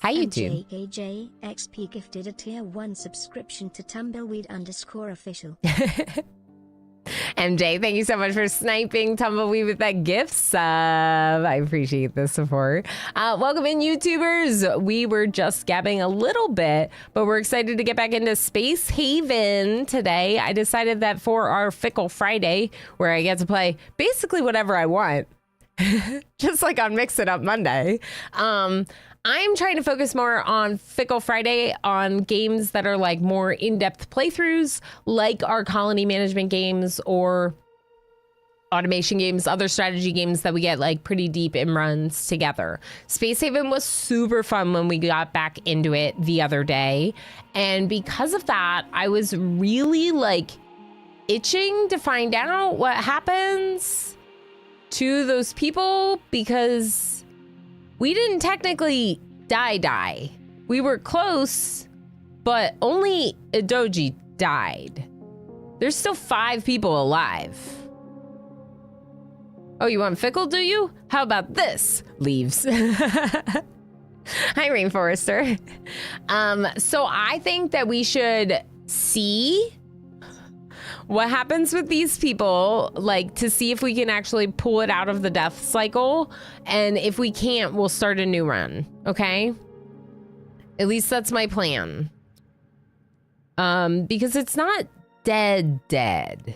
Hi, YouTube. MJKJXP gifted a tier 1 subscription to Tumbleweed_official. MJ, thank you so much for sniping Tumbleweed with that gift sub. I appreciate the support. Welcome in, YouTubers. We were just gabbing a little bit, but we're excited to get back into Space Haven today. I decided that for our Fickle Friday, where I get to play basically whatever I want, just like on Mix It Up Monday, I'm trying to focus more on Fickle Friday on games that are like more in-depth playthroughs, like our colony management games or automation games, other strategy games that we get like pretty deep in runs together. Space Haven was super fun when we got back into it the other day. And because of that, I was really like itching to find out what happens to those people, because we didn't technically die. We were close, but only Idoji died. There's still 5 people alive. Oh, you want Fickle, do you? How about this? Leaves. Hi, Rainforester. So I think that we should see what happens with these people, like to see if we can actually pull it out of the death cycle. And if we can't, we'll start a new run, okay? At least that's my plan. Because it's not dead.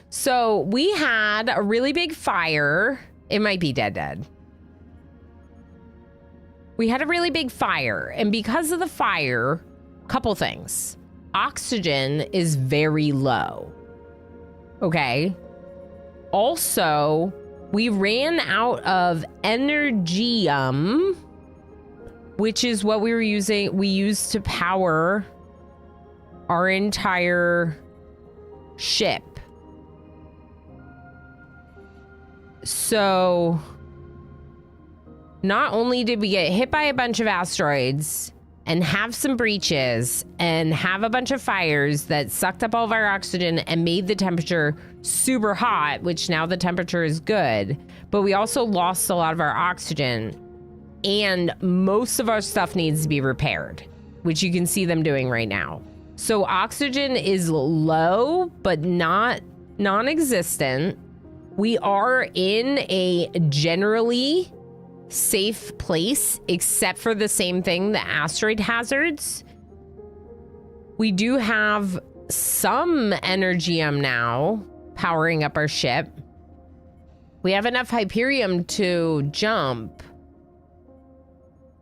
So we had a really big fire. It might be dead. We had a really big fire, and because of the fire, couple things. Oxygen is very low. Okay. Also, we ran out of energium, which is what we used to power our entire ship. So, not only did we get hit by a bunch of asteroids and have some breaches and have a bunch of fires that sucked up all of our oxygen and made the temperature super hot, which now the temperature is good, but we also lost a lot of our oxygen, and most of our stuff needs to be repaired, which you can see them doing right now. So oxygen is low, but not non-existent. We are in a generally safe place, except for the same thing, the asteroid hazards. We do have some energium now powering up our ship. We have enough Hyperium to jump.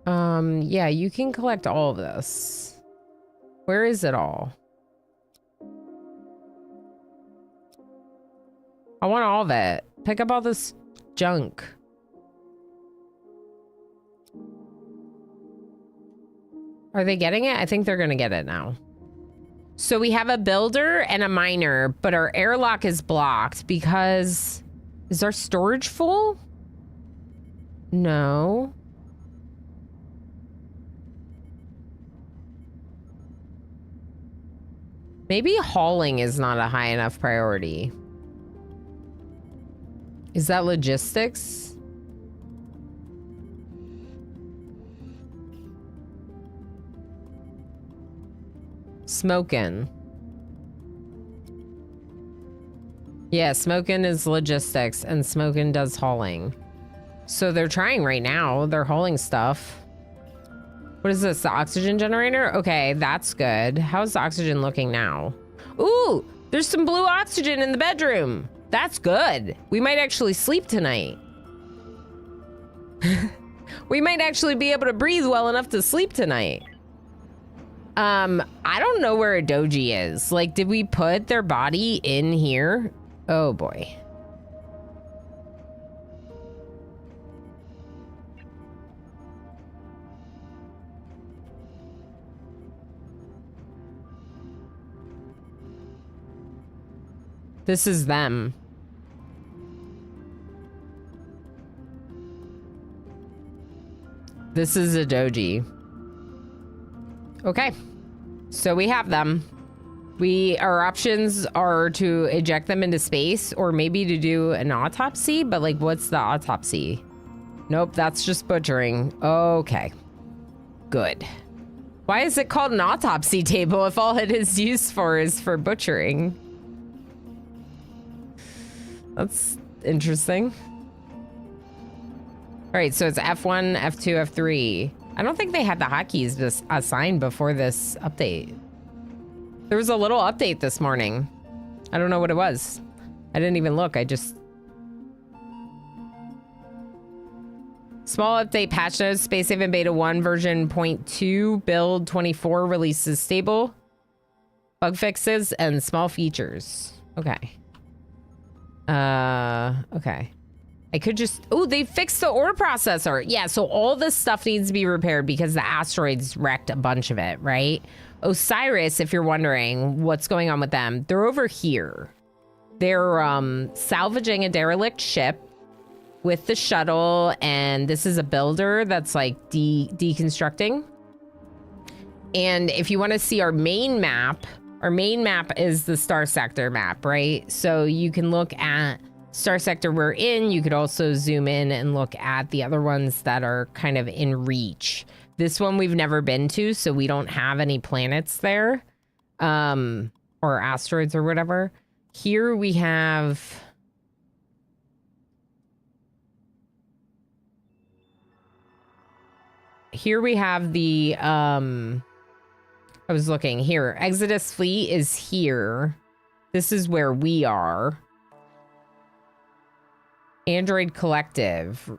Yeah, you can collect all of this. Where is it all? I want all of it. Pick up all this junk. Are they getting it? I think they're gonna get it now. So we have a builder and a miner, but our airlock is blocked because... Is our storage full? No. Maybe hauling is not a high enough priority. Is that logistics? Smoking. Yeah, smoking is logistics and smoking does hauling. So they're trying right now. They're hauling stuff. What is this? The oxygen generator? Okay, that's good. How's the oxygen looking now? Ooh, there's some blue oxygen in the bedroom. That's good. We might actually sleep tonight. We might actually be able to breathe well enough to sleep tonight. I don't know where a doji is. Like, did we put their body in here? Oh boy. This is them. This is a doji. Okay, so we have them. Our options are to eject them into space or maybe to do an autopsy, but like, what's the autopsy? Nope, that's just butchering. Okay. Good. Why is it called an autopsy table if all it is used for is for butchering? That's interesting. All right, so it's F1, F2, F3. I don't think they had the hotkeys just assigned before this update. There was a little update this morning. I don't know what it was. I didn't even look. I just... Small update, patch notes, Space Haven Beta 1 version 0.2, build 24 releases stable, bug fixes, and small features. Okay. Okay. I could just... Oh, they fixed the ore processor. Yeah, so all this stuff needs to be repaired because the asteroids wrecked a bunch of it, right? Osiris, if you're wondering what's going on with them, they're over here. They're salvaging a derelict ship with the shuttle, and this is a builder that's like deconstructing. And if you want to see our main map is the Star Sector map, right? So you can look at Star Sector we're in. You could also zoom in and look at the other ones that are kind of in reach. This one we've never been to, so we don't have any planets there, or asteroids or whatever. Here we have... Here we have the, I was looking here. Exodus Fleet is here. This is where we are. Android Collective.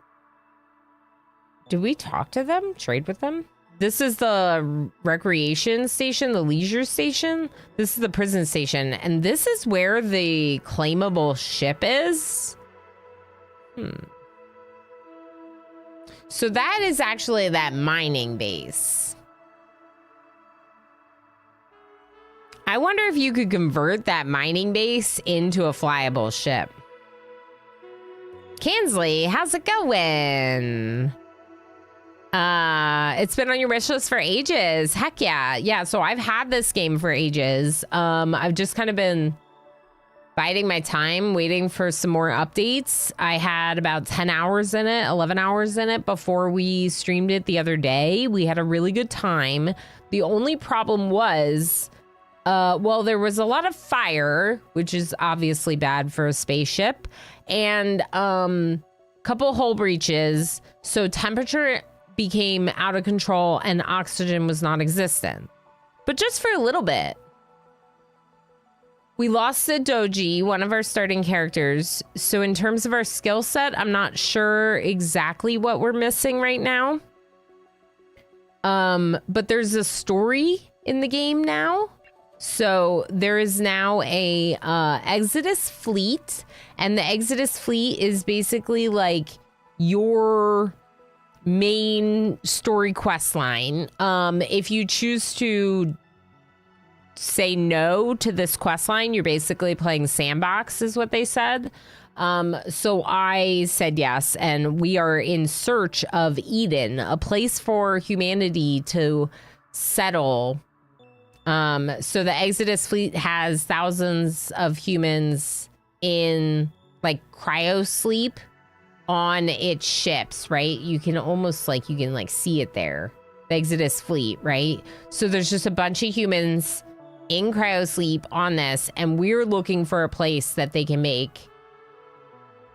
Did we talk to them? Trade with them? This is the recreation station, the leisure station. This is the prison station. And this is where the claimable ship is. So that is actually that mining base. I wonder if you could convert that mining base into a flyable ship. Kansley, how's it going? It's been on your wish list for ages. Heck yeah. Yeah, so I've had this game for ages. I've just kind of been biding my time, waiting for some more updates. I had about 10 hours in it, 11 hours in it before we streamed it the other day. We had a really good time. The only problem was, well, there was a lot of fire, which is obviously bad for a spaceship, and couple hull breaches, so temperature became out of control and oxygen was non-existent. But just for a little bit. We lost the Doji, one of our starting characters. So in terms of our skill set, I'm not sure exactly what we're missing right now. But there's a story in the game now. So there is now a Exodus fleet, and the Exodus fleet is basically like your main story quest line. If you choose to say no to this quest line, you're basically playing sandbox, is what they said. So I said yes, and we are in search of Eden, a place for humanity to settle. So the Exodus fleet has thousands of humans in like cryo sleep on its ships, right? You can almost like, you can like see it there, the Exodus fleet, right? So there's just a bunch of humans in cryo sleep on this, and we're looking for a place that they can make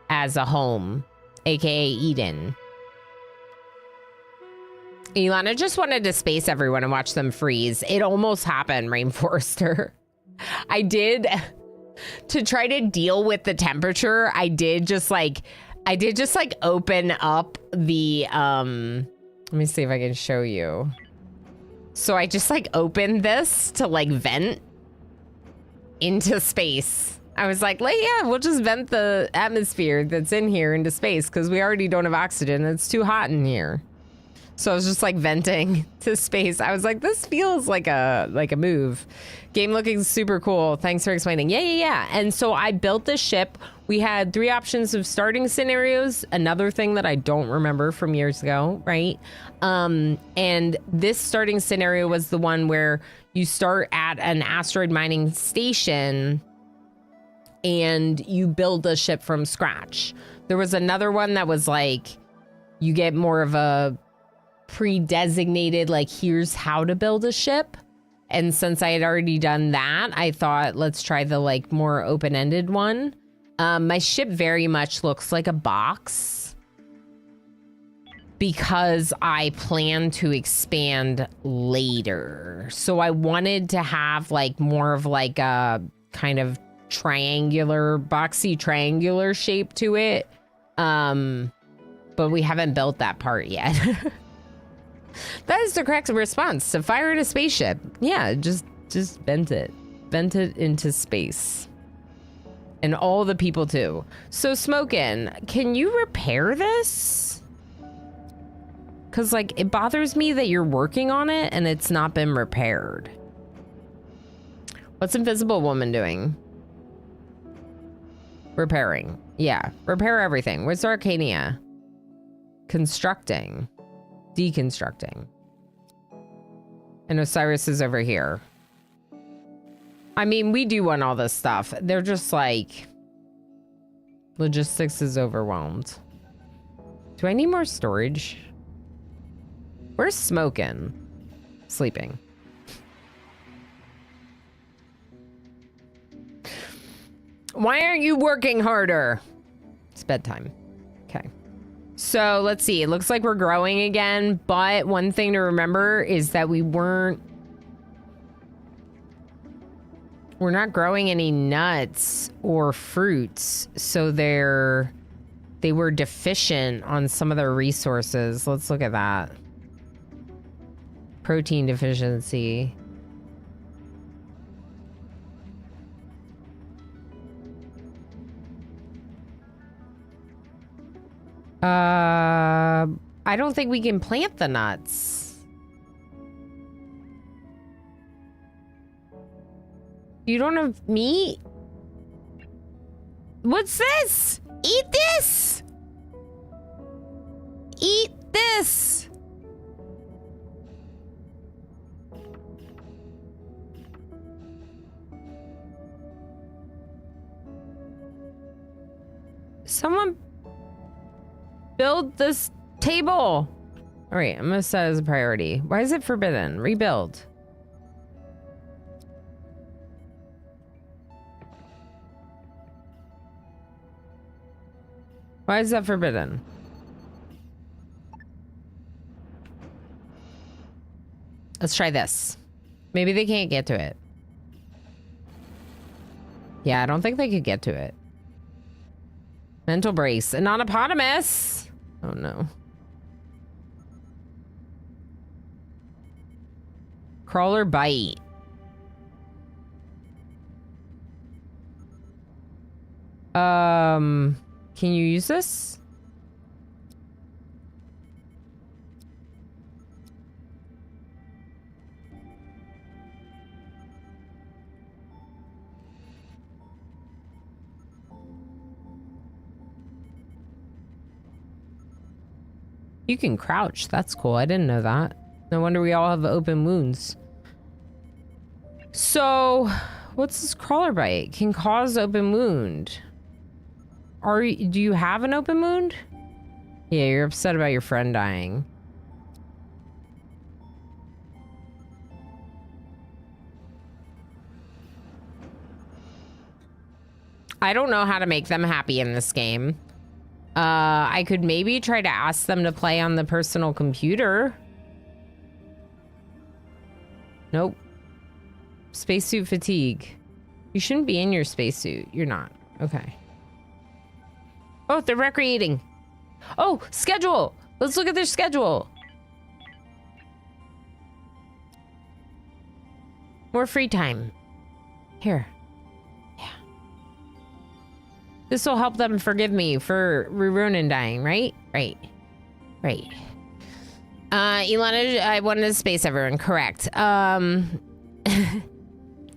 as a home, aka Eden. Ilana just wanted to space everyone and watch them freeze. It almost happened, Rainforester. I did, to try to deal with the temperature, I did just like open up the, let me see if I can show you. So I just like opened this to like vent into space. I was like, yeah, we'll just vent the atmosphere that's in here into space because we already don't have oxygen. It's too hot in here. So I was just like venting to space. I was like, this feels like a move. Game looking super cool. Thanks for explaining. Yeah. And so I built this ship. We had 3 options of starting scenarios. Another thing that I don't remember from years ago, right? And this starting scenario was the one where you start at an asteroid mining station and you build a ship from scratch. There was another one that was like, you get more of a pre-designated, like, here's how to build a ship. And since I had already done that, I thought, let's try the, like, more open-ended one. My ship very much looks like a box because I plan to expand later. So I wanted to have, like, more of, like, a kind of triangular, boxy triangular shape to it. But we haven't built that part yet. That is the correct response to fire at a spaceship. Yeah, just vent it. Vent it into space. And all the people too. So Smokin', can you repair this? Cause like it bothers me that you're working on it and it's not been repaired. What's Invisible Woman doing? Repairing. Yeah, repair everything. Where's Arcania? Constructing. Deconstructing. And Osiris is over here. I mean, we do want all this stuff. They're just like... Logistics is overwhelmed. Do I need more storage? Where's Smokin'? Sleeping. Why aren't you working harder? It's bedtime. Okay. So let's see. It looks like we're growing again, but one thing to remember is that we're not growing any nuts or fruits, so they were deficient on some of their resources. Let's look at that. Protein deficiency. I don't think we can plant the nuts. You don't have meat? What's this? Eat this! Eat this! Someone build this table. All right, I'm gonna set it as a priority. Why is it forbidden? Rebuild. Why is that forbidden? Let's try this. Maybe they can't get to it. Yeah, I don't think they could get to it. Mental brace. Anonypotamus. Oh no. Crawler bite. Can you use this? You can crouch. That's cool. I didn't know that. No wonder we all have open wounds. So, what's this crawler bite? Can cause open wound. Do you have an open wound? Yeah, you're upset about your friend dying. I don't know how to make them happy in this game. I could maybe try to ask them to play on the personal computer. Nope. Spacesuit fatigue. You shouldn't be in your spacesuit. You're not. Okay. Oh, they're recreating. Oh, schedule. Let's look at their schedule. More free time. Here. Yeah. This will help them forgive me for Ruronin dying, right? Right. Right. Ilana, I wanted to space everyone. Correct.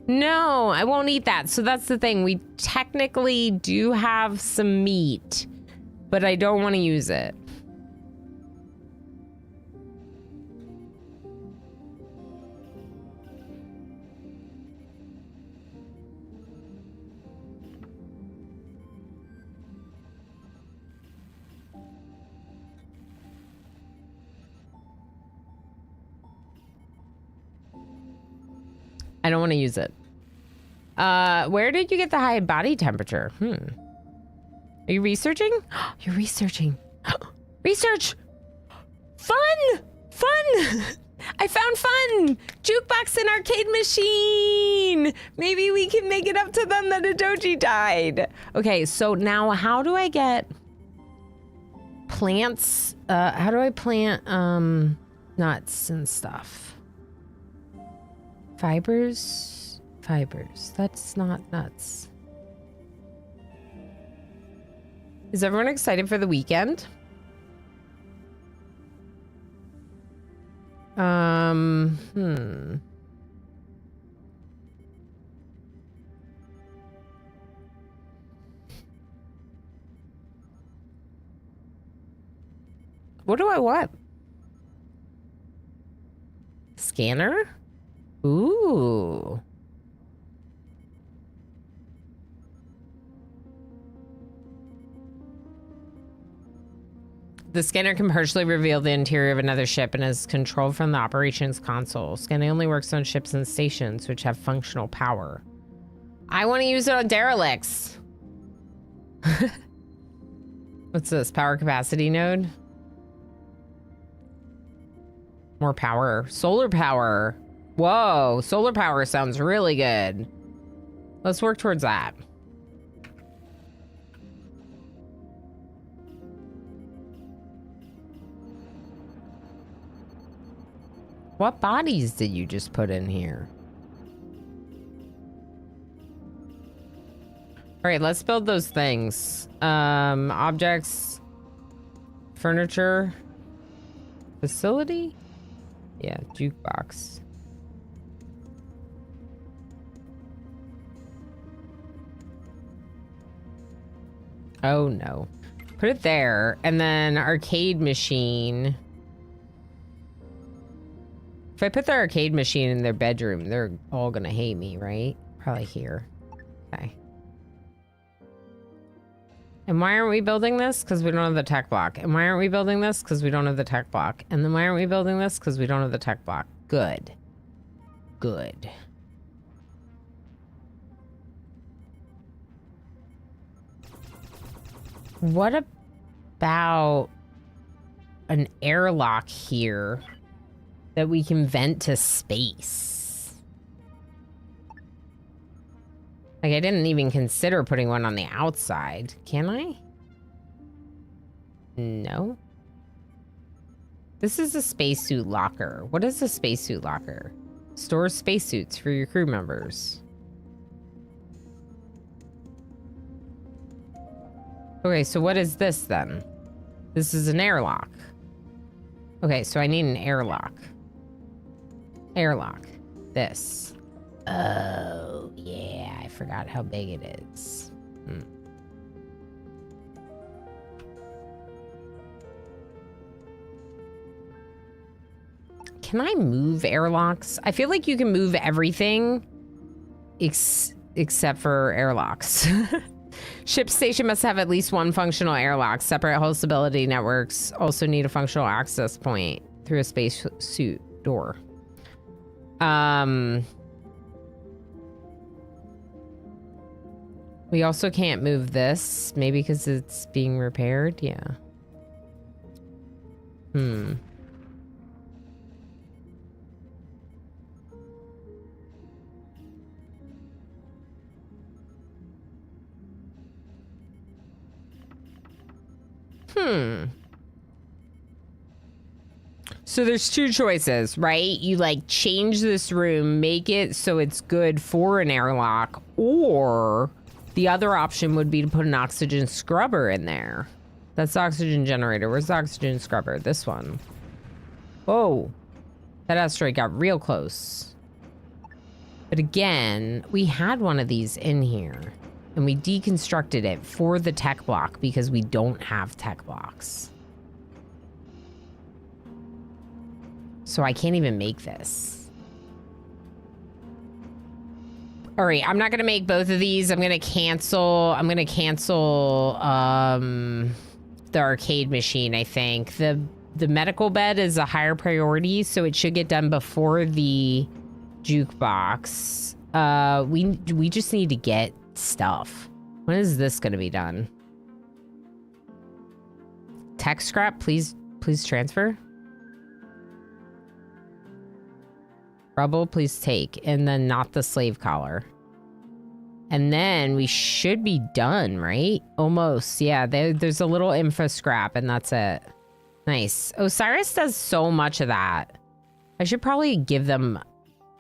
No, I won't eat that. So that's the thing. We technically do have some meat, but I don't want to use it. I don't want to use it. Where did you get the high body temperature? Are you researching? You're researching. Research! Fun! Fun! I found fun! Jukebox and arcade machine! Maybe we can make it up to them that a doji died. Okay, so now how do I get plants? How do I plant nuts and stuff? Fibers? Fibers. That's not nuts. Is everyone excited for the weekend? What do I want? Scanner? Ooh. The scanner can partially reveal the interior of another ship and is controlled from the operations console. Scanning only works on ships and stations which have functional power. I want to use it on derelicts. What's this? Power capacity node? More power. Solar power. Whoa, solar power sounds really good. Let's work towards that. What bodies did you just put in here? All right, let's build those things. Objects, furniture, facility? Yeah, jukebox. Oh no. Put it there, and then arcade machine. If I put the arcade machine in their bedroom, they're all gonna hate me, right? Probably here. Okay. And why aren't we building this? Because we don't have the tech block. And why aren't we building this? Because we don't have the tech block. And then why aren't we building this? Because we don't have the tech block. Good. Good. What about an airlock here that we can vent to space? Like, I didn't even consider putting one on the outside. Can I? No. This is a spacesuit locker. What is a spacesuit locker? Stores spacesuits for your crew members. Okay, so what is this then? This is an airlock. Okay, so I need an airlock. Airlock. This. Oh, yeah. I forgot how big it is. Can I move airlocks? I feel like you can move everything except for airlocks. Ship station must have at least one functional airlock. Separate hull stability networks also need a functional access point through a space suit door. We also can't move this. Maybe because it's being repaired? Yeah. So there's two choices, right? You like change this room, make it so it's good for an airlock, or the other option would be to put an oxygen scrubber in there. That's the oxygen generator. Where's the oxygen scrubber? This one. Oh, that asteroid got real close. But again, we had one of these in here and we deconstructed it for the tech block because we don't have tech blocks. So I can't even make this. All right, I'm not gonna make both of these. I'm gonna cancel the arcade machine, I think. The medical bed is a higher priority, so it should get done before the jukebox. We just need to get stuff. When is this gonna be done? Tech scrap, please transfer. Rubble, please take. And then not the slave collar. And then we should be done, right? Almost. Yeah, there's a little info scrap and that's it. Nice. Osiris does so much of that. I should probably give them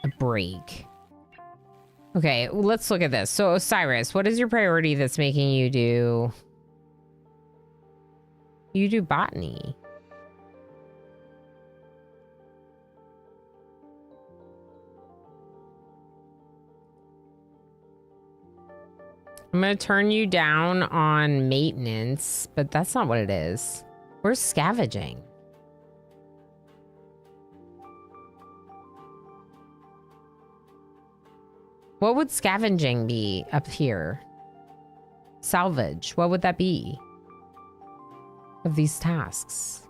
a break. Okay, let's look at this. So Osiris, what is your priority that's making you do... You do botany. I'm gonna turn you down on maintenance, but that's not what it is. We're scavenging. What would scavenging be up here? Salvage, what would that be? Of these tasks.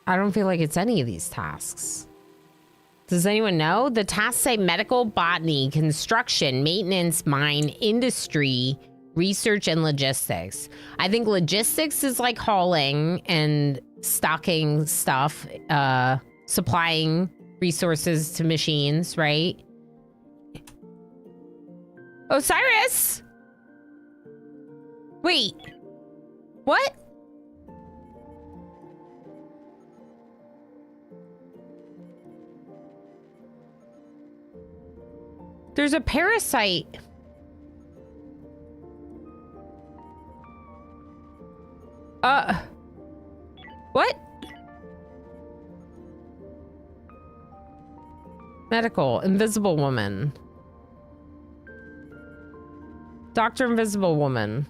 I don't feel like it's any of these tasks. Does anyone know? The tasks say medical, botany, construction, maintenance, mine, industry, research, and logistics. I think logistics is like hauling and stocking stuff, supplying resources to machines, right? Osiris! Wait. What? There's a parasite. What? Medical, invisible woman. Dr. Invisible Woman.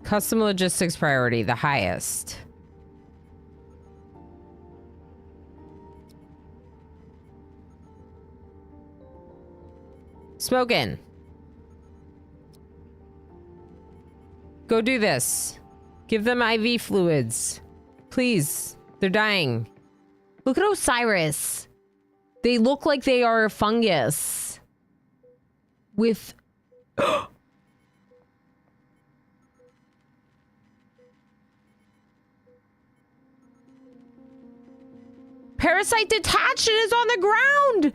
Custom logistics priority, the highest. Smoking. Go do this. Give them IV fluids. Please. They're dying. Look at Osiris. They look like they are a fungus. With... Parasite detached and is on the ground.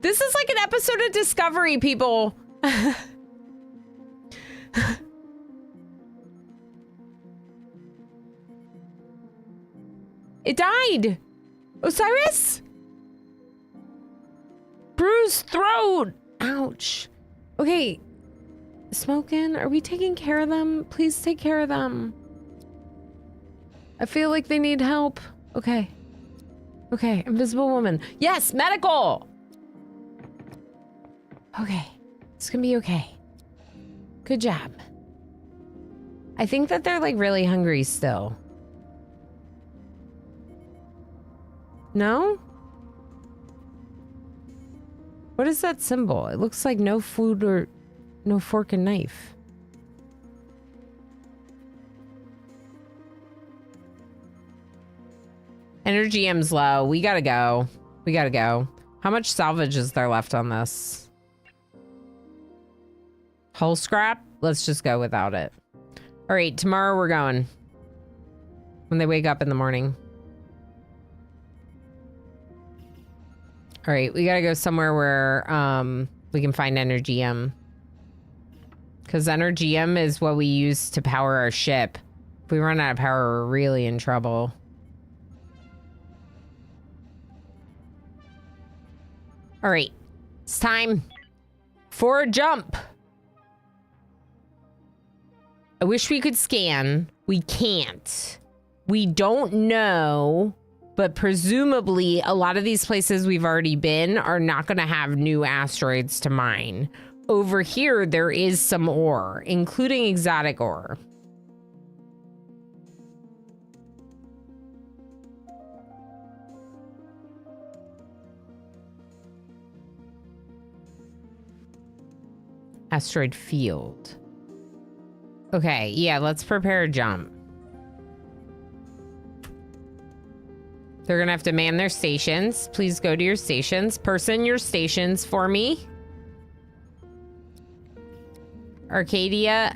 This is like an episode of Discovery, people. It died. Osiris? Bruised throat. Ouch. Okay. Smoking, are we taking care of them? Please take care of them. I feel like they need help. Okay. Okay, invisible woman. Yes, medical! Okay, it's gonna be okay. Good job. I think that they're like really hungry still. No? What is that symbol? It looks like no food or no fork and knife. Energy M's low. We gotta go. We gotta go. How much salvage is there left on this? Whole scrap? Let's just go without it. All right, tomorrow we're going. When they wake up in the morning. All right, we gotta go somewhere where we can find Energy M. Because Energy M is what we use to power our ship. If we run out of power, we're really in trouble. All right, it's time for a jump. I wish we could scan. We can't. We don't know, but presumably a lot of these places we've already been are not going to have new asteroids to mine. Over here, there is some ore, including exotic ore. Asteroid field. Okay, yeah, let's prepare a jump. They're gonna have to man their stations. Please go to your stations. Person your stations for me. Arcania,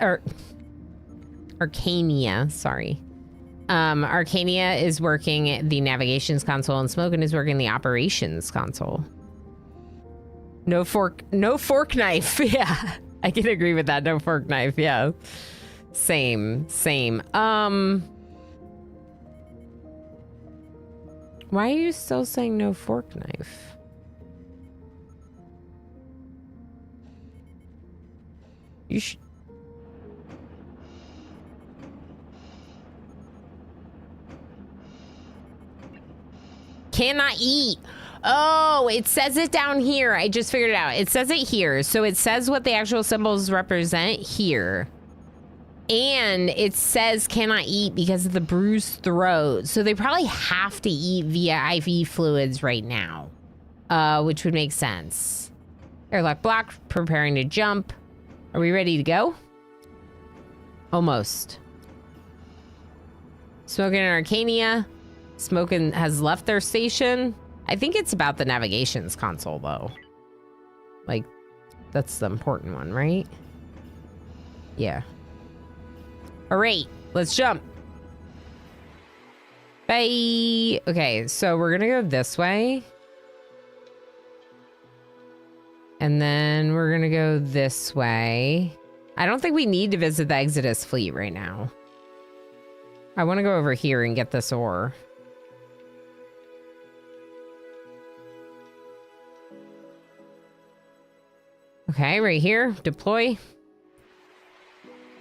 sorry. Arcania is working the navigations console and Smokin is working the operations console. No fork knife. Yeah, I can agree with that. No fork knife. Yeah, same. Why are you still saying no fork knife? You should. Cannot eat. Oh, it says it down here. I just figured it out. It says it here. So it says what the actual symbols represent here. And it says cannot eat because of the bruised throat. So they probably have to eat via IV fluids right now. Which would make sense. Airlock block, preparing to jump. Are we ready to go? Almost. Smokin and Arcania. Smokin has left their station. I think it's about the navigations console, though. Like, that's the important one, right? Yeah. All right, let's jump. Bye. Okay, so we're gonna go this way. And then we're gonna go this way. I don't think we need to visit the Exodus fleet right now. I want to go over here and get this ore. Okay, right here. Deploy.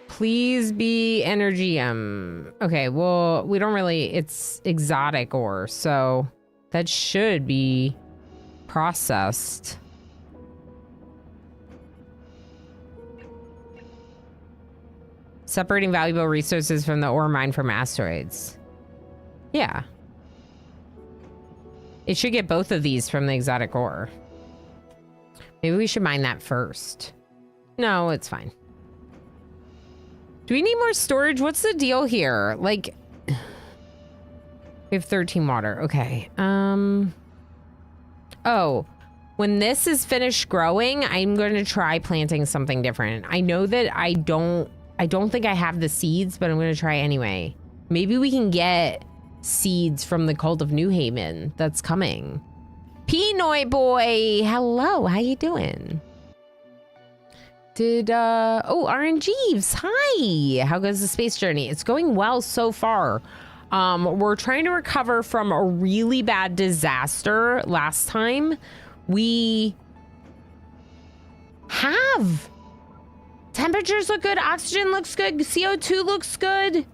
Please be energy. Okay, well, we don't really... It's exotic ore, so that should be processed. Separating valuable resources from the ore mine from asteroids. Yeah. It should get both of these from the exotic ore. Maybe we should mine that first. No, it's fine. Do we need more storage? What's the deal here? Like, we have 13 water. Okay. Oh, when this is finished growing, I'm going to try planting something different. I know that I don't think I have the seeds, but I'm going to try anyway. Maybe we can get seeds from the Cult of New Haven that's coming. Pinoy boy, hello, how you doing? Oh, RNGeeves, hi. How goes the space journey? It's going well so far. We're trying to recover from a really bad disaster last time. We have temperatures look good, oxygen looks good, CO2 looks good.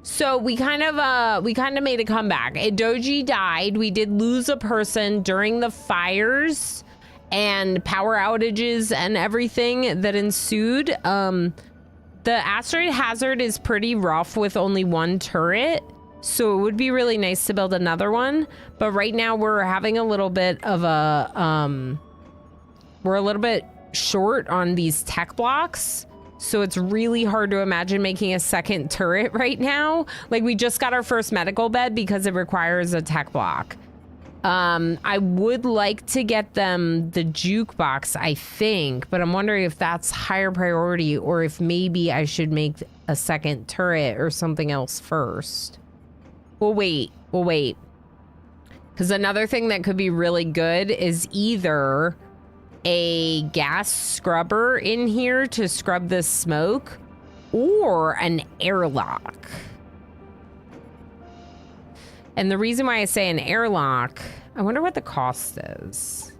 So we kind of made a comeback. Doji died. We did lose a person during the fires and power outages and everything that ensued. The asteroid hazard is pretty rough with only one turret. So it would be really nice to build another one. But right now we're having a little bit of a, we're a little bit short on these tech blocks. So it's really hard to imagine making a second turret right now. Like, we just got our first medical bed because it requires a tech block. I would like to get them the jukebox, I think, but I'm wondering if that's higher priority or if maybe I should make a second turret or something else first. We'll wait. Because another thing that could be really good is either a gas scrubber in here to scrub the smoke or an airlock. And the reason why I say an airlock, I wonder what the cost is.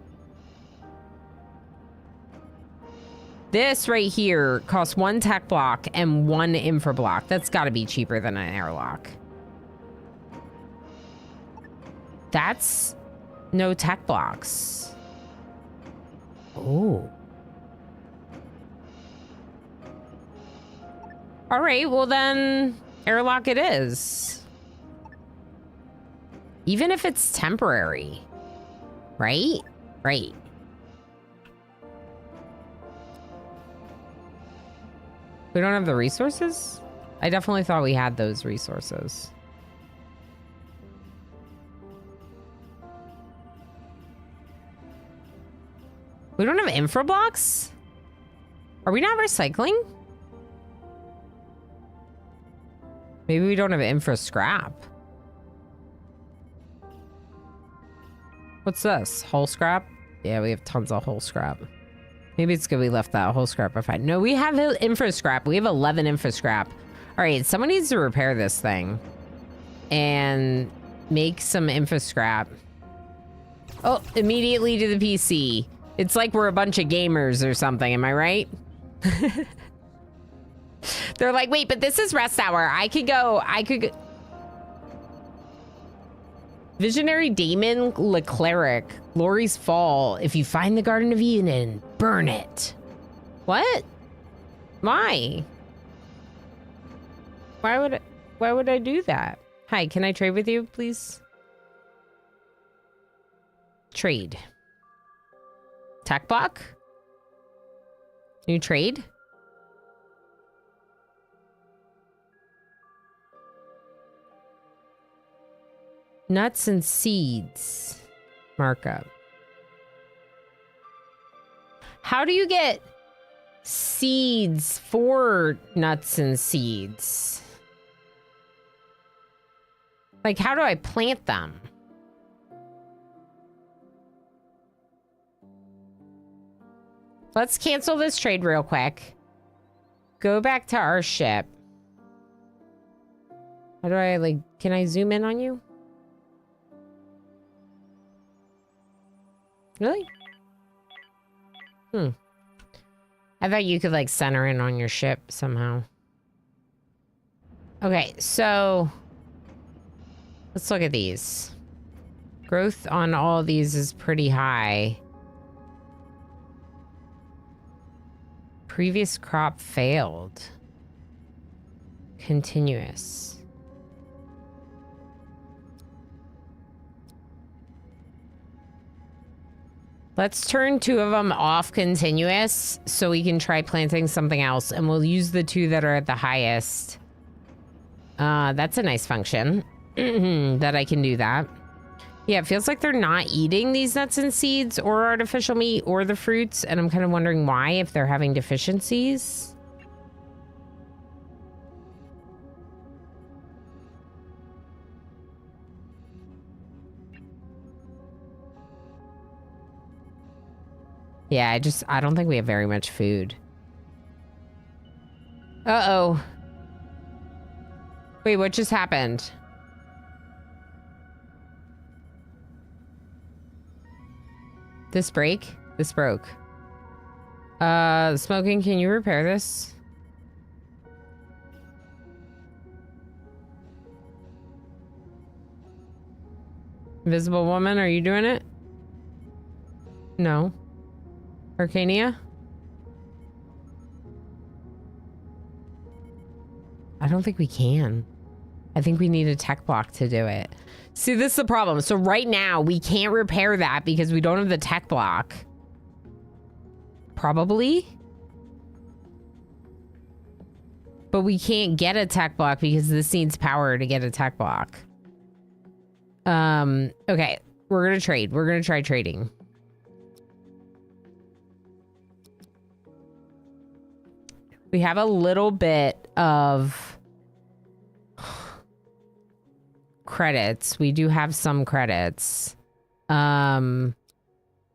This right here costs 1 tech block and 1 infra block. That's got to be cheaper than an airlock. That's no tech blocks. Oh. All right, well then, airlock it is. Even if it's temporary, right? Right. We don't have the resources? I definitely thought we had those resources. We don't have infra blocks? Are we not recycling? Maybe we don't have infra scrap. What's this? Whole scrap? Yeah, we have tons of whole scrap. Maybe it's good we left that whole scrap behind. No, we have infra scrap. We have 11 infra scrap. All right, someone needs to repair this thing and make some infra scrap. Oh, immediately to the PC. It's like we're a bunch of gamers or something. Am I right? They're like, wait, but this is rest hour. I could go. Visionary Damon Leclerc, Glory's Fall. If you find the Garden of Eden, burn it. What? Why? Why would I do that? Hi, can I trade with you, please? Trade. Tech block? New trade? Nuts and seeds. Markup. How do you get seeds for nuts and seeds? Like, how do I plant them? Let's cancel this trade real quick. Go back to our ship. How do I, like, can I zoom in on you? Really? I thought you could, like, center in on your ship somehow. Okay, so let's look at these. Growth on all of these is pretty high. Previous crop failed. Continuous. Let's turn 2 of them off continuous so we can try planting something else, and we'll use the 2 that are at the highest. That's a nice function that I can do that. Yeah, it feels like they're not eating these nuts and seeds or artificial meat or the fruits, and I'm kind of wondering why, if they're having deficiencies. Yeah, I don't think we have very much food. Uh-oh. Wait, what just happened? This break? This broke. Smoking, can you repair this? Invisible Woman, are you doing it? No. Arcania? I don't think we can. I think we need a tech block to do it. See, this is the problem. So right now, we can't repair that because we don't have the tech block. Probably. But we can't get a tech block because this needs power to get a tech block. Okay. We're gonna trade. We're gonna try trading. We have a little bit of credits. We do have some credits.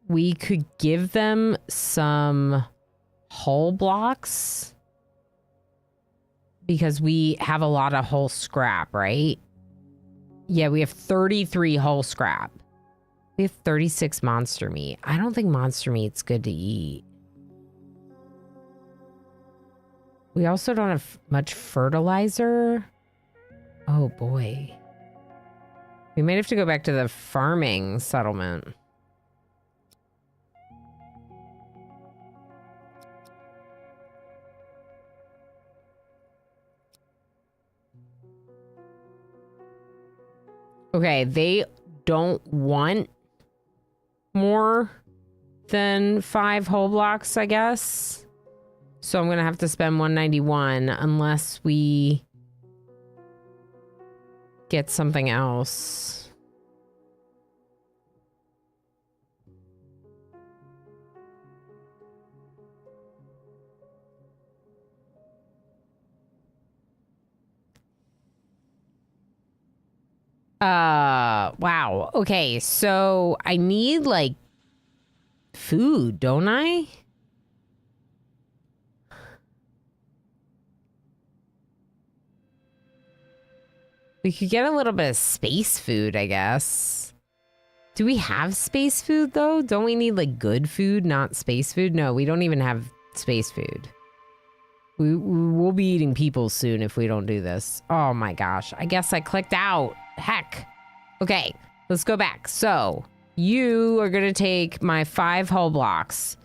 We could give them some hull blocks because we have a lot of hull scrap, right? Yeah, we have 33 hull scrap. We have 36 monster meat. I don't think monster meat's good to eat. We also don't have much fertilizer. Oh boy. We might have to go back to the farming settlement. Okay, they don't want more than 5 whole blocks, I guess. So I'm going to have to spend 191 unless we get something else. Wow. Okay, so I need like food, don't I? We could get a little bit of space food, I guess. Do we have space food though? Don't we need like good food, not space food? No, we don't even have space food. We'll be eating people soon if we don't do this. Oh my gosh. I guess I clicked out. Heck. Okay, let's go back. So you are going to take my 5 hull blocks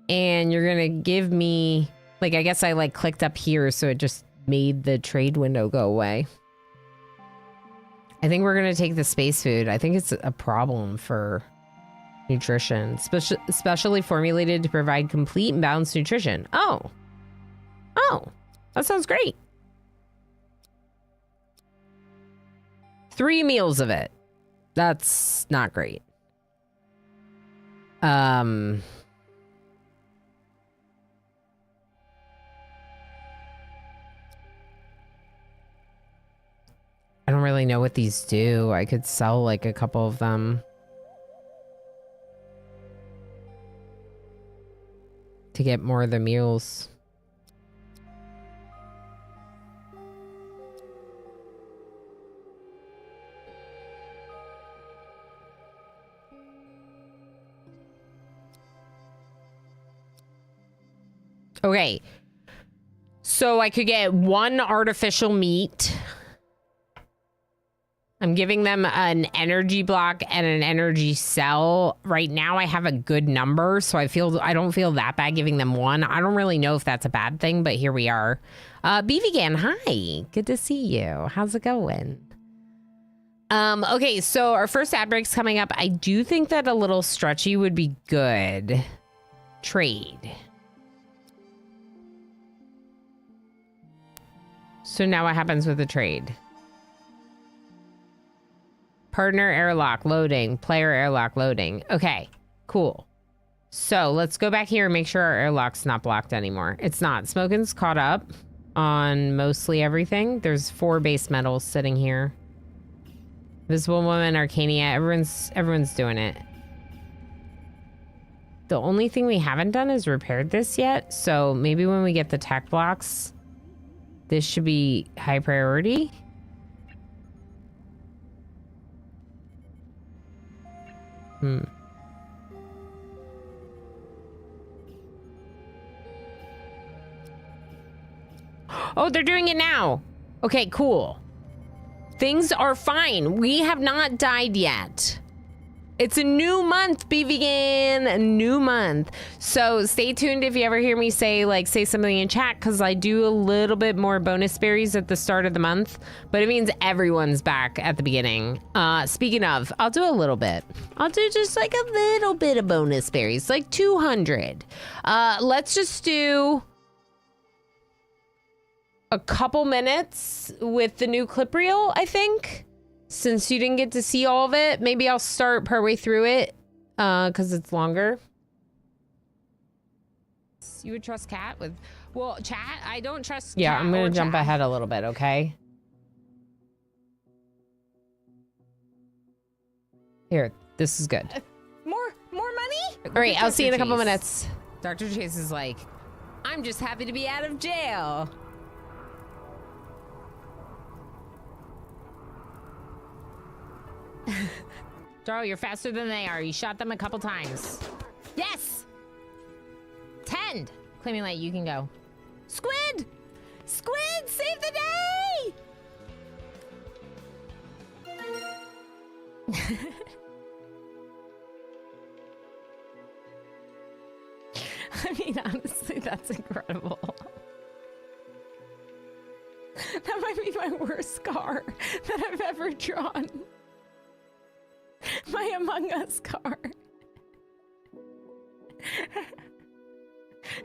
and you're going to give me, like, I guess I like clicked up here. So it just made the trade window go away. I think we're going to take the space food. I think it's a problem for nutrition, specially formulated to provide complete and balanced nutrition. Oh, that sounds great. 3 meals of it. That's not great. I don't really know what these do. I could sell like a couple of them to get more of the meals. Okay, so I could get 1 artificial meat. I'm giving them an energy block and an energy cell. Right now I have a good number, so I don't feel that bad giving them 1. I don't really know if that's a bad thing, but here we are. BVGan, hi. Good to see you. How's it going? Okay, so our first ad break's coming up. I do think that a little stretchy would be good. Trade. So now what happens with the trade? Partner airlock loading. Player airlock loading. Okay, cool. So let's go back here and make sure our airlock's not blocked anymore. It's not. Smokin's caught up on mostly everything. There's 4 base metals sitting here. Visible Woman, Arcania. Everyone's doing it. The only thing we haven't done is repaired this yet. So maybe when we get the tech blocks, this should be high priority. Oh, they're doing it now. Okay, cool. Things are fine. We have not died yet. It's a new month, BVGan, a new month. So stay tuned if you ever hear me say something in chat, because I do a little bit more bonus berries at the start of the month, but it means everyone's back at the beginning. Speaking of, I'll do a little bit. I'll do just like a little bit of bonus berries, like 200. Let's just do a couple minutes with the new clip reel, I think. Since you didn't get to see all of it, maybe I'll start partway through it, because it's longer. You would trust Cat with... Well, chat, I don't trust Yeah, Cat I'm going or to jump chat. ahead a little bit, okay? Here, this is good. More money? All right, I'll see you in a couple Chase. minutes. Dr. Chase is like, I'm just happy to be out of jail. Darl, you're faster than they are. You shot them a couple times. Yes! 10! Claiming light, you can go. Squid! Squid, save the day! I mean, honestly, that's incredible. That might be my worst car that I've ever drawn. My Among Us card.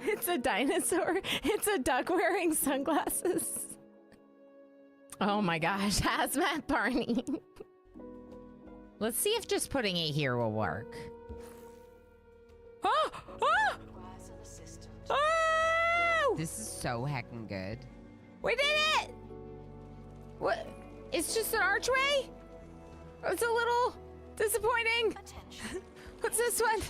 It's a dinosaur. It's a duck wearing sunglasses. Oh my gosh, hazmat Barney. Let's see if just putting it here will work. Oh! Oh! Oh! This is so heckin' good. We did it! What? It's just an archway? It's a little disappointing. What's this one?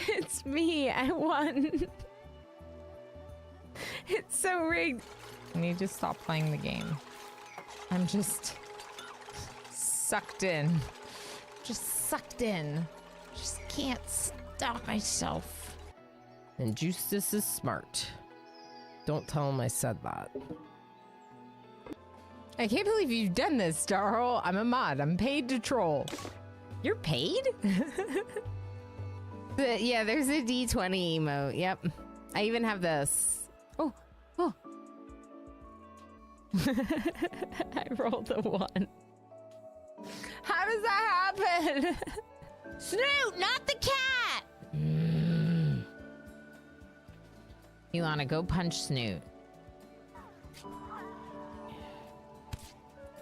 It's me. I won. It's so rigged. I need to stop playing the game. I'm just sucked in. Just sucked in. Just can't stop myself. And Justice is smart. Don't tell him I said that. I can't believe you've done this, Darl. I'm a mod. I'm paid to troll. You're paid? Yeah, there's a D20 emote. Yep. I even have this. Oh, oh. I rolled a 1. How does that happen? Snoot, not the cat! Ilana, go punch Snoot.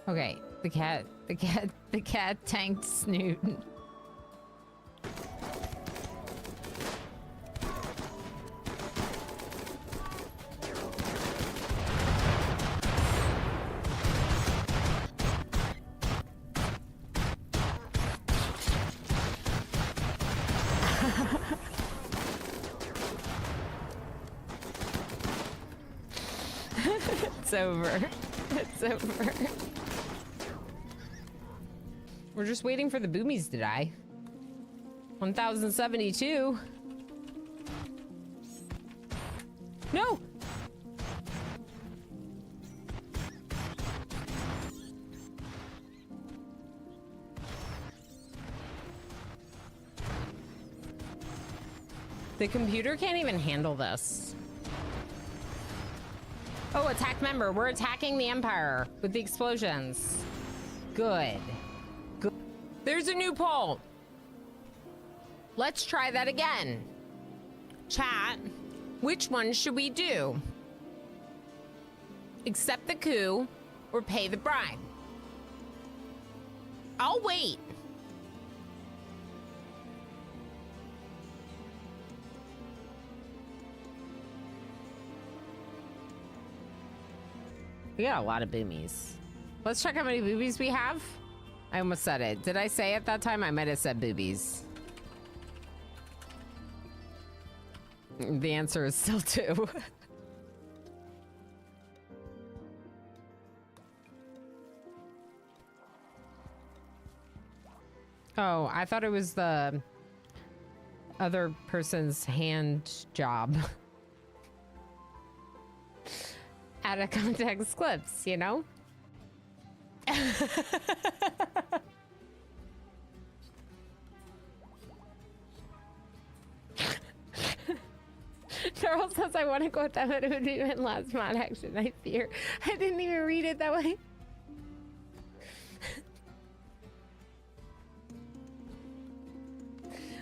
Okay, the cat tanked Snoot. It's over. It's over. We're just waiting for the boomies to die. 1072. No! The computer can't even handle this. Oh, attack member. We're attacking the Empire with the explosions. Good. Good. There's a new poll. Let's try that again. Chat, which one should we do? Accept the coup or pay the bribe? I'll wait. We got a lot of boomies. Let's check how many boobies we have. I almost said it. Did I say at that time? I might have said boobies. The answer is still 2. Oh, I thought it was the other person's hand job. Out of context clips, you know? Charles says I want to quote that, but it would be my last mod action, I fear. I didn't even read it that way.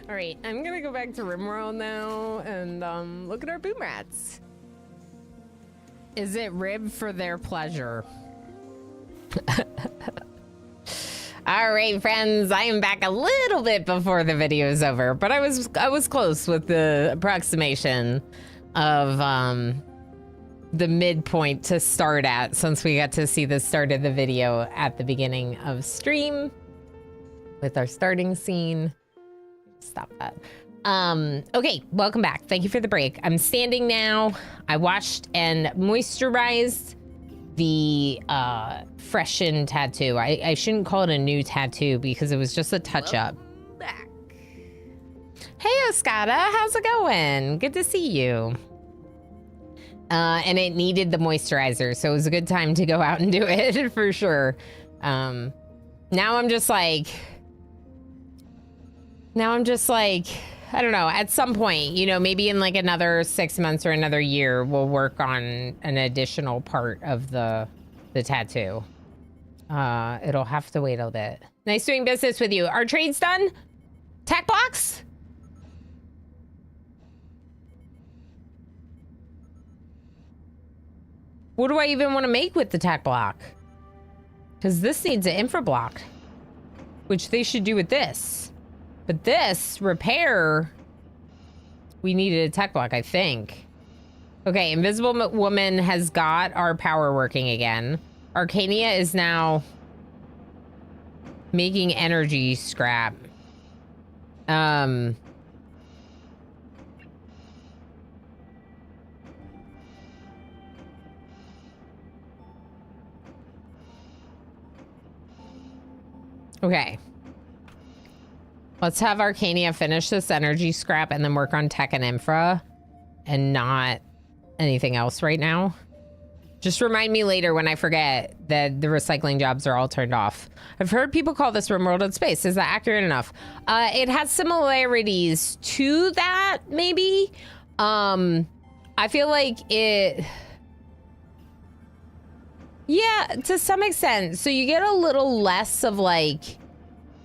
All right, I'm gonna go back to Rimworld now and look at our boom rats. Is it ribbed for their pleasure? All right, friends, I am back a little bit before the video is over, but I was close with the approximation of the midpoint to start at, since we got to see the start of the video at the beginning of stream with our starting scene. Stop that. Okay, welcome back. Thank you for the break. I'm standing now. I washed and moisturized the freshened tattoo. I shouldn't call it a new tattoo because it was just a touch-up. Back. Hey, Oscata, how's it going? Good to see you. And it needed the moisturizer, so it was a good time to go out and do it for sure. Now I'm just like, I don't know, at some point, you know, maybe in like another 6 months or another year, we'll work on an additional part of the tattoo. It'll have to wait a bit. Nice doing business with you. Our trade's done? Tech box? What do I even want to make with the tech block? Because this needs an infra block, which they should do with this. But this, repair, we needed a tech block, I think. Okay, Invisible Woman has got our power working again. Arcania is now making energy scrap. Okay. Let's have Arcania finish this energy scrap and then work on tech and infra and not anything else right now. Just remind me later when I forget that the recycling jobs are all turned off. I've heard people call this RimWorld in space. Is that accurate enough? It has similarities to that, maybe. I feel like it... Yeah, to some extent. So you get a little less of like...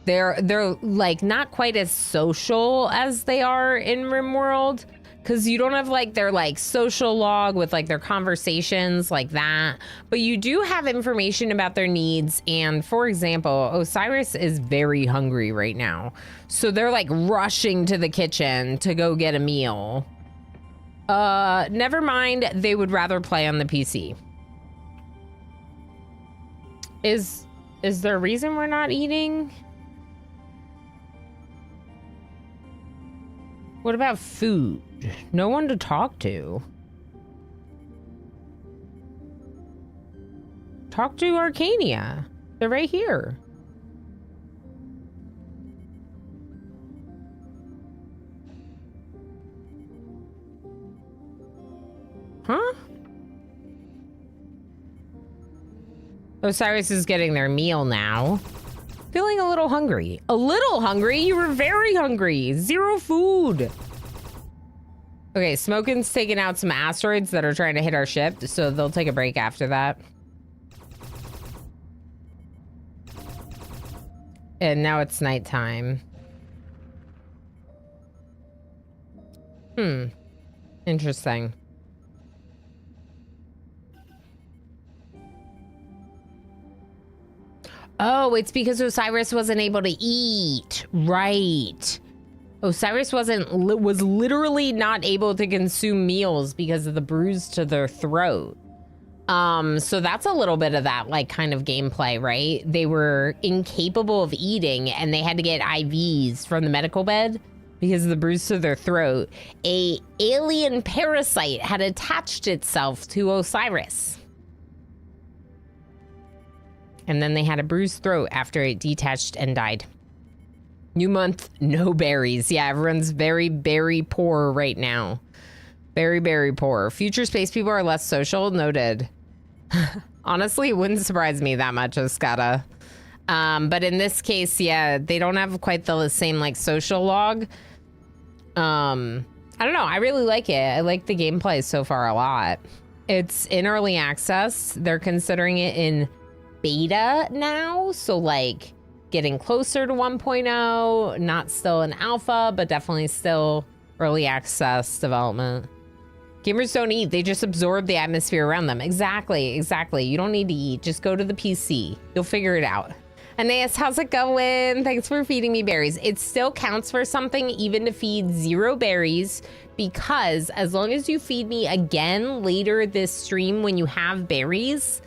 They're like not quite as social as they are in RimWorld. Because you don't have like their like social log with like their conversations like that. But you do have information about their needs. And for example, Osiris is very hungry right now. So they're like rushing to the kitchen to go get a meal. Never mind, they would rather play on the PC. Is there a reason we're not eating? What about food? No one to talk to. Talk to Arcania. They're right here. Huh? Osiris is getting their meal now. Feeling a little hungry. A little hungry? You were very hungry. Zero food. Okay, Smokin's taking out some asteroids that are trying to hit our ship, so they'll take a break after that. And now it's nighttime. Interesting. Oh, it's because Osiris wasn't able to eat. Right. Osiris was literally not able to consume meals because of the bruise to their throat. So that's a little bit of that like kind of gameplay, right? They were incapable of eating and they had to get IVs from the medical bed because of the bruise to their throat. A alien parasite had attached itself to Osiris. And then they had a bruised throat after it detached and died. New month, no berries. Yeah, everyone's very berry poor right now. Very, very poor. Future space people are less social. Noted. Honestly, it wouldn't surprise me that much, Escada. But in this case, yeah, they don't have quite the same like social log. I don't know. I really like it. I like the gameplay so far a lot. It's in early access. They're considering it in beta now, so like getting closer to 1.0, not still in alpha, but definitely still early access development. Gamers don't eat, they just absorb the atmosphere around them. Exactly. You don't need to eat, just go to the PC. You'll figure it out. Aeneas, how's it going? Thanks for feeding me berries. It still counts for something even to feed 0 berries, because as long as you feed me again later this stream when you have berries,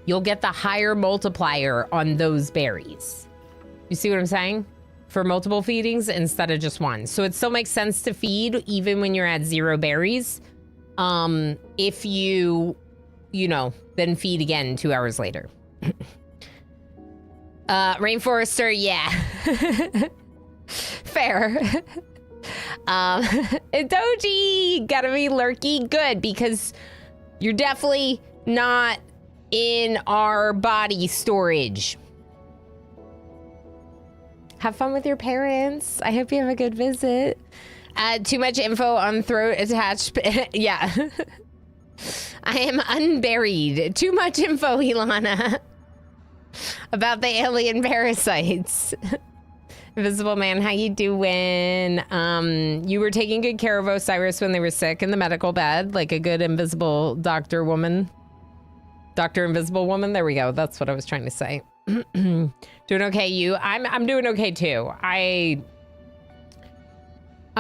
you'll get the higher multiplier on those berries. You see what I'm saying? For multiple feedings instead of just one. So it still makes sense to feed even when you're at 0 berries. If you know, then feed again 2 hours later. Rainforester, yeah. Fair. Doji, gotta be lurky. Good, because you're definitely not in our body storage. Have fun with your parents. I hope you have a good visit. Too much info on throat attached. Yeah. I am unburied. Too much info, Ilana. About the alien parasites. Invisible Man, how you doing? You were taking good care of Osiris when they were sick in the medical bed, like a good invisible doctor woman. Dr. Invisible Woman, there we go. That's what I was trying to say. Doing okay, you? I'm doing okay too. I'm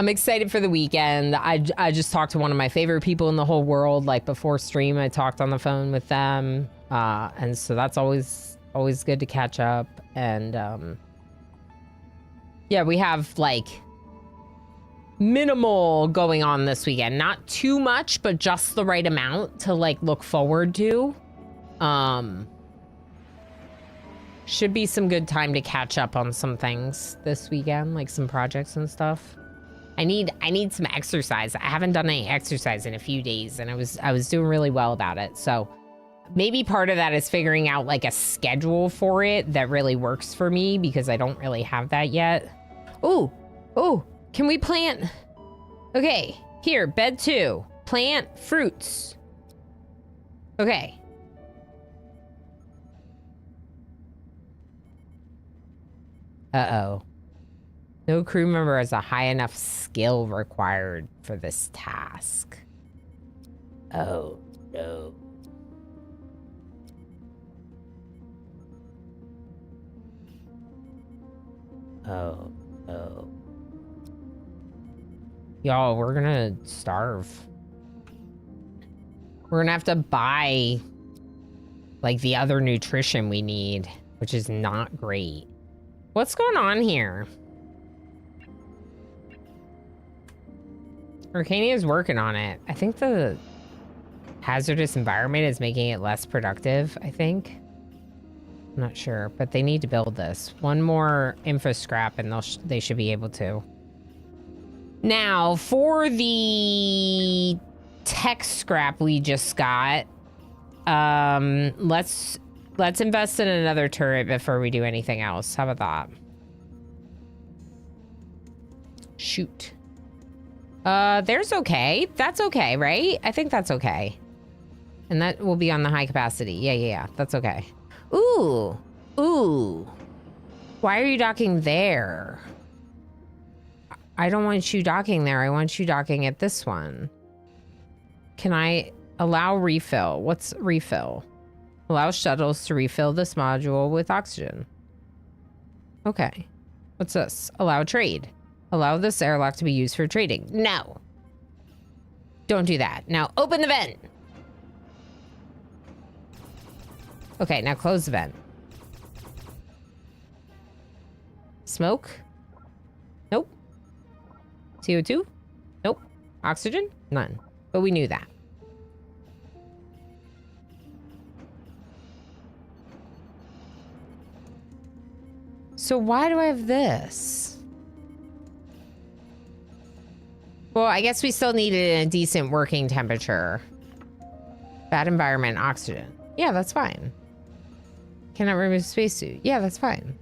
excited for the weekend. I just talked to one of my favorite people in the whole world, like before stream. I talked on the phone with them. And so that's always good to catch up. And yeah, we have like minimal going on this weekend. Not too much, but just the right amount to like look forward to. Should be some good time to catch up on some things this weekend, like some projects and stuff. I need some exercise. I haven't done any exercise in a few days, and I was doing really well about it. So maybe part of that is figuring out like a schedule for it that really works for me, because I don't really have that yet. Oh, can we plant? Okay, here, bed 2. Plant fruits. Okay. Uh-oh. No crew member has a high enough skill required for this task. Oh, no. Oh, no. Y'all, we're gonna starve. We're gonna have to buy, like, the other nutrition we need, which is not great. What's going on here? Arcania is working on it. I think the hazardous environment is making it less productive, I think. I'm not sure, but they need to build this. One more info scrap and they should be able to. Now, for the tech scrap we just got, let's invest in another turret before we do anything else. How about that? Shoot. There's okay. That's okay, right? I think that's okay. And that will be on the high capacity. Yeah. That's okay. Ooh. Why are you docking there? I don't want you docking there. I want you docking at this one. Can I allow refill? What's refill? Allow shuttles to refill this module with oxygen. Okay. What's this? Allow trade. Allow this airlock to be used for trading. No. Don't do that. Now open the vent. Okay, now close the vent. Smoke? Nope. CO2? Nope. Oxygen? None. But we knew that. So why do I have this? Well, I guess we still need it in a decent working temperature. Bad environment, oxygen. Yeah, that's fine. Cannot remove spacesuit. Yeah, that's fine.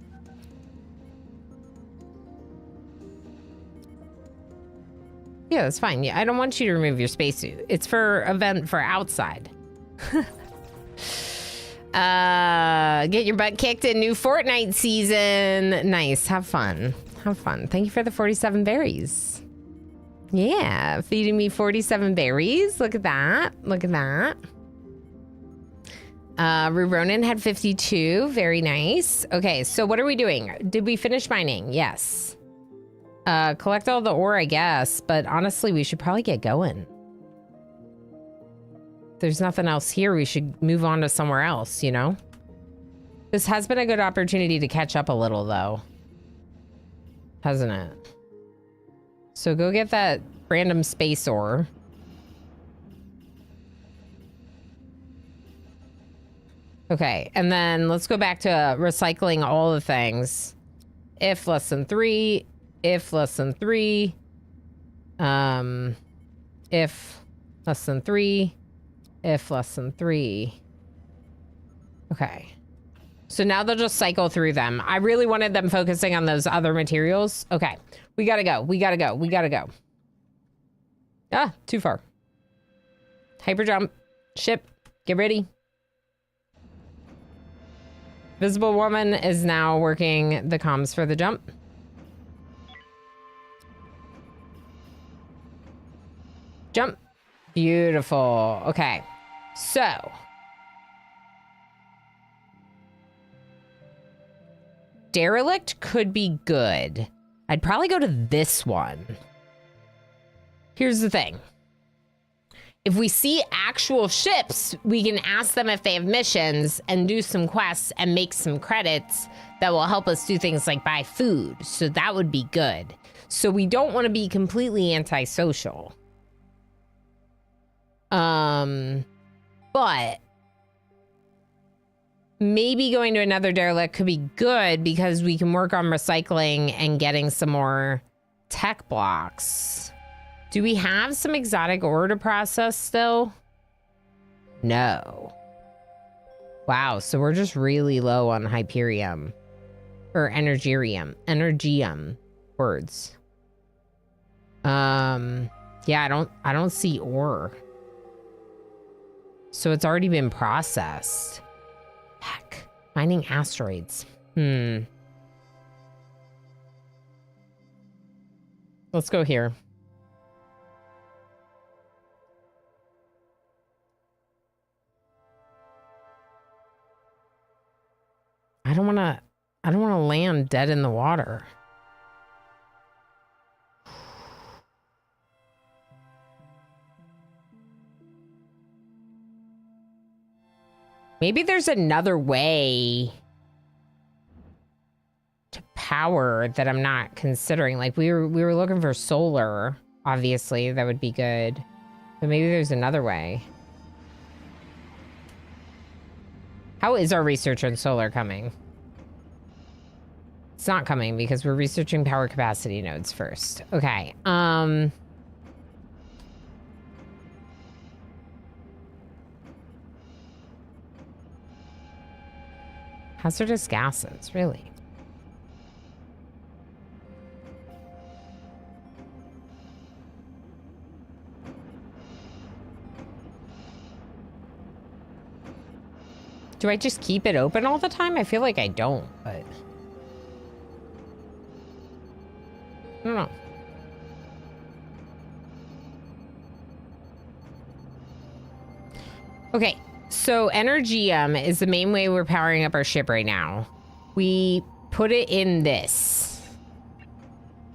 Yeah, that's fine. Yeah, I don't want you to remove your spacesuit. It's for event for outside. Get your butt kicked in new Fortnite season. Nice. Have fun. Have fun. Thank you for the 47 berries. Yeah, feeding me 47 berries. Look at that. Look at that. Ruronin had 52. Very nice. Okay, so what are we doing? Did we finish mining? Yes. Collect all the ore, I guess. But honestly, we should probably get going. If there's nothing else here, we should move on to somewhere else, you know? This has been a good opportunity to catch up a little, though. Hasn't it? So go get that random space ore. Okay, and then let's go back to recycling all the things. If less than 3, if less than 3, if less than 3, if less than 3. Okay. So now they'll just cycle through them. I really wanted them focusing on those other materials. Okay, we gotta go. We gotta go. We gotta go. Ah, too far. Hyper jump. Ship. Get ready. Visible woman is now working the comms for the jump. Jump. Beautiful. Okay. So. Derelict could be good. I'd probably go to this one. Here's the thing. If we see actual ships, we can ask them if they have missions and do some quests and make some credits that will help us do things like buy food. So that would be good. So we don't want to be completely antisocial. But maybe going to another derelict could be good because we can work on recycling and getting some more tech blocks. Do we have some exotic ore to process still? No. Wow, so we're just really low on Hyperium. Or Energium words. Yeah, I don't see ore. So it's already been processed. Heck, mining asteroids. Let's go here. I don't want to land dead in the water. Maybe there's another way to power that I'm not considering. Like we were looking for solar, obviously, that would be good. But maybe there's another way. How is our research on solar coming? It's not coming because we're researching power capacity nodes first. Okay. Hazardous gases, really? Do I just keep it open all the time? I feel like I don't, but... I don't know. Okay, so Energium is the main way we're powering up our ship right now. We put it in this.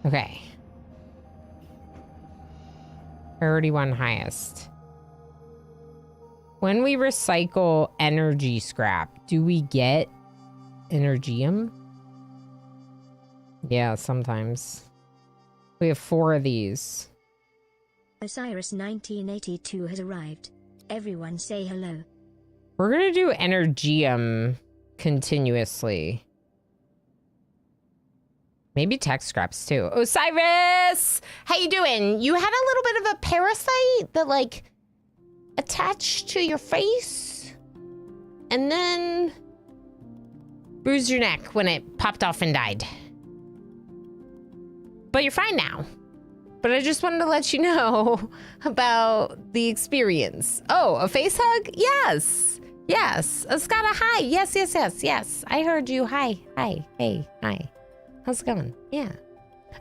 Okay. Priority 1 highest. When we recycle energy scrap, do we get Energium? Yeah, sometimes. We have 4 of these. Osiris 1982 has arrived. Everyone say hello. We're gonna do Energium continuously. Maybe tech scraps too. Osiris! How you doing? You had a little bit of a parasite that like attached to your face and then bruised your neck when it popped off and died. But you're fine now. But I just wanted to let you know about the experience. Oh, a face hug? Yes. Yes. Escada, hi. Yes, yes, yes, yes. I heard you. Hi. Hi. Hey. Hi. How's it going? Yeah.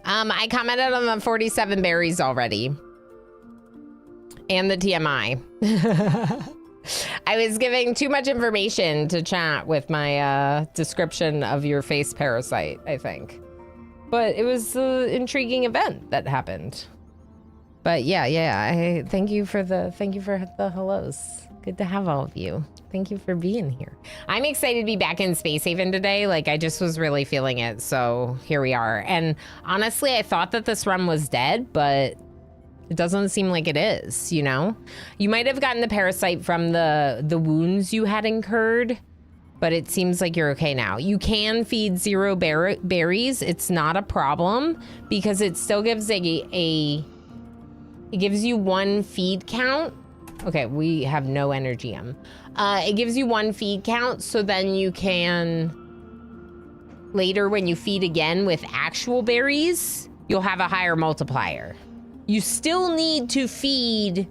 I commented on the 47 berries already. And the TMI. I was giving too much information to chat with my description of your face parasite, I think. But it was an intriguing event that happened. But yeah, I thank you for the hellos. Good to have all of you. Thank you for being here. I'm excited to be back in Space Haven today. Like I just was really feeling it. So here we are. And honestly, I thought that this run was dead, but it doesn't seem like it is, you know? You might have gotten the parasite from the wounds you had incurred, but it seems like you're okay now. You can feed 0 berries. It's not a problem because it still gives it gives you 1 feed count Okay, we have no energium. It gives you 1 feed count, so then you can... Later, when you feed again with actual berries, you'll have a higher multiplier. You still need to feed...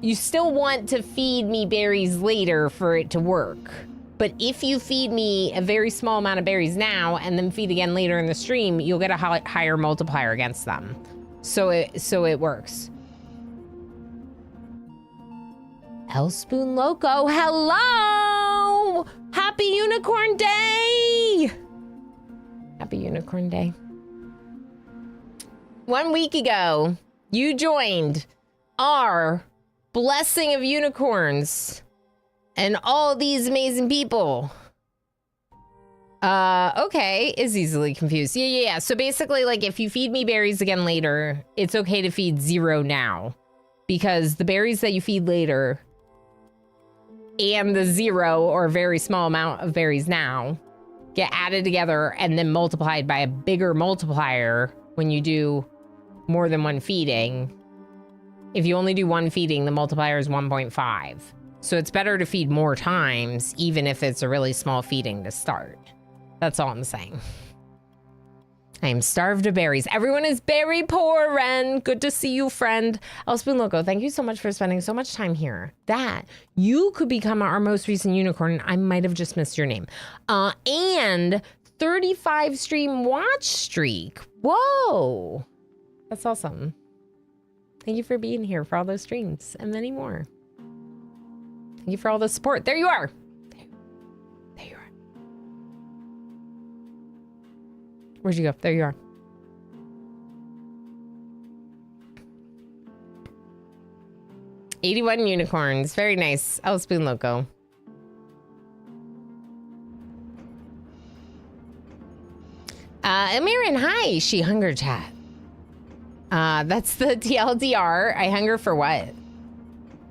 You still want to feed me berries later for it to work. But if you feed me a very small amount of berries now and then feed again later in the stream, you'll get a higher multiplier against them. So it works. El Spoon Loco, hello! Happy Unicorn Day! Happy Unicorn Day. 1 week ago, you joined our blessing of unicorns and all these amazing people. Okay, is easily confused. Yeah. So basically, like, if you feed me berries again later, it's okay to feed 0 now. Because the berries that you feed later and the 0 or very small amount of berries now get added together and then multiplied by a bigger multiplier when you do more than 1 feeding. If you only do 1 feeding, the multiplier is 1.5. So it's better to feed more times, even if it's a really small feeding to start. That's all I'm saying. I am starved of berries. Everyone is berry poor, Ren. Good to see you, friend. El Spoon Loco, thank you so much for spending so much time here. That you could become our most recent unicorn. I might have just missed your name. And 35 stream watch streak. Whoa. That's awesome. Thank you for being here for all those streams and many more. Thank you for all the support. There you are. There you are. Where'd you go? There you are. $81 unicorns. Very nice. El Spoon Loco. Amirin, hi. She hunger chat. That's the TLDR. I hunger for what?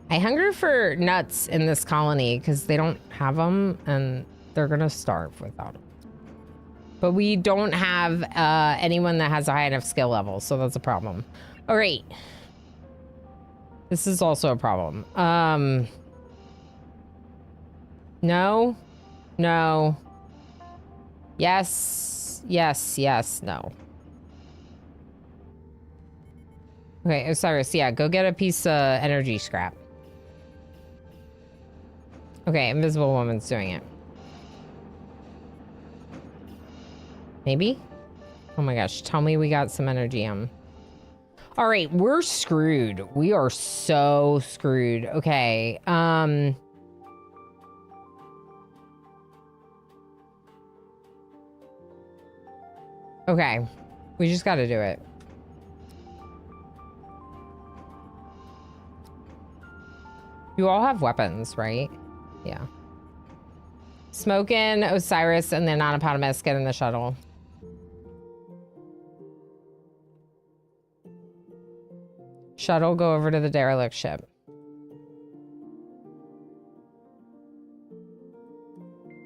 I hunger for nuts in this colony because they don't have them and they're gonna starve without them. But we don't have anyone that has a high enough skill level, so that's a problem. All right. This is also a problem. No. No. Yes. Yes. Yes. No. Okay, Osiris, yeah, go get a piece of energy scrap. Okay, Invisible Woman's doing it. Maybe? Oh my gosh, tell me we got some energy. All right, we're screwed. We are so screwed. Okay, okay, we just gotta do it. You all have weapons, right? Yeah. Smokin', Osiris, and the non-eponymous get in the shuttle. Shuttle, go over to the derelict ship.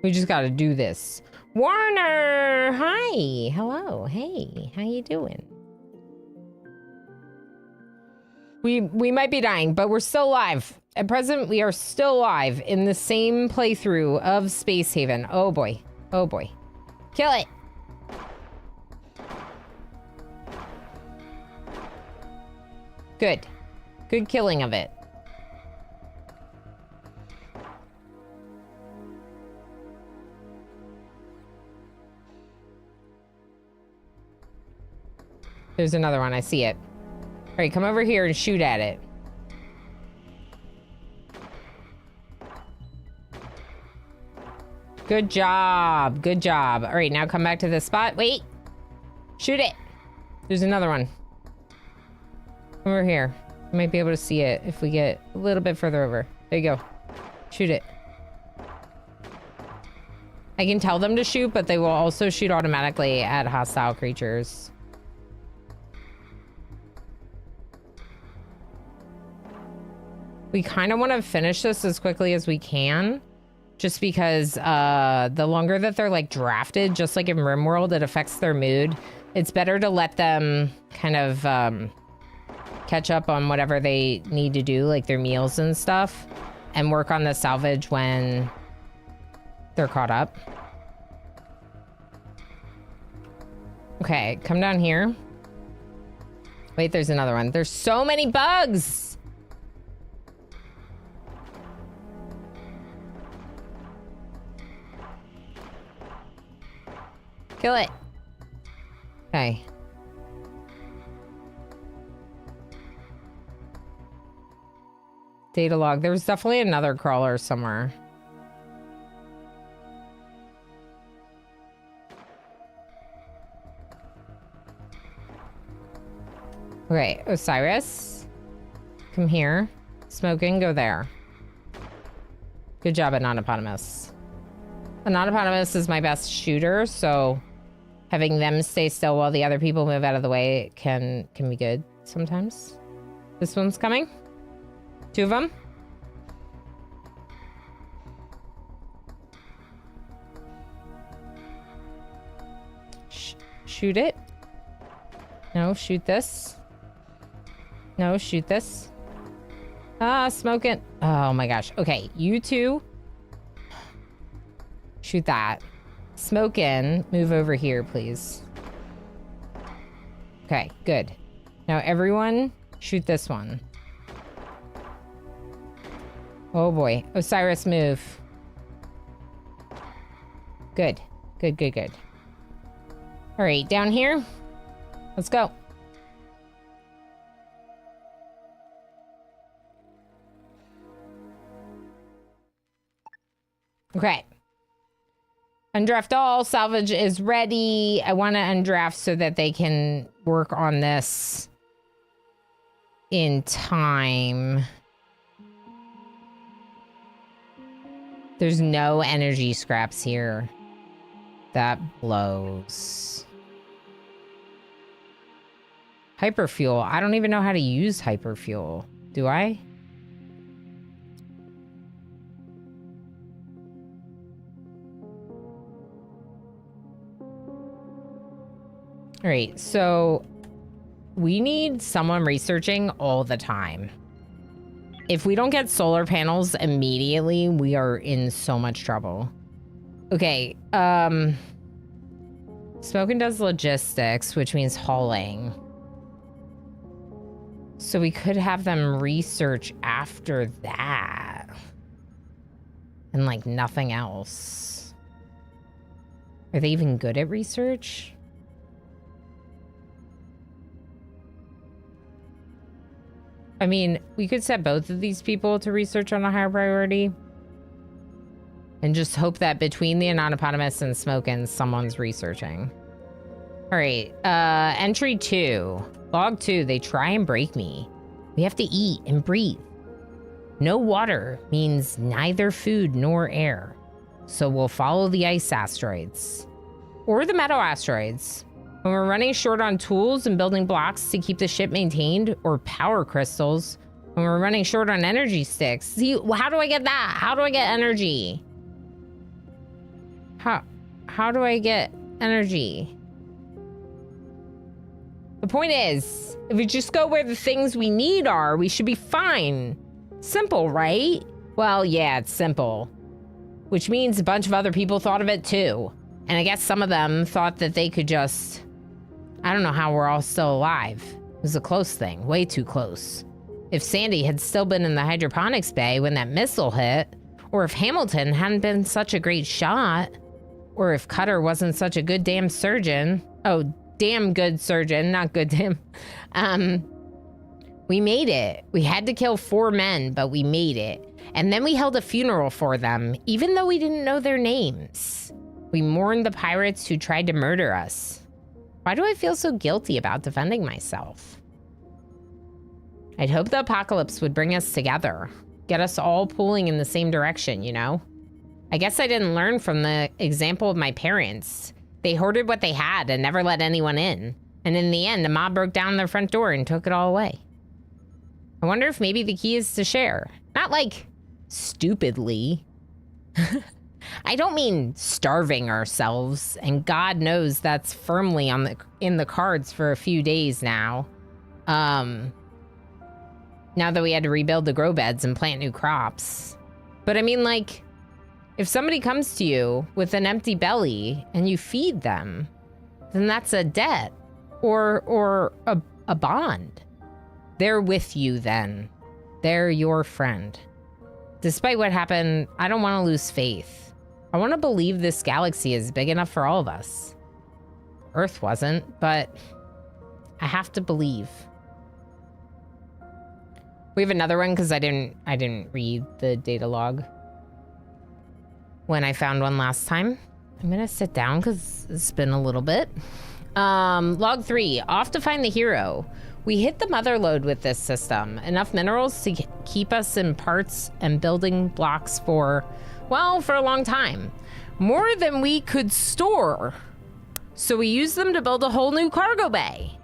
We just gotta do this. Warner! Hi! Hello. Hey, how you doing? We might be dying, but we're still alive. At present, we are still alive in the same playthrough of Space Haven. Oh boy. Oh boy. Kill it! Good. Good killing of it. There's another one. I see it. All right, come over here and shoot at it. Good job. Good job. All right, now come back to this spot. Wait. Shoot it. There's another one. Come over here. You might be able to see it if we get a little bit further over. There you go. Shoot it. I can tell them to shoot, but they will also shoot automatically at hostile creatures. We kind of want to finish this as quickly as we can. Just because the longer that they're like drafted, just like in RimWorld, it affects their mood. It's better to let them kind of catch up on whatever they need to do, like their meals and stuff, and work on the salvage when they're caught up. Okay, come down here. Wait, there's another one. There's so many bugs! Kill it. Okay. Data log. There's definitely another crawler somewhere. Okay, Osiris. Come here. Smoking, go there. Good job, Anonymous. Anonymous is my best shooter, so having them stay still while the other people move out of the way can be good sometimes. This one's coming. 2 of them. Shoot it. No, shoot this. No, shoot this. Ah, smoke it. Oh my gosh. Okay, you two. Shoot that. Smoke in. Move over here, please. Okay, good. Now everyone, shoot this one. Oh boy. Osiris, move. Good. Good, good, good. All right, down here. Let's go. Okay. Undraft all. Salvage is ready. I want to undraft so that they can work on this in time. There's no energy scraps here. That blows. Hyperfuel. I don't even know how to use hyperfuel. Do I? All right, so we need someone researching all the time. If we don't get solar panels immediately, we are in so much trouble. Okay, Smoking does logistics, which means hauling. So we could have them research after that. And like nothing else. Are they even good at research? I mean, we could set both of these people to research on a higher priority. And just hope that between the Anonymous and Smokin', someone's researching. All right, entry 2. Log 2, they try and break me. We have to eat and breathe. No water means neither food nor air. So we'll follow the ice asteroids. Or the metal asteroids. When we're running short on tools and building blocks to keep the ship maintained, or power crystals, when we're running short on energy sticks. See, how do I get that? How do I get energy? How do I get energy? The point is, if we just go where the things we need are, we should be fine. Simple, right? Well, yeah, it's simple. Which means a bunch of other people thought of it too. And I guess some of them thought that they could just... I don't know how we're all still alive. It was a close thing, way too close. If Sandy had still been in the hydroponics bay when that missile hit, or if Hamilton hadn't been such a great shot, or if Cutter wasn't such a good damn surgeon. Oh, damn good surgeon, not good damn. We made it. We had to kill 4 men, but we made it. And then we held a funeral for them, even though we didn't know their names. We mourned the pirates who tried to murder us. Why do I feel so guilty about defending myself? I'd hope the apocalypse would bring us together. Get us all pulling in the same direction, you know? I guess I didn't learn from the example of my parents. They hoarded what they had and never let anyone in. And in the end, a mob broke down their front door and took it all away. I wonder if maybe the key is to share. Not like stupidly. I don't mean starving ourselves, and God knows that's firmly in the cards for a few days now. Now that we had to rebuild the grow beds and plant new crops. But I mean, like, if somebody comes to you with an empty belly and you feed them, then that's a debt or a bond. They're with you then. They're your friend. Despite what happened, I don't want to lose faith. I want to believe this galaxy is big enough for all of us. Earth wasn't, but I have to believe. We have another one because I didn't read the data log when I found one last time. I'm gonna sit down because it's been a little bit. Log 3, off to find the hero. We hit the mother lode with this system. Enough minerals to keep us in parts and building blocks for, well, for a long time. More than we could store. So we used them to build a whole new cargo bay.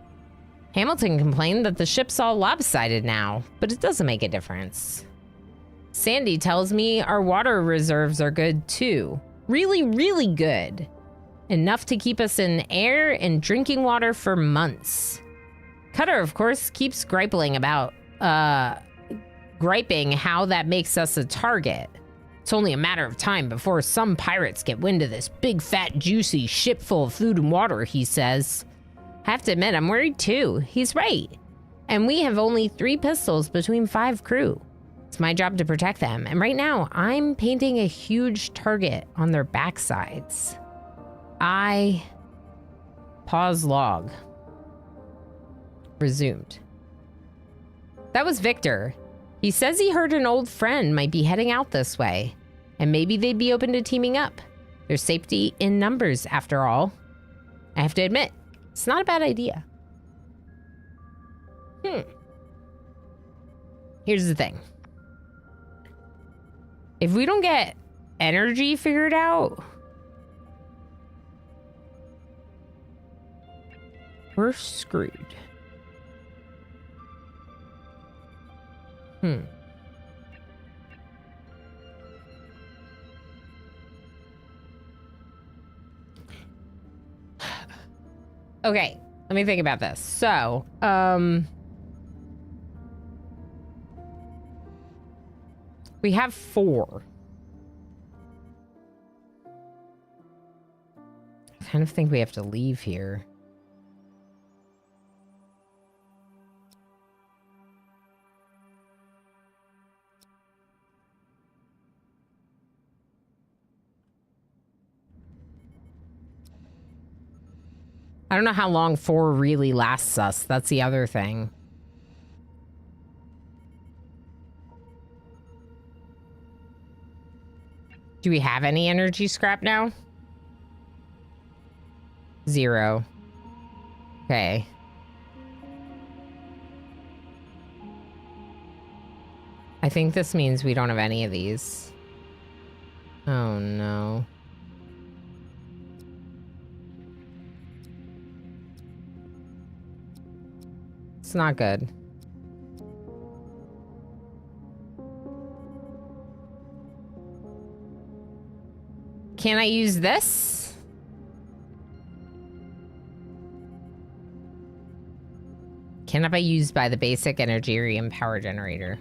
Hamilton complained that the ship's all lopsided now, but it doesn't make a difference. Sandy tells me our water reserves are good too. Really, really good. Enough to keep us in air and drinking water for months. Cutter, of course, keeps griping how that makes us a target. It's only a matter of time before some pirates get wind of this big, fat, juicy ship full of food and water, he says. I have to admit, I'm worried too. He's right. And we have only 3 pistols between 5 crew. It's my job to protect them. And right now, I'm painting a huge target on their backsides. Pause log. Resumed. That was Victor. He says he heard an old friend might be heading out this way. And maybe they'd be open to teaming up. There's safety in numbers, after all. I have to admit, it's not a bad idea. Here's the thing. If we don't get energy figured out, we're screwed. Okay, let me think about this. So, we have 4. I kind of think we have to leave here. I don't know how long 4 really lasts us. That's the other thing. Do we have any energy scrap now? 0. Okay. I think this means we don't have any of these. Oh no. It's not good. Can I use this? Cannot be used by the basic energy and power generator.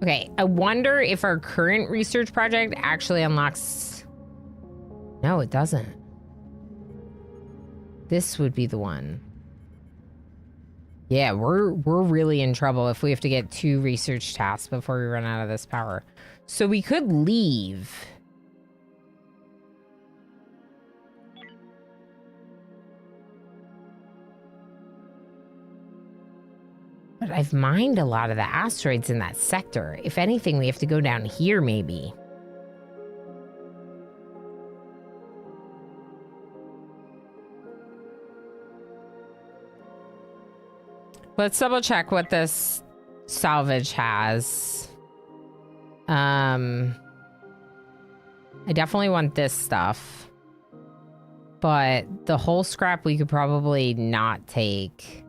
Okay, I wonder if our current research project actually unlocks... No, it doesn't. This would be the one. Yeah, we're really in trouble if we have to get 2 research tasks before we run out of this power. So we could leave. But I've mined a lot of the asteroids in that sector. If anything, we have to go down here, maybe. Let's double check what this salvage has. I definitely want this stuff. But the whole scrap we could probably not take.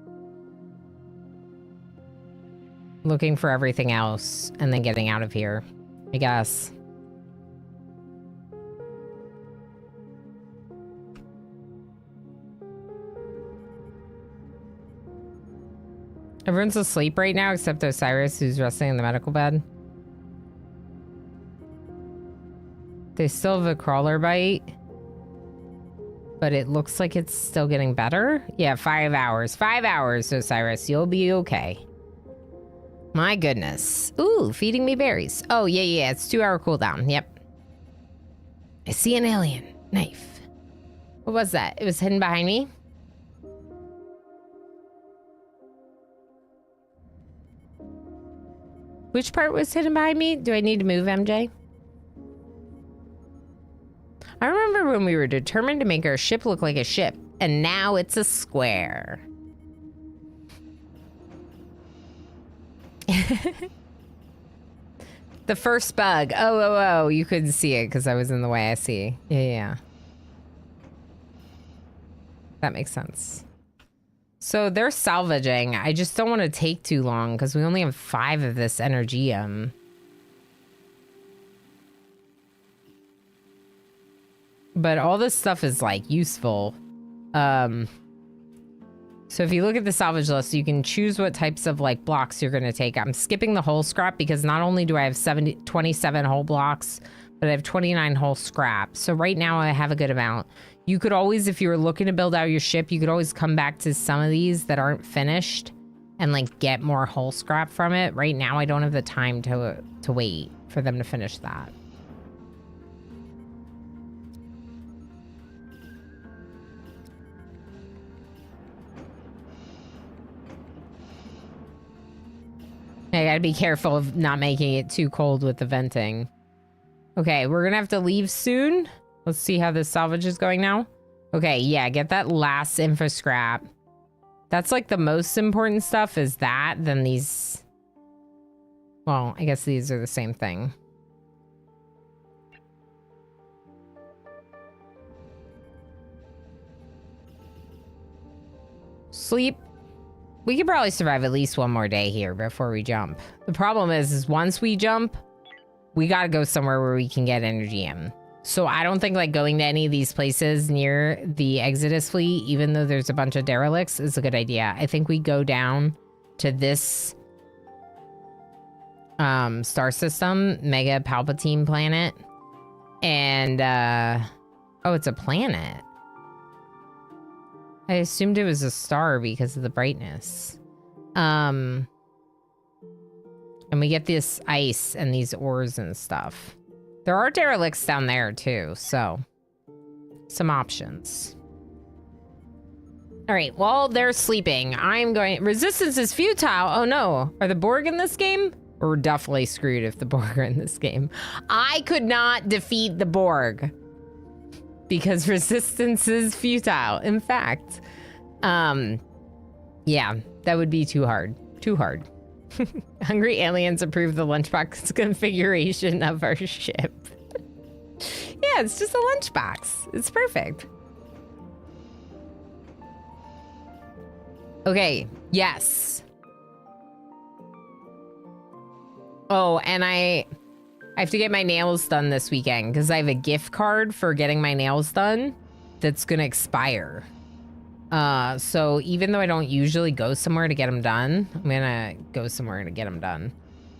Looking for everything else and then getting out of here, I guess. Everyone's asleep right now except Osiris, who's resting in the medical bed. They still have a crawler bite, but it looks like it's still getting better. Yeah, 5 hours. 5 hours, Osiris. You'll be okay. My goodness. Ooh, feeding me berries. Oh, yeah. It's 2-hour cooldown. Yep. I see an alien. Knife. What was that? It was hidden behind me? Which part was hidden behind me? Do I need to move, MJ? I remember when we were determined to make our ship look like a ship, and now it's a square. The first bug. Oh, you couldn't see it because I was in the way. I see. Yeah. That makes sense. So they're salvaging. I just don't want to take too long because we only have 5 of this energium. But all this stuff is like useful. So if you look at the salvage list, you can choose what types of like blocks you're going to take. I'm skipping the whole scrap because not only do I have 27 whole blocks, but I have 29 whole scrap. So right now I have a good amount. You could always, if you were looking to build out your ship, you could always come back to some of these that aren't finished and like get more whole scrap from it. Right now I don't have the time to wait for them to finish that. I gotta be careful of not making it too cold with the venting. Okay, we're gonna have to leave soon. Let's see how this salvage is going now. Okay, yeah, get that last info scrap. That's like the most important stuff is that, then these... Well, I guess these are the same thing. Sleep. We could probably survive at least one more day here before we jump. The problem is once we jump, we gotta go somewhere where we can get energy in. So I don't think like going to any of these places near the Exodus fleet, even though there's a bunch of derelicts, is a good idea. I think we go down to this star system, Mega Palpatine planet. And, oh, it's a planet. I assumed it was a star because of the brightness. And we get this ice and these ores and stuff. There are derelicts down there too, so some options. All right, while they're sleeping, I'm going... Resistance is futile. Oh no, are the Borg in this game? We're definitely screwed if the Borg are in this game. I could not defeat the Borg because resistance is futile. In fact, yeah, that would be too hard. Too hard. Hungry aliens approve the lunchbox configuration of our ship. Yeah, it's just a lunchbox. It's perfect. Okay, yes. Oh, and I have to get my nails done this weekend because I have a gift card for getting my nails done that's gonna expire. So even though I don't usually go somewhere to get them done, I'm gonna go somewhere to get them done.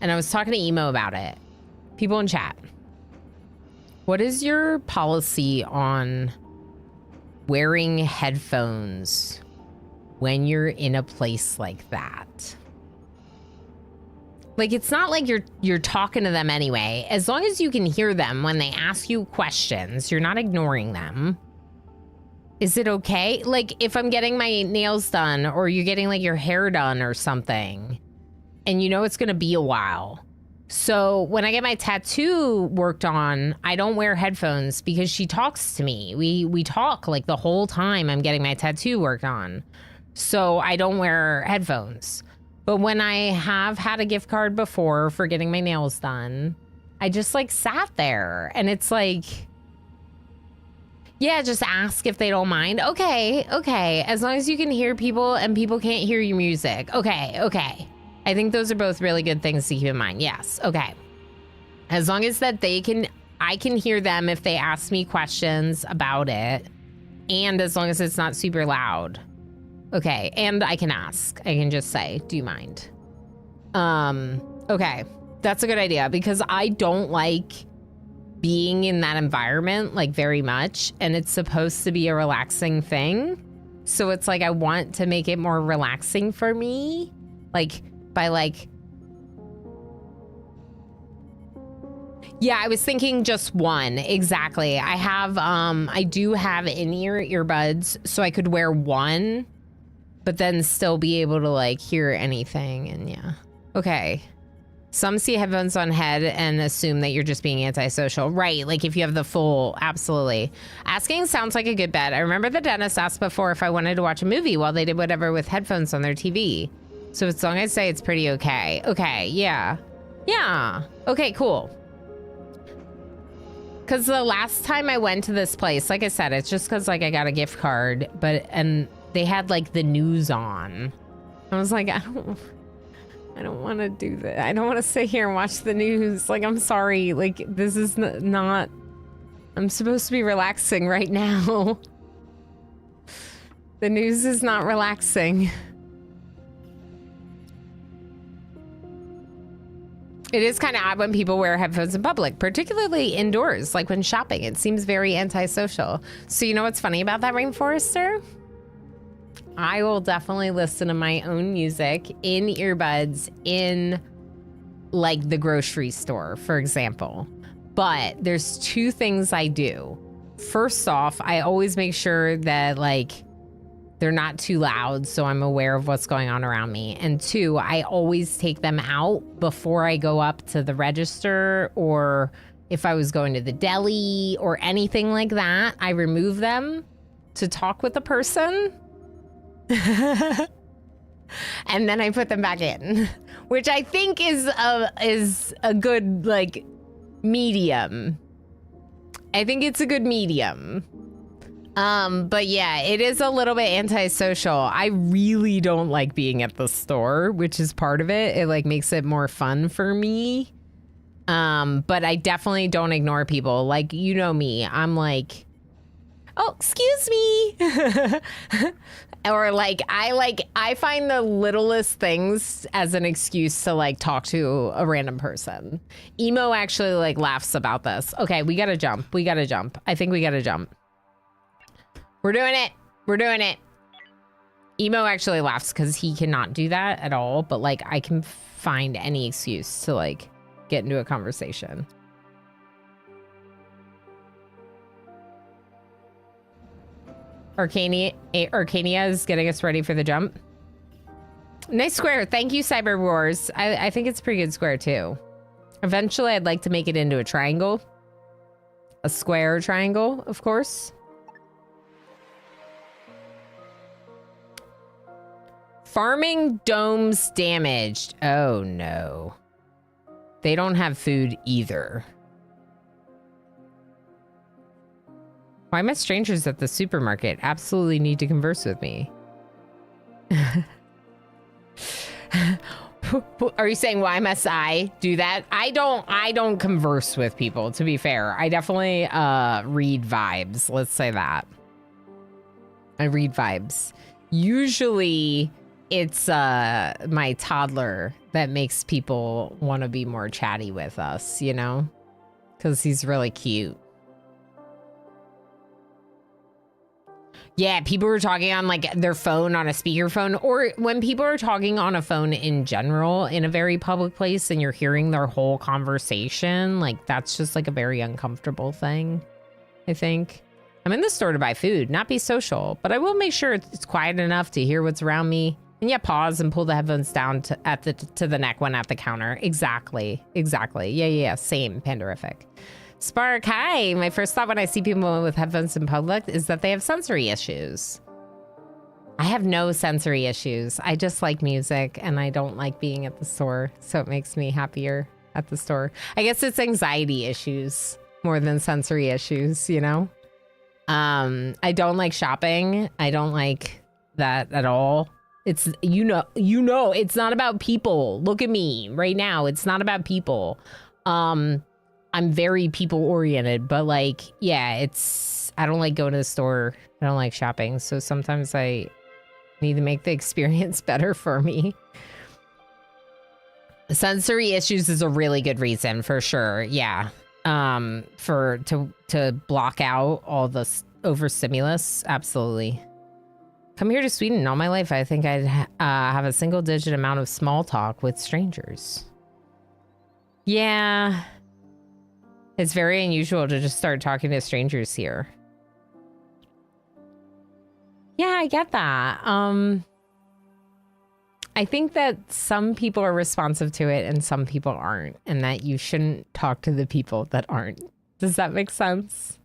And I was talking to Emo about it. People in chat, what is your policy on wearing headphones when you're in a place like that? Like, it's not like you're talking to them anyway. As long as you can hear them when they ask you questions, you're not ignoring them. Is it okay? Like, if I'm getting my nails done or you're getting like your hair done or something, and you know it's gonna be a while. So when I get my tattoo worked on, I don't wear headphones because she talks to me. We talk like the whole time I'm getting my tattoo worked on. So I don't wear headphones. But when I have had a gift card before for getting my nails done, I just like sat there and it's like, yeah, just ask if they don't mind. Okay. As long as you can hear people and people can't hear your music. Okay. I think those are both really good things to keep in mind. Yes. Okay. As long as that I can hear them if they ask me questions about it. And as long as it's not super loud. Okay. And I can ask. I can just say, do you mind? Okay. That's a good idea because I don't like being in that environment like very much, and it's supposed to be a relaxing thing. So it's like I want to make it more relaxing for me, like by like, yeah, I was thinking just one. Exactly. I do have in-ear earbuds, so I could wear one, but then still be able to like hear anything. And yeah. Okay. Some see headphones on head and assume that you're just being antisocial. Right, like if you have the full, absolutely. Asking sounds like a good bet. I remember the dentist asked before if I wanted to watch a movie while they did whatever with headphones on their TV. So as long as I say it's pretty okay. Okay, yeah. Yeah, okay, cool. Because the last time I went to this place, like I said, it's just because like I got a gift card, and they had like the news on. I was like, I don't want to do that. I don't want to sit here and watch the news. Like, I'm sorry. Like, this is not... I'm supposed to be relaxing right now. The news is not relaxing. It is kind of odd when people wear headphones in public, particularly indoors, like when shopping. It seems very antisocial. So you know what's funny about that, Rainforester? I will definitely listen to my own music in earbuds in like the grocery store, for example. But there's two things I do. First off, I always make sure that like they're not too loud, so I'm aware of what's going on around me. And two, I always take them out before I go up to the register, or if I was going to the deli or anything like that, I remove them to talk with the person. And then I put them back in, which I think is a good like medium. I think it's a good medium. But yeah, it is a little bit antisocial. I really don't like being at the store, which is part of it. It like makes it more fun for me. But I definitely don't ignore people. Like, you know me, I'm like, oh, excuse me. Or I find the littlest things as an excuse to like talk to a random person. Emo actually like laughs about this. Okay, we gotta jump. I think we gotta jump. We're doing it. Emo actually laughs because he cannot do that at all, but like I can find any excuse to like get into a conversation. Arcania is getting us ready for the jump. Nice square. Thank you, Cyber Wars. I think it's a pretty good square, too. Eventually, I'd like to make it into a triangle. A square triangle, of course. Farming domes damaged. Oh, no. They don't have food either. Why must strangers at the supermarket absolutely need to converse with me? Are you saying why must I do that? I don't converse with people, to be fair. I definitely read vibes. Let's say that. I read vibes. Usually it's my toddler that makes people want to be more chatty with us, you know? Because he's really cute. Yeah, people were talking on like their phone on a speakerphone, or when people are talking on a phone in general in a very public place and you're hearing their whole conversation, like that's just like a very uncomfortable thing, I think. I'm in the store to buy food, not be social, but I will make sure it's quiet enough to hear what's around me. And yeah, pause and pull the headphones down to the neck when at the counter. Exactly. Yeah, same, Pandorific. Spark, hi. My first thought when I see people with headphones in public is that they have sensory issues. I have no sensory issues. I just like music and I don't like being at the store, so it makes me happier at the store. I guess it's anxiety issues more than sensory issues, you know? I don't like shopping. I don't like that at all. It's, you know, it's not about people. Look at me right now. It's not about people. I'm very people oriented, but like, yeah, I don't like going to the store. I don't like shopping. So sometimes I Need to make the experience better for me. Sensory issues is a really good reason for sure. Yeah. To block out all the overstimulus. Absolutely. Come here to Sweden. All my life, I think I'd have a single digit amount of small talk with strangers. Yeah. It's very unusual to just start talking to strangers here. Yeah, I get that. I think that some people are responsive to it and some people aren't, and that you shouldn't talk to the people that aren't. Does that make sense?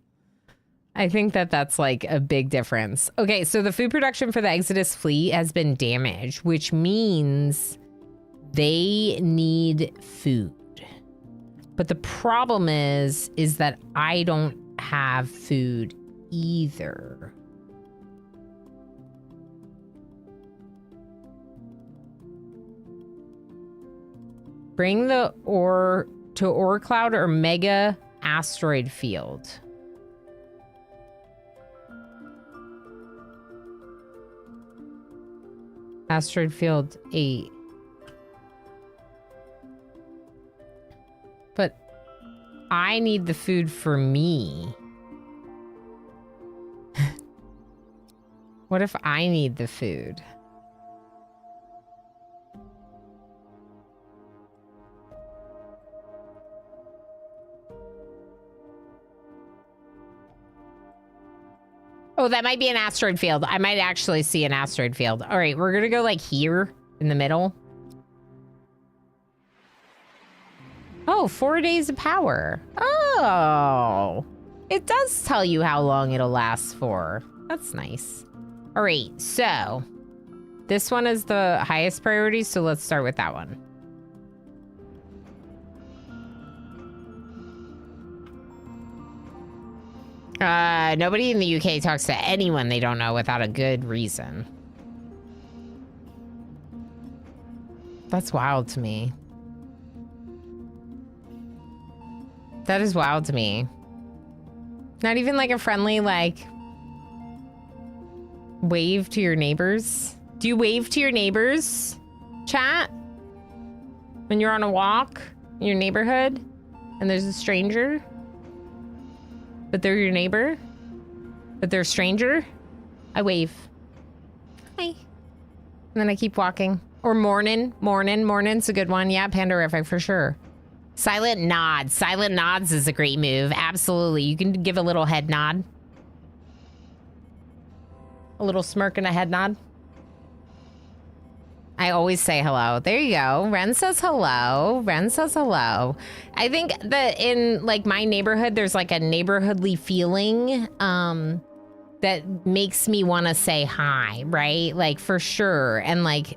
I think that that's like a big difference. Okay, so the food production for the Exodus fleet has been damaged, which means they need food. But the problem is that I don't have food either. Bring the ore to ore cloud or mega asteroid field. Asteroid field 8. But I need the food for me. What if I need the food? Oh, that might be an asteroid field. I might actually see an asteroid field. All right, we're gonna go like here in the middle. Oh, 4 days of power. Oh, it does tell you how long it'll last for. That's nice. All right, so this one is the highest priority, so let's start with that one. Nobody in the UK talks to anyone they don't know without a good reason. That's wild to me. That is wild to me. Not even like a friendly, like, wave to your neighbors. Do you wave to your neighbors, chat? When you're on a walk in your neighborhood and there's a stranger? But they're your neighbor? But they're a stranger? I wave. Hi. And then I keep walking. Or mornin's a good one. Yeah, Pandorific for sure. Silent nods. Silent nods is a great move. Absolutely. You can give a little head nod. A little smirk and a head nod. I always say hello. There you go. Ren says hello. Ren says hello. I think that in like my neighborhood, there's like a neighborhoodly feeling that makes me want to say hi, right? Like for sure. And like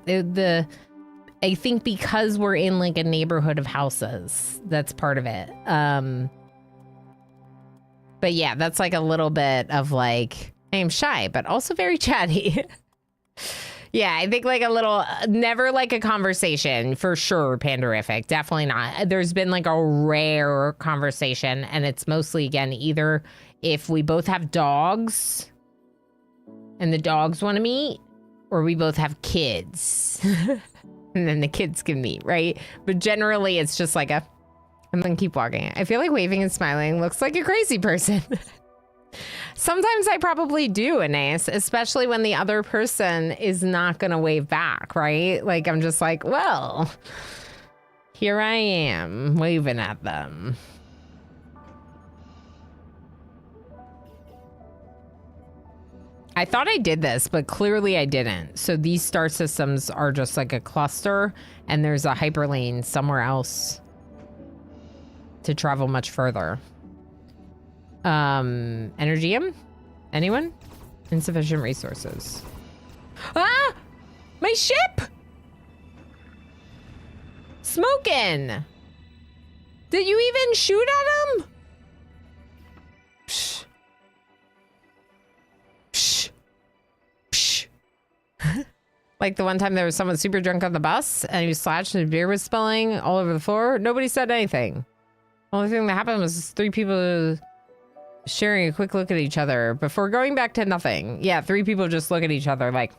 I think because we're in like a neighborhood of houses, that's part of it. But yeah, that's like a little bit of like, I am shy, but also very chatty. Yeah, I think like a little, never like a conversation for sure, Pandorific. Definitely not. There's been like a rare conversation, and it's mostly, again, either if we both have dogs and the dogs want to meet, or we both have kids and then the kids can meet, right? But generally, it's just like a, and then keep walking. I feel like waving and smiling looks like a crazy person. Sometimes I probably do, Anais, especially when the other person is not going to wave back, right? Like, I'm just like, well, here I am waving at them. I thought I did this, but clearly I didn't. So these star systems are just like a cluster, and there's a hyperlane somewhere else to travel much further. Energium? Anyone? Insufficient resources. Ah! My ship! Smoking! Did you even shoot at him? Psh. Psh. Psh. Like the one time there was someone super drunk on the bus and he was slashed and beer was spilling all over the floor. Nobody said anything. Only thing that happened was 3 people sharing a quick look at each other before going back to nothing. Yeah, 3 people just look at each other like,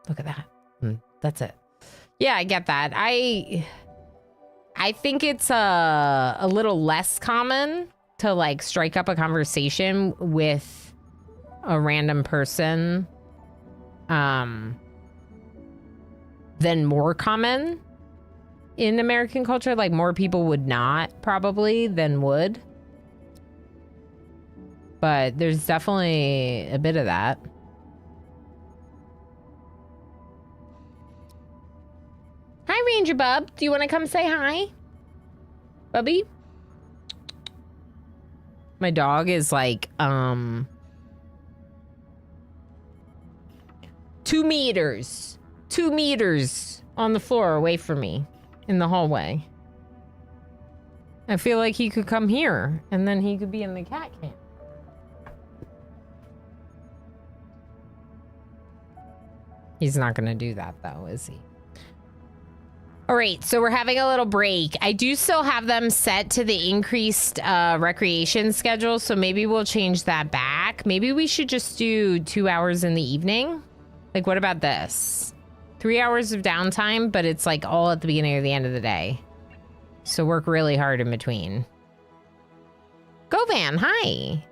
Look at that. That's it. Yeah, I get that. I think it's a little less common to like strike up a conversation with a random person than more common in American culture. Like more people would not probably than would. But there's definitely a bit of that. Hi, Ranger Bub. Do you want to come say hi? Bubby? My dog is like, 2 meters. 2 meters on the floor away from me in the hallway. I feel like he could come here and then he could be in the cat camp. He's not gonna do that though, is he? All right, so we're having a little break. I do still have them set to the increased recreation schedule, so maybe we'll change that back. Maybe we should just do 2 hours in the evening. Like, what about this? 3 hours of downtime, but it's like all at the beginning or the end of the day. So work really hard in between. Go Van, hi.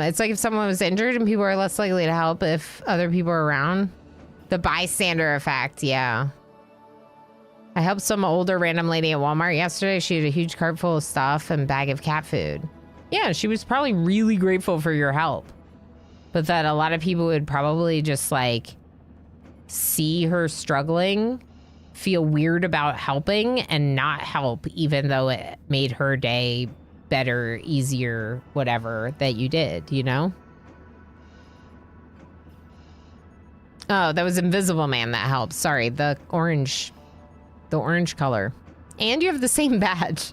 It's like if someone was injured and people are less likely to help if other people are around. The bystander effect, yeah. I helped some older random lady at Walmart yesterday. She had a huge cart full of stuff and bag of cat food. Yeah, she was probably really grateful for your help. But that a lot of people would probably just like see her struggling, feel weird about helping and not help, even though it made her day better, easier, whatever that you did, you know? Oh, that was Invisible Man that helped. Sorry, the orange color. And you have the same badge.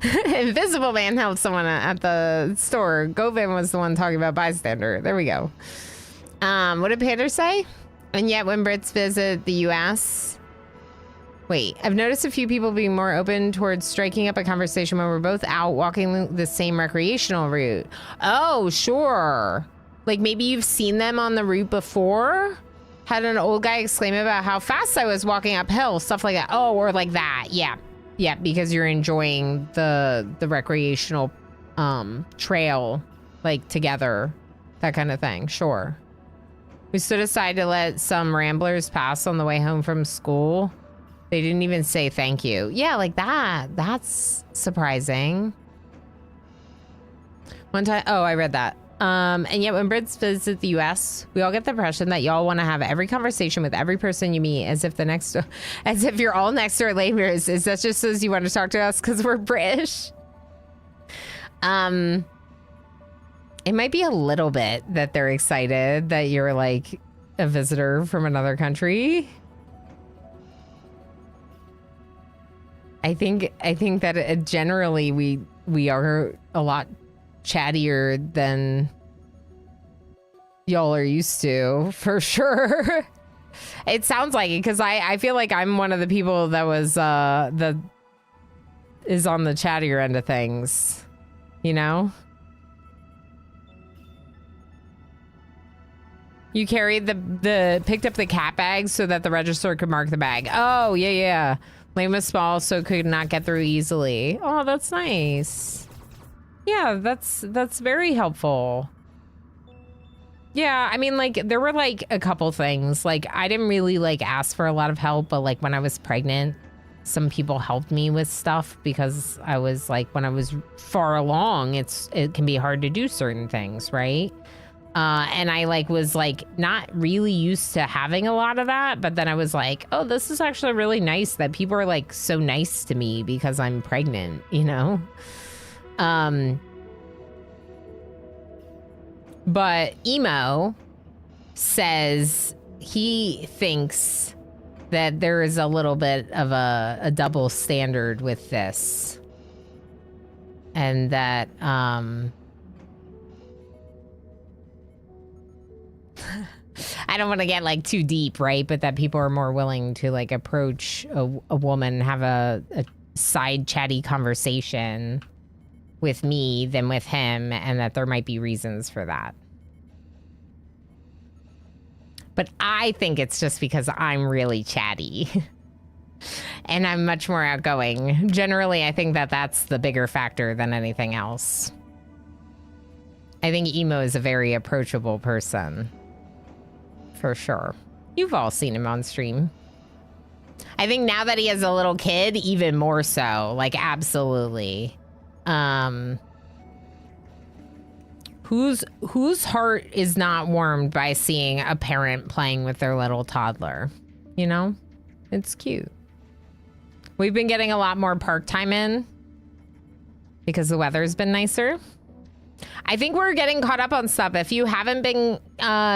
Invisible Man helped someone at the store. Govan was the one talking about bystander. There we go. What did Peter say? And yet when Brits visit the US... Wait, I've noticed a few people being more open towards striking up a conversation when we're both out walking the same recreational route. Oh, sure. Like maybe you've seen them on the route before? Had an old guy exclaim about how fast I was walking uphill, stuff like that. Oh, or like that. Yeah. Yeah, because you're enjoying the recreational trail, like together, that kind of thing. Sure. We stood aside to let some ramblers pass on the way home from school. They didn't even say thank you. Yeah, like that. That's surprising. One time, oh, I read that. And yet when Brits visit the US, we all get the impression that y'all want to have every conversation with every person you meet as if you're all next door neighbors. Is that just as you want to talk to us because we're British? It might be a little bit that they're excited that you're like a visitor from another country. I think that generally we are a lot chattier than y'all are used to, for sure. It sounds like it, because I feel like I'm one of the people that was that is on the chattier end of things, you know? You carried picked up the cat bag so that the register could mark the bag. Oh, yeah. Lane was small, so could not get through easily. Oh, that's nice. Yeah, that's very helpful. Yeah, I mean, like, there were, like, a couple things. Like, I didn't really, like, ask for a lot of help, but, like, when I was pregnant, some people helped me with stuff because I was, like, when I was far along, it can be hard to do certain things, right? And I, like, was, like, not really used to having a lot of that, but then I was like, oh, this is actually really nice that people are, like, so nice to me because I'm pregnant, you know? But Emo says he thinks that there is a little bit of a double standard with this. And that, I don't want to get like too deep, right? But that people are more willing to like approach a woman, have a side chatty conversation with me than with him, and that there might be reasons for that. But I think it's just because I'm really chatty. And I'm much more outgoing. Generally, I think that that's the bigger factor than anything else. I think Emo is a very approachable person. For sure. You've all seen him on stream. I think now that he has a little kid, even more so. Like, absolutely. Whose heart is not warmed by seeing a parent playing with their little toddler? You know? It's cute. We've been getting a lot more park time in because the weather's been nicer. I think we're getting caught up on stuff. If you haven't been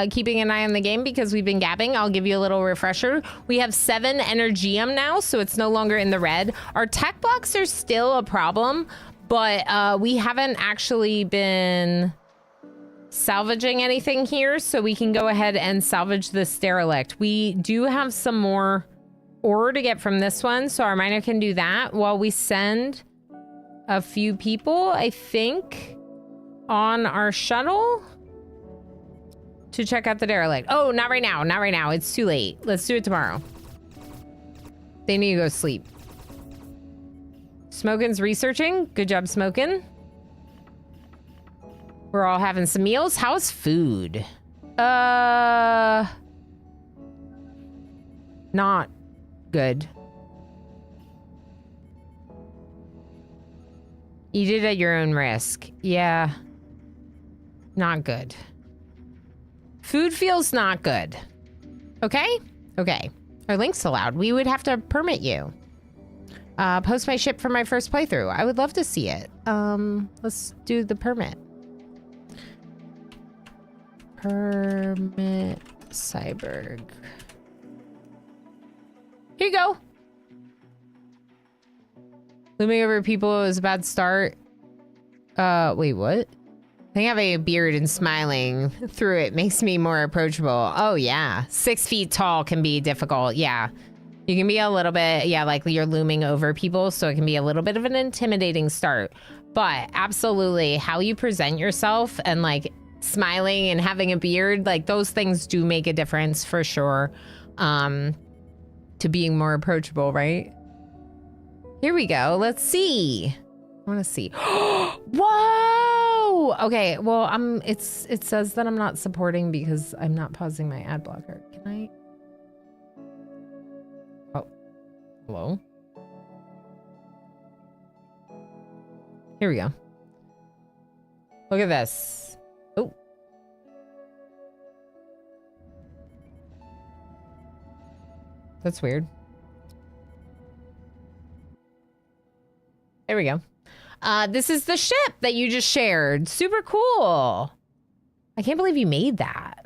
keeping an eye on the game because we've been gabbing, I'll give you a little refresher. We have 7 Energium now, so it's no longer in the red. Our tech blocks are still a problem, but we haven't actually been salvaging anything here, so we can go ahead and salvage this derelict. We do have some more ore to get from this one, so our miner can do that while we send a few people, I think, on our shuttle to check out the derelict. Oh, not right now. Not right now. It's too late. Let's do it tomorrow. They need to go sleep. Smokin's researching. Good job, Smokin. We're all having some meals. How's food? Not good. Eat it at your own risk. Yeah. Not good. Food feels not good. Okay? Okay. Are links allowed? We would have to permit you. Post my ship for my first playthrough. I would love to see it. Let's do the permit. Permit Cyberg. Here you go. Looming over people is a bad start. Wait, what? I think having a beard and smiling through it makes me more approachable. Oh, yeah. 6 feet tall can be difficult. Yeah. You can be a little bit, yeah, like you're looming over people, so it can be a little bit of an intimidating start. But absolutely, how you present yourself and like smiling and having a beard, like those things do make a difference for sure. To being more approachable, right? Here we go. Let's see. I want to see. Whoa! Okay, well, it says that I'm not supporting because I'm not pausing my ad blocker. Can I? Oh, hello? Here we go. Look at this. Oh. That's weird. There we go. This is the ship that you just shared. Super cool. I can't believe you made that.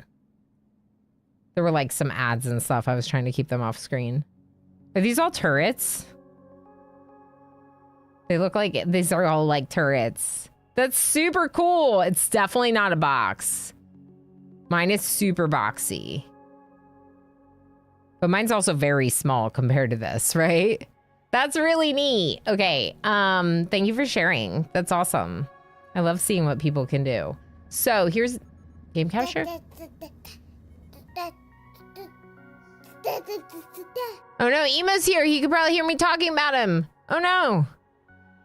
There were like some ads and stuff. I was trying to keep them off screen. Are these all turrets? They look like these are all like turrets. That's super cool. It's definitely not a box. Mine is super boxy. But mine's also very small compared to this, right? That's really neat. Okay, thank you for sharing. That's awesome. I love seeing what people can do. So here's game capture. Oh no, Emo's here. He could probably hear me talking about him. Oh no.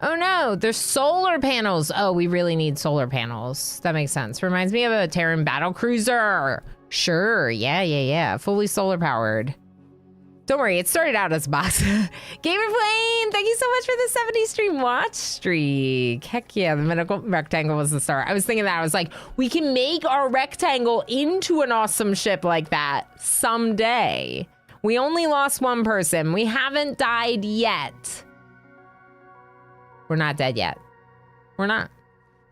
Oh no, there's solar panels. Oh, we really need solar panels. That makes sense. Reminds me of a Terran battle cruiser. Sure, yeah. Fully solar powered. Don't worry, it started out as a box. Gamer Plane, thank you so much for the 70 stream watch streak. Heck yeah, the medical rectangle was the start. I was thinking that. I was like, we can make our rectangle into an awesome ship like that someday. We only lost one person. We haven't died yet. We're not dead yet. We're not.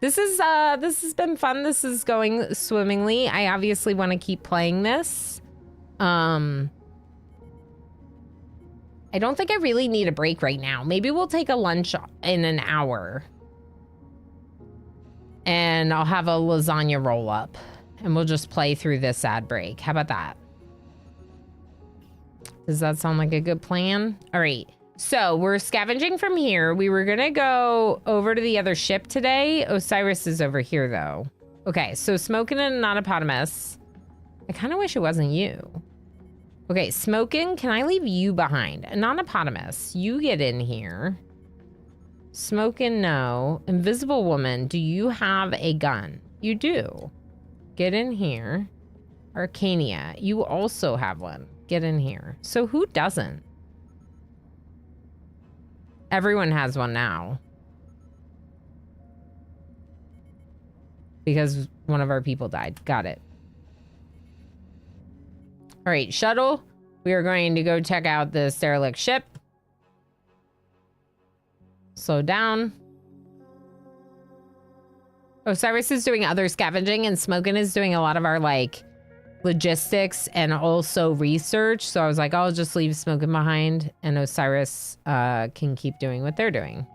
This has been fun. This is going swimmingly. I obviously want to keep playing this. I don't think I really need a break right now. Maybe we'll take a lunch in an hour. And I'll have a lasagna roll up. And we'll just play through this ad break. How about that? Does that sound like a good plan? All right. So we're scavenging from here. We were going to go over to the other ship today. Osiris is over here, though. Okay. So Smokin' and Notopotamus I kind of wish it wasn't you. Okay, Smokin', can I leave you behind? Anonypotamus, you get in here. Smokin', no. Invisible Woman, do you have a gun? You do. Get in here. Arcania, you also have one. Get in here. So who doesn't? Everyone has one now. Because one of our people died. Got it. All right, shuttle. We are going to go check out the derelict ship. Slow down. Osiris is doing other scavenging and Smokin' is doing a lot of our like logistics and also research. So I was like, I'll just leave Smokin' behind and Osiris can keep doing what they're doing.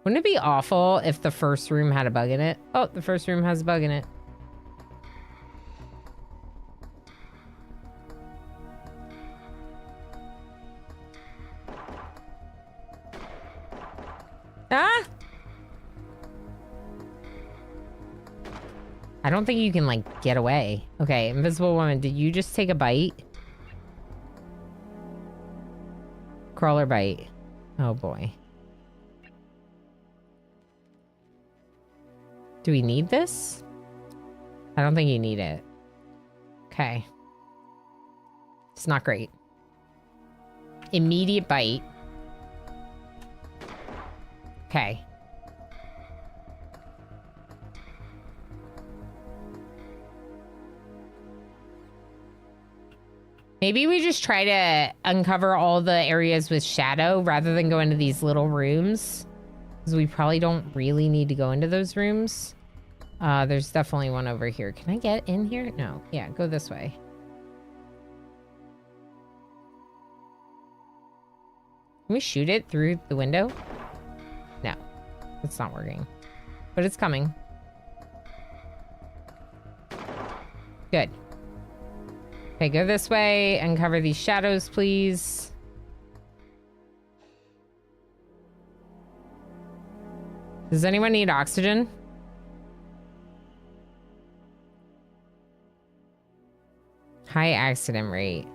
Wouldn't it be awful if the first room had a bug in it? Oh, the first room has a bug in it. Ah! I don't think you can, like, get away. Okay, Invisible Woman, did you just take a bite? Crawler bite. Oh, boy. Do we need this? I don't think you need it. Okay. It's not great. Immediate bite. Okay. Maybe we just try to uncover all the areas with shadow rather than go into these little rooms. Because we probably don't really need to go into those rooms. There's definitely one over here. Can I get in here? No. Yeah, go this way. Can we shoot it through the window? No. It's not working. But it's coming. Good. Okay, go this way. Uncover these shadows, please. Does anyone need oxygen? High accident rate.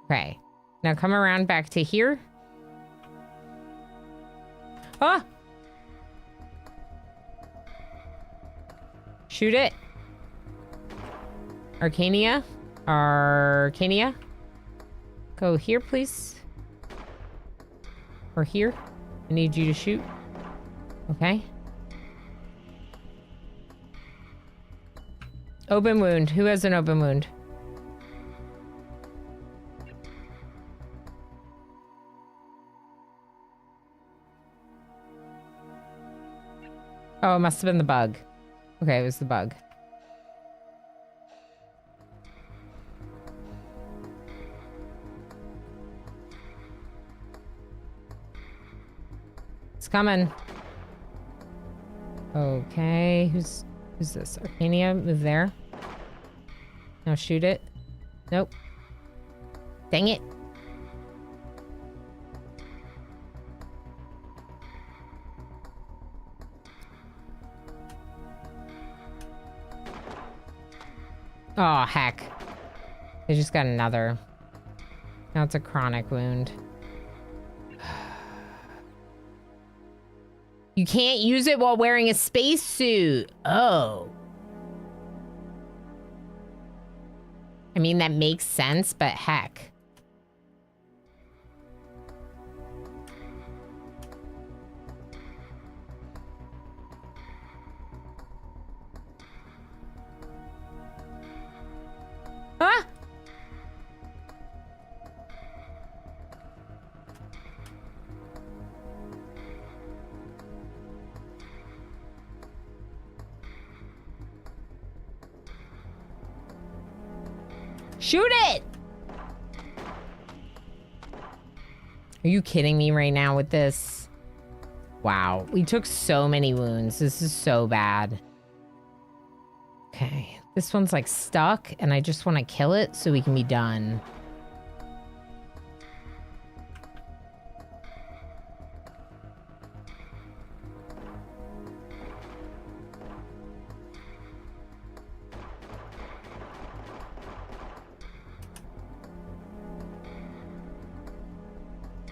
Okay. Now come around back to here. Ah! Shoot it. Arcania. Arcania. Go here, please. Or here. I need you to shoot. Okay. Open wound. Who has an open wound? Oh, it must have been the bug. Okay, it was the bug. It's coming. Okay, who's this? Arcania, move there. Now shoot it. Nope. Dang it. Oh, heck. They just got another. Now it's a chronic wound. You can't use it while wearing a spacesuit. Oh. I mean, that makes sense, but heck. Ah! Shoot it! Are you kidding me right now with this? Wow, we took so many wounds. This is so bad. Okay, this one's like stuck and I just want to kill it so we can be done.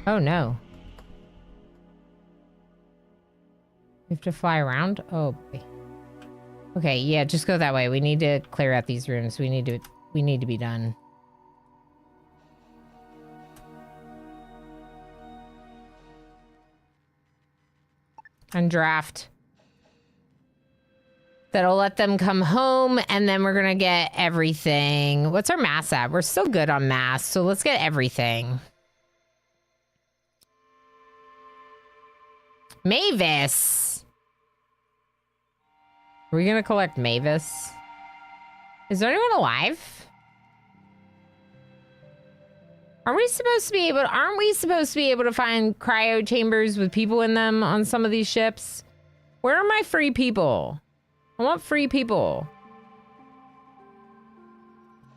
Oh, no. We have to fly around? Oh, boy. Okay, yeah, just go that way. We need to clear out these rooms. We need to be done. Undraft. That'll let them come home, and then we're gonna get everything. What's our mass at? We're still good on mass, so let's get everything. Mavis! Are we gonna collect Mavis? Is there anyone alive? Aren't we supposed to be able to find cryo chambers with people in them on some of these ships? Where are my free people? I want free people.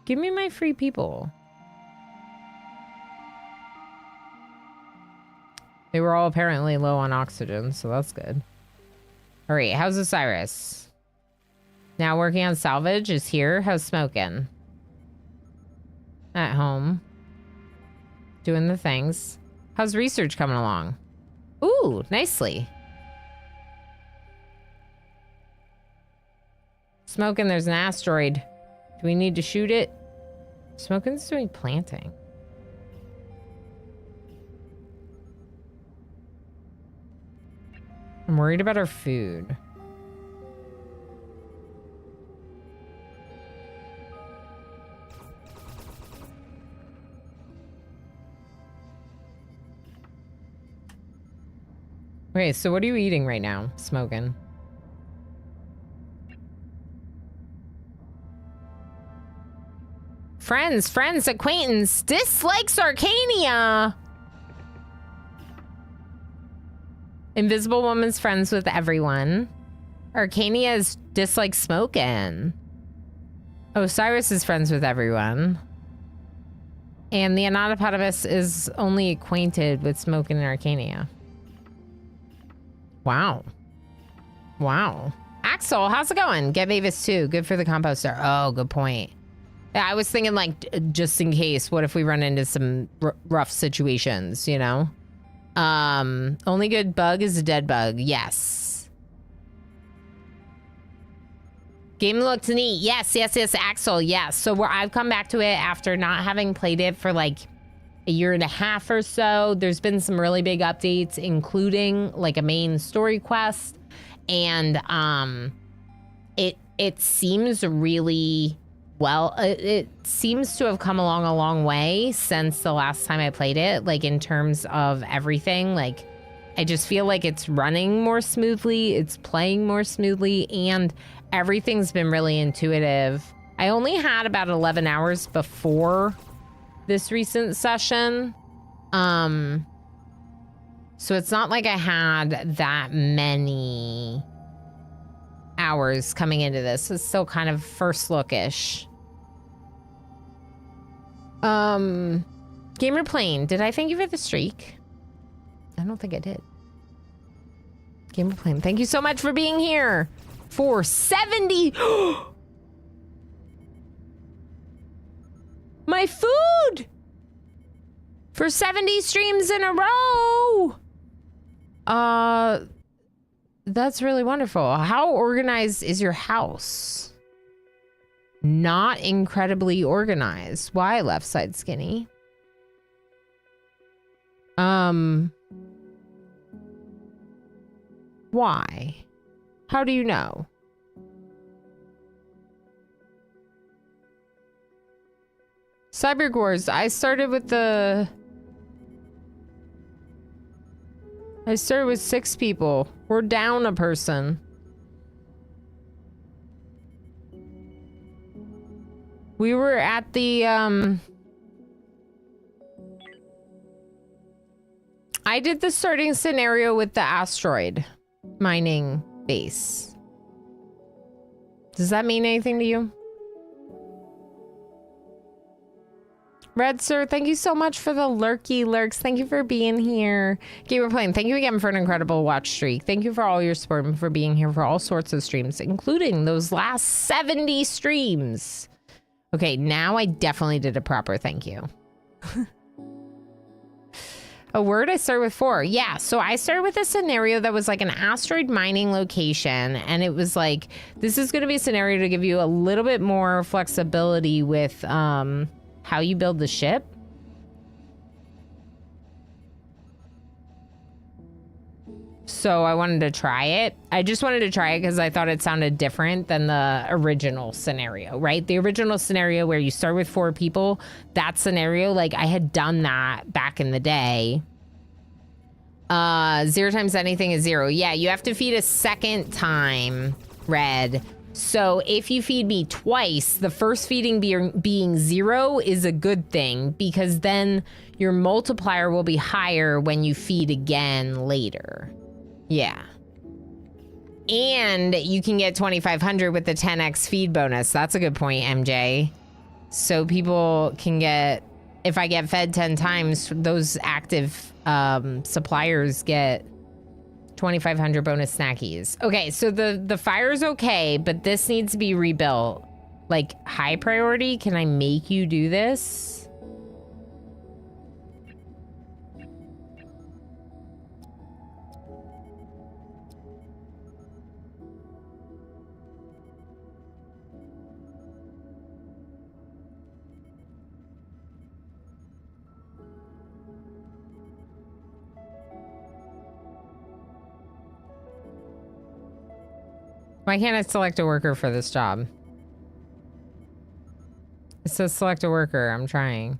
Give me my free people. They were all apparently low on oxygen, so that's good. All right, how's Osiris? Now working on salvage is here. How's Smokin'? At home. Doing the things. How's research coming along? Ooh, nicely. Smokin', there's an asteroid. Do we need to shoot it? Smokin's doing planting. I'm worried about our food. Okay, so what are you eating right now, Smokin'? Friends, acquaintance, dislikes Arcania. Invisible woman's friends with everyone. Arcania's dislikes Smokin'. Osiris is friends with everyone. And the Anatopotamus is only acquainted with Smokin' and Arcania. Wow. Wow. Axel, how's it going? Get Mavis too. Good for the composter. Oh, good point. Yeah, I was thinking like, just in case, what if we run into some rough situations, you know? Only good bug is a dead bug. Yes. Game looked neat. Yes, Axel. Yes. So I've come back to it after not having played it for like a year and a half or so. There's been some really big updates, including like a main story quest. And it seems really well. It seems to have come along a long way since the last time I played it, like in terms of everything. Like I just feel like it's running more smoothly, it's playing more smoothly, and everything's been really intuitive. I only had about 11 hours before this recent session. So it's not like I had that many hours coming into this. It's still kind of first look-ish. Gamer Plane, did I thank you for the streak? I don't think I did. Gamer Plane, thank you so much for being here. For 70. My food! For 70 streams in a row! That's really wonderful. How organized is your house? Not incredibly organized. Why left side skinny? Why? How do you know? Cyber Wars, I started with 6 people. We're down a person. We were at the, I did the starting scenario with the asteroid mining base. Does that mean anything to you? Red Sir, thank you so much for the lurky lurks. Thank you for being here. Gamer Plane, thank you again for an incredible watch streak. Thank you for all your support and for being here for all sorts of streams, including those last 70 streams. Okay, now I definitely did a proper thank you. A word I start with 4. Yeah, so I started with a scenario that was like an asteroid mining location. And it was like, this is going to be a scenario to give you a little bit more flexibility with how you build the ship. So I wanted to try it. I just wanted to try it because I thought it sounded different than the original scenario, right? The original scenario where you start with 4 people, that scenario, like I had done that back in the day. 0 times anything is 0. Yeah, you have to feed a second time, Red. So if you feed me twice, the first feeding being 0 is a good thing because then your multiplier will be higher when you feed again later. Yeah. And you can get 2,500 with the 10x feed bonus. That's a good point, MJ. So people can get, if I get fed 10 times, those active suppliers get 2,500 bonus snackies. Okay, so the fire's okay, but this needs to be rebuilt. Like, high priority, can I make you do this? Why can't I select a worker for this job? It says select a worker. I'm trying.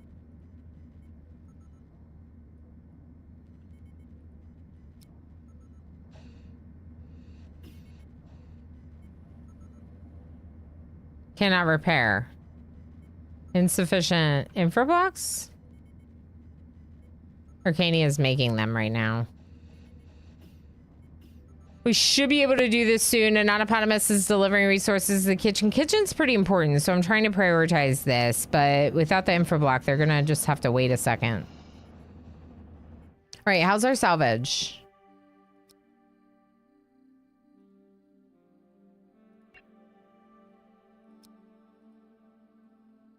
Cannot repair. Insufficient infra blocks? Arcania is making them right now. We should be able to do this soon. Anonymous is delivering resources to the kitchen. Kitchen's pretty important, so I'm trying to prioritize this, but without the infra block, they're gonna just have to wait a second. All right, how's our salvage?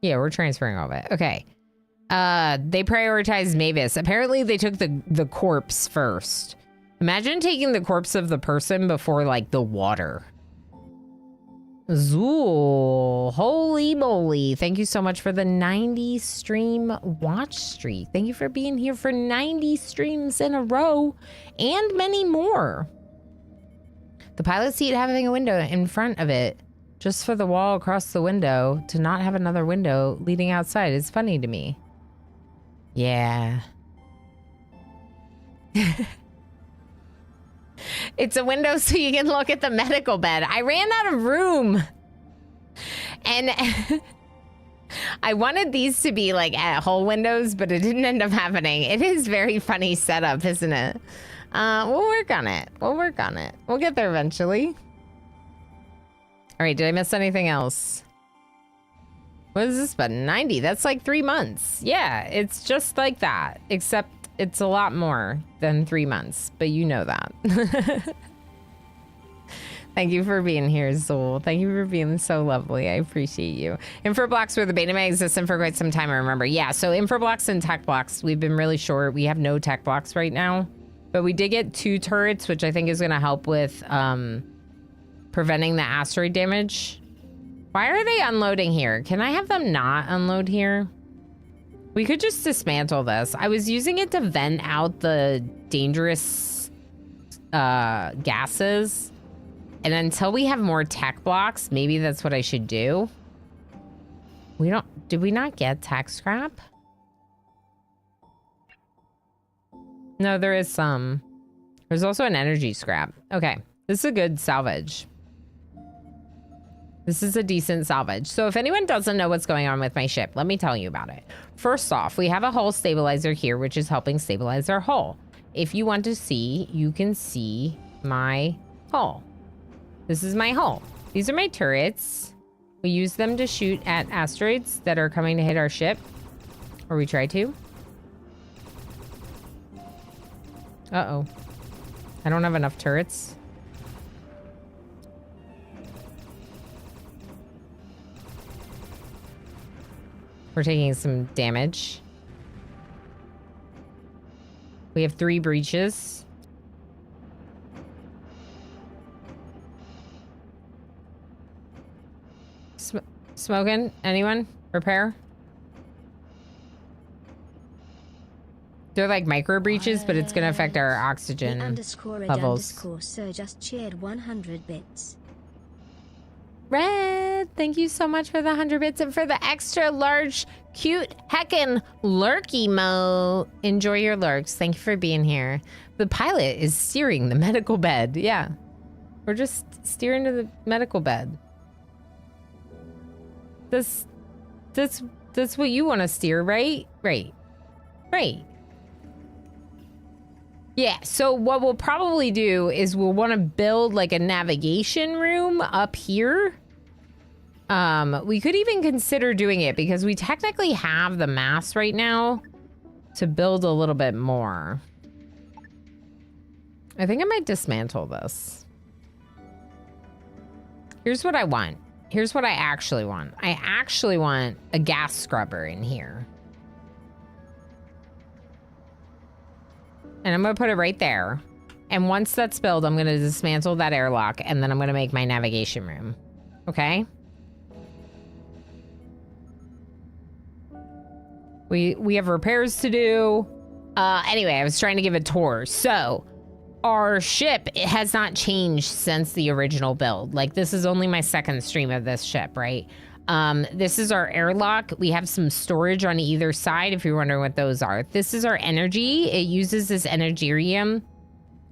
Yeah, we're transferring all of it. Okay. They prioritized Mavis. Apparently they took the corpse first. Imagine taking the corpse of the person before, like, the water. Zool. Holy moly. Thank you so much for the 90 stream watch streak. Thank you for being here for 90 streams in a row and many more. The pilot seat having a window in front of it just for the wall across the window to not have another window leading outside is funny to me. Yeah. It's a window so you can look at the medical bed. I ran out of room. And I wanted these to be like at hole windows, but it didn't end up happening. It is very funny setup, isn't it? We'll work on it. We'll work on it. We'll get there eventually. All right, did I miss anything else? What is this button? 90. That's like 3 months. Yeah, it's just like that, except it's a lot more than 3 months, but you know that. Thank you for being here, Zool. Thank you for being so lovely. I appreciate you. Infra blocks were the beta may existent for quite some time, I remember. Yeah, so infra blocks and tech blocks, we've been really short. We have no tech blocks right now, but we did get 2 turrets, which I think is going to help with preventing the asteroid damage. Why are they unloading here? Can I have them not unload here? We could just dismantle this. I was using it to vent out the dangerous gases. And until we have more tech blocks, maybe that's what I should do. Did we not get tech scrap? No, there is some. There's also an energy scrap. Okay, this is a good salvage. This is a decent salvage. So if anyone doesn't know what's going on with my ship, let me tell you about it. First off, we have a hull stabilizer here, which is helping stabilize our hull. If you want to see, you can see my hull. This is my hull. These are my turrets. We use them to shoot at asteroids that are coming to hit our ship. Or we try to. Uh-oh. I don't have enough turrets. We're taking some damage. We have 3 breaches. Smoking? Anyone? Repair? They're like micro breaches, but it's going to affect our oxygen levels. Sir just cheered 100 bits. Red, thank you so much for the 100 bits and for the extra large, cute, heckin' lurky mo. Enjoy your lurks. Thank you for being here. The pilot is steering the medical bed. Yeah, we're just steering to the medical bed. That's what you want to steer, right? Right. Yeah, so what we'll probably do is we'll want to build like a navigation room up here. We could even consider doing it because we technically have the mass right now to build a little bit more. I think I might dismantle this. Here's what I want. Here's what I actually want. I actually want a gas scrubber in here. And I'm going to put it right there. And once that's built, I'm going to dismantle that airlock, and then I'm going to make my navigation room. Okay? We have repairs to do. Anyway, I was trying to give a tour. So, our ship, it has not changed since the original build. Like, this is only my second stream of this ship, right? This is our airlock. We have some storage on either side, if you're wondering what those are. This is our energy. It uses this energium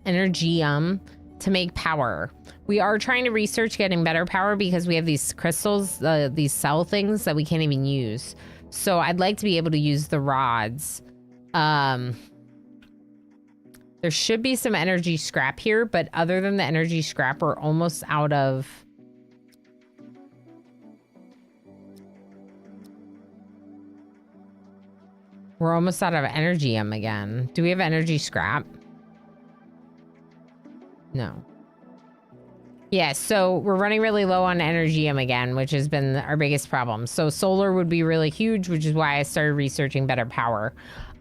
to make power. We are trying to research getting better power because we have these crystals, these cell things that we can't even use. So I'd like to be able to use the rods. There should be some energy scrap here, but other than the energy scrap, we're almost out of... We're almost out of energium again. Do we have energy scrap? No. Yeah, so we're running really low on energium again, which has been our biggest problem. So solar would be really huge, which is why I started researching better power.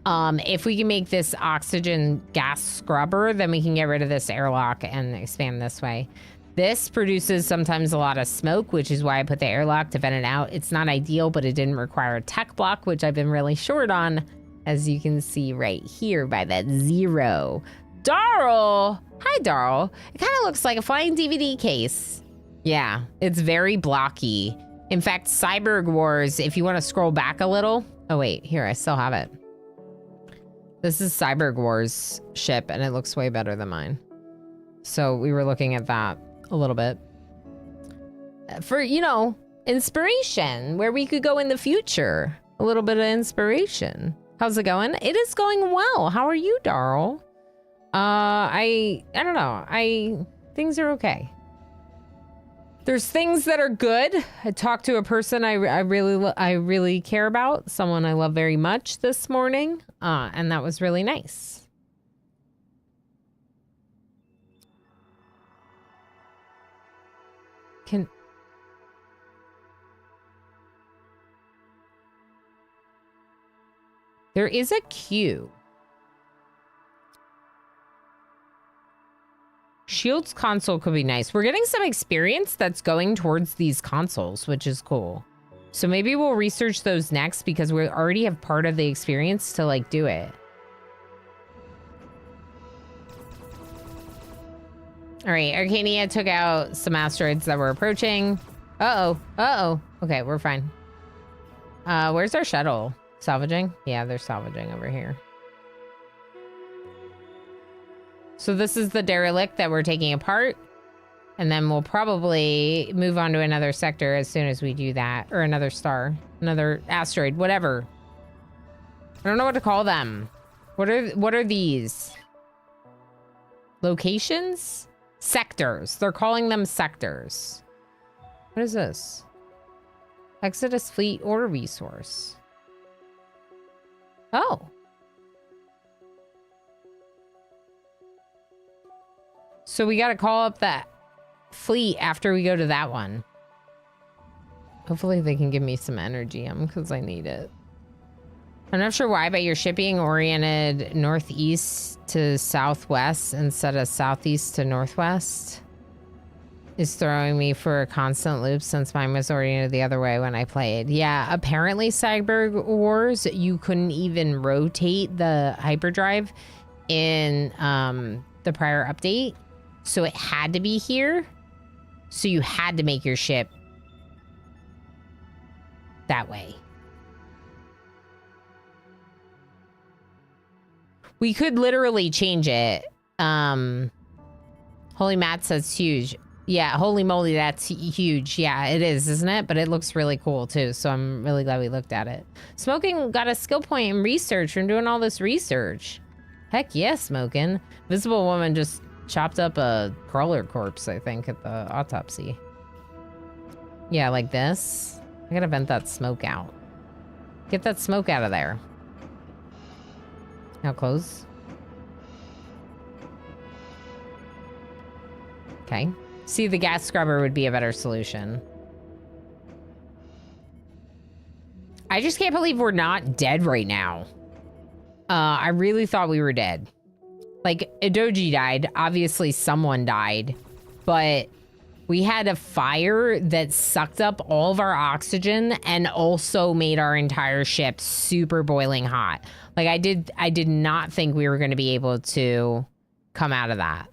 If we can make this oxygen gas scrubber, then we can get rid of this airlock and expand this way. This produces sometimes a lot of smoke, which is why I put the airlock to vent it out. It's not ideal, but it didn't require a tech block, which I've been really short on, as you can see right here by that 0. Darl! Hi, Darl. It kind of looks like a flying DVD case. Yeah, it's very blocky. In fact, Cyborg Wars, if you want to scroll back a little... Oh, wait. Here, I still have it. This is Cyborg Wars ship, and it looks way better than mine. So we were looking at that a little bit. For, you know, inspiration, where we could go in the future. A little bit of inspiration. How's it going? It is going well. How are you, Darl? I don't know. Things are okay. There's things that are good. I talked to a person I really care about, someone I love very much this morning, and that was really nice. There is a queue. Shields console could be nice. We're getting some experience that's going towards these consoles, which is cool. So maybe we'll research those next because we already have part of the experience to like do it. All right, Arcania took out some asteroids that were approaching. Uh-oh. Okay, we're fine. Where's our shuttle? Salvaging? Yeah, they're salvaging over here. So this is the derelict that we're taking apart. And then we'll probably move on to another sector as soon as we do that. Or another star. Another asteroid. Whatever. I don't know what to call them. What are these? Locations? Sectors. They're calling them sectors. What is this? Exodus Fleet or Resource. Oh. So we got to call up that fleet after we go to that one. Hopefully they can give me some energy because I need it. I'm not sure why, but your ship being oriented northeast to southwest instead of southeast to northwest is throwing me for a constant loop since mine was oriented the other way when I played. Yeah, apparently Cyberg Wars, you couldn't even rotate the hyperdrive in the prior update. So it had to be here. So you had to make your ship that way. We could literally change it. Holy Matt says huge. Yeah, holy moly, that's huge. Yeah, it is, isn't it? But it looks really cool too, so I'm really glad we looked at it. Smoking got a skill point in research from doing all this research. Heck yeah, Smoking. Visible Woman just chopped up a crawler corpse, I think, at the autopsy. Yeah, like this. I gotta vent that smoke out. Get that smoke out of there. Now close. Okay. See, the gas scrubber would be a better solution. I just can't believe we're not dead right now. I really thought we were dead. Like, Idoji died. Obviously, someone died. But we had a fire that sucked up all of our oxygen and also made our entire ship super boiling hot. Like, I did not think we were going to be able to come out of that.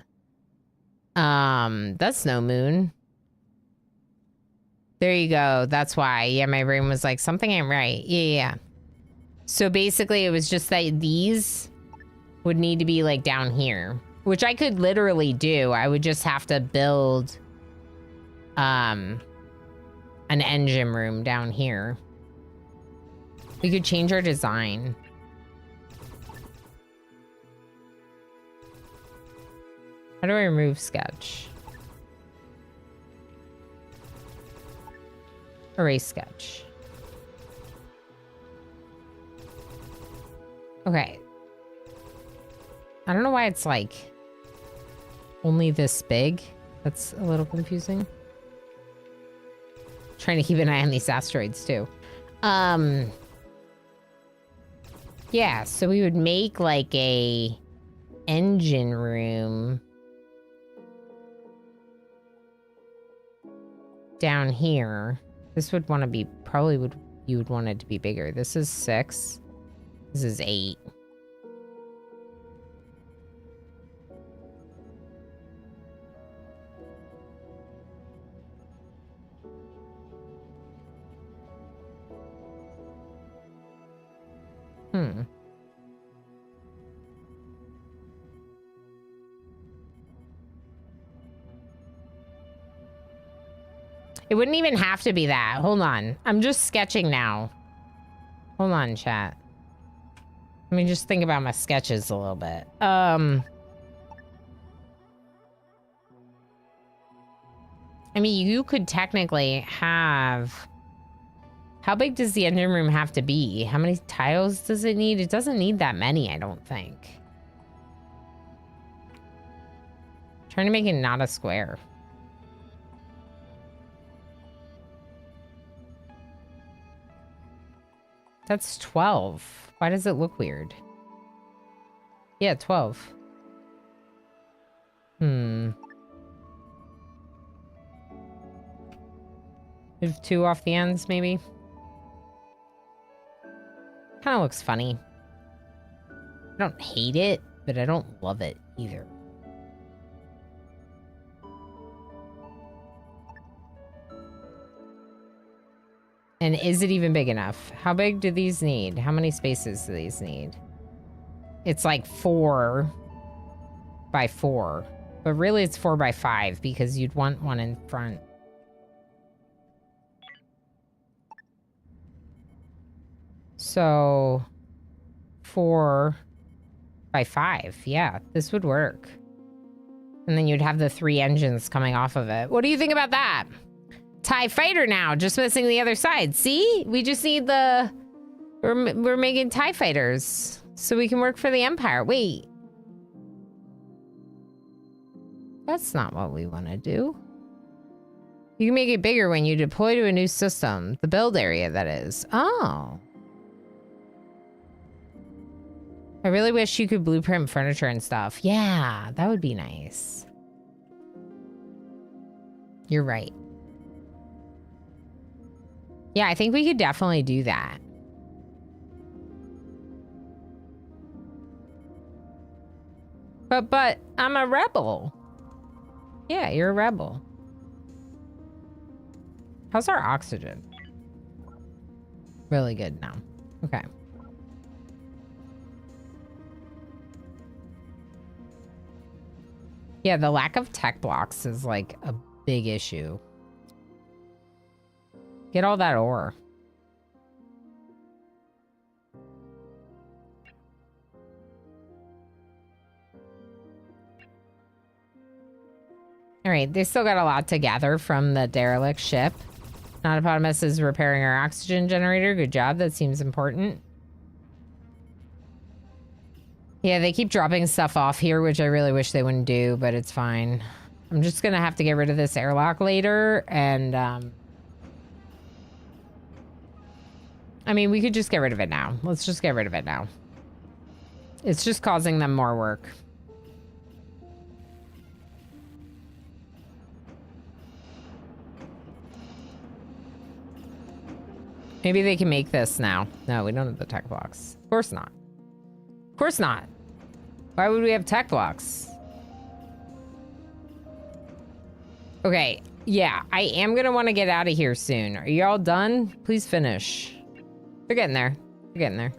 That's no moon. There you go. That's why. Yeah, my brain was like, something ain't right. Yeah. So basically, it was just that these would need to be like down here, which I could literally do. I would just have to build an engine room down here. We could change our design. How do I remove sketch? Erase sketch. Okay. I don't know why it's like only this big. That's a little confusing. Trying to keep an eye on these asteroids too. Yeah, so we would make like a engine room down here. This would want to be, you would want it to be bigger. This is 6. This is 8. It wouldn't even have to be that. Hold on. I'm just sketching now. Hold on, chat. Let me just think about my sketches a little bit. I mean, you could technically have... How big does the engine room have to be? How many tiles does it need? It doesn't need that many, I don't think. Trying to make it not a square. That's 12. Why does it look weird? Yeah, 12. Move 2 off the ends, maybe? Kind of looks funny. I don't hate it, but I don't love it either. And is it even big enough? How big do these need? How many spaces do these need? It's like 4 by 4. But really it's 4 by 5 because you'd want one in front. So 4 by 5. Yeah, this would work. And then you'd have the 3 engines coming off of it. What do you think about that? TIE fighter now, just missing the other side. See? We just need the... We're making TIE fighters so we can work for the Empire. Wait. That's not what we want to do. You can make it bigger when you deploy to a new system. The build area, that is. Oh. I really wish you could blueprint furniture and stuff. Yeah, that would be nice. You're right. Yeah, I think we could definitely do that. But I'm a rebel. Yeah, you're a rebel. How's our oxygen? Really good now. Okay. Yeah, the lack of tech blocks is like a big issue. Get all that ore. All right, they still got a lot to gather from the derelict ship. Notopotamus is repairing our oxygen generator. Good job. That seems important. Yeah, they keep dropping stuff off here, which I really wish they wouldn't do, but it's fine. I'm just going to have to get rid of this airlock later, and, I mean, we could just get rid of it now. Let's just get rid of it now. It's just causing them more work. Maybe they can make this now. No, we don't have the tech blocks. Of course not. Of course not. Why would we have tech blocks? Okay. Yeah, I am going to want to get out of here soon. Are you all done? Please finish. They're getting there. They're getting there.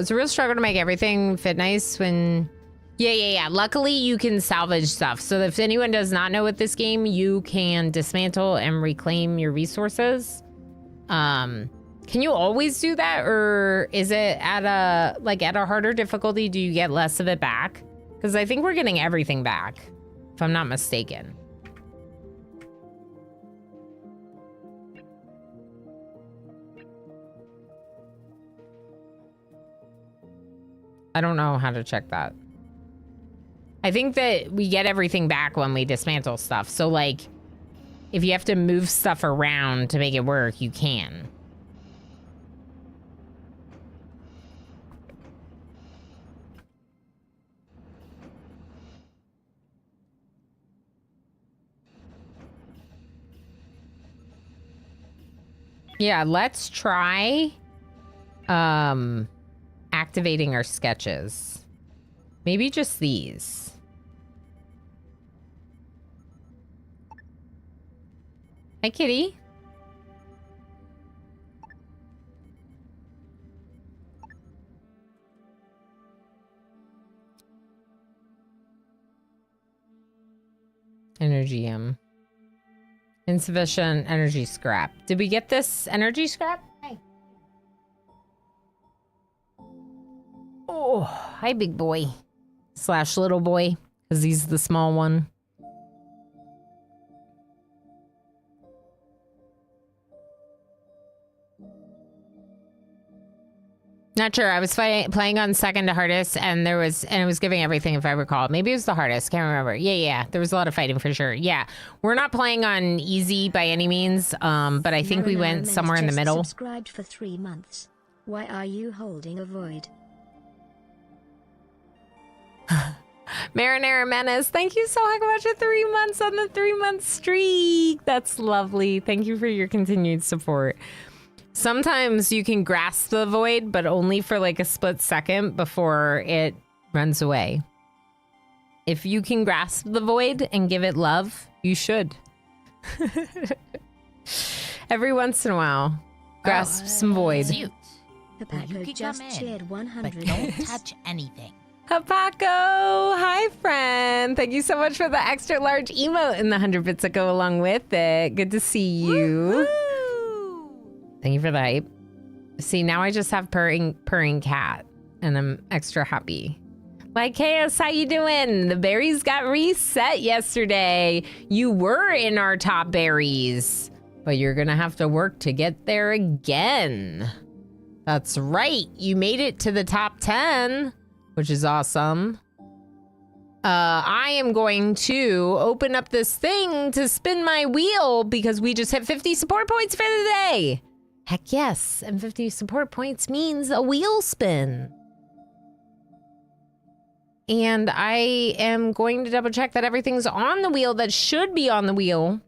It's a real struggle to make everything fit nice when... Yeah. Luckily, you can salvage stuff. So if anyone does not know with this game, you can dismantle and reclaim your resources. Can you always do that? Or is it at a harder difficulty, do you get less of it back? Because I think we're getting everything back, if I'm not mistaken. I don't know how to check that. I think that we get everything back when we dismantle stuff. So, like, if you have to move stuff around to make it work, you can. Yeah, let's try activating our sketches. Maybe just these. Hi, kitty. Energy, insufficient energy scrap. Did we get this energy scrap? Hey. Oh, hi, big boy. Slash little boy, because he's the small one. Not sure. I was playing on second to hardest, and it was giving everything, if I recall. Maybe it was the hardest. Can't remember. Yeah. There was a lot of fighting for sure. Yeah, we're not playing on easy by any means, but I think we went somewhere in the middle. Subscribed for 3 months. Why are you holding a void? Marinara Menace, thank you so much for 3 months on the 3-month streak. That's lovely. Thank you for your continued support. Sometimes you can grasp the void, but only for like a split second before it runs away. If you can grasp the void and give it love, you should. Every once in a while, grasp some void. Cute. Papaco just cheered 100. But don't touch anything. Hapaco, hi friend. Thank you so much for the extra large emote and the 100 bits that go along with it. Good to see you. Woo-hoo! Thank you for the hype. See, now I just have purring cat, and I'm extra happy. Like, Chaos, how you doing? The berries got reset yesterday. You were in our top berries, but you're gonna have to work to get there again. That's right. You made it to the top 10, which is awesome. I am going to open up this thing to spin my wheel because we just hit 50 support points for the day. Heck yes, and 50 support points means a wheel spin. And I am going to double check that everything's on the wheel that should be on the wheel.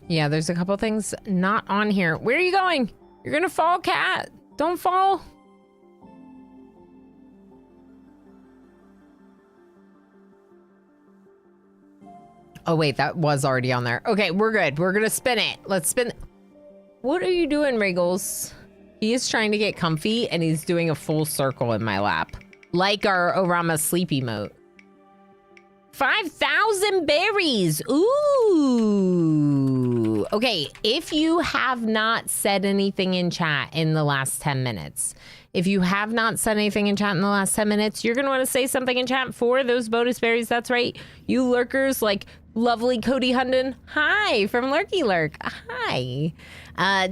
Yeah, there's a couple things not on here. Where are you going? You're gonna fall, cat. Don't fall. Oh, wait, that was already on there. Okay, we're good. We're gonna spin it. Let's spin. What are you doing, Wriggles? He is trying to get comfy, and he's doing a full circle in my lap. Like our Orama sleep emote. 5,000 berries. Ooh. Okay, if you have not said anything in chat in the last 10 minutes, if you have not said anything in chat in the last 10 minutes, you're going to want to say something in chat for those bonus berries. That's right. You lurkers like lovely Cody Hunden. Hi from Lurky Lurk. Hi.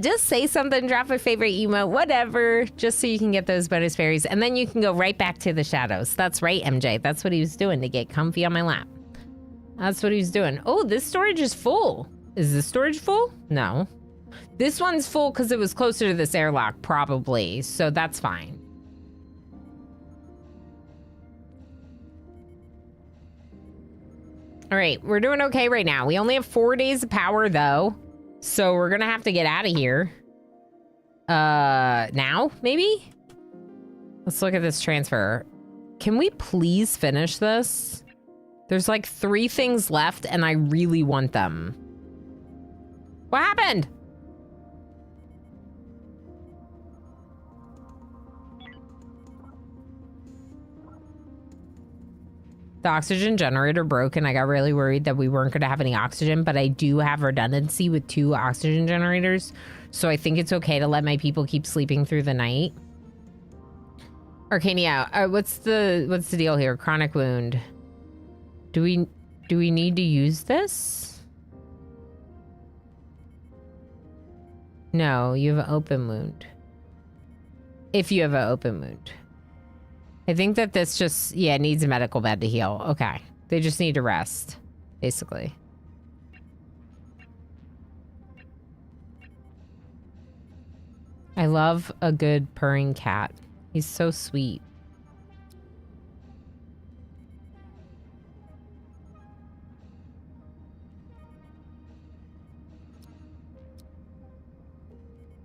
Just say something, drop a favorite emote, whatever, just so you can get those bonus berries. And then you can go right back to the shadows. That's right, MJ. That's what he was doing to get comfy on my lap. That's what he was doing. Oh, this storage is full. Is this storage full? No. This one's full because it was closer to this airlock, probably. So that's fine. All right, we're doing okay right now. We only have 4 days of power, though. So we're gonna have to get out of here. Now, maybe? Let's look at this transfer. Can we please finish this? There's like 3 things left, and I really want them. What happened? The oxygen generator broke, and I got really worried that we weren't going to have any oxygen, but I do have redundancy with 2 oxygen generators, so I think it's okay to let my people keep sleeping through the night. Arcania, what's the deal here? Chronic wound. Do we need to use this? No, you have an open wound. If you have an open wound. I think that this just, yeah, needs a medical bed to heal. Okay. They just need to rest, basically. I love a good purring cat. He's so sweet.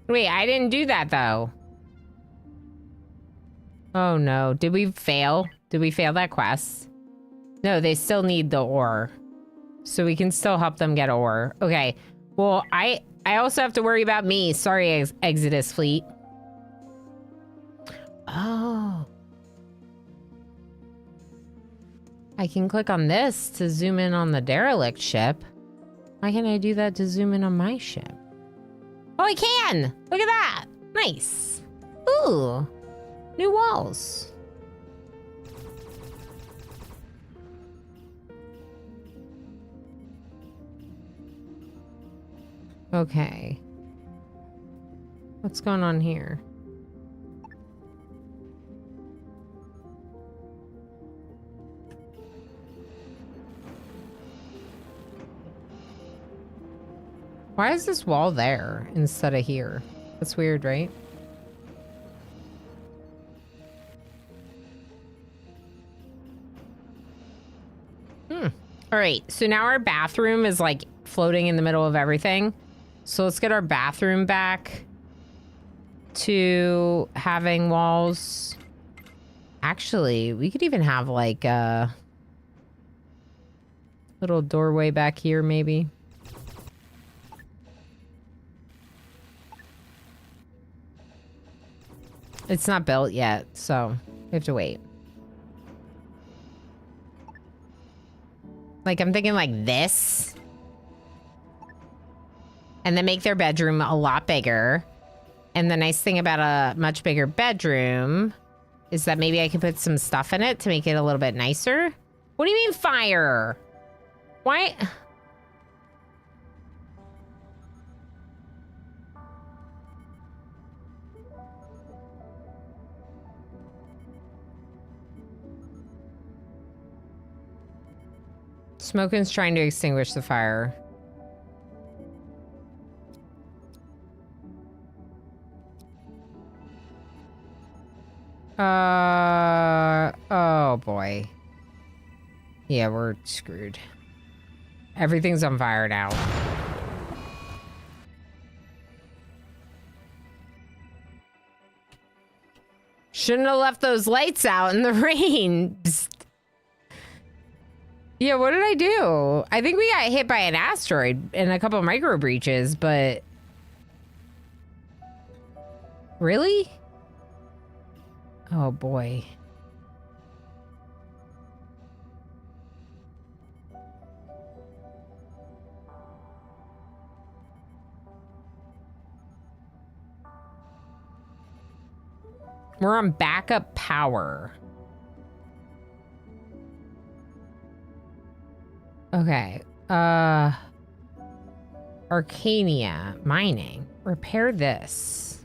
Wait, I didn't do that, though. Oh no, did we fail? Did we fail that quest? No, they still need the ore. So we can still help them get ore. Okay, well, I also have to worry about me. Sorry, Exodus Fleet. Oh. I can click on this to zoom in on the derelict ship. Why can't I do that to zoom in on my ship? Oh, I can! Look at that! Nice. Ooh. New walls. Okay. What's going on here? Why is this wall there instead of here? That's weird, right? All right, so now our bathroom is like floating in the middle of everything. So let's get our bathroom back to having walls. Actually, we could even have like a little doorway back here, maybe. It's not built yet, so we have to wait. Like, I'm thinking like this. And then make their bedroom a lot bigger. And the nice thing about a much bigger bedroom is that maybe I can put some stuff in it to make it a little bit nicer. What do you mean fire? Why? Smoking's trying to extinguish the fire. Oh boy. Yeah, we're screwed. Everything's on fire now. Shouldn't have left those lights out in the rain. Psst. Yeah, what did I do? I think we got hit by an asteroid and a couple of micro breaches, but... Really? Oh boy. We're on backup power. Okay. Arcania mining. Repair this.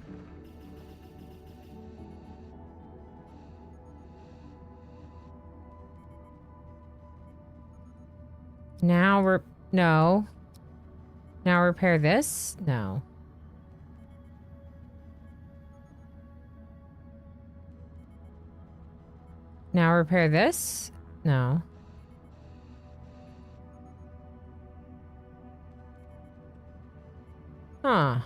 Now no. Now repair this? No. Now repair this? No. Huh.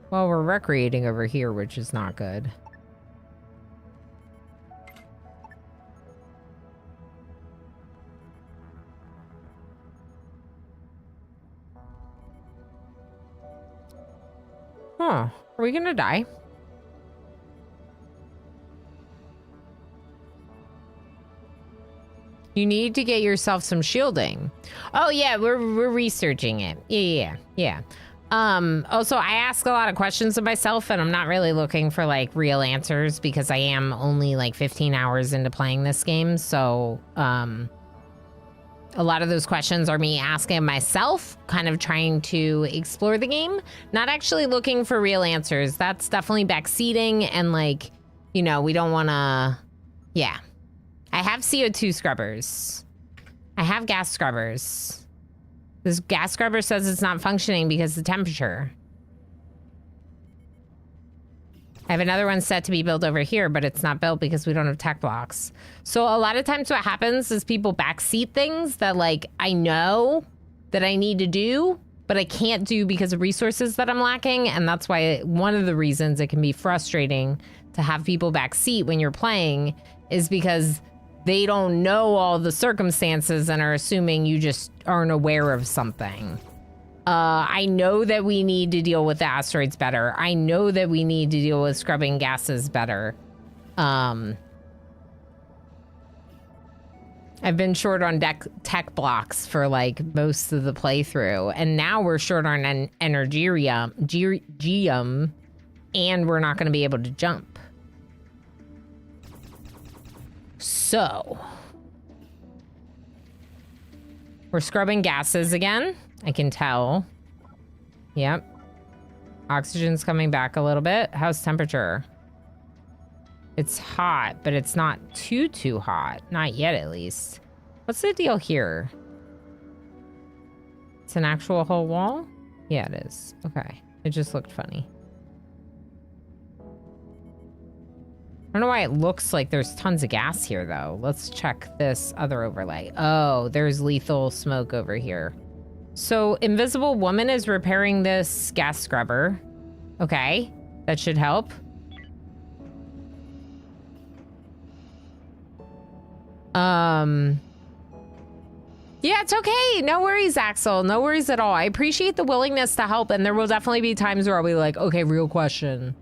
Well, we're recreating over here, which is not good. Huh. Are we gonna die? You need to get yourself some shielding. Oh yeah, we're researching it. Yeah. Also, I ask a lot of questions of myself, and I'm not really looking for like real answers because I am only like 15 hours into playing this game. So, a lot of those questions are me asking myself, kind of trying to explore the game, not actually looking for real answers. That's definitely backseating, and like, you know, we don't want to. Yeah. I have CO2 scrubbers. I have gas scrubbers. This gas scrubber says it's not functioning because of the temperature. I have another one set to be built over here, but it's not built because we don't have tech blocks. So a lot of times what happens is people backseat things that like I know that I need to do, but I can't do because of resources that I'm lacking. And that's why one of the reasons it can be frustrating to have people backseat when you're playing is because they don't know all the circumstances and are assuming you just aren't aware of something. I know that we need to deal with the asteroids better. I know that we need to deal with scrubbing gases better. I've been short on tech blocks for like most of the playthrough, and now we're short on an energium, and we're not going to be able to jump. So, we're scrubbing gases again. I can tell. Yep. Oxygen's coming back a little bit. How's temperature? It's hot, but it's not too hot. Not yet, at least. What's the deal here? It's an actual whole wall? Yeah, it is. Okay. It just looked funny. I don't know why it looks like there's tons of gas here, though. Let's check this other overlay. Oh, there's lethal smoke over here. So, Invisible Woman is repairing this gas scrubber. Okay, that should help. Yeah, it's okay. No worries, Axel. No worries at all. I appreciate the willingness to help, and there will definitely be times where I'll be like, okay, real question.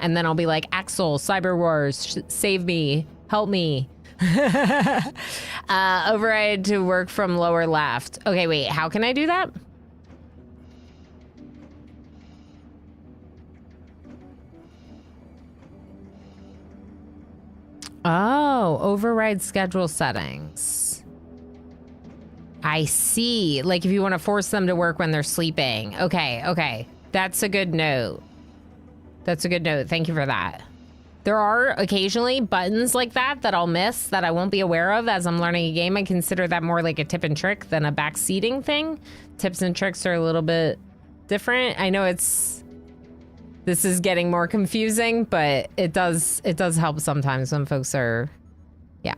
And then I'll be like, Axel, Cyber Wars, save me, help me. Override to work from lower left. Okay, wait, how can I do that? Oh, override schedule settings. I see. Like if you want to force them to work when they're sleeping. Okay, okay. That's a good note. That's a good note. Thank you for that. There are occasionally buttons like that that I'll miss that I won't be aware of as I'm learning a game. I consider that more like a tip and trick than a backseating thing. Tips and tricks are a little bit different. I know this is getting more confusing, but it does help sometimes when folks are, yeah.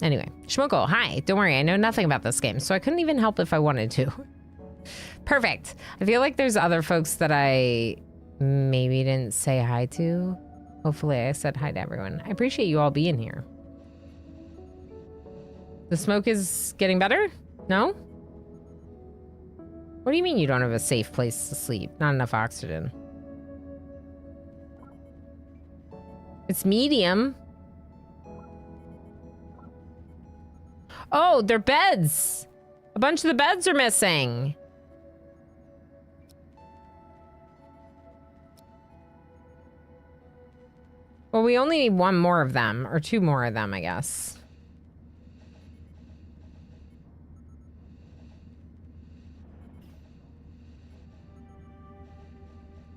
Anyway, Schmuckle, hi. Don't worry, I know nothing about this game, so I couldn't even help if I wanted to. Perfect. I feel like there's other folks that I maybe didn't say hi to. Hopefully I said hi to everyone. I appreciate you all being here. The smoke is getting better? No? What do you mean you don't have a safe place to sleep? Not enough oxygen. It's medium. Oh, they're beds. A bunch of the beds are missing. Well, we only need one more of them, or two more of them, I guess.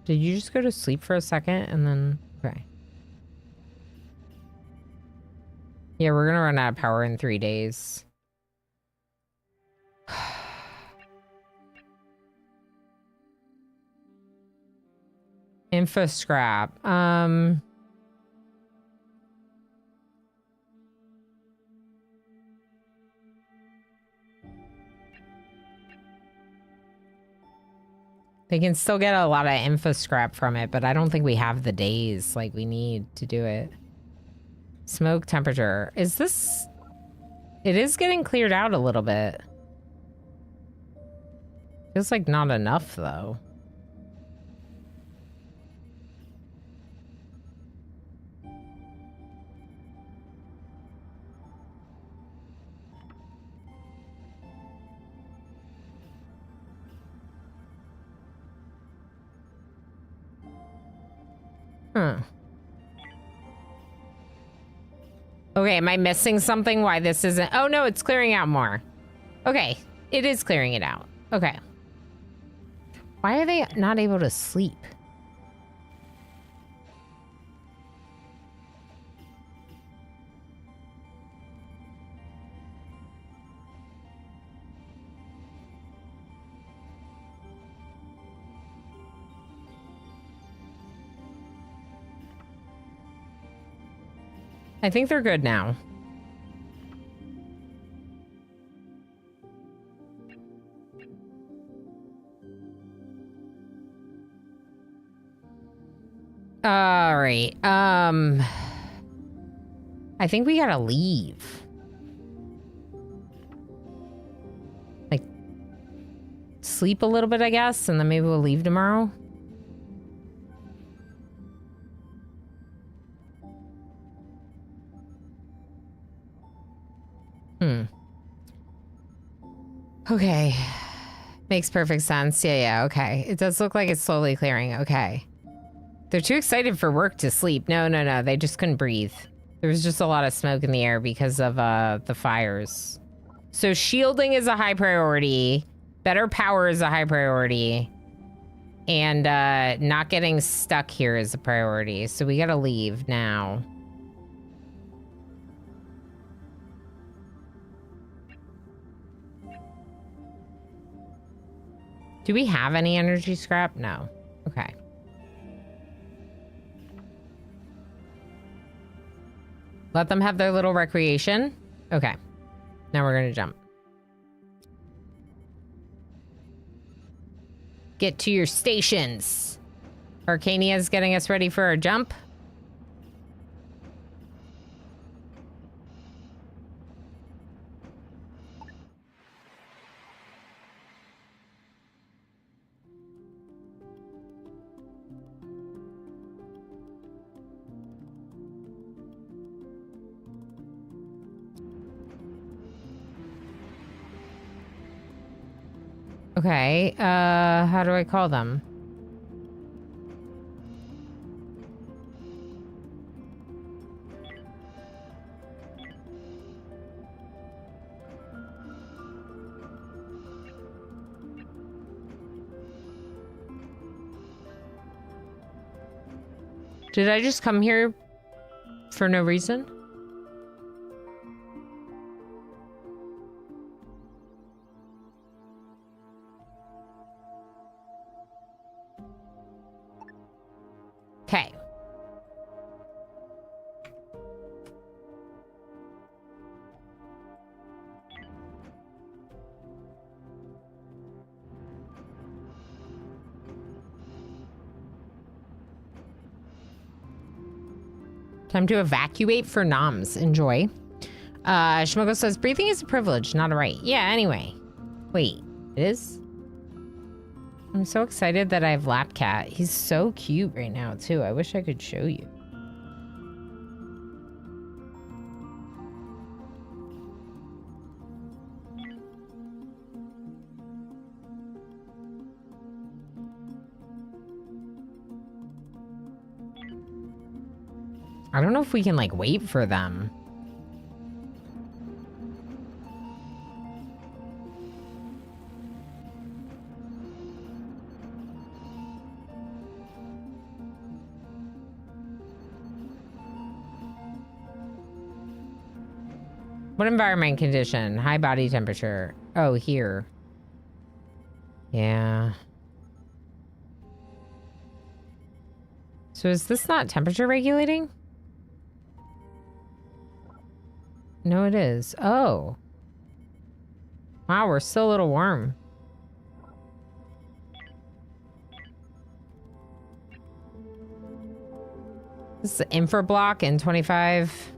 Did you just go to sleep for a second and then... Okay. Yeah, we're gonna run out of power in 3 days. Info scrap. They can still get a lot of info scrap from it, but I don't think we have the days like we need to do it. Smoke temperature. Is this... It is getting cleared out a little bit. Feels like not enough, though. Huh. Okay, am I missing something why this isn't... Oh, no, it's clearing out more. Okay, it is clearing it out. Okay. Why are they not able to sleep? I think they're good now. All right. I think we gotta leave. Like, sleep a little bit, I guess, and then maybe we'll leave tomorrow. Okay. Makes perfect sense. Yeah, okay. It does look like it's slowly clearing. Okay. They're too excited for work to sleep. No. They just couldn't breathe. There was just a lot of smoke in the air because of the fires. So shielding is a high priority. Better power is a high priority. And not getting stuck here is a priority. So we gotta leave now. Do we have any energy scrap? No. Okay. Let them have their little recreation. Okay. Now we're gonna jump. Get to your stations. Arcania's getting us ready for our jump. Okay, how do I call them? Did I just come here for no reason. Okay. Time to evacuate for noms. Enjoy. Shimoko says, breathing is a privilege, not a right. Yeah, anyway. Wait, it is? I'm so excited that I have Lapcat. He's so cute right now, too. I wish I could show you. I don't know if we can, like, wait for them. What environment condition? High body temperature. Oh, here. Yeah. So is this not temperature regulating? No, it is. Oh. Wow, we're still a little warm. This is the infra block in 25.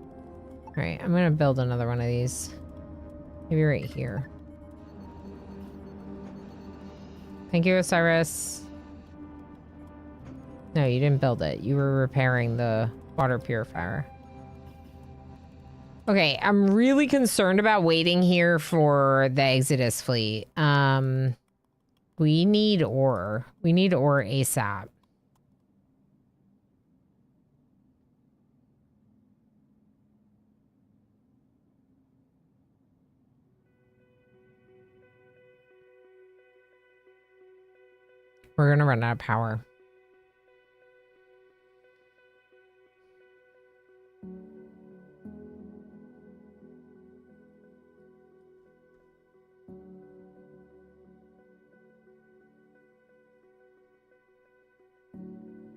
All right, I'm gonna build another one of these. Maybe right here. Thank you, Osiris. No, you didn't build it. You were repairing the water purifier. Okay, I'm really concerned about waiting here for the Exodus fleet. We need ore. We need ore ASAP. We're gonna run out of power.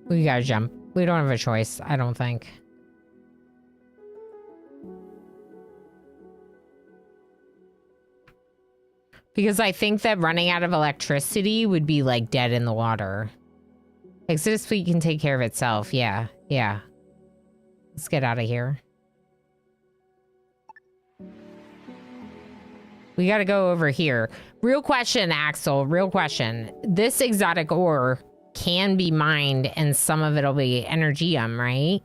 We gotta jump. We don't have a choice, I don't think. Because I think that running out of electricity would be like dead in the water. Exodus fleet can take care of itself. Yeah, yeah. Let's get out of here. We gotta go over here. Real question, Axel. Real question. This exotic ore can be mined and some of it'll be energium, right?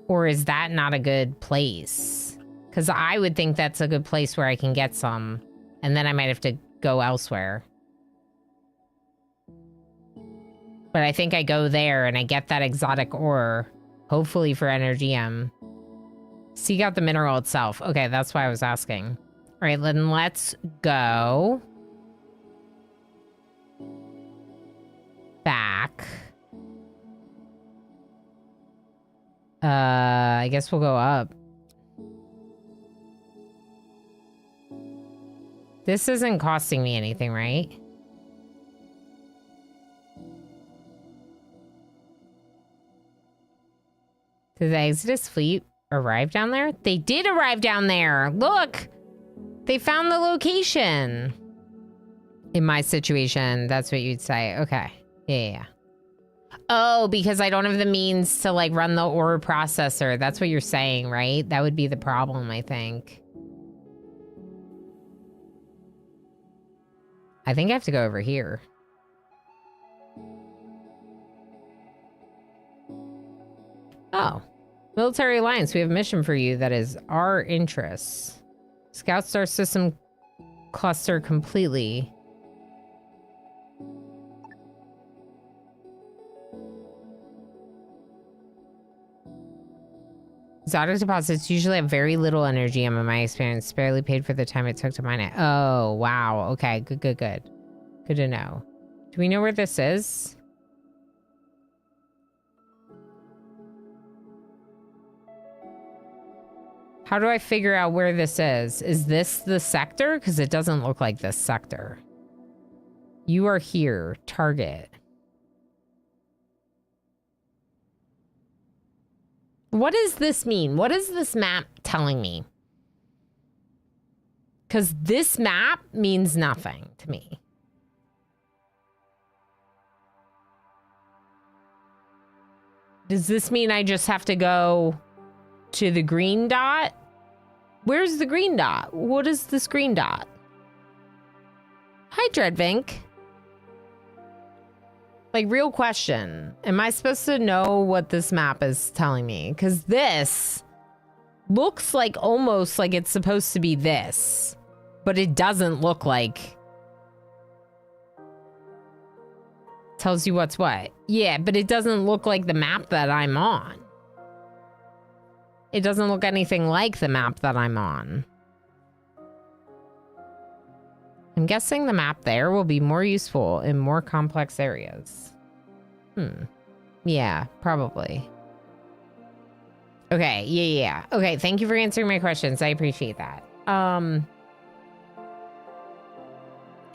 Or is that not a good place? Because I would think that's a good place where I can get some. And then I might have to go elsewhere. But I think I go there and I get that exotic ore. Hopefully for energium. Seek out the mineral itself. Okay, that's why I was asking. All right, then let's go back. I guess we'll go up. This isn't costing me anything, right? Did the Exodus fleet arrive down there? They did arrive down there. Look! They found the location. In my situation, that's what you'd say. Okay. Yeah. Oh, because I don't have the means to like run the ore processor. That's what you're saying, right? That would be the problem, I think. I think I have to go over here. Oh. Military Alliance, we have a mission for you that is our interests. Scout Star System cluster completely. Exotic deposits usually have very little energy, in my experience. Barely paid for the time it took to mine it. Oh, wow. Okay, good, good, good. Good to know. Do we know where this is? How do I figure out where this is? Is this the sector? Because it doesn't look like this sector. You are here. Target. What does this mean? What is this map telling me? Because this map means nothing to me. Does this mean I just have to go to the green dot? Where's the green dot? What is this green dot? Hi, Dreadvink. Like, real question. Am I supposed to know what this map is telling me? Because this looks like almost like it's supposed to be this, but it doesn't look like. Tells you what's what. Yeah, but it doesn't look like the map that I'm on. It doesn't look anything like the map that I'm on. I'm guessing the map there will be more useful in more complex areas. Yeah, probably. Okay, yeah. Okay, thank you for answering my questions. I appreciate that.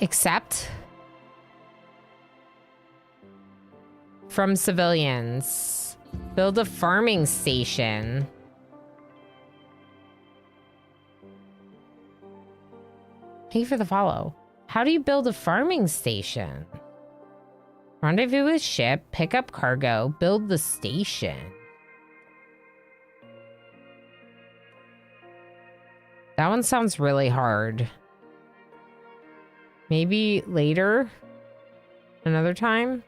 Except from civilians. Build a farming station. Thank you for the follow. How do you build a farming station? Rendezvous with ship, pick up cargo, build the station. That one sounds really hard. Maybe later? Another time?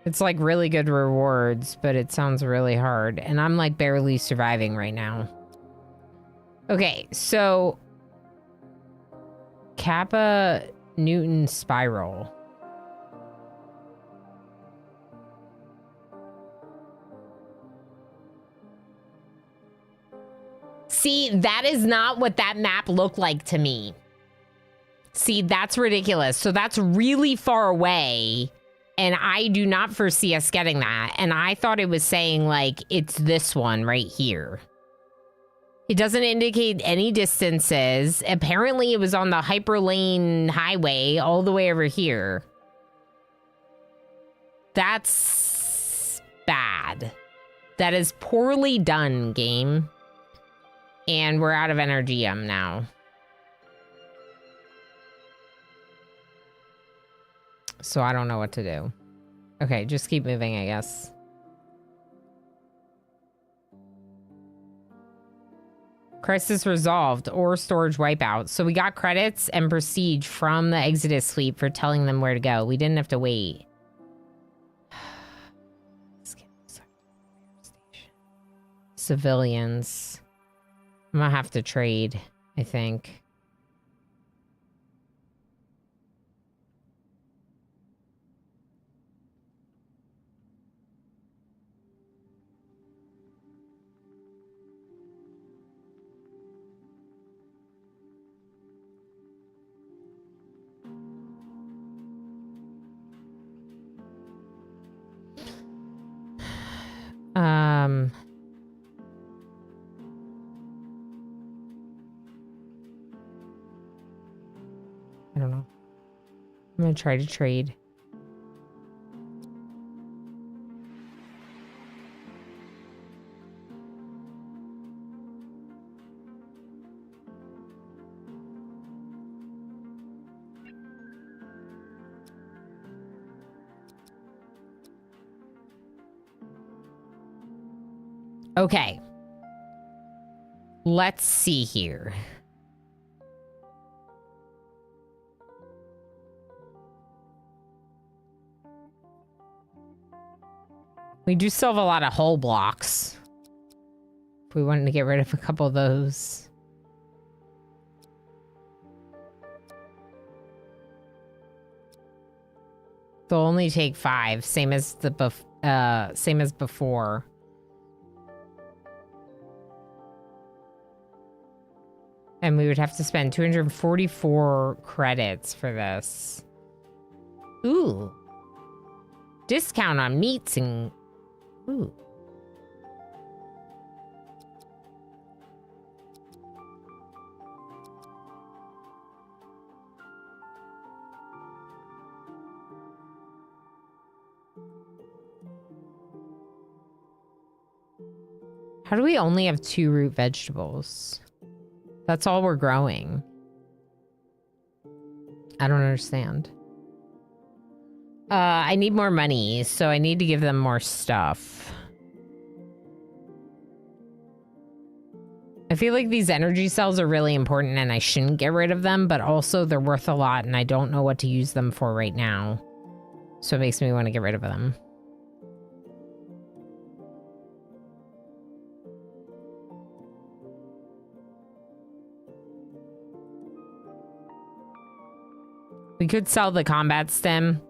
It's like really good rewards, but it sounds really hard. And I'm like barely surviving right now. Okay, so Kappa Newton spiral. See, that is not what that map looked like to me. See, that's ridiculous. So that's really far away, and I do not foresee us getting that. And I thought it was saying, like, it's this one right here. It doesn't indicate any distances. Apparently, it was on the hyperlane highway all the way over here. That's bad. That is poorly done, game. And we're out of Energium now. So I don't know what to do. Okay, just keep moving, I guess. Crisis resolved or storage wipeout. So we got credits and prestige from the Exodus fleet for telling them where to go. We didn't have to wait. Civilians. I'm gonna have to trade, I think. I don't know. I'm gonna try to trade. Okay. Let's see here. We do still have a lot of hull blocks. If we wanted to get rid of a couple of those. They'll only take 5, same as before. And we would have to spend 244 credits for this. Ooh. Discount on meats and... Ooh. How do we only have 2 root vegetables? That's all we're growing. I don't understand. I need more money, so I need to give them more stuff. I feel like these energy cells are really important and I shouldn't get rid of them, but also they're worth a lot and I don't know what to use them for right now. So it makes me want to get rid of them. We could sell the combat stem.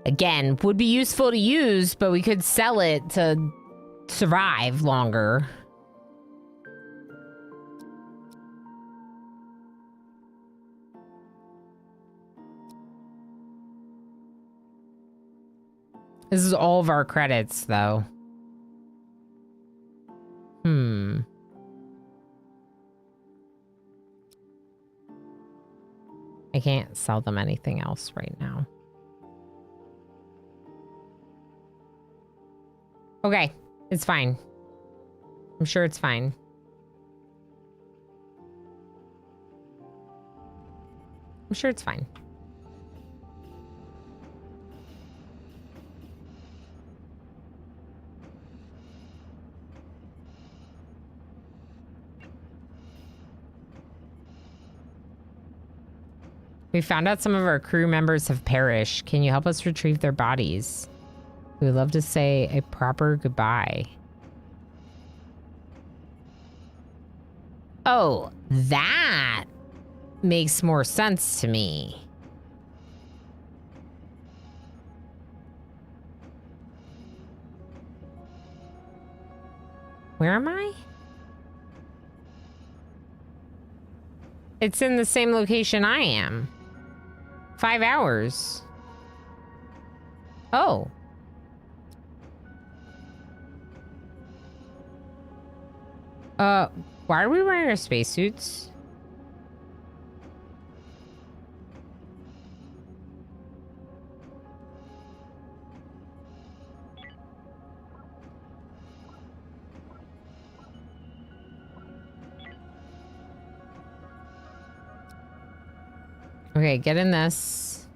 Again, would be useful to use, but we could sell it to survive longer. This is all of our credits, though. I can't sell them anything else right now. Okay, it's fine. I'm sure it's fine. I'm sure it's fine. We found out some of our crew members have perished. Can you help us retrieve their bodies? We would love to say a proper goodbye. Oh, that makes more sense to me. Where am I? It's in the same location I am. 5 hours. Oh. Why are we wearing our spacesuits? Okay, get in this.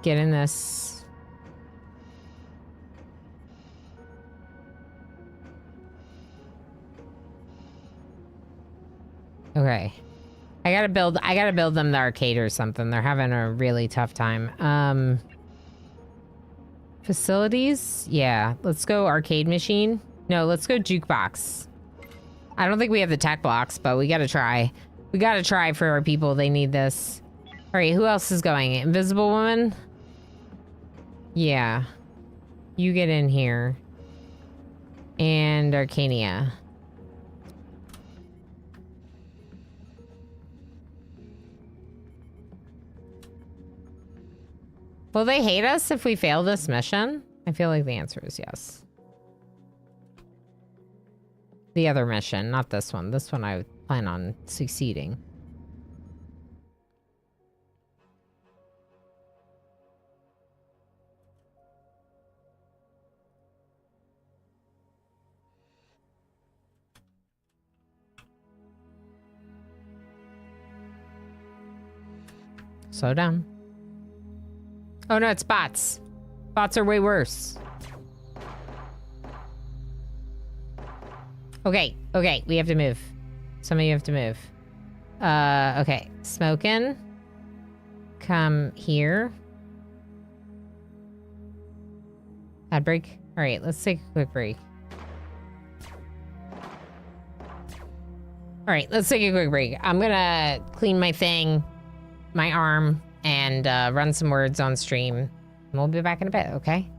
Get in this. Okay. I gotta build them the arcade or something. They're having a really tough time. Facilities? Yeah. Let's go arcade machine. No, let's go jukebox. I don't think we have the tech blocks, but we gotta try. We gotta try for our people. They need this. All right, who else is going? Invisible Woman? Yeah. You get in here. And Arcania. Will they hate us if we fail this mission? I feel like the answer is yes. The other mission, not this one. This one I plan on succeeding. Slow down. Oh no, it's bots. Bots are way worse. Okay, okay, we have to move. Some of you have to move. Okay, Smokin'. Come here. Ad break. All right, let's take a quick break. All right, let's take a quick break. I'm gonna clean my thing, my arm, and run some words on stream. And we'll be back in a bit, okay?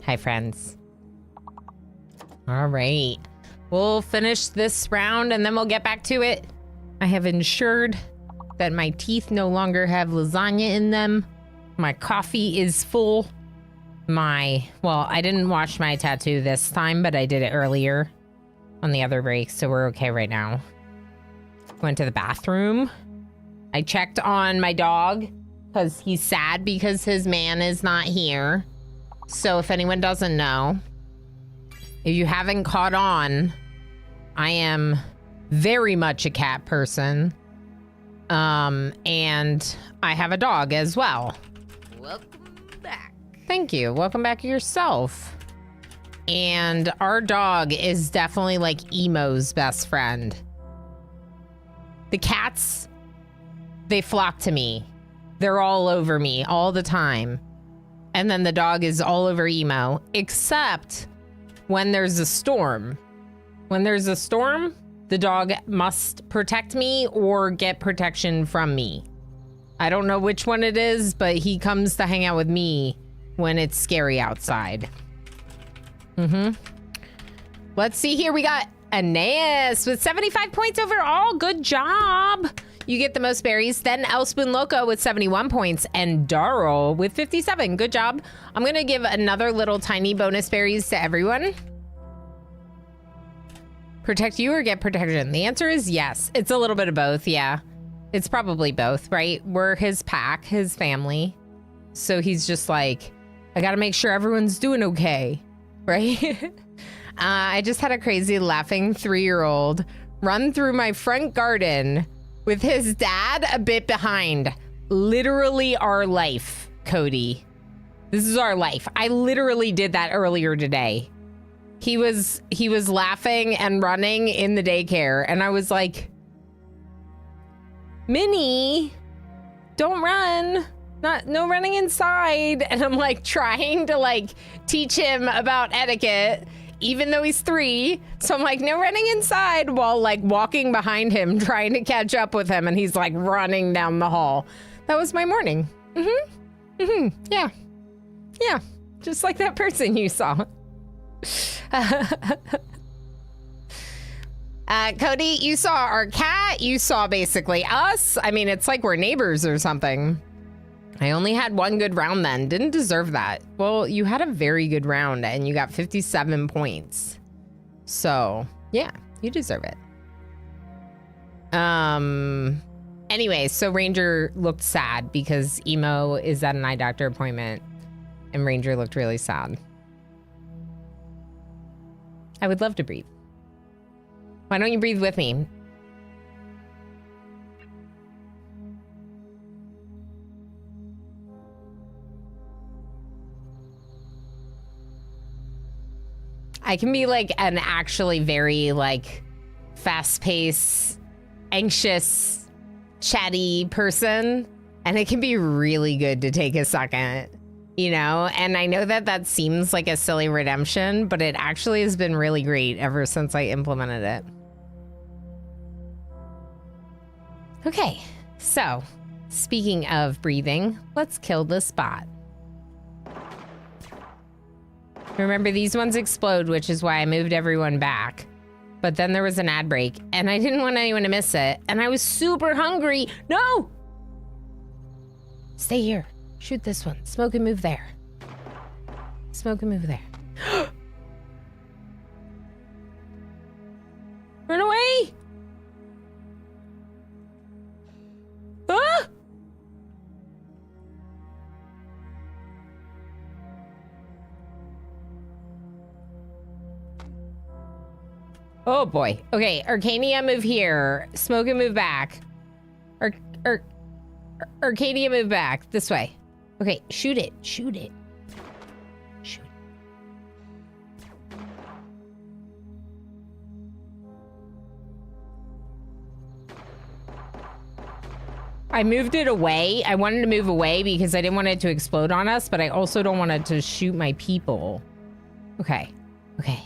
Hi, friends. All right. We'll finish this round and then we'll get back to it. I have ensured that my teeth no longer have lasagna in them. My coffee is full. Well, I didn't wash my tattoo this time, but I did it earlier on the other break, so we're okay right now. Went to the bathroom. I checked on my dog because he's sad because his man is not here. So if anyone doesn't know, if you haven't caught on, I am very much a cat person. And I have a dog as well. Welcome back. Thank you. Welcome back yourself. And our dog is definitely like Emo's best friend. The cats, they flock to me. They're all over me all the time. And then the dog is all over Emo, except when there's a storm. When there's a storm, the dog must protect me or get protection from me. I don't know which one it is, but he comes to hang out with me when it's scary outside. Let's see here. We got Aeneas with 75 points overall. Good job. You get the most berries. Then Elspoon Loco with 71 points and Darl with 57. Good job. I'm going to give another little tiny bonus berries to everyone. Protect you or get protection? The answer is yes. It's a little bit of both. Yeah, it's probably both, right? We're his pack, his family. So he's just like, I got to make sure everyone's doing okay, right? I just had a crazy laughing 3-year-old run through my front garden with his dad a bit behind. Literally our life, Cody. This is our life. I literally did that earlier today. He was laughing and running in the daycare, and I was like, Minnie, don't run. No running inside. And I'm like trying to like teach him about etiquette, even though he's 3. So I'm like, no running inside, while like walking behind him, trying to catch up with him. And he's like running down the hall. That was my morning. Yeah. Yeah. Just like that person you saw. Cody, you saw our cat. You saw basically us. I mean, it's like we're neighbors or something. I only had one good round then. Didn't deserve that. Well, you had a very good round and you got 57 points. So, yeah, you deserve it. Anyway, so Ranger looked sad because Emo is at an eye doctor appointment and Ranger looked really sad. I would love to breathe. Why don't you breathe with me? I can be like an actually very like fast-paced, anxious, chatty person, and it can be really good to take a second, you know? And I know that that seems like a silly redemption, but it actually has been really great ever since I implemented it. Okay, so speaking of breathing, let's kill this bot. Remember, these ones explode, which is why I moved everyone back. But then there was an ad break, and I didn't want anyone to miss it. And I was super hungry. No! Stay here. Shoot this one. Smoke and move there. Smoke and move there. Run away! Ah! Oh boy. Okay, Arcania, move here. Smoke and move back. Arcadia, move back. This way. Okay, shoot it. Shoot it. Shoot it. I moved it away. I wanted to move away because I didn't want it to explode on us, but I also don't want it to shoot my people. Okay. Okay.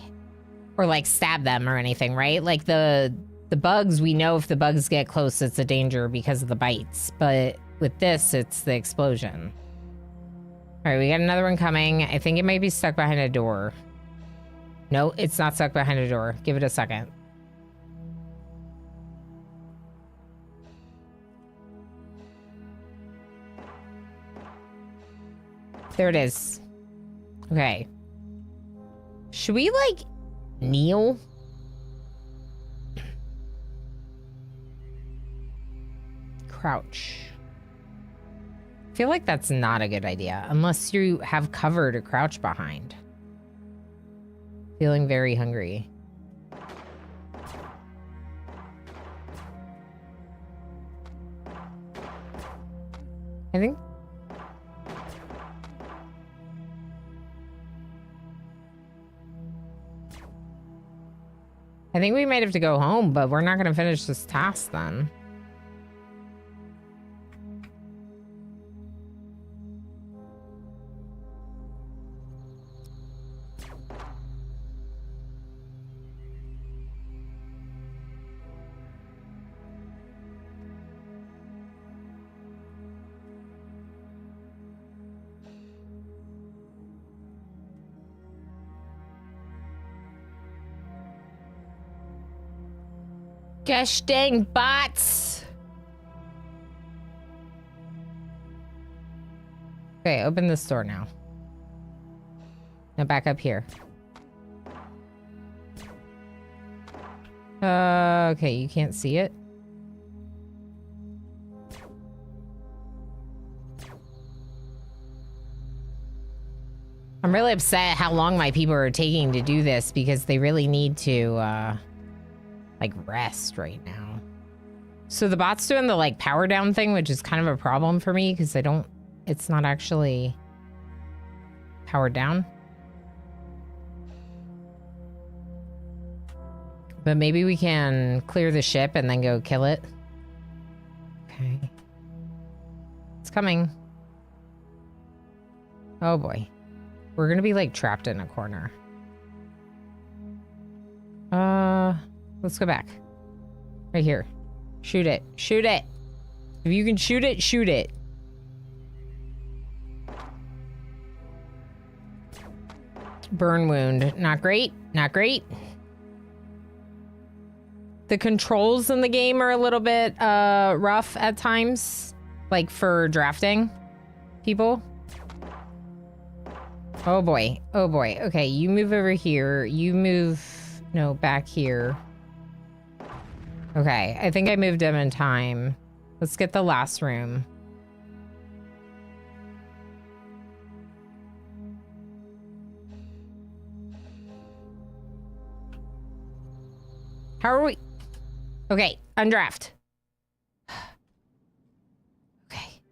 Or like stab them or anything, right? Like the bugs, we know if the bugs get close, it's a danger because of the bites. But with this, it's the explosion. All right, we got another one coming. I think it might be stuck behind a door. No, it's not stuck behind a door. Give it a second. There it is. Okay. Should we, like, kneel? Crouch. I feel like that's not a good idea unless you have cover to crouch behind. Feeling very hungry. I think we might have to go home, but we're not going to finish this task then. Gosh dang bots. Okay, open this door now. Now back up here. Okay, you can't see it. I'm really upset how long my people are taking to do this because they really need to, like, rest right now. So the bot's doing the, like, power down thing, which is kind of a problem for me because it's not actually powered down. But maybe we can clear the ship and then go kill it. Okay. It's coming. Oh boy. We're gonna be, like, trapped in a corner. Let's go back. Right here. Shoot it. Shoot it. If you can shoot it, shoot it. Burn wound. Not great. Not great. The controls in the game are a little bit rough at times. Like for drafting people. Oh boy. Oh boy. Okay, you move over here. You move... No, back here. Okay, I think I moved him in time. Let's get the last room. How are we? Okay, undraft. Okay.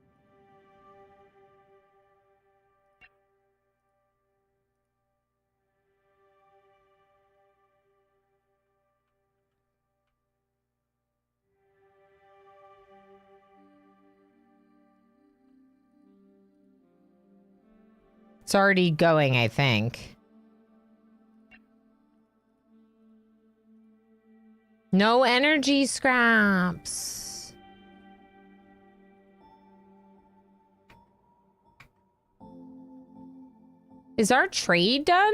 It's already going, I think. No energy scraps. Is our trade done?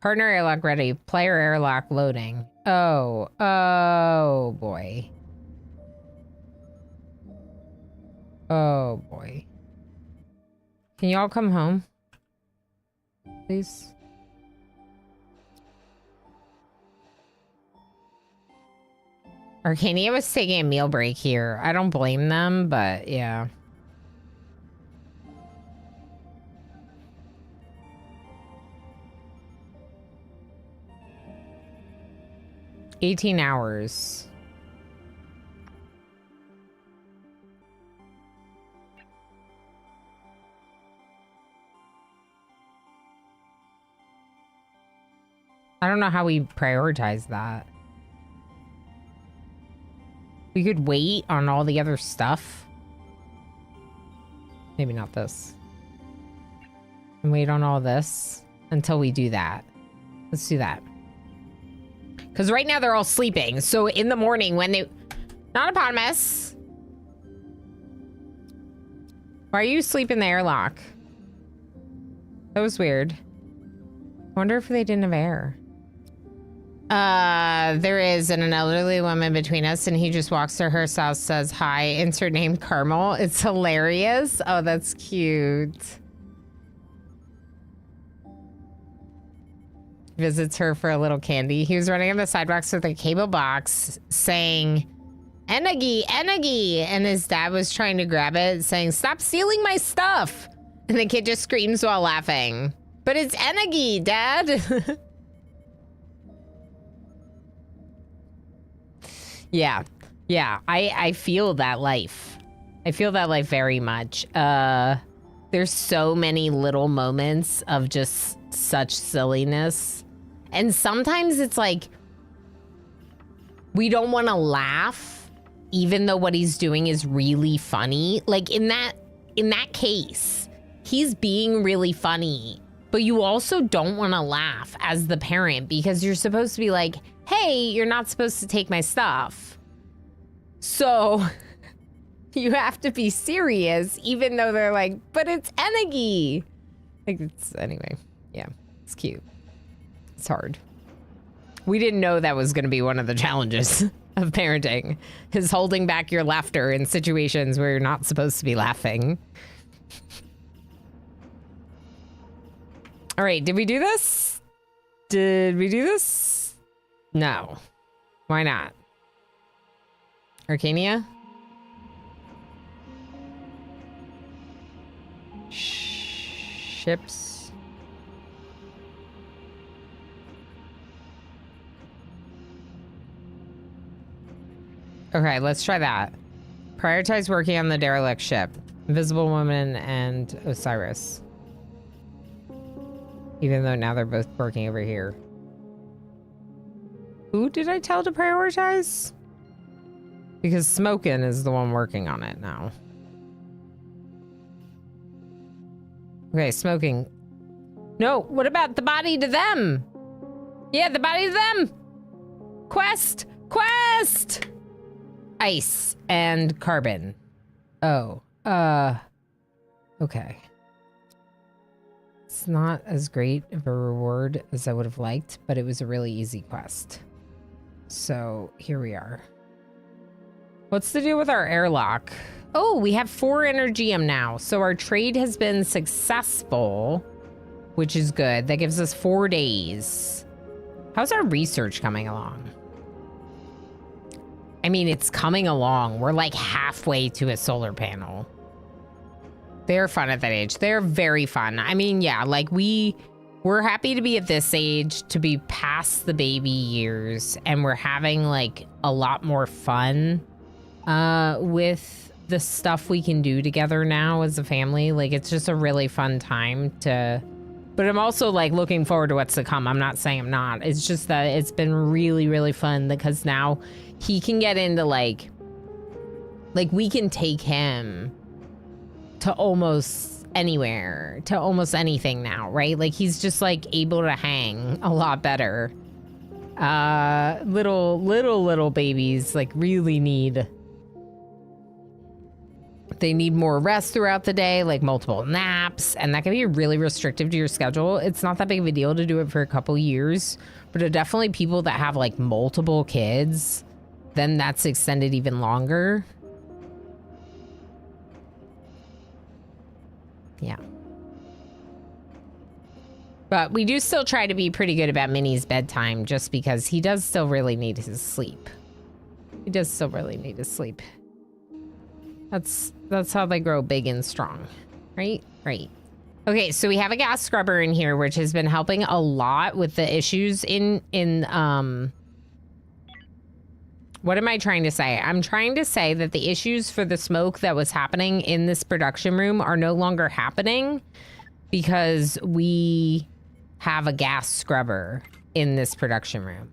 Partner airlock ready. Player airlock loading. Oh. Oh, boy. Oh, boy. Can you all come home? Please? Arcania was taking a meal break here. I don't blame them, but yeah. $18 hours. I don't know how we prioritize that. We could wait on all the other stuff. Maybe not this. And wait on all this until we do that. Let's do that. Because right now they're all sleeping. So in the morning when they... Not eponymous. Why are you asleep in the airlock? That was weird. I wonder if they didn't have air. There is an elderly woman between us, and he just walks to her house, says hi, insert name Carmel. It's hilarious. Oh, that's cute. Visits her for a little candy. He was running on the sidewalks with a cable box saying, Enagi, Enagi. And his dad was trying to grab it, saying, stop stealing my stuff. And the kid just screams while laughing. But it's Enagi, Dad. Yeah. I feel that life. I feel that life very much. There's so many little moments of just such silliness. And sometimes it's like, we don't want to laugh, even though what he's doing is really funny. Like in that case, he's being really funny, but you also don't want to laugh as the parent because you're supposed to be like, hey, you're not supposed to take my stuff. So you have to be serious, even though they're like, but it's Enagi. Like, it's, anyway, yeah, it's cute. It's hard. We didn't know that was going to be one of the challenges of parenting, is holding back your laughter in situations where you're not supposed to be laughing. All right, did we do this? Did we do this? No. Why not? Arcania? Ships. Okay, let's try that. Prioritize working on the derelict ship. Invisible Woman and Osiris. Even though now they're both working over here. Who did I tell to prioritize? Because Smokin is the one working on it now. Okay, Smoking. No, what about the body to them? Yeah, the body to them. Quest! Quest! Ice and carbon. Oh, okay. It's not as great of a reward as I would have liked, but it was a really easy quest. So here we are. What's the deal with our airlock? Oh, we have 4 Energium now. So our trade has been successful, which is good. That gives us 4 days. How's our research coming along? I mean, it's coming along. We're like halfway to a solar panel. They're fun at that age. They're very fun. I mean, yeah, like we're happy to be at this age, to be past the baby years, and we're having like a lot more fun with the stuff we can do together now as a family. Like, it's just a really fun time to, but I'm also like looking forward to what's to come. I'm not saying I'm not. It's just that it's been really, really fun because now he can get into like we can take him to almost anywhere, to almost anything now, right? Like, he's just like able to hang a lot better. Little babies like really need more rest throughout the day, like multiple naps, and that can be really restrictive to your schedule. It's not that big of a deal to do it for a couple years, but definitely people that have like multiple kids, then that's extended even longer. Yeah. But we do still try to be pretty good about Minnie's bedtime, just because he does still really need his sleep. He does still really need his sleep. That's how they grow big and strong, right? Right. Okay, so we have a gas scrubber in here, which has been helping a lot with the issues in what am I trying to say? I'm trying to say that the issues for the smoke that was happening in this production room are no longer happening because we have a gas scrubber in this production room.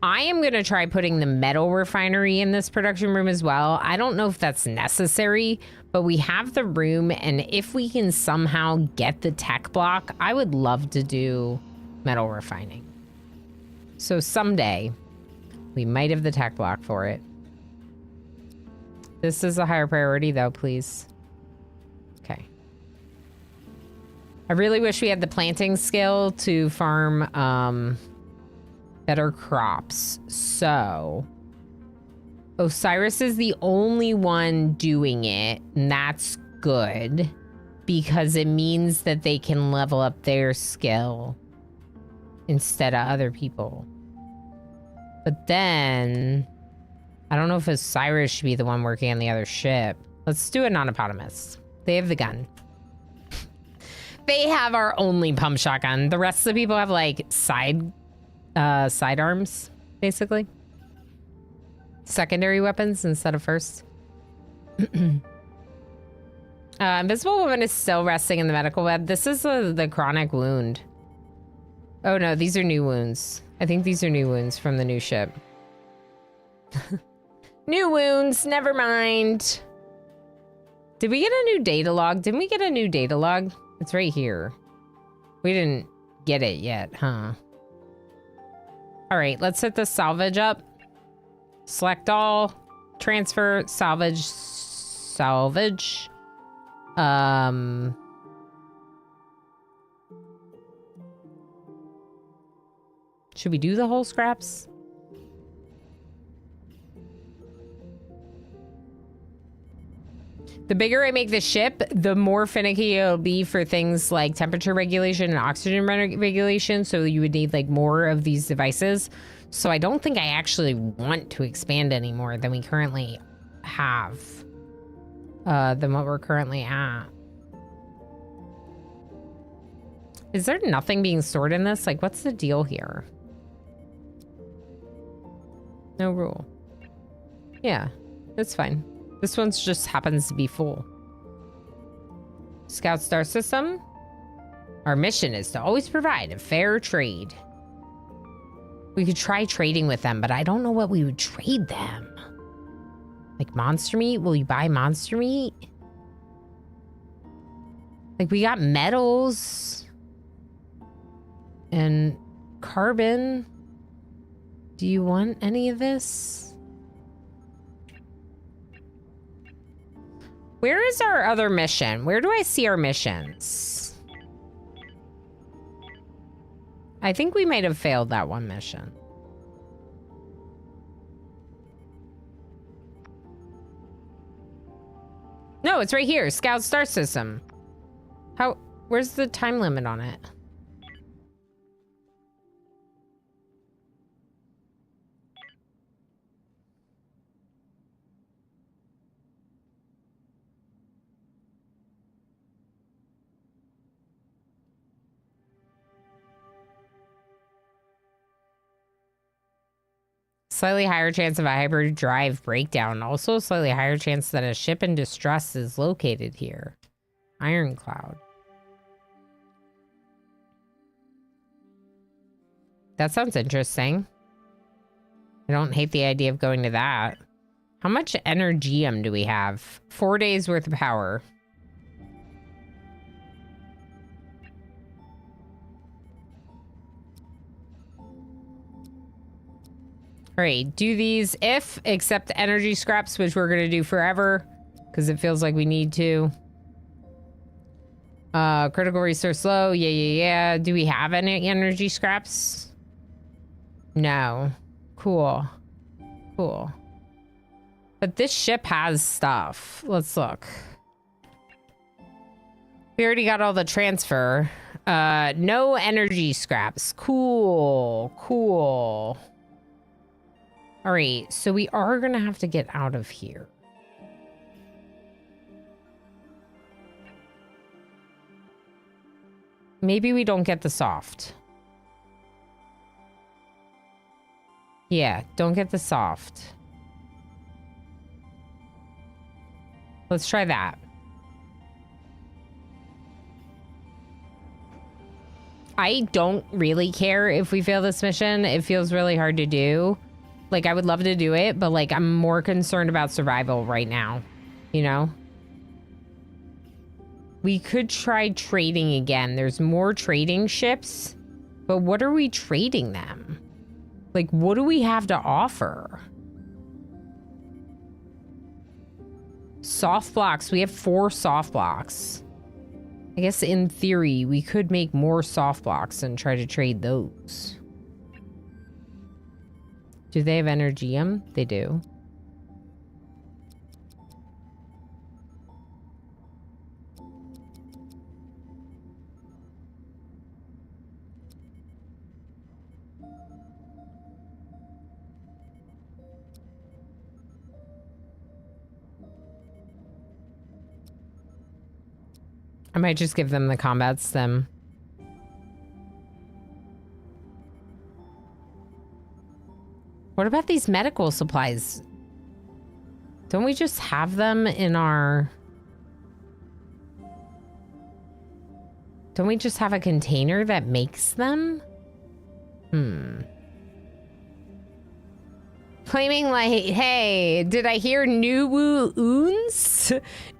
I am going to try putting the metal refinery in this production room as well. I don't know if that's necessary, but we have the room, and if we can somehow get the tech block, I would love to do metal refining. So someday, we might have the tech block for it. This is a higher priority, though, please. Okay. I really wish we had the planting skill to farm better crops. So Osiris is the only one doing it, and that's good because it means that they can level up their skill instead of other people. But then I don't know if Osiris should be the one working on the other ship. Let's do a non-eponymous. They have the gun. They have our only pump shotgun. The rest of the people have like side arms, basically. Secondary weapons instead of first. Invisible Woman is still resting in the medical web. This is the chronic wound. Oh no, these are new wounds. I think these are new wounds from the new ship. New wounds, never mind. Did we get a new data log? Didn't we get a new data log? It's right here. We didn't get it yet, huh? All right, let's hit the salvage up. Select all, transfer, salvage. Should we do the whole scraps? The bigger I make the ship, the more finicky it'll be for things like temperature regulation and oxygen regulation. So you would need like more of these devices. So I don't think I actually want to expand any more than we currently have, than what we're currently at. Is there nothing being stored in this? Like, what's the deal here? No rule. Yeah, that's fine. This one's just happens to be full. Scout Star System. Our mission is to always provide a fair trade. We could try trading with them, but I don't know what we would trade them. Like monster meat? Will you buy monster meat? Like we got metals and carbon. Do you want any of this? Where is our other mission? Where do I see our missions? I think we might have failed that one mission. No, it's right here. Scout Star System. Where's the time limit on it? Slightly higher chance of a hyperdrive breakdown. Also a slightly higher chance that a ship in distress is located here. Ironcloud. That sounds interesting. I don't hate the idea of going to that. How much energium do we have? 4 days worth of power. All right, do these if, except the energy scraps, which we're gonna do forever, because it feels like we need to. Critical resource low, yeah. Do we have any energy scraps? No. Cool. But this ship has stuff. Let's look. We already got all the transfer. No energy scraps. Cool. All right, so we are gonna have to get out of here. Maybe we don't get the soft. Yeah, don't get the soft. Let's try that. I don't really care if we fail this mission. It feels really hard to do. Like, I would love to do it, but, like, I'm more concerned about survival right now. You know? We could try trading again. There's more trading ships. But what are we trading them? Like, what do we have to offer? Soft blocks. We have 4 soft blocks. I guess in theory, we could make more soft blocks and try to trade those. Do they have Energium? They do. I might just give them the combat stem. What about these medical supplies? Don't we just have them in our... Don't we just have a container that makes them? Claiming like, hey, did I hear new wounds?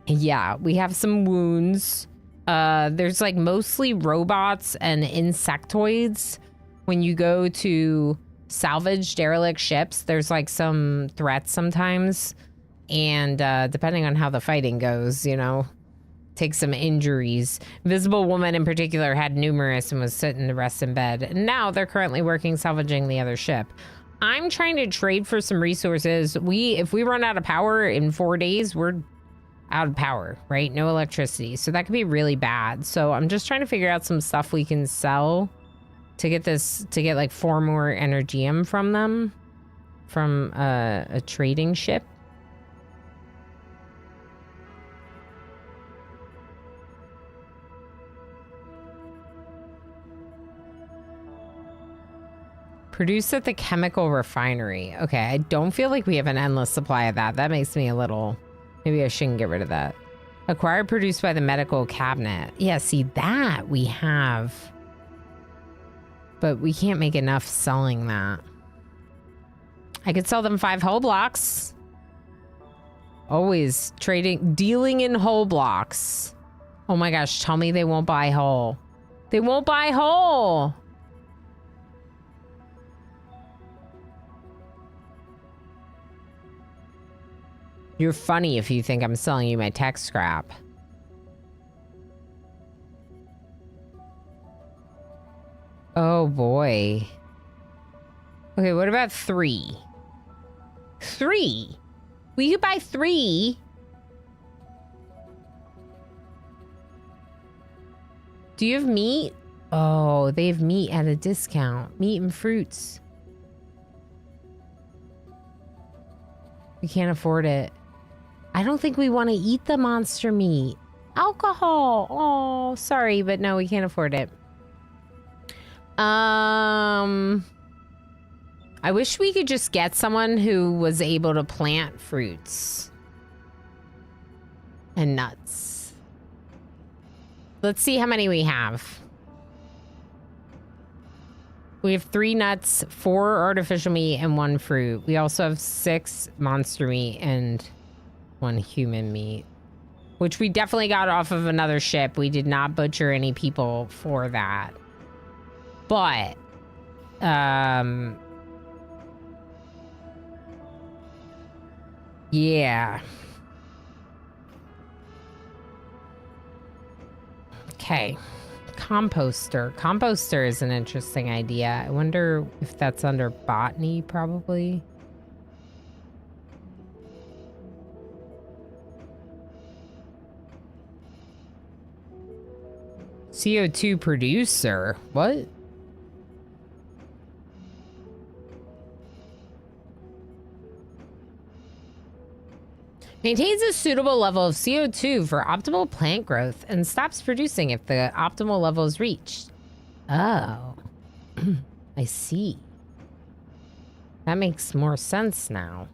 Yeah, we have some wounds. There's like mostly robots and insectoids. When you go to salvage derelict ships, there's like some threats sometimes. And depending on how the fighting goes, you know, take some injuries. Invisible Woman in particular had numerous and was sitting to rest in bed. And now they're currently working salvaging the other ship. I'm trying to trade for some resources. If we run out of power in 4 days, we're out of power, right? No electricity. So that could be really bad. So I'm just trying to figure out some stuff we can sell to get like 4 more Energium from them, from a trading ship. Produced at the chemical refinery. Okay, I don't feel like we have an endless supply of that. That makes me a little... Maybe I shouldn't get rid of that. Acquired, produced by the medical cabinet. Yeah, see, that we have. But we can't make enough selling that. I could sell them 5 hull blocks. Always dealing in hull blocks. Oh my gosh, tell me they won't buy hull. They won't buy hull. You're funny if you think I'm selling you my tech scrap. Oh boy. Okay, what about 3? 3? We could buy 3. Do you have meat? Oh, they have meat at a discount. Meat and fruits. We can't afford it. I don't think we want to eat the monster meat. Alcohol. Oh, sorry, but no, we can't afford it. I wish we could just get someone who was able to plant fruits and nuts. Let's see how many we have. We have 3 nuts, 4 artificial meat, and 1 fruit. We also have 6 monster meat and 1 human meat, which we definitely got off of another ship. We did not butcher any people for that. But, yeah. Okay. Composter. Composter is an interesting idea. I wonder if that's under botany, probably. CO2 producer. What? Maintains a suitable level of CO2 for optimal plant growth and stops producing if the optimal level is reached. Oh. I see. That makes more sense now.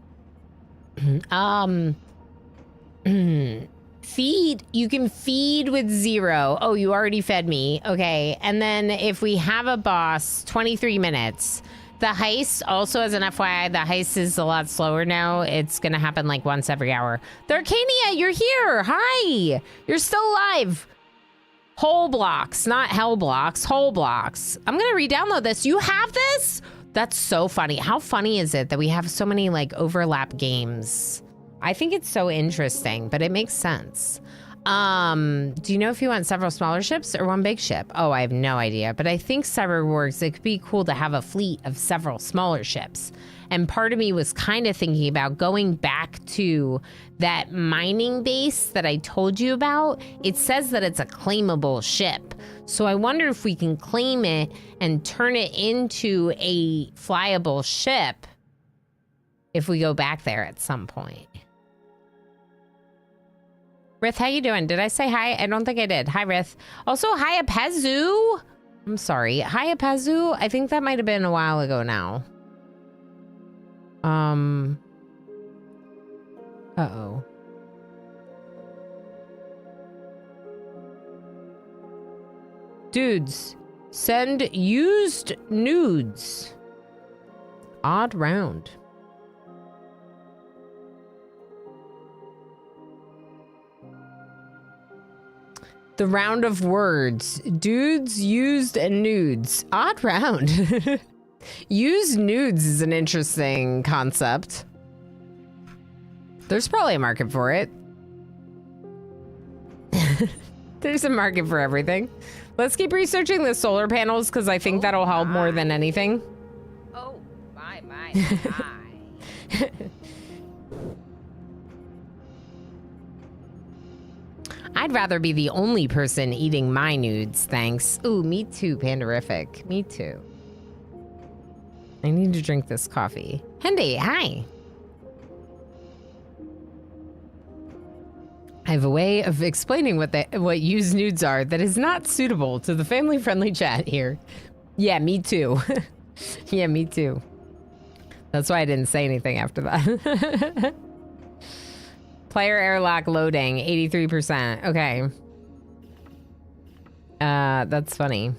Feed. You can feed with 0. Oh, you already fed me. Okay. And then if we have a boss, 23 minutes. The heist, also as an FYI, the heist is a lot slower now. It's going to happen like once every hour. The Arcania, you're here. Hi. You're still alive. Whole blocks, not hell blocks. Whole blocks. I'm going to re-download this. You have this? That's so funny. How funny is it that we have so many like overlap games? I think it's so interesting, but it makes sense. Do you know if you want several smaller ships or one big ship? Oh, I have no idea. But I think Cyberworks, it could be cool to have a fleet of several smaller ships. And part of me was kind of thinking about going back to that mining base that I told you about. It says that it's a claimable ship. So I wonder if we can claim it and turn it into a flyable ship if we go back there at some point. Rith, how you doing? Did I say hi? I don't think I did. Hi, Rith. Also, hi, Apazu. I'm sorry. Hi, Apazu. I think that might have been a while ago now. Uh-oh. Dudes, send used nudes. Odd round. The round of words. Dudes, used, and nudes. Odd round. Used nudes is an interesting concept. There's probably a market for it. There's a market for everything. Let's keep researching the solar panels because I think that'll help more than anything. Oh, my. I'd rather be the only person eating my nudes, thanks. Ooh, me too, Panderific. Me too. I need to drink this coffee. Hendy, hi. I have a way of explaining what used nudes are that is not suitable to the family-friendly chat here. Yeah, me too. Yeah, me too. That's why I didn't say anything after that. Player airlock loading, 83%. Okay. That's funny.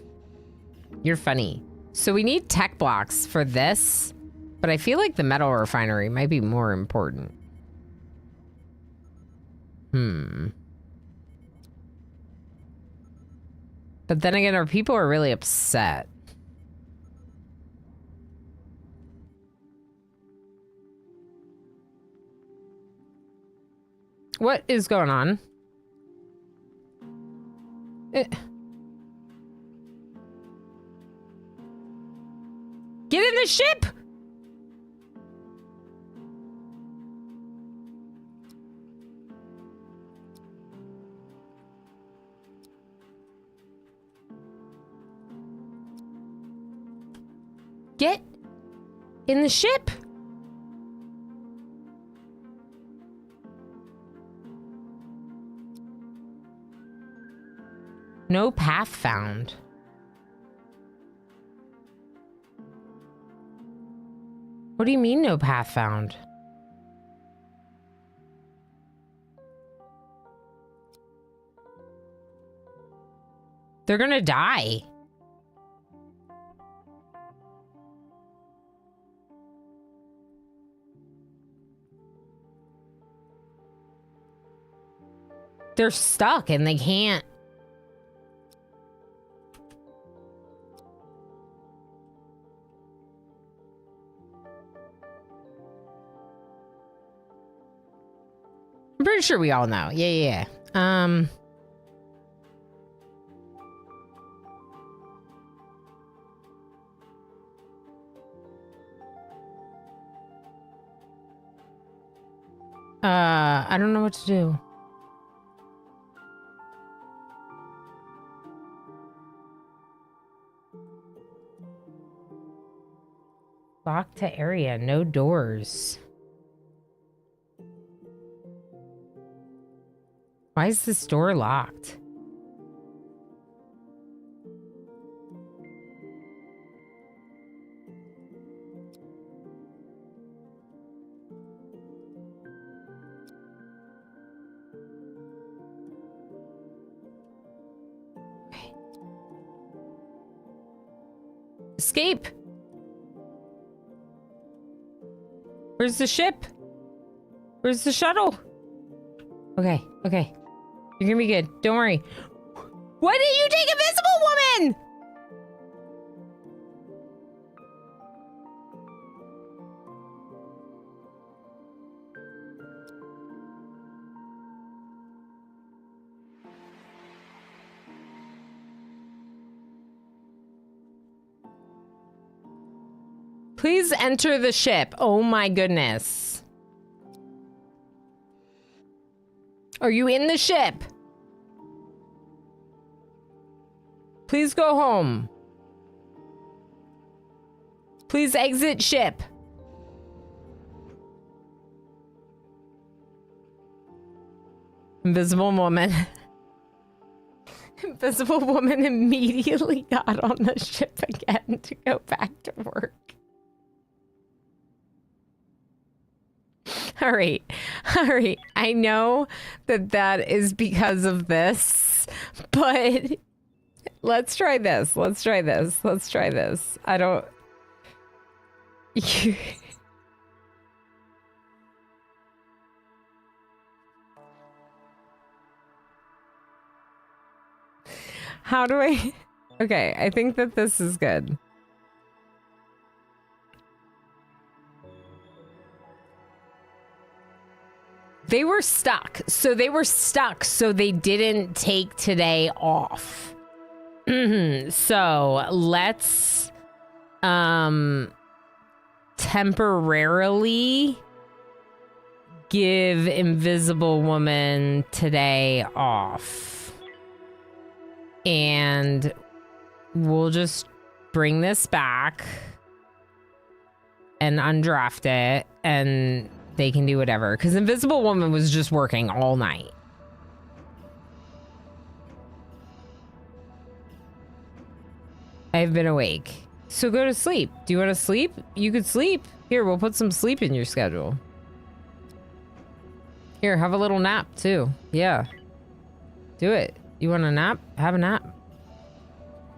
You're funny. So we need tech blocks for this, but I feel like the metal refinery might be more important. But then again, our people are really upset. What is going on? Get in the ship! Get in the ship! No path found. What do you mean no path found? They're gonna die. They're stuck and they can't. I'm pretty sure we all know. Yeah. I don't know what to do. Locked to area, no doors. Why is this door locked? Okay. Escape! Where's the ship? Where's the shuttle? Okay. You're gonna be good. Don't worry. Why didn't you take Invisible Woman? Please enter the ship. Oh my goodness. Are you in the ship? Please go home. Please exit ship. Invisible woman. Invisible woman immediately got on the ship again to go back to work. All right. All right. I know that that is because of this, but let's try this. Let's try this. Let's try this. I don't... How do I... Okay, I think that this is good. They were stuck. So they were stuck, so they didn't take today off. So let's temporarily give Invisible Woman today off. And we'll just bring this back and undraft it, and they can do whatever. Because Invisible Woman was just working all night. I've been awake. So go to sleep. Do you want to sleep? You could sleep. Here, we'll put some sleep in your schedule. Here, have a little nap too. Yeah. Do it. You want a nap? Have a nap.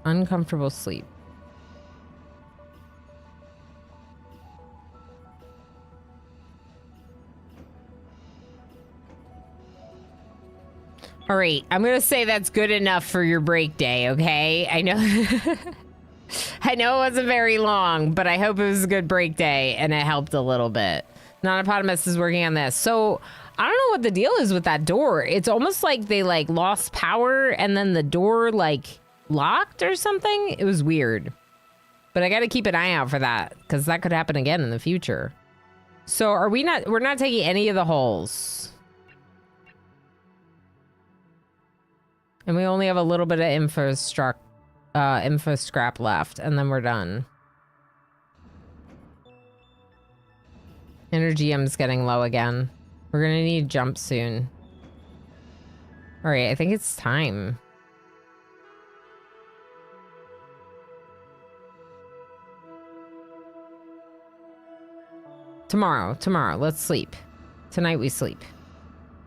Uncomfortable sleep. All right, I'm gonna say that's good enough for your break day, okay? I know I know it wasn't very long, but I hope it was a good break day and it helped a little bit. Nonopotamus is working on this. So I don't know what the deal is with that door. It's almost like they like lost power and then the door like locked or something. It was weird. But I gotta keep an eye out for that because that could happen again in the future. So are we not, we're not taking any of the holes. And we only have a little bit of info scrap left, and then we're done. Energy M's getting low again. We're gonna need jump soon. All right, I think it's time. Tomorrow, let's sleep. Tonight we sleep.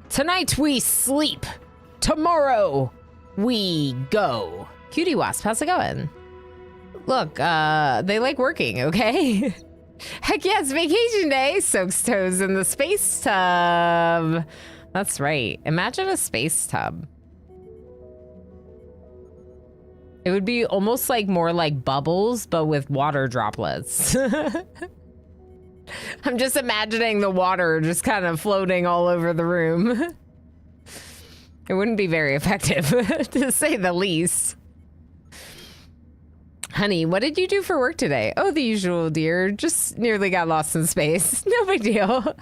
Tonight we sleep. Tomorrow we go. Cutie Wasp, how's it going? Look, they like working, okay? Heck yeah, it's vacation day. Soaks toes in the space tub. That's right. Imagine a space tub. It would be almost like more like bubbles, but with water droplets. I'm just imagining the water just kind of floating all over the room. It wouldn't be very effective, to say the least. Honey, what did you do for work today? Oh, the usual, dear. Just nearly got lost in space. No big deal.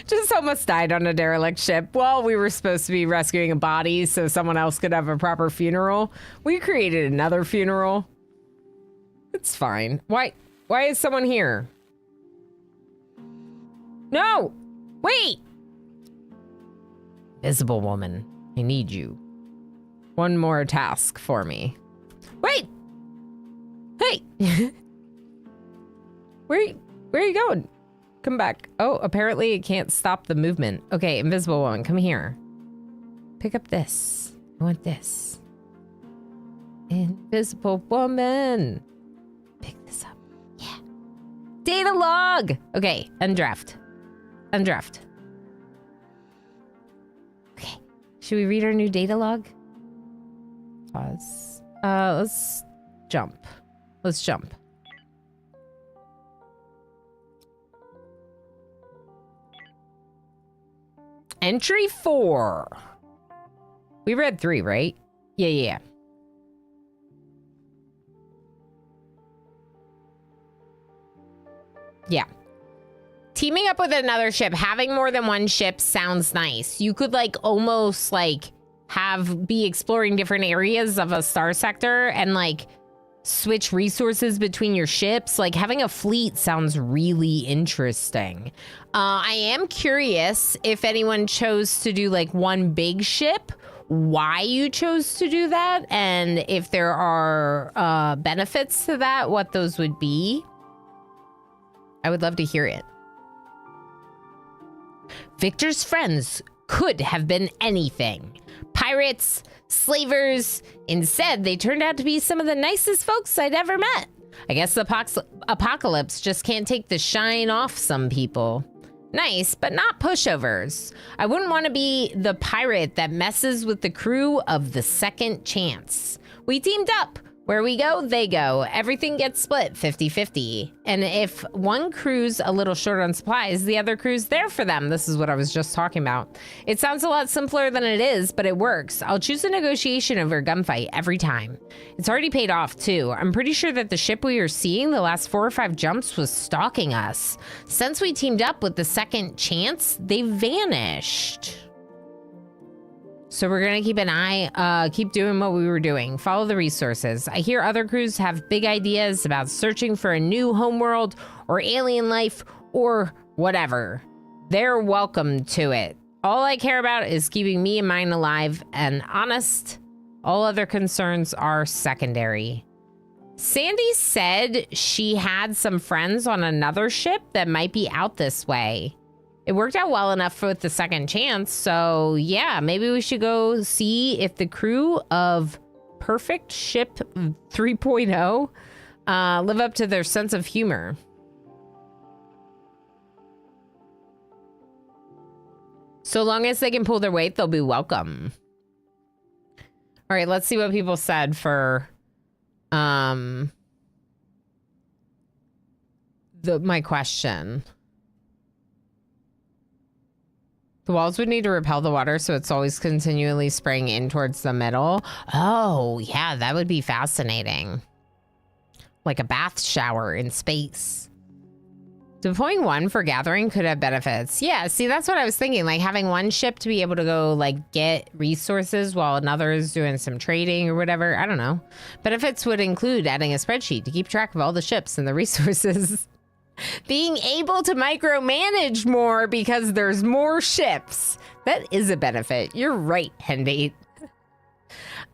Just almost died on a derelict ship. Well, we were supposed to be rescuing a body so someone else could have a proper funeral. We created another funeral. It's fine. Why is someone here? No! Wait! Visible woman, I need you. One more task for me. Wait! Hey! Where are you going? Come back. Oh, apparently it can't stop the movement. Okay, invisible woman, come here. Pick up this. I want this. Invisible woman. Pick this up. Yeah. Data log! Okay, undraft. Undraft. Okay. Should we read our new data log? Pause. Let's jump. Let's jump. Entry 4. We read 3, right? Yeah. Yeah. Teaming up with another ship, having more than one ship sounds nice. You could like almost like be exploring different areas of a star sector and like switch resources between your ships. Like having a fleet sounds really interesting. I am curious if anyone chose to do like one big ship, why you chose to do that, and if there are benefits to that, what those would be. I would love to hear it. Victor's friends could have been anything. Pirates, slavers. Instead, they turned out to be some of the nicest folks I'd ever met. I guess the apocalypse just can't take the shine off some people. Nice, but not pushovers. I wouldn't want to be the pirate that messes with the crew of the Second Chance. We teamed up. Where we go, they go. Everything gets split 50-50. And if one crew's a little short on supplies, the other crew's there for them. This is what I was just talking about. It sounds a lot simpler than it is, but it works. I'll choose a negotiation over a gunfight every time. It's already paid off, too. I'm pretty sure that the ship we were seeing the last 4 or 5 jumps was stalking us. Since we teamed up with the Second Chance, they vanished. So we're gonna keep an eye, keep doing what we were doing. Follow the resources. I hear other crews have big ideas about searching for a new homeworld or alien life or whatever. They're welcome to it. All I care about is keeping me and mine alive and honest. All other concerns are secondary. Sandy said she had some friends on another ship that might be out this way. It worked out well enough with the Second Chance, so yeah, maybe we should go see if the crew of Perfect Ship 3.0 live up to their sense of humor. So long as they can pull their weight, they'll be welcome. All right, let's see what people said for my question. The walls would need to repel the water, so it's always continually spraying in towards the middle. Oh, yeah, that would be fascinating. Like a bath shower in space. Deploying one for gathering could have benefits. Yeah, see, that's what I was thinking. Like having one ship to be able to go like get resources while another is doing some trading or whatever. I don't know. Benefits would include adding a spreadsheet to keep track of all the ships and the resources. Being able to micromanage more because there's more ships. That is a benefit. You're right, Hendy.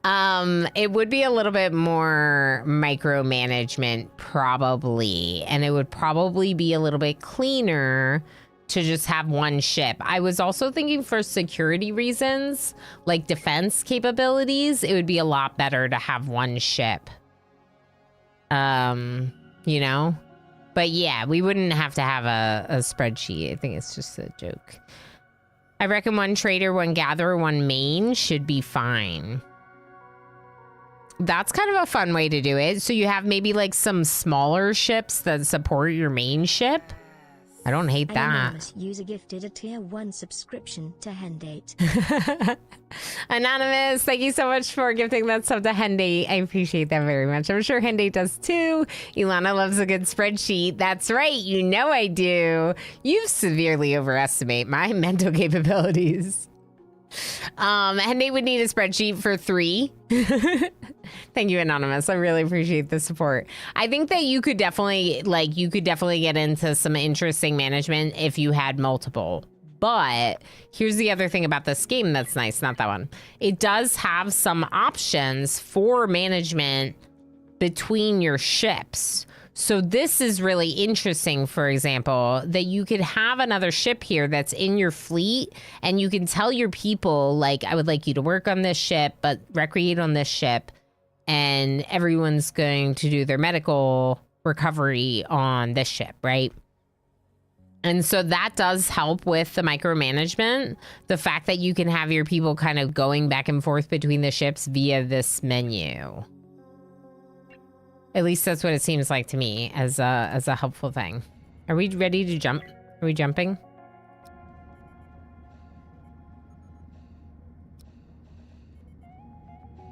It would be a little bit more micromanagement probably, and it would probably be a little bit cleaner to just have one ship. I was also thinking for security reasons, like defense capabilities, it would be a lot better to have one ship. You know? But yeah, we wouldn't have to have a spreadsheet. I think it's just a joke. I reckon one trader, one gatherer, one main should be fine. That's kind of a fun way to do it. So you have maybe like some smaller ships that support your main ship. I don't hate that. Anonymous user gifted a tier 1 subscription to Hendate. Anonymous, thank you so much for gifting that sub to Hendy. I appreciate that very much. I'm sure Hendy does too. Ilana loves a good spreadsheet. That's right, you know I do. You severely overestimate my mental capabilities. Hendy would need a spreadsheet for 3. Thank you, Anonymous. I really appreciate the support. I think that you could definitely get into some interesting management if you had multiple. But here's the other thing about this game that's nice, not that one. It does have some options for management between your ships. So this is really interesting, for example, that you could have another ship here that's in your fleet and you can tell your people, like, I would like you to work on this ship, but recreate on this ship. And everyone's going to do their medical recovery on this ship, right? And so that does help with the micromanagement. The fact that you can have your people kind of going back and forth between the ships via this menu. At least that's what it seems like to me as a helpful thing. Are we ready to jump? Are we jumping?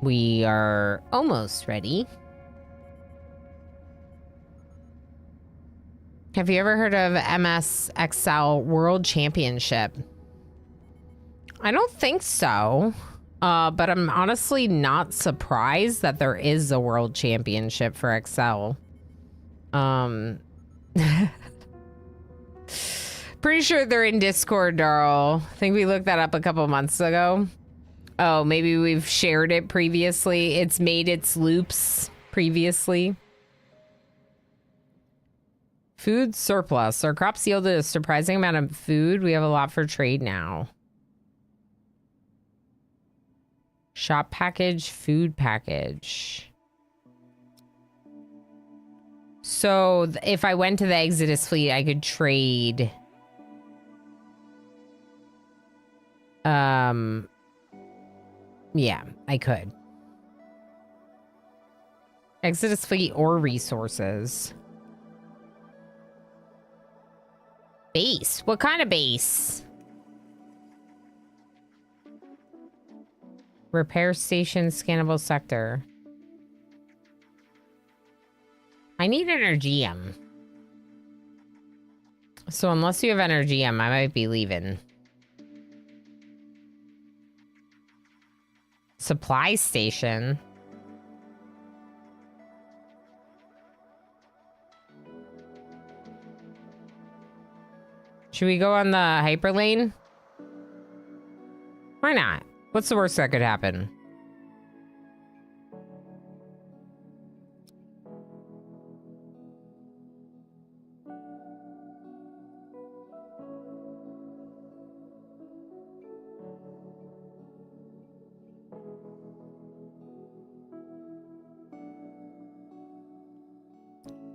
We are almost ready. Have you ever heard of MSXL World Championship? I don't think so. But I'm honestly not surprised that there is a World Championship for XL. Pretty sure they're in Discord, Darl. I think we looked that up a couple months ago. Oh, maybe we've shared it previously. It's made its loops previously. Food surplus. Our crops yielded a surprising amount of food. We have a lot for trade now. Shop package, food package. So if I went to the Exodus fleet, I could trade. Yeah, I could. Exodus fleet or resources. Base. What kind of base? Repair station, scannable sector. I need Energium. So unless you have Energium, I might be leaving. Supply station. Should we go on the hyperlane? Why not? What's the worst that could happen?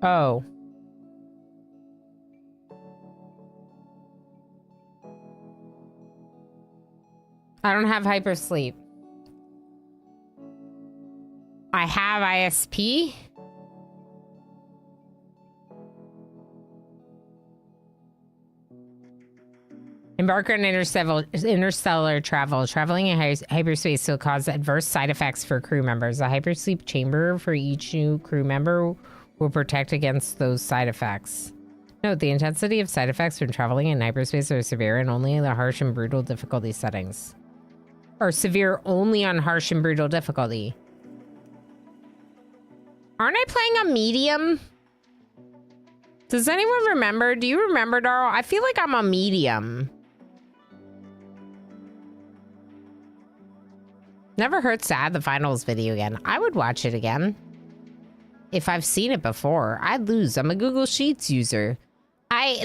Oh. I don't have hypersleep. I have ISP. Embark on interstellar travel. Traveling in hyperspace will cause adverse side effects for crew members. A hypersleep chamber for each new crew member will protect against those side effects. Note, the intensity of side effects when traveling in hyperspace are severe and only in the harsh and brutal difficulty settings. Or severe only on harsh and brutal difficulty. Aren't I playing on medium? Does anyone remember? Do you remember, Darl? I feel like I'm on medium. Never hurts to add the finals video again. I would watch it again. If I've seen it before, I'd lose. I'm a Google Sheets user.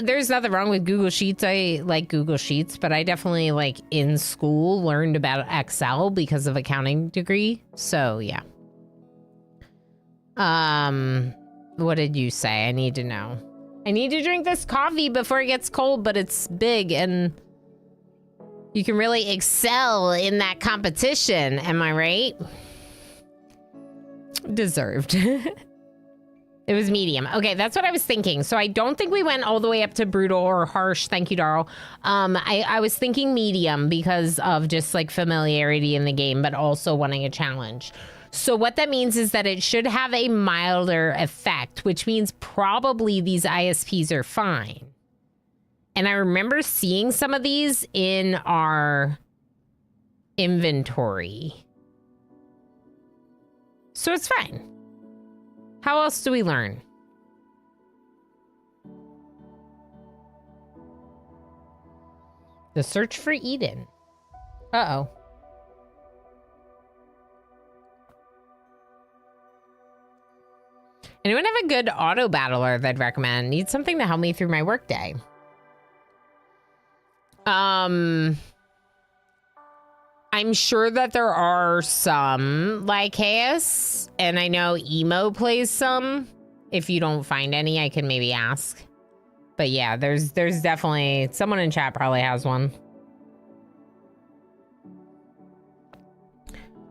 There's nothing wrong with Google Sheets. I like Google Sheets, but I definitely, like, in school learned about Excel because of accounting degree. So, yeah. What did you say? I need to know. I need to drink this coffee before it gets cold, but it's big and you can really excel in that competition. Am I right? Deserved. It was medium. Okay, that's what I was thinking. So I don't think we went all the way up to brutal or harsh. Thank you, Darl. I was thinking medium because of just like familiarity in the game, but also wanting a challenge. So what that means is that it should have a milder effect, which means probably these ISPs are fine. And I remember seeing some of these in our inventory. So it's fine. How else do we learn? The search for Eden. Uh-oh. Anyone have a good auto battler that I'd recommend? Need something to help me through my workday. I'm sure that there are some like Chaos, and I know Emo plays some. If you don't find any, I can maybe ask. But yeah, there's definitely someone in chat probably has one.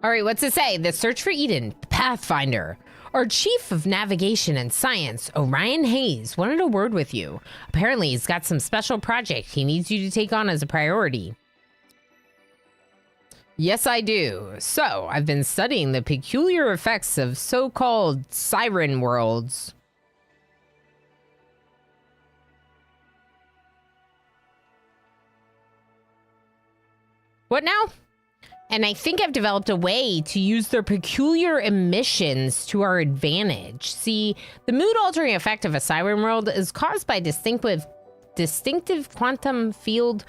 All right, what's it say? The search for Eden, Pathfinder. Our chief of navigation and science, Orion Hayes, wanted a word with you. Apparently, he's got some special project he needs you to take on as a priority. Yes, I do. So, I've been studying the peculiar effects of so-called siren worlds. What now? And I think I've developed a way to use their peculiar emissions to our advantage. See, the mood-altering effect of a siren world is caused by distinctive quantum field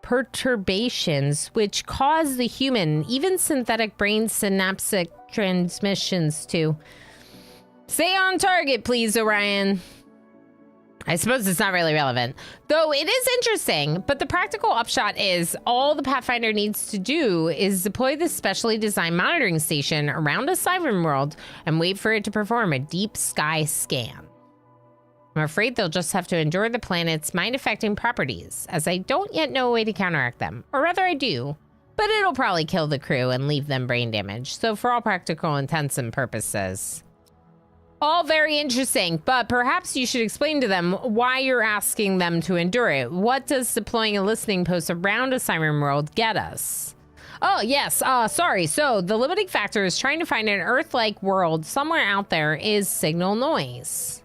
perturbations, which cause the human, even synthetic brain synaptic transmissions to... Stay on target, please, Orion. I suppose it's not really relevant, though it is interesting, but the practical upshot is all the Pathfinder needs to do is deploy this specially designed monitoring station around a siren world and wait for it to perform a deep sky scan. I'm afraid they'll just have to endure the planet's mind-affecting properties, as I don't yet know a way to counteract them. Or rather, I do, but it'll probably kill the crew and leave them brain damage, so for all practical intents and purposes... All very interesting, but perhaps you should explain to them why you're asking them to endure it. What does deploying a listening post around a siren world get us? Oh, yes, sorry. So the limiting factor is trying to find an Earth-like world somewhere out there is signal noise.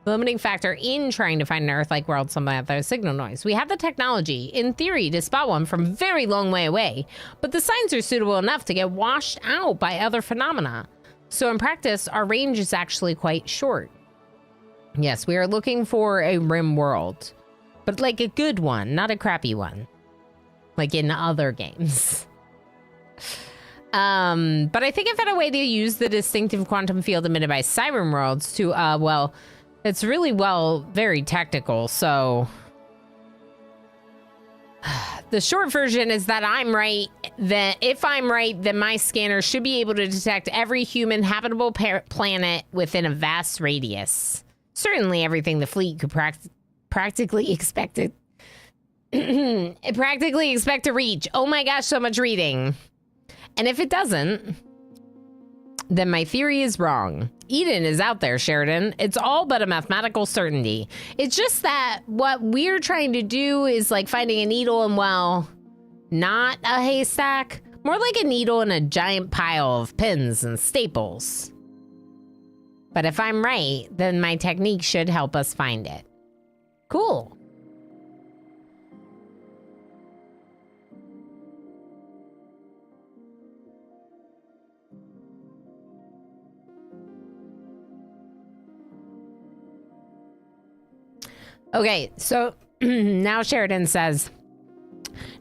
The limiting factor in trying to find an Earth-like world somewhere out there is signal noise. We have the technology, in theory, to spot one from a very long way away, but the signs are suitable enough to get washed out by other phenomena. So in practice, our range is actually quite short. Yes, we are looking for a rim world, but like a good one, not a crappy one, like in other games. But I think I found a way to use the distinctive quantum field emitted by siren worlds to, well, it's really, very technical, so... The short version is that I'm right, that if I'm right, then my scanner should be able to detect every human habitable planet within a vast radius. Certainly everything the fleet could practically expect to reach. Oh my gosh, so much reading. And if it doesn't, then my theory is wrong. Eden is out there, Sheridan. It's all but a mathematical certainty. It's just that what we're trying to do is like finding a needle in, well, not a haystack, more like a needle in a giant pile of pins and staples. But if I'm right, then my technique should help us find it. Cool. Okay, so now Sheridan says,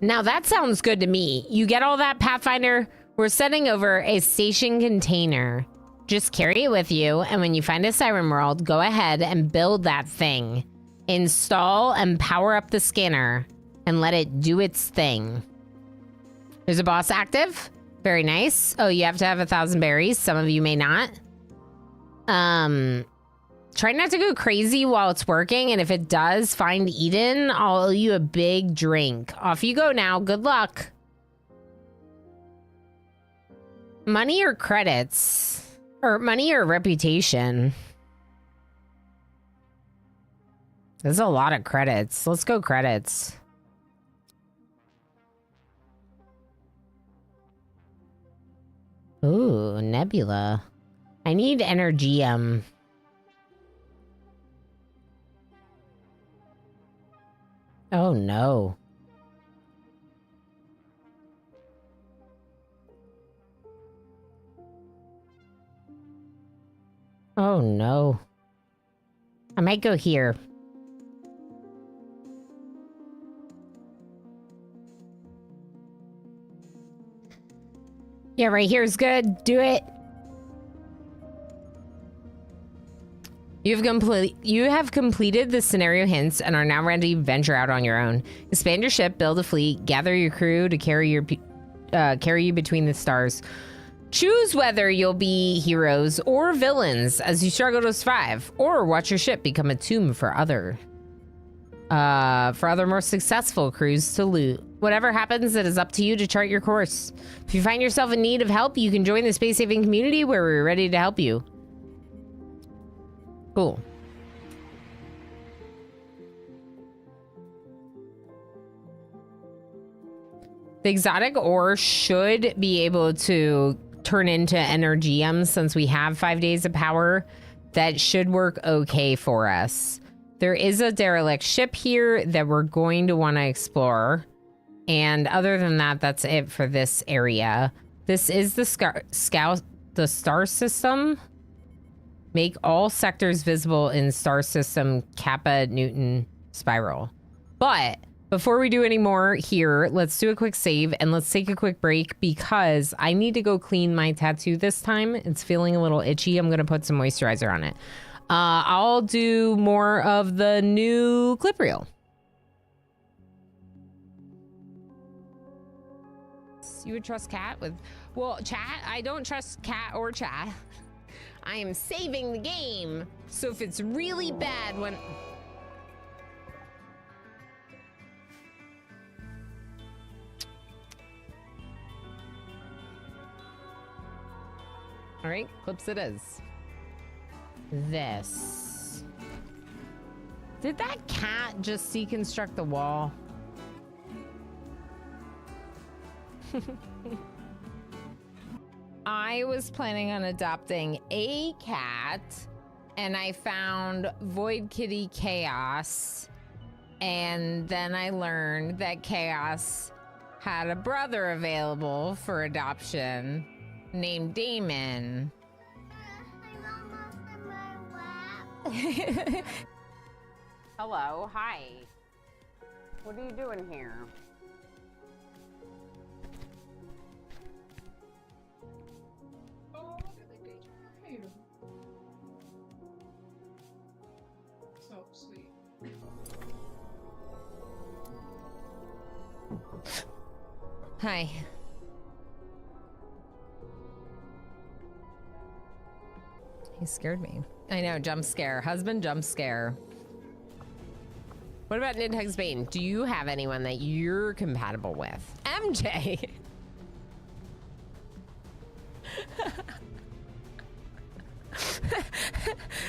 now that sounds good to me. You get all that, Pathfinder? We're sending over a station container. Just carry it with you, and when you find a siren world, go ahead and build that thing. Install and power up the scanner, and let it do its thing. There's a boss active. Very nice. Oh, you have to have 1,000 berries. Some of you may not. Try not to go crazy while it's working, and if it does, find Eden. I'll owe you a big drink. Off you go now. Good luck. Money or credits? Or money or reputation? There's a lot of credits. Let's go credits. Ooh, Nebula. I need Energium. Oh no. Oh no. I might go here. Yeah, right here is good. Do it. You have completed the scenario hints and are now ready to venture out on your own. Expand your ship, build a fleet, gather your crew to carry you between the stars. Choose whether you'll be heroes or villains as you struggle to survive, or watch your ship become a tomb for other more successful crews to loot. Whatever happens, it is up to you to chart your course. If you find yourself in need of help, you can join the space saving community where we're ready to help you. Cool. The exotic ore should be able to turn into Energium since we have 5 days of power. That should work okay for us. There is a derelict ship here that we're going to want to explore. And other than that, that's it for this area. This is the star system. Make all sectors visible in star system Kappa Newton spiral. But before we do any more here, let's do a quick save and let's take a quick break because I need to go clean my tattoo this time. It's feeling a little itchy. I'm going to put some moisturizer on it. I'll do more of the new clip reel. You would trust Cat with... Well, chat, I don't trust Cat or chat. I am saving the game. So if it's really bad when... All right, clips it is. This. Did that cat just deconstruct the wall? I was planning on adopting a cat and I found Void Kitty Chaos, and then I learned that Chaos had a brother available for adoption named Damon. Hello, hi. What are you doing here? So sweet. Hi. He scared me. I know, jump scare. Husband jump scare. What about Nidhugs Bane? Do you have anyone that you're compatible with? MJ!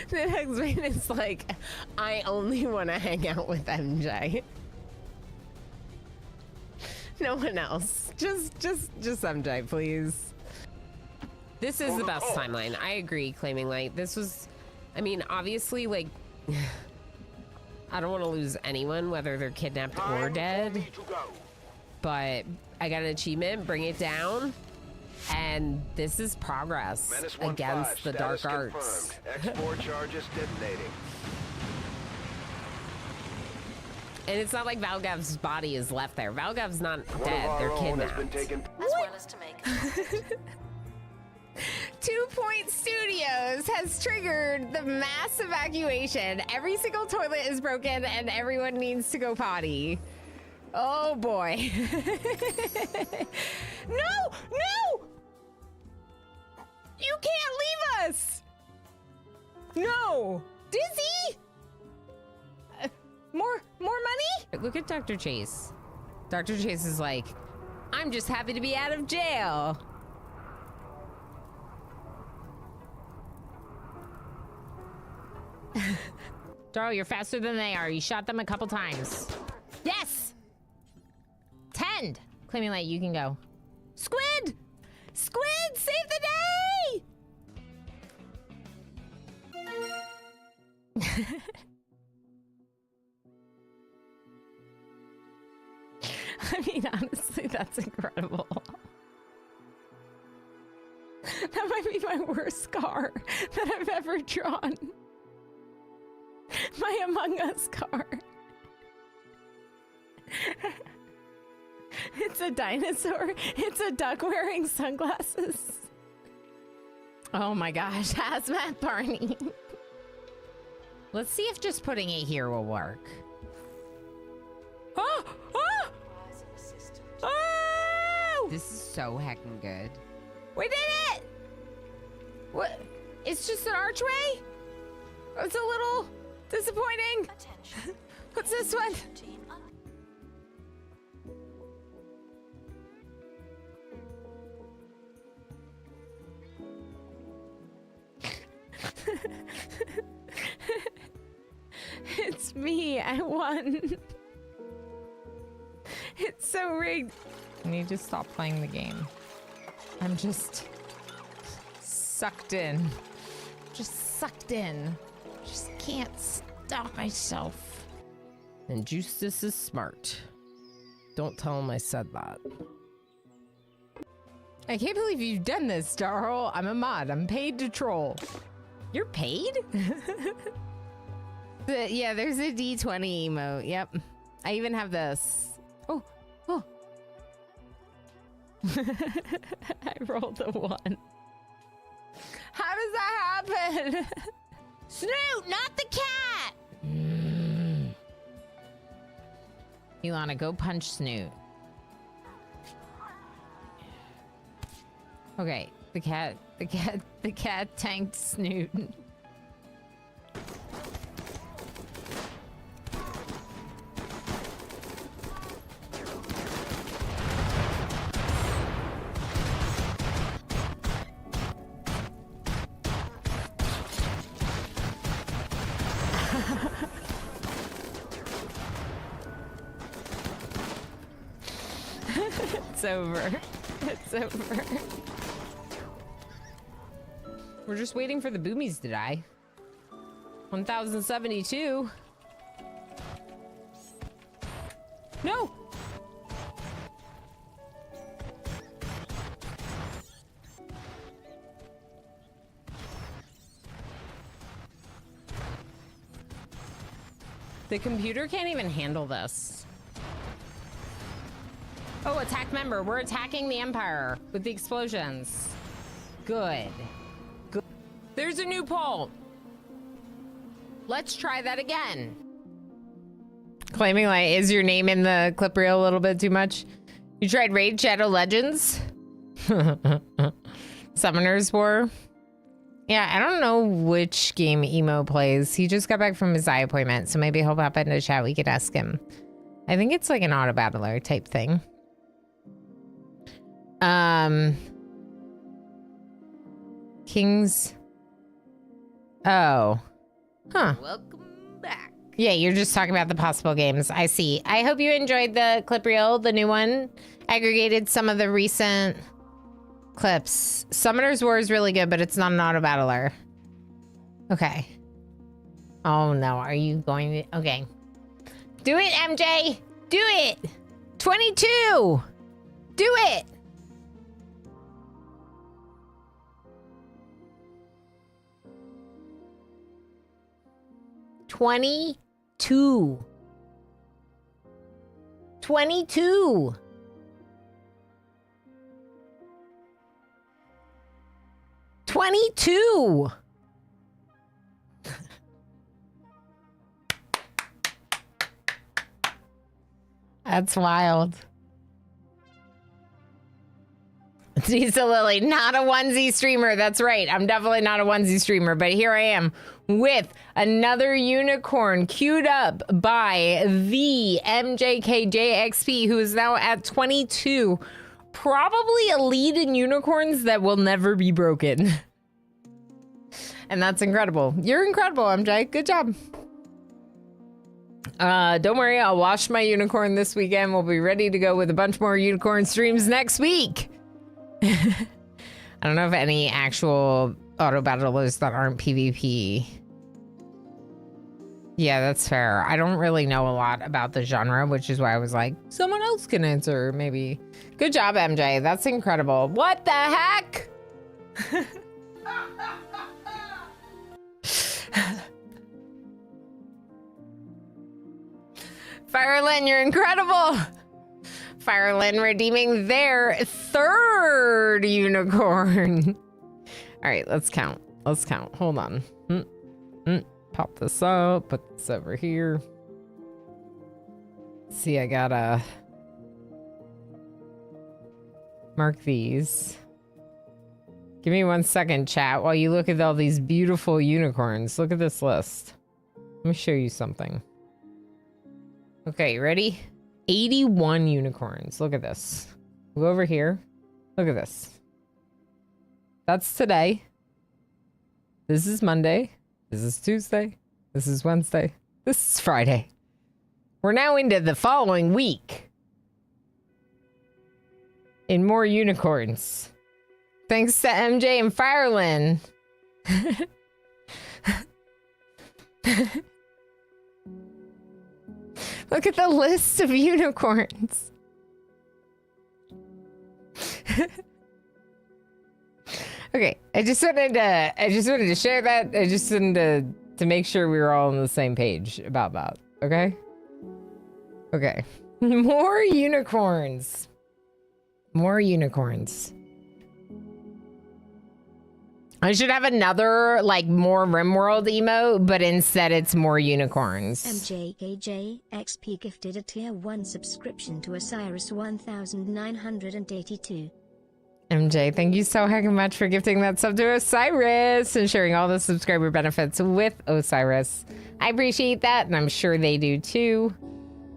Nidhugs Bane is like, I only want to hang out with MJ. No one else. Just MJ, please. This is the best timeline. I agree, Claiming Light. This was, I mean, obviously, like, I don't want to lose anyone, whether they're kidnapped or dead. But I got an achievement, bring it down. And this is progress against the dark arts. Export charges detonating. And it's not like Valgav's body is left there. Valgav's not dead, they're kidnapped. As well as to make. 2 Point Studios has triggered the mass evacuation. Every single toilet is broken and everyone needs to go potty. Oh boy. No! No! You can't leave us! No! Dizzy! More money? Look at Dr. Chase. Dr. Chase is like, I'm just happy to be out of jail. Darl, you're faster than they are. You shot them a couple times. Yes! 10! Claiming Light, you can go. Squid! Squid, save the day! I mean, honestly, that's incredible. That might be my worst car that I've ever drawn. My Among Us car. It's a dinosaur. It's a duck wearing sunglasses. Oh my gosh, Hazmat Barney. Let's see if just putting it here will work. Oh! Oh! Oh! This is so heckin' good. We did it! What? It's just an archway? It's a little disappointing. Attention. What's this one? Team up. It's me. I won. It's so rigged. I need to stop playing the game. I'm just sucked in. Just sucked in. Just can't stop myself. And Justice is smart. Don't tell him I said that. I can't believe you've done this, Darl. I'm a mod. I'm paid to troll. You're paid? Yeah, there's a D20 emote. Yep. I even have this. Oh. I rolled a 1. How does that happen? Snoot, not the cat! Ilana, go punch Snoot. Okay, the cat tanked Snoot. It's over. It's over. We're just waiting for the boomies to die. 1072. No! The computer can't even handle this. Oh, attack member. We're attacking the Empire with the explosions. Good. Good. There's a new poll. Let's try that again. Claiming like, is your name in the clip reel a little bit too much? You tried Raid Shadow Legends? Summoner's War? Yeah, I don't know which game Emo plays. He just got back from his eye appointment, so maybe he'll pop into chat. We could ask him. I think it's like an auto battler type thing. Kings. Oh. Huh. Welcome back. Yeah, you're just talking about the possible games. I see. I hope you enjoyed the clip reel, the new one. Aggregated some of the recent clips. Summoner's War is really good, but it's not an auto battler. Okay. Oh no, are you going to... Okay. Do it, MJ! Do it! 22! Do it! $22. 22. $22. That's wild. Lisa Lily, not a onesie streamer. That's right. I'm definitely not a onesie streamer, but here I am with another unicorn queued up by the MJKJXP, who is now at 22. Probably a lead in unicorns that will never be broken. And that's incredible. You're incredible, MJ. Good job. Don't worry, I'll wash my unicorn this weekend. We'll be ready to go with a bunch more unicorn streams next week. I don't know if any actual auto battlers that aren't PvP. Yeah, that's fair. I don't really know a lot about the genre, which is why I was like, someone else can answer, maybe. Good job, MJ. That's incredible. What the heck? Firelin, you're incredible. Firelin redeeming their 3rd unicorn. All right, let's count. Let's count. Hold on. Pop this up. Put this over here. See, I gotta mark these. Give me 1 second, chat, while you look at all these beautiful unicorns. Look at this list. Let me show you something. Okay, ready? 81 unicorns. Look at this. Go over here. Look at this. That's today. This is Monday. This is Tuesday. This is Wednesday. This is Friday. We're now into the following week. In more unicorns. Thanks to MJ and Firelin. Look at the list of unicorns. Okay, I just wanted to share that. I just wanted to make sure we were all on the same page about that. Okay? Okay. More unicorns. More unicorns. I should have another, like, more RimWorld emote, but instead it's more unicorns. MJKJ XP gifted a tier 1 subscription to Osiris 1982. MJ, thank you so heckin' much for gifting that sub to Osiris and sharing all the subscriber benefits with Osiris. I appreciate that, and I'm sure they do too.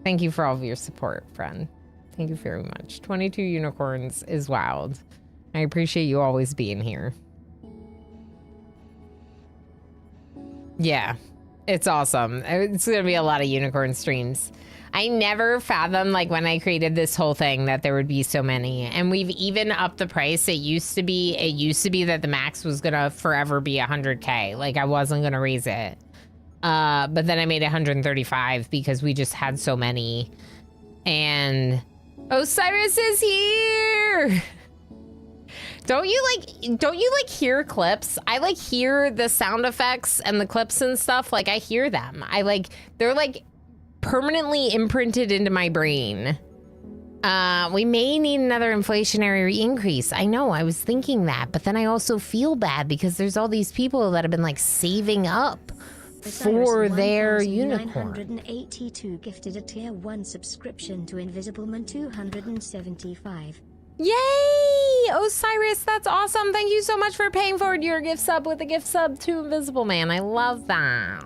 Thank you for all of your support, friend. Thank you very much. 22 unicorns is wild. I appreciate you always being here. Yeah, it's awesome. It's gonna be a lot of unicorn streams. I never fathomed, like, when I created this whole thing that there would be so many. And we've even upped the price. It used to be that the max was gonna forever be 100K. Like, I wasn't gonna raise it. But then I made it 135 because we just had so many. And Osiris is here! Don't you hear clips? I like hear the sound effects and the clips and stuff. Like, I hear them. They're like permanently imprinted into my brain. We may need another inflationary increase. I know, I was thinking that, but then I also feel bad because there's all these people that have been like saving up for their unicorn. 982 gifted a tier 1 subscription to Invisibleman 275. Yay! Osiris, that's awesome. Thank you so much for paying forward your gift sub with a gift sub to Invisible Man. I love that.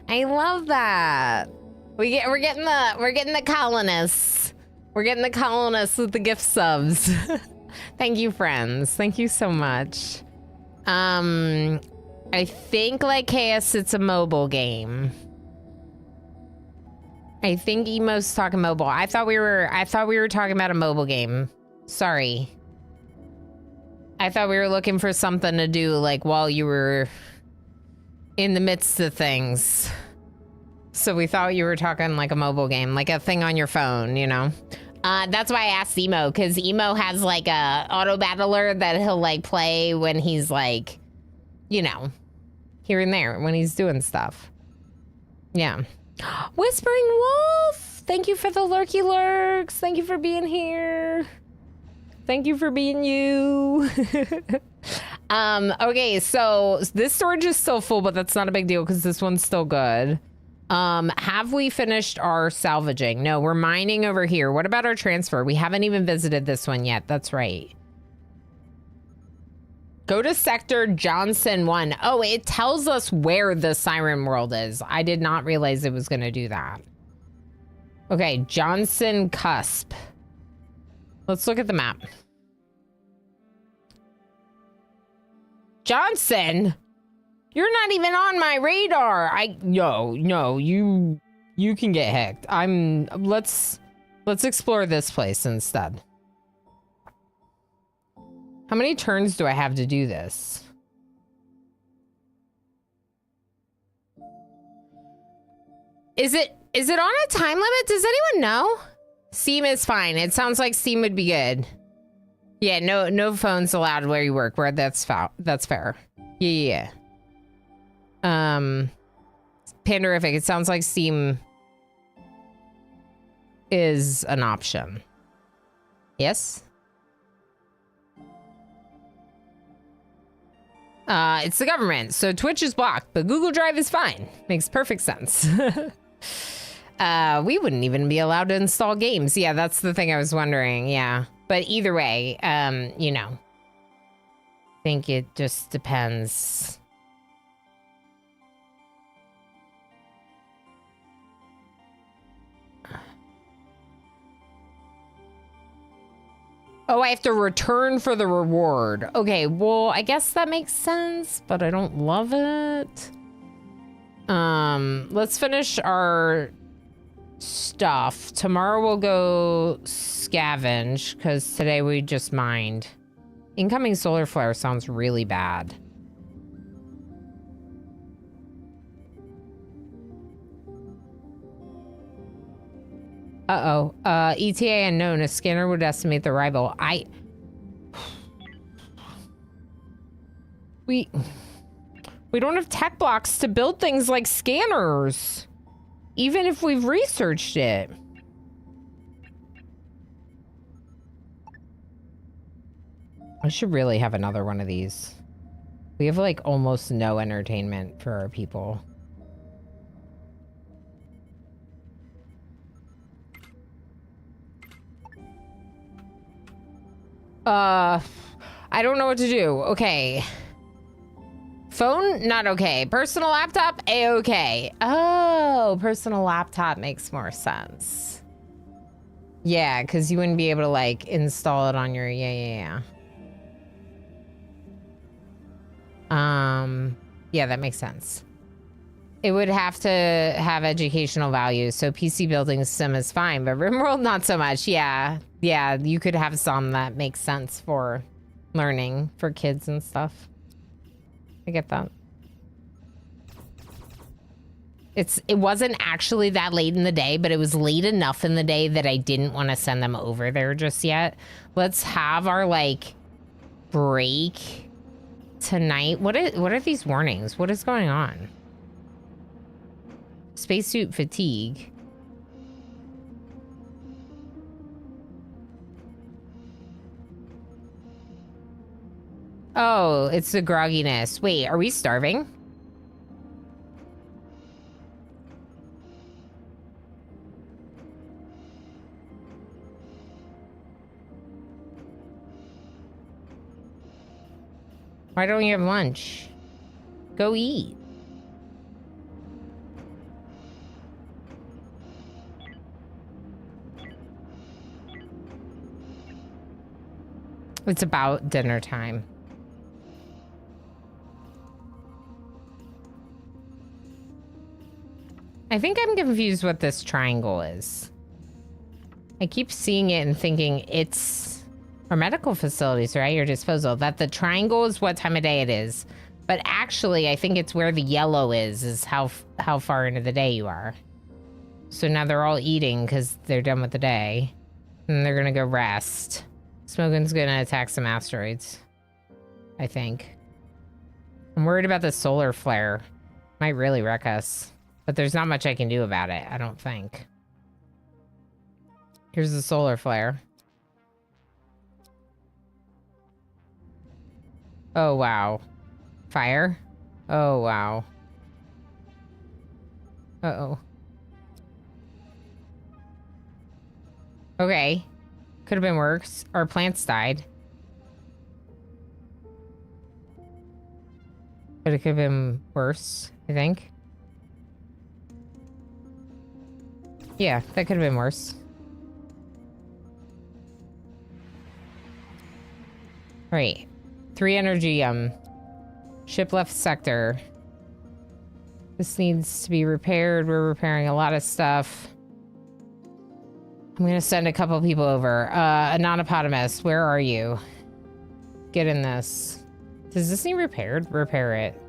I love that. We're getting the colonists. We're getting the colonists with the gift subs. Thank you, friends. Thank you so much. I think like Chaos, it's a mobile game. I think Emo's talking mobile. I thought we were talking about a mobile game. Sorry. I thought we were looking for something to do like while you were in the midst of things. So we thought you were talking like a mobile game, like a thing on your phone, you know? That's why I asked Emo, because Emo has like a auto battler that he'll like play when he's like, you know, here and there when he's doing stuff. Yeah. Whispering Wolf, thank you for the lurky lurks. Thank you for being here. Thank you for being you. Okay, so this storage is still full, but that's not a big deal because this one's still good. Have we finished our salvaging? No, we're mining over here. What about our transfer? We haven't even visited this one yet. That's right. Go to Sector Johnson 1. Oh, it tells us where the Siren World is. I did not realize it was going to do that. Okay, Johnson Cusp. Let's look at the map. Johnson? You're not even on my radar. No, you can get hacked. Let's explore this place instead. How many turns do I have to do this? Is it on a time limit? Does anyone know? Steam is fine. It sounds like Steam would be good. Yeah, no phones allowed where you work. Where that's fair. Yeah. Pandorific. It sounds like Steam is an option. Yes. It's the government, so Twitch is blocked, but Google Drive is fine. Makes perfect sense. We wouldn't even be allowed to install games. Yeah, that's the thing I was wondering. Yeah, but either way, you know, I think it just depends. Oh, I have to return for the reward. Okay, well, I guess that makes sense, but I don't love it. Let's finish our stuff. Tomorrow we'll go scavenge, because today we just mined. Incoming solar flare sounds really bad. ETA unknown. A scanner would estimate the arrival. We don't have tech blocks to build things like scanners, even if we've researched it. I should really have another one of these. We have like almost no entertainment for our people. I don't know what to do. Okay. Phone, not okay. Personal laptop, a-okay. Oh, personal laptop makes more sense. Yeah, because you wouldn't be able to like install it on your, yeah. Yeah, that makes sense. It would have to have educational value, so PC building sim is fine, but RimWorld not so much. Yeah, you could have some that makes sense for learning for kids and stuff. I get that. It wasn't actually that late in the day, but it was late enough in the day that I didn't want to send them over there just yet. Let's have our like break tonight. What are these warnings? What is going on? Spacesuit fatigue. Oh, it's the grogginess. Wait, are we starving? Why don't you have lunch? Go eat. It's about dinner time. I think I'm confused what this triangle is. I keep seeing it and thinking it's our medical facilities, right? Your disposal. That the triangle is what time of day it is. But actually, I think it's where the yellow is how far into the day you are. So now they're all eating because they're done with the day. And they're going to go rest. Smoking's going to attack some asteroids, I think. I'm worried about the solar flare. Might really wreck us. But there's not much I can do about it, I don't think. Here's the solar flare. Oh, wow. Fire? Oh, wow. Uh-oh. Okay. Could have been worse. Our plants died. But it could have been worse, I think. Yeah, that could have been worse. Right. 3 energy, ship left sector. This needs to be repaired. We're repairing a lot of stuff. I'm gonna send a couple people over. Anonymous, where are you? Get in this. Does this need repaired? Repair it.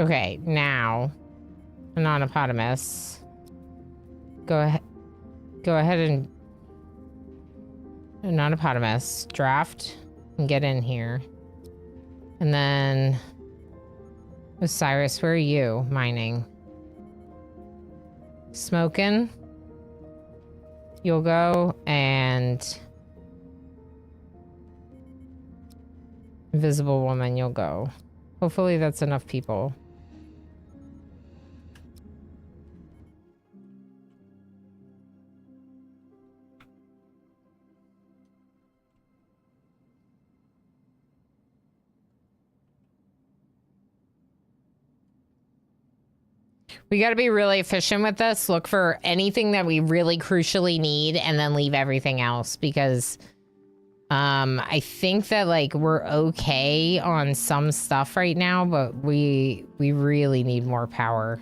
Okay, now, Anonymous, go ahead and Anonymous draft and get in here, and then Osiris, where are you? Mining, smoking. You'll go, and Invisible Woman, you'll go. Hopefully that's enough people. We got to be really efficient with this. Look for anything that we really crucially need and then leave everything else, because I think that like we're okay on some stuff right now, but we really need more power.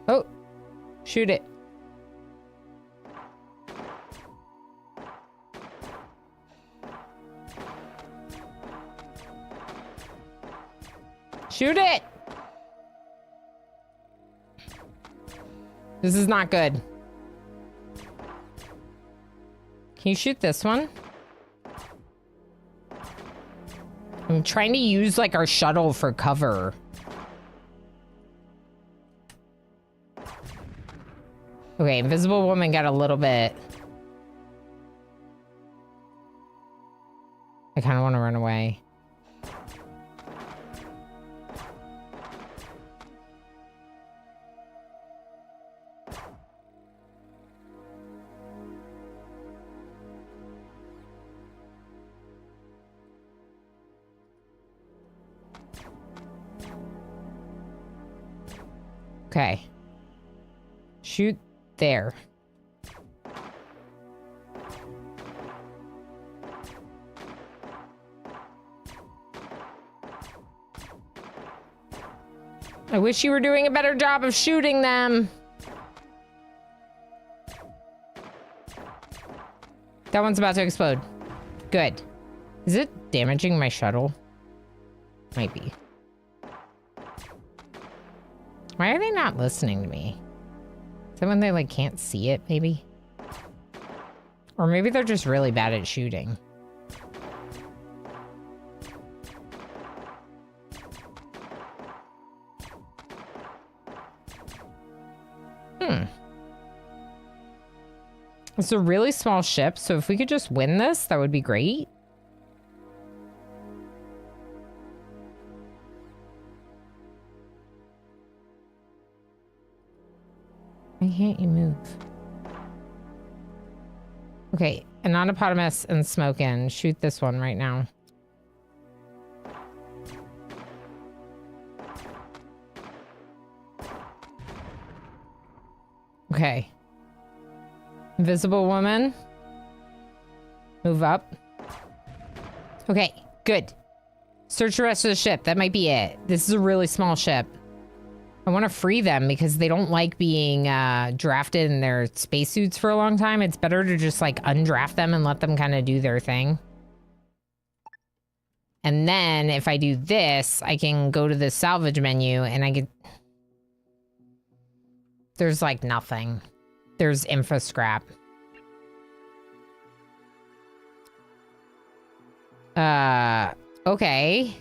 Oh, shoot it. Shoot it! This is not good. Can you shoot this one? I'm trying to use like our shuttle for cover. Okay, Invisible Woman got a little bit. I kind of want to run away. Okay. Shoot there. I wish you were doing a better job of shooting them. That one's about to explode. Good. Is it damaging my shuttle? Might be. Why are they not listening to me? Is that when they, like, can't see it, maybe? Or maybe they're just really bad at shooting. It's a really small ship, so if we could just win this, that would be great. Why can't you move? Okay, Anonymous and Smokin. Shoot this one right now. Okay. Invisible Woman. Move up. Okay, good. Search the rest of the ship. That might be it. This is a really small ship. I want to free them because they don't like being drafted in their spacesuits for a long time. It's better to just like undraft them and let them kind of do their thing. And then if I do this, I can go to the salvage menu and I can... There's like nothing. There's info scrap. Okay.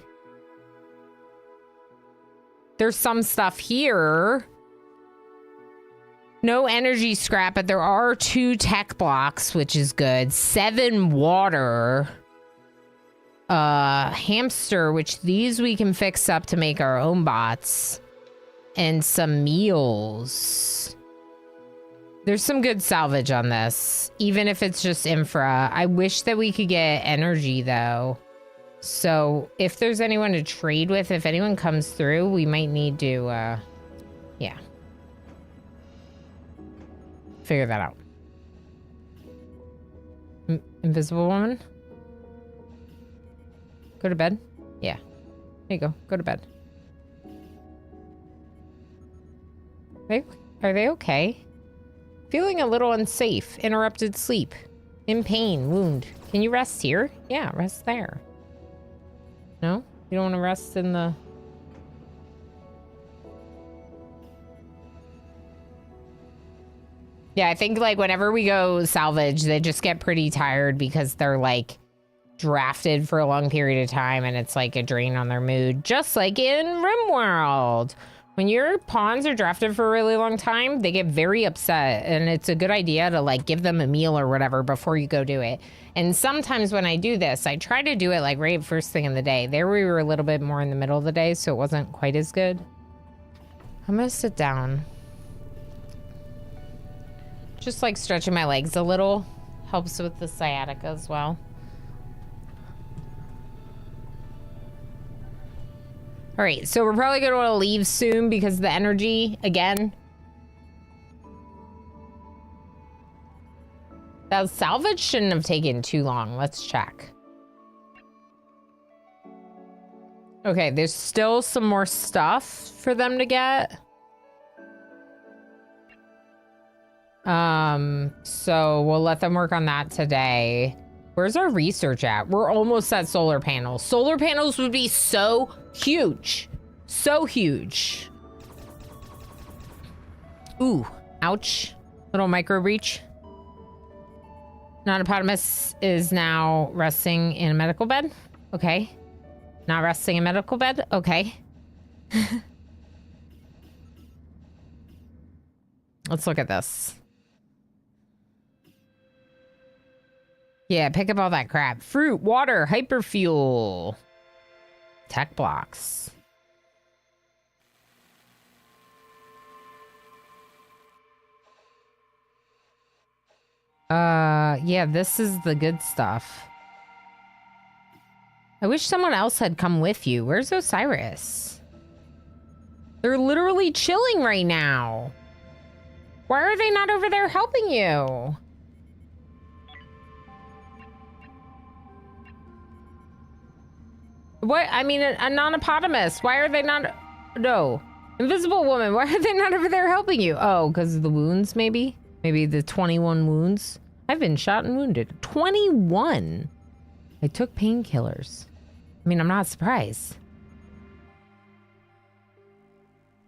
There's some stuff here. No energy scrap, but there are 2 tech blocks, which is good. 7 water. Hamster, which these we can fix up to make our own bots. And some meals. There's some good salvage on this, even if it's just infra. I wish that we could get energy, though. So if there's anyone to trade with, if anyone comes through, we might need to, yeah. Figure that out. Invisible Woman? Go to bed? Yeah. There you go. Go to bed. Are they okay? Feeling a little unsafe. Interrupted sleep. In pain. Wound. Can you rest here? Yeah, rest there. No? You don't want to rest in the... Yeah, I think like whenever we go salvage, they just get pretty tired because they're like drafted for a long period of time and it's like a drain on their mood. Just like in RimWorld. When your pawns are drafted for a really long time, they get very upset, and it's a good idea to like give them a meal or whatever before you go do it. And sometimes when I do this, I try to do it like right first thing in the day. There we were a little bit more in the middle of the day, so it wasn't quite as good. I'm gonna sit down. Just like stretching my legs a little helps with the sciatica as well. All right, so we're probably going to want to leave soon because the energy, again. That salvage shouldn't have taken too long. Let's check. Okay, there's still some more stuff for them to get. So we'll let them work on that today. Where's our research at? We're almost at solar panels. Solar panels would be so huge. So huge. Ooh, Ouch. Little micro breach. Non-hippopotamus is now resting in a medical bed. Okay. Not resting in a medical bed. Okay. Let's look at this. Yeah, pick up all that crap. Fruit, water, hyperfuel. Tech blocks. Yeah, this is the good stuff. I wish someone else had come with you. Where's Osiris? They're literally chilling right now. Why are they not over there helping you? What? I mean, a non-hippopotamus. Why are they not? No. Invisible woman. Why are they not over there helping you? Oh, because of the wounds, maybe? Maybe the 21 wounds? I've been shot and wounded. 21! I took painkillers. I mean, I'm not surprised.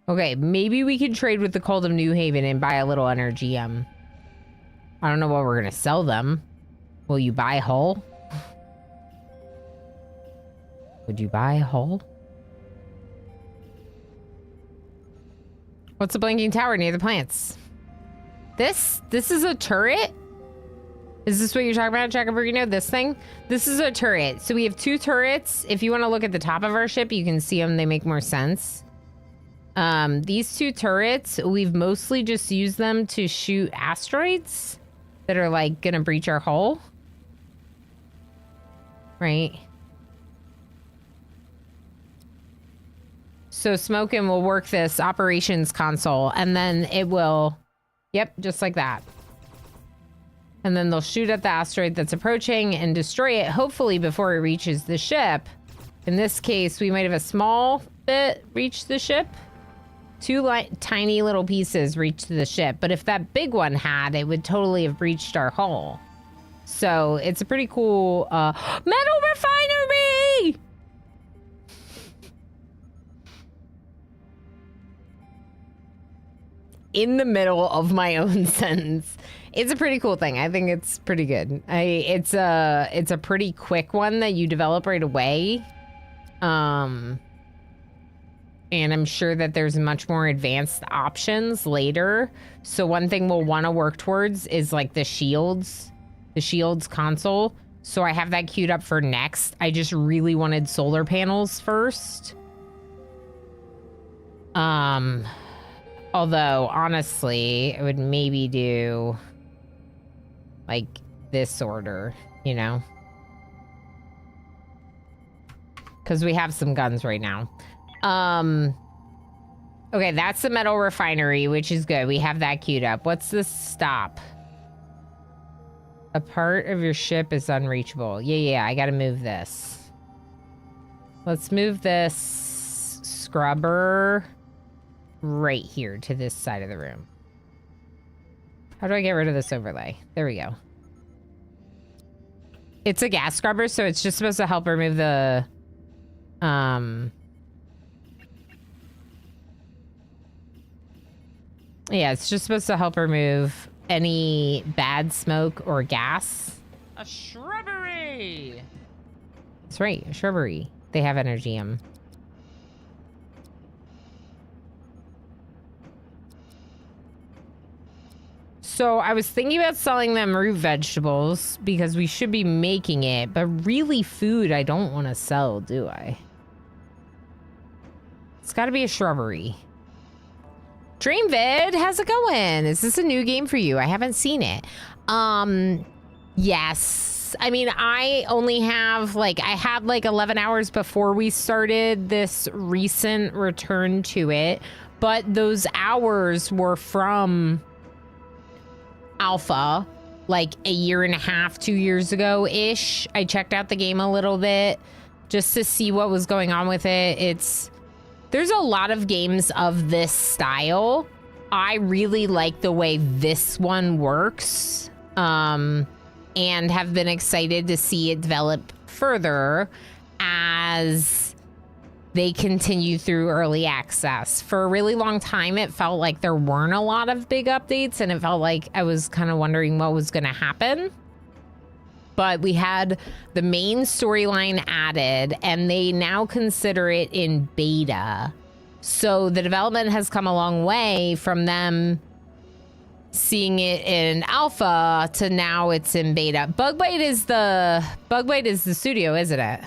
Okay, maybe we can trade with the Cult of New Haven and buy a little energy. I don't know what we're gonna sell them. Will you buy Hull? Would you buy Hull? What's the blinking tower near the plants? This is a turret? Is this what you're talking about, Jacoberino? This thing? This is a turret. So we have 2 turrets. If you want to look at the top of our ship, you can see them. They make more sense. These 2 turrets, we've mostly just used them to shoot asteroids that are like gonna breach our hull. Right? So Smokin will work this operations console and then it will, yep, just like that. And then they'll shoot at the asteroid that's approaching and destroy it, hopefully before it reaches the ship. In this case, we might have a small bit reach the ship. 2 tiny little pieces reach the ship. But if that big one had, it would totally have breached our hull. So it's a pretty cool metal refinery! In the middle of my own sentence. It's a pretty cool thing. I think it's pretty good. It's a pretty quick one that you develop right away. And I'm sure that there's much more advanced options later. So one thing we'll want to work towards is like the shields console. So I have that queued up for next. I just really wanted solar panels first. Although honestly, I would maybe do like this order, you know? Because we have some guns right now. Okay, that's the metal refinery, which is good. We have that queued up. What's the stop? A part of your ship is unreachable. Yeah, I gotta move this. Let's move this scrubber right here to this side of the room. How do I get rid of this overlay? There we go. It's a gas scrubber, so it's just supposed to help remove the, yeah, it's just supposed to help remove any bad smoke or gas. A shrubbery! That's right, a shrubbery. They have energium. So I was thinking about selling them root vegetables because we should be making it, but really food I don't want to sell, do I? It's got to be a shrubbery. Dreamvid, how's it going? Is this a new game for you? I haven't seen it. Yes. I mean, I only have I had 11 hours before we started this recent return to it, but those hours were from alpha, like a year and a half, 2 years ago-ish. I checked out the game a little bit just to see what was going on with it. There's a lot of games of this style. I really like the way this one works, and have been excited to see it develop further as they continue through early access. For a really long time, it felt like there weren't a lot of big updates, and it felt like I was kind of wondering what was going to happen. But we had the main storyline added, and they now consider it in beta. So the development has come a long way from them seeing it in alpha to now it's in beta. Bug Bite is the studio, isn't it?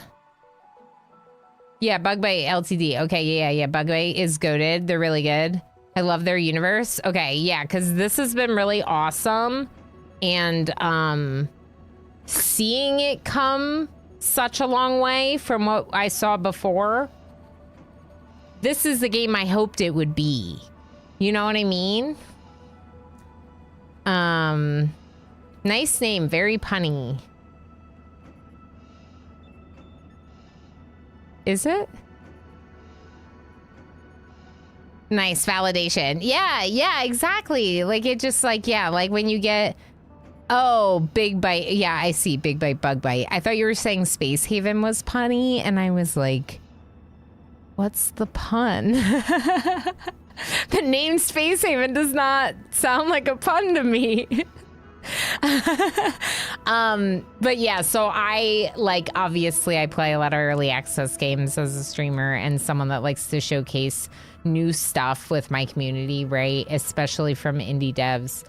Yeah, Bug Bite Ltd. Okay, yeah. Bug Bite is goated. They're really good. I love their universe. Okay, yeah, because this has been really awesome. And seeing it come such a long way from what I saw before, this is the game I hoped it would be. You know what I mean? Nice name, very punny. Is it? Nice validation. Yeah, exactly. Like it just like, yeah, like when you get, oh, Big Bite. Yeah, I see. Big Bite, Bug Bite. I thought you were saying Space Haven was punny, and I was like, what's the pun? The name Space Haven does not sound like a pun to me. But yeah, so I like, obviously I play a lot of early access games as a streamer and someone that likes to showcase new stuff with my community, right? Especially from indie devs.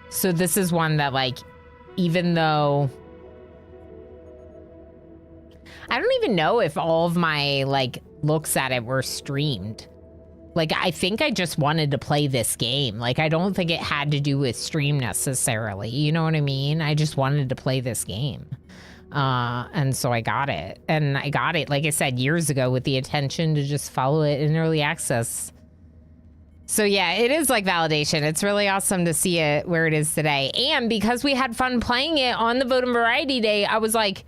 So this is one that like, even though I don't even know if all of my like looks at it were streamed. Like, I think I just wanted to play this game. Like, I don't think it had to do with stream necessarily. You know what I mean? I just wanted to play this game. And so I got it. And I got it, like I said, years ago with the intention to just follow it in early access. So yeah, it is like validation. It's really awesome to see it where it is today. And because we had fun playing it on the Vote and Variety Day, I was like,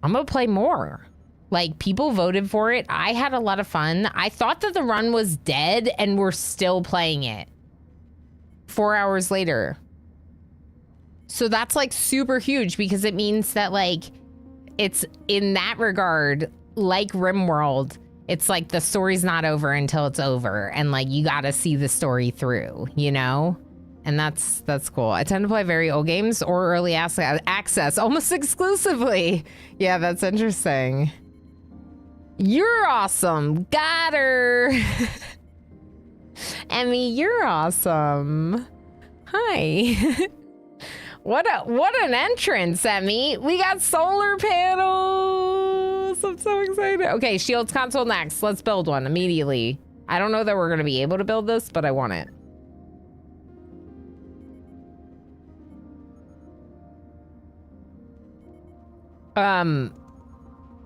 I'm gonna play more. Like, people voted for it. I had a lot of fun. I thought that the run was dead and we're still playing it 4 hours later. So that's like super huge because it means that like it's in that regard, like RimWorld, it's like the story's not over until it's over. And like, you gotta see the story through, you know? And that's cool. I tend to play very old games or early access almost exclusively. Yeah, that's interesting. You're awesome. Got her. Emmy, you're awesome. Hi. What an entrance, Emmy. We got solar panels. I'm so excited. Okay, Shields console next. Let's build one immediately. I don't know that we're going to be able to build this, but I want it.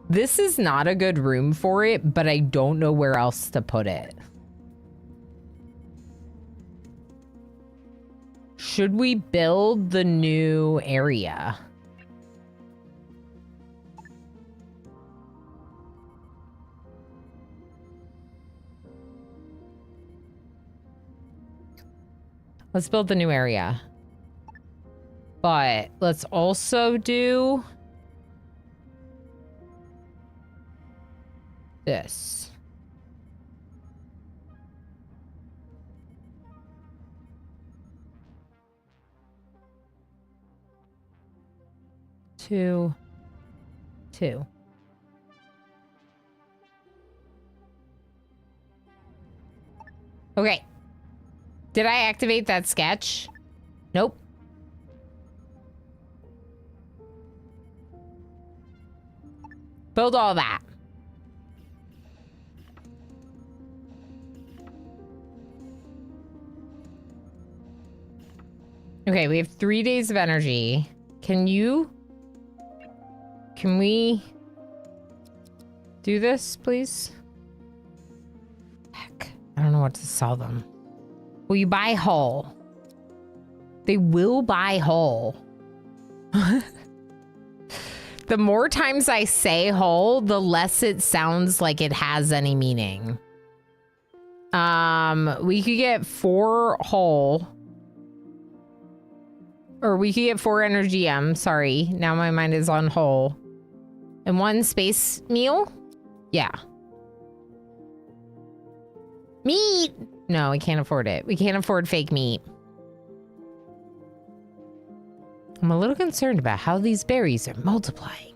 This is not a good room for it, but I don't know where else to put it. Should we build the new area? Let's build the new area. But let's also do this. Two. Okay. Did I activate that sketch? Nope. Build all that. Okay, we have 3 days of energy. Can we do this, please? Heck, I don't know what to sell them. Will you buy whole? They will buy whole. The more times I say whole, the less it sounds like it has any meaning. We could get 4 whole. Or we could get 4 energy M. Sorry, now my mind is on whole. And 1 space meal? Yeah. Meat! No, we can't afford it. We can't afford fake meat. I'm a little concerned about how these berries are multiplying.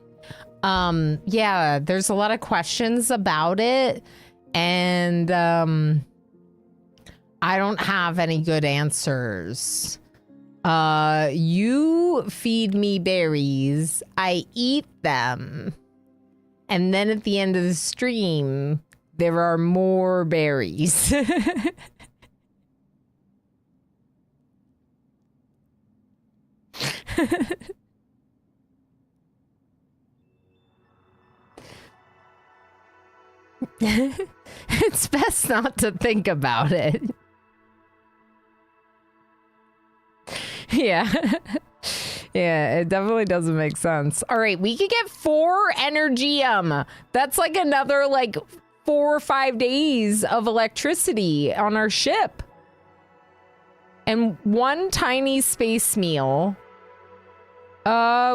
Yeah, there's a lot of questions about it, and I don't have any good answers. You feed me berries, I eat them, and then at the end of the stream, there are more berries. It's best not to think about it. Yeah. Yeah, it definitely doesn't make sense. All right, we could get 4 Energium. That's like another 4 or 5 days of electricity on our ship. And 1 tiny space meal,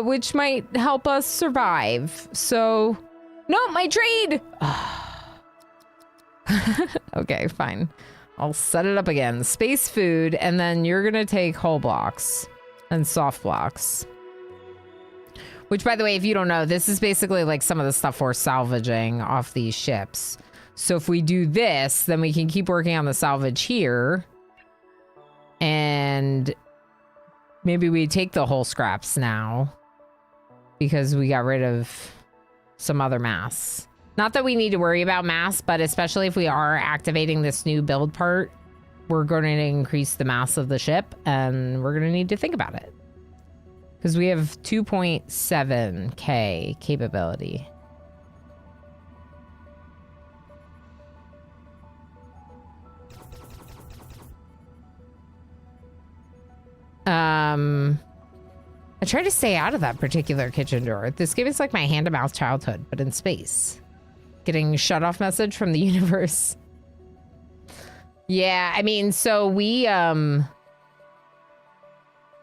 which might help us survive. So, no, my trade. Okay, fine. I'll set it up again. Space food, and then you're gonna take whole blocks and soft blocks. Which, by the way, if you don't know, this is basically like some of the stuff we're salvaging off these ships. So if we do this, then we can keep working on the salvage here. And maybe we take the whole scraps now because we got rid of some other mass. Not that we need to worry about mass, but especially if we are activating this new build part, we're going to increase the mass of the ship, and we're going to need to think about it. Because we have 2.7K capability. I try to stay out of that particular kitchen drawer. This game is like my hand-to-mouth childhood, but in space. Getting shut off message from the universe. Yeah, I mean, so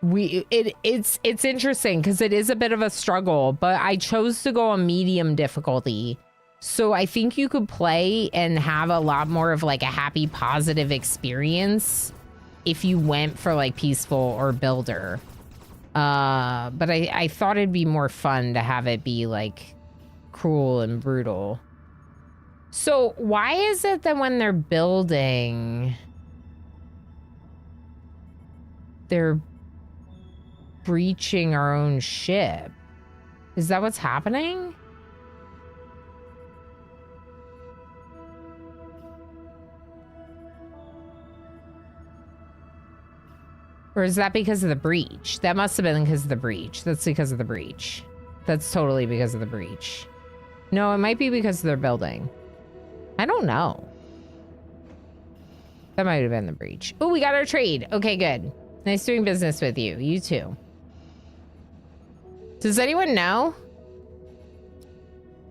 it's interesting because it is a bit of a struggle, but I chose to go on medium difficulty. So I think you could play and have a lot more of like a happy, positive experience if you went for like peaceful or builder. But I thought it'd be more fun to have it be like cruel and brutal. So why is it that when they're building, they're breaching our own ship? Is that what's happening? Or is that because of the breach? That must have been because of the breach. That's because of the breach. That's totally because of the breach. No, it might be because of their building. I don't know. That might have been the breach. Oh, we got our trade. Okay, good. Nice doing business with you. You too. Does anyone know?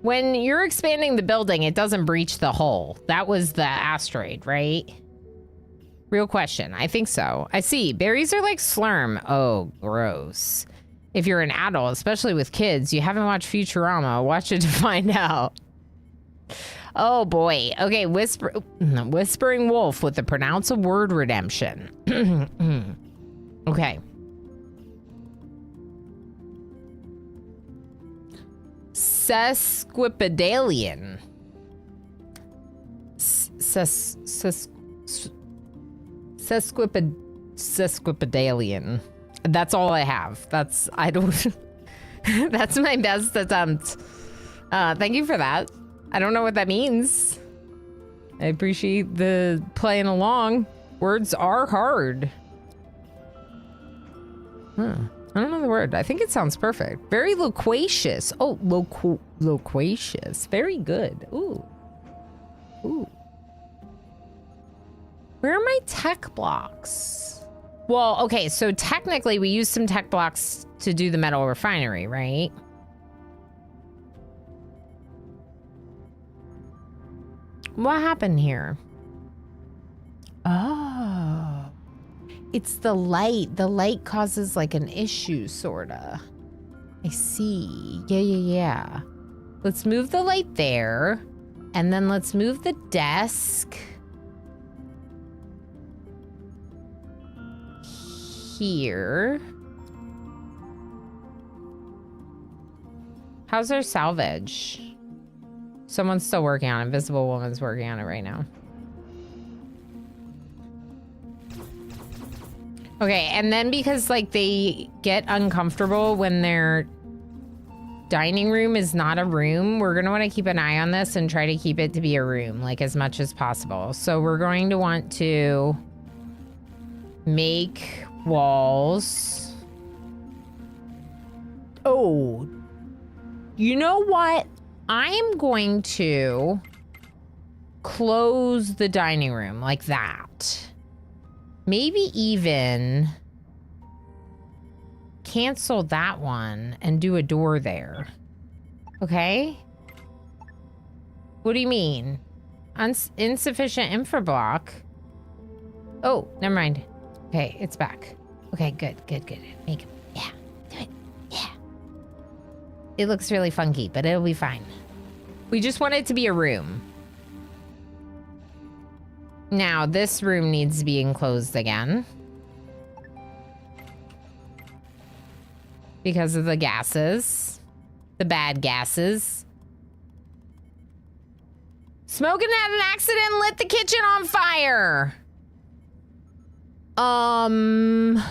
When you're expanding the building, it doesn't breach the hull. That was the asteroid, right? Real question. I think so. I see. Berries are like slurm. Oh, gross. If you're an adult, especially with kids, you haven't watched Futurama, watch it to find out. Oh boy. Okay, Whispering Wolf with the pronounce a word redemption. Okay. Sesquipedalian. Sesquipedalian. That's all I have. That's my best attempt. Thank you for that. I don't know what that means. I appreciate the playing along. Words are hard. I don't know the word. I think it sounds perfect. Very loquacious. Oh, loquacious. Very good. Ooh. Ooh. Where are my tech blocks? Well, okay, so technically we used some tech blocks to do the metal refinery, right? What happened here? Oh. It's the light. The light causes like an issue, sorta. I see. Yeah. Let's move the light there. And then let's move the desk here. How's our salvage? Someone's still working on it. Invisible Woman's working on it right now. Okay, and then because like they get uncomfortable when their dining room is not a room, we're gonna want to keep an eye on this and try to keep it to be a room, like as much as possible. So we're going to want to make walls. Oh, you know what? I'm going to close the dining room like that. Maybe even cancel that one and do a door there. Okay? What do you mean? Insufficient infra block? Oh, never mind. Okay, it's back. Okay, good. Make it. Yeah, do it. Yeah. It looks really funky, but it'll be fine. We just want it to be a room. Now, this room needs to be enclosed again. Because of the gases. The bad gases. Smoking had an accident and lit the kitchen on fire. Some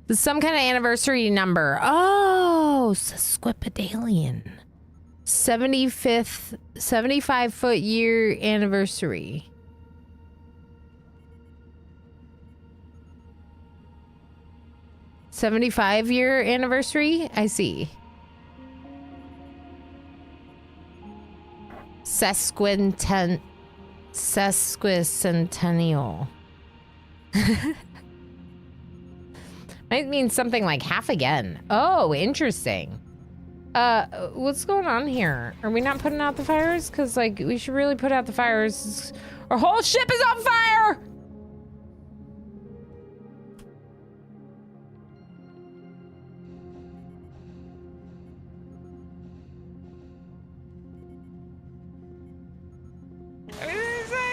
kind of anniversary number. Oh, sesquipedalian. 75 year anniversary. $75-year anniversary? I see. Sesquicentennial. Might mean something like half again. Oh, interesting. What's going on here? Are we not putting out the fires? Because, like, we should really put out the fires. Our whole ship is on fire! It's fine.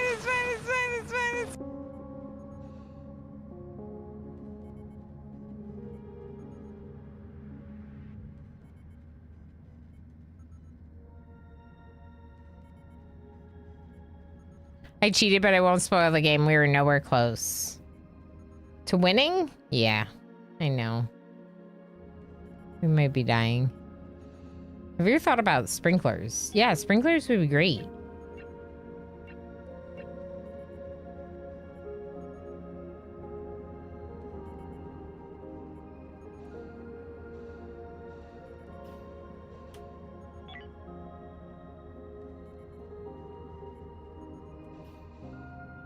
I cheated, but I won't spoil the game. We were nowhere close. To winning? Yeah, I know. We might be dying. Have you ever thought about sprinklers? Yeah, sprinklers would be great.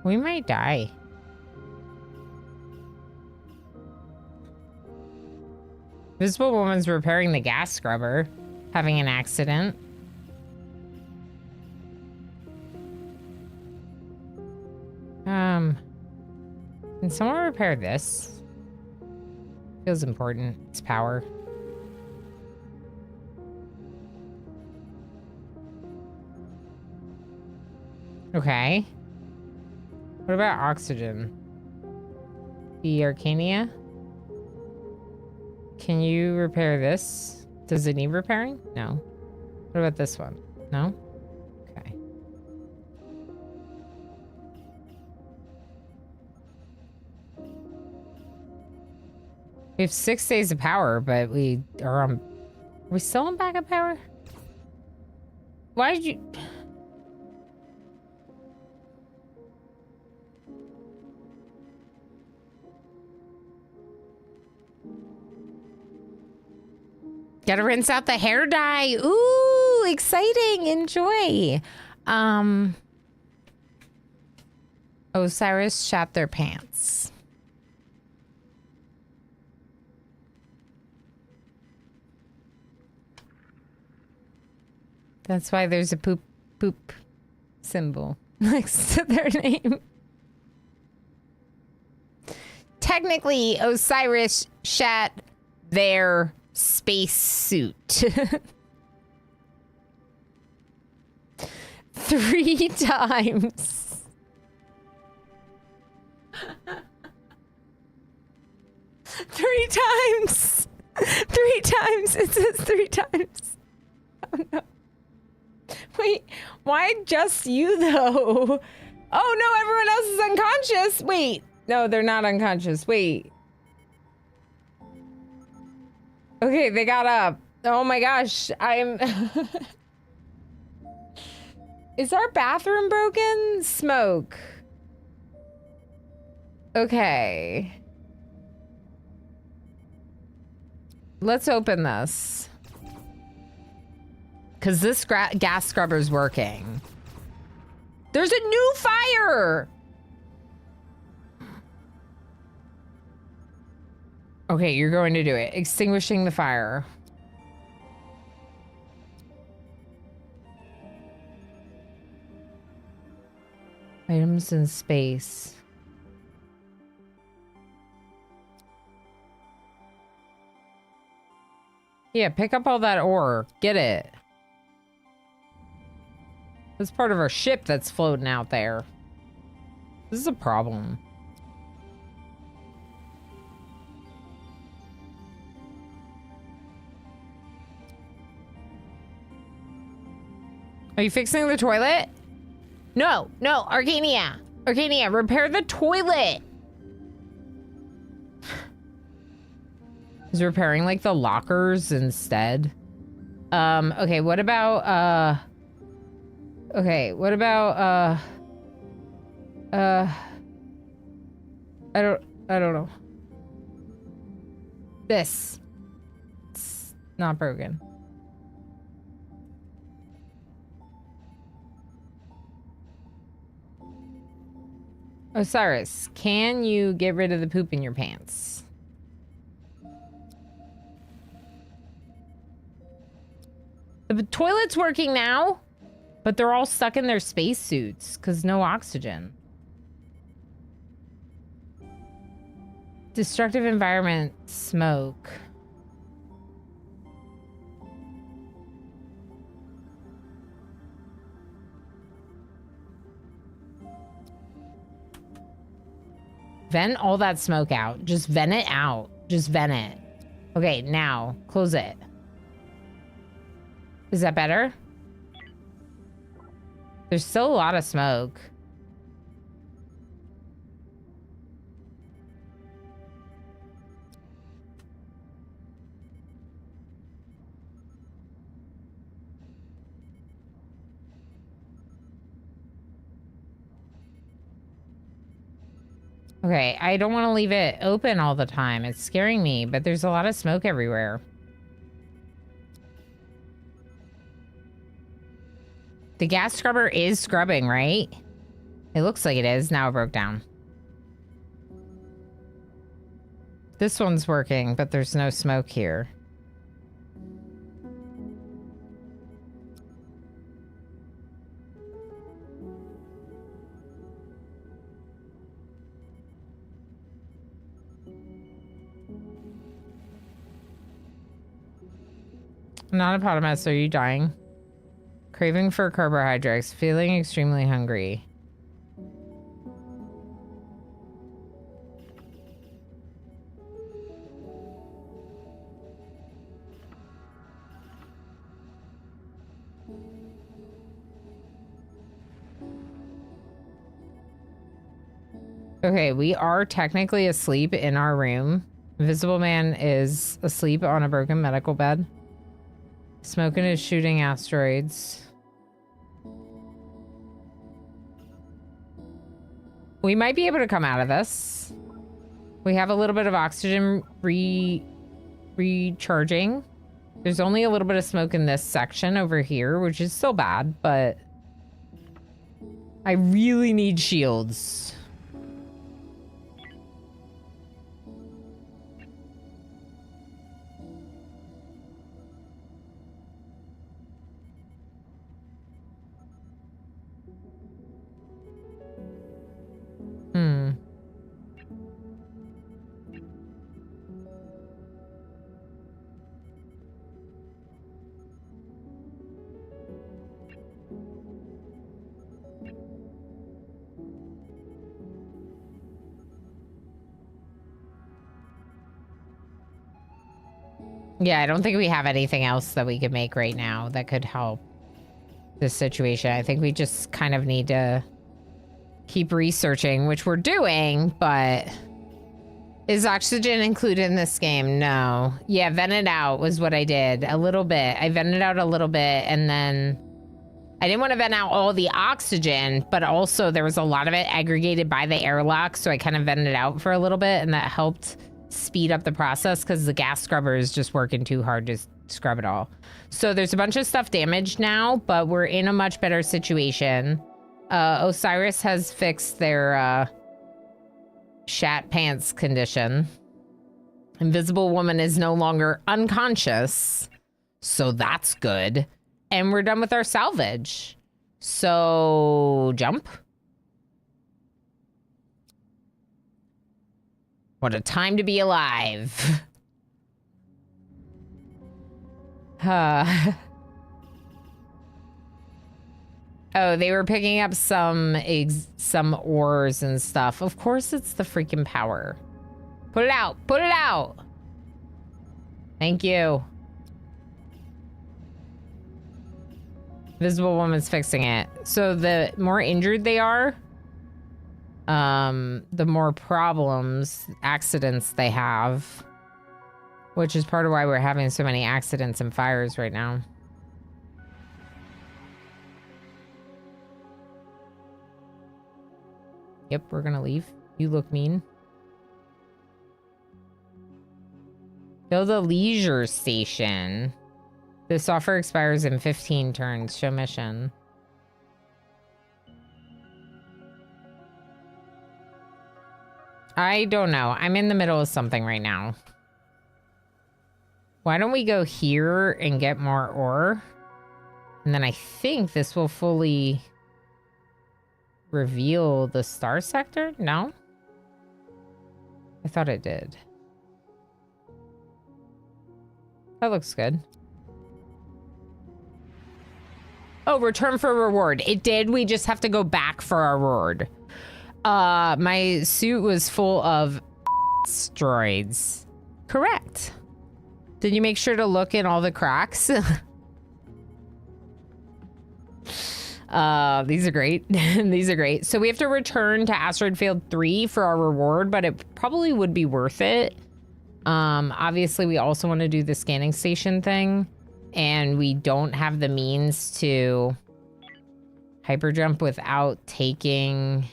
We might die. Visible Woman's repairing the gas scrubber, having an accident. Can someone repair this? Feels important. It's power. Okay. What about oxygen? The Arcania? Can you repair this? Does it need repairing? No. What about this one? No? Okay. We have 6 days of power, but we are on... Are we still on backup power? Why did you... Gotta rinse out the hair dye. Ooh, exciting. Enjoy. Osiris shot their pants. That's why there's a poop symbol next to their name. Technically, Osiris shot their space suit. 3 times. 3 times. 3 times. It says 3 times. Oh no. Wait, why just you though? Oh no, everyone else is unconscious. Wait, no, they're not unconscious. Wait. Okay, they got up. Oh my gosh, I'm... Is our bathroom broken? Smoke. Okay. Let's open this. Because this gas scrubber's working. There's a new fire! Okay, you're going to do it. Extinguishing the fire. Items in space. Yeah, pick up all that ore. Get it. That's part of our ship that's floating out there. This is a problem. Are you fixing the toilet? No, no, Arcania. Arcania, repair the toilet. Is repairing like the lockers instead. Okay, what about okay, what about I don't know. This. It's not broken. Osiris, can you get rid of the poop in your pants? The toilet's working now, but they're all stuck in their spacesuits because no oxygen. Destructive environment, smoke. Vent all that smoke out. Just vent it out. Just vent it. Okay, now close it. Is that better? There's still a lot of smoke. Okay, I don't want to leave it open all the time. It's scaring me, but there's a lot of smoke everywhere. The gas scrubber is scrubbing, right? It looks like it is. Now it broke down. This one's working, but there's no smoke here. Nonopotamus, are you dying? Craving for carbohydrates. Feeling extremely hungry. Okay, we are technically asleep in our room. Invisible Man is asleep on a broken medical bed. Smoking is shooting asteroids. We might be able to come out of this. We have a little bit of oxygen recharging. There's only a little bit of smoke in this section over here, which is still bad, but I really need shields. Yeah, I don't think we have anything else that we could make right now that could help this situation. I think we just kind of need to keep researching, which we're doing, but is oxygen included in this game? No. Yeah, vent it out was what I did. A little bit. I vented out a little bit, and then I didn't want to vent out all the oxygen, but also there was a lot of it aggregated by the airlock, so I kind of vented out for a little bit, and that helped speed up the process because the gas scrubber is just working too hard to scrub it all. So there's a bunch of stuff damaged now, but we're in a much better situation. Osiris has fixed their shat pants condition. Invisible Woman is no longer unconscious, so that's good. And we're done with our salvage. So, jump. What a time to be alive. Oh, they were picking up some ores and stuff. Of course it's the freaking power. Put it out. Put it out. Thank you. Visible Woman's fixing it. So the more injured they are, the more problems, accidents they have. Which is part of why we're having so many accidents and fires right now. Yep, we're gonna leave. You look mean. Build a leisure station. This offer expires in 15 turns. Show mission. I don't know. I'm in the middle of something right now. Why don't we go here and get more ore? And then I think this will fully reveal the star sector? No? I thought it did. That looks good. Oh, return for reward. It did. We just have to go back for our reward. My suit was full of asteroids. Correct. Did you make sure to look in all the cracks? These are great. These are great. So we have to return to Asteroid Field 3 for our reward, but it probably would be worth it. Obviously, we also want to do the scanning station thing, and we don't have the means to hyperjump without taking...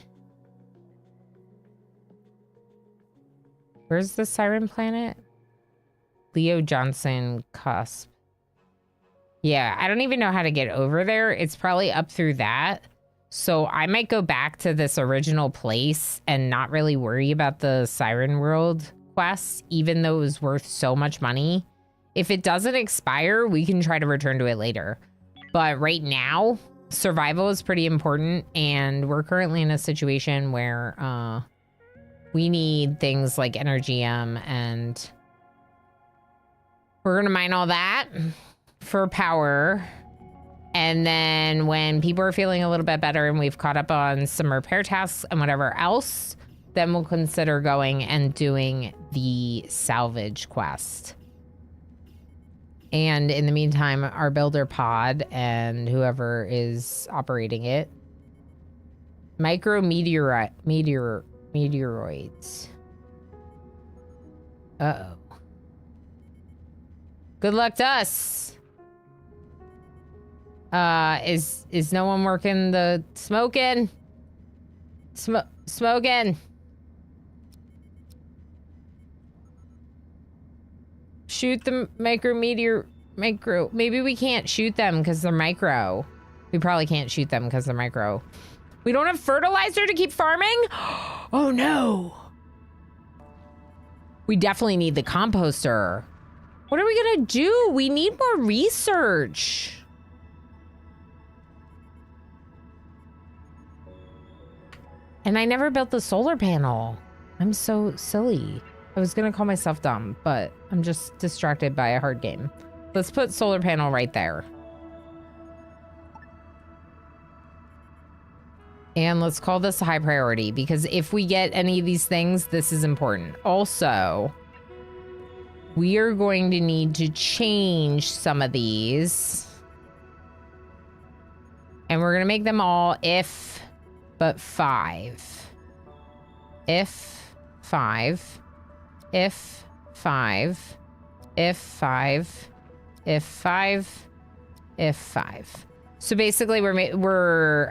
Where's the Siren Planet? Leo Johnson Cusp. Yeah, I don't even know how to get over there. It's probably up through that. So I might go back to this original place and not really worry about the Siren World quest, even though it was worth so much money. If it doesn't expire, we can try to return to it later. But right now, survival is pretty important, and we're currently in a situation where we need things like Energium, and we're gonna mine all that for power. And then when people are feeling a little bit better and we've caught up on some repair tasks and whatever else, then we'll consider going and doing the salvage quest. And in the meantime, our builder pod and whoever is operating it. Meteoroids. Uh-oh. Good luck to us. Is no one working the smoking? Smoking. Shoot the micro. Maybe we can't shoot them because they're micro. We probably can't shoot them because they're micro. We don't have fertilizer to keep farming? Oh no. We definitely need the composter. What are we gonna do? We need more research. And I never built the solar panel. I'm so silly. I was gonna call myself dumb, but I'm just distracted by a hard game. Let's put solar panel right there. And let's call this a high priority, because if we get any of these things, this is important. Also, we are going to need to change some of these. And we're going to make them all if, but 5. If 5. If 5. If 5. If 5. If 5. So basically we're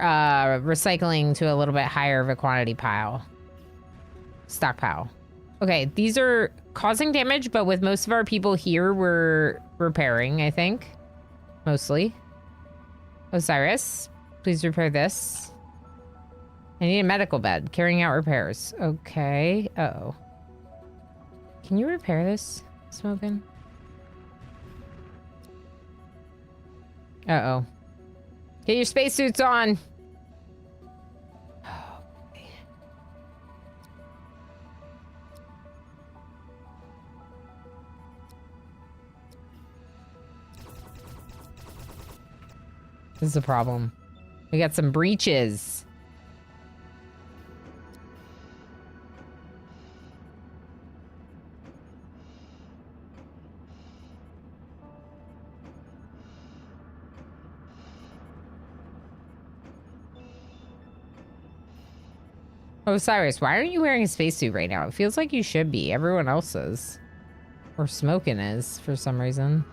recycling to a little bit higher of a quantity pile. Stockpile. Okay, these are causing damage, but with most of our people here, we're repairing, I think. Mostly. Osiris, please repair this. I need a medical bed. Carrying out repairs. Okay. Uh-oh. Can you repair this, Smokin'? Uh-oh. Get your spacesuits on! This is a problem. We got some breaches. Oh, Cyrus, why aren't you wearing a spacesuit right now? It feels like you should be. Everyone else is. Or Smokin' is, for some reason.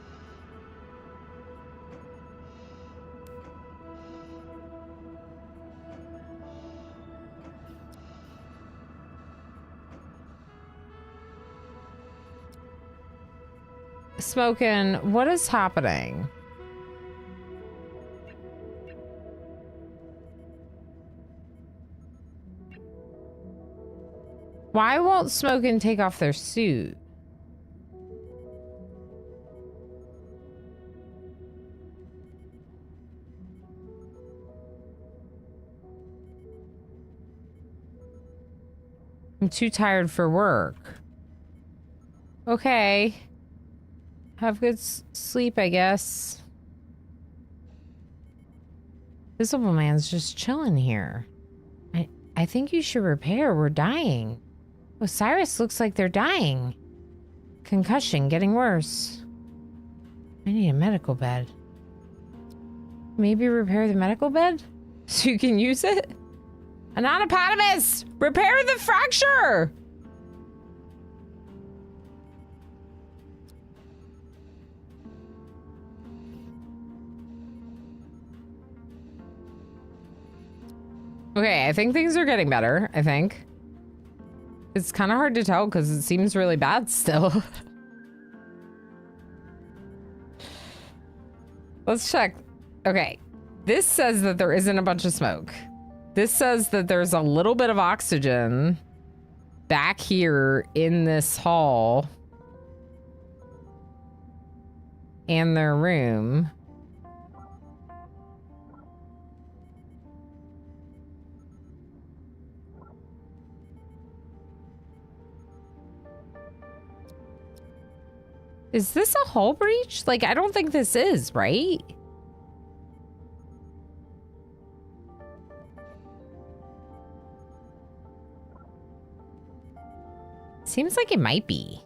Smokin', what is happening? Why won't Smokin' take off their suit? I'm too tired for work. Okay. Have good sleep, I guess. Visible Man's just chilling here. I think you should repair. We're dying. Osiris looks like they're dying. Concussion getting worse. I need a medical bed. Maybe repair the medical bed? So you can use it? Anonymous! Repair the fracture! Okay, I think things are getting better, I think. It's kind of hard to tell because it seems really bad still. Let's check. Okay, this says that there isn't a bunch of smoke. This says that there's a little bit of oxygen back here in this hall and their room. Is this a hull breach? Like, I don't think this is, right? Seems like it might be.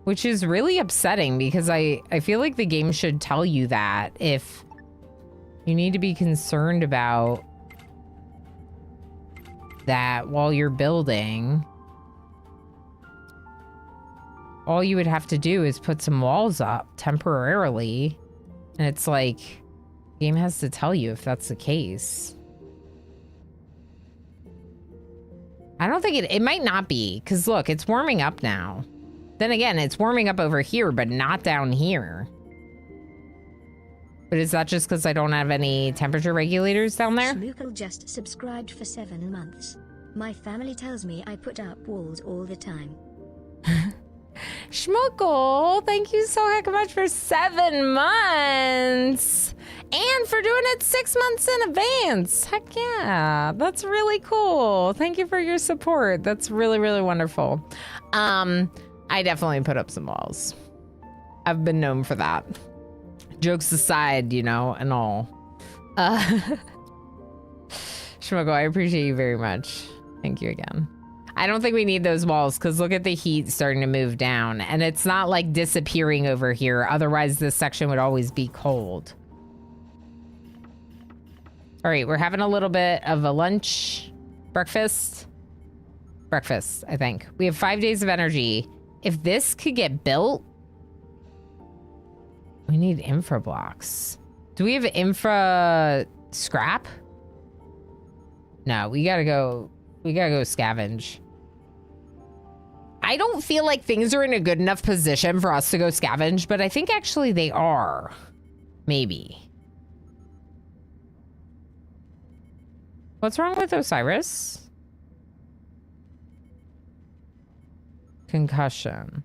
Which is really upsetting because I feel like the game should tell you that if you need to be concerned about that while you're building. All you would have to do is put some walls up temporarily. And it's like, the game has to tell you if that's the case. I don't think it might not be, because look, it's warming up now. Then again, it's warming up over here, but not down here. But is that just because I don't have any temperature regulators down there? Schmookle just subscribed for 7 months. My family tells me I put up walls all the time. Schmuckle, thank you so heck much for 7 months. And for doing it 6 months in advance. Heck yeah, that's really cool. Thank you for your support. That's really, really wonderful. I definitely put up some walls. I've been known for that. Jokes aside, you know, and all. Schmuckle, I appreciate you very much. Thank you again. I don't think we need those walls because look at the heat starting to move down. And it's not like disappearing over here. Otherwise, this section would always be cold. All right, we're having a little bit of a lunch. Breakfast, I think. We have 5 days of energy. If this could get built, we need infra blocks. Do we have infra scrap? No, we gotta go scavenge. I don't feel like things are in a good enough position for us to go scavenge, but I think actually they are. Maybe. What's wrong with Osiris? Concussion.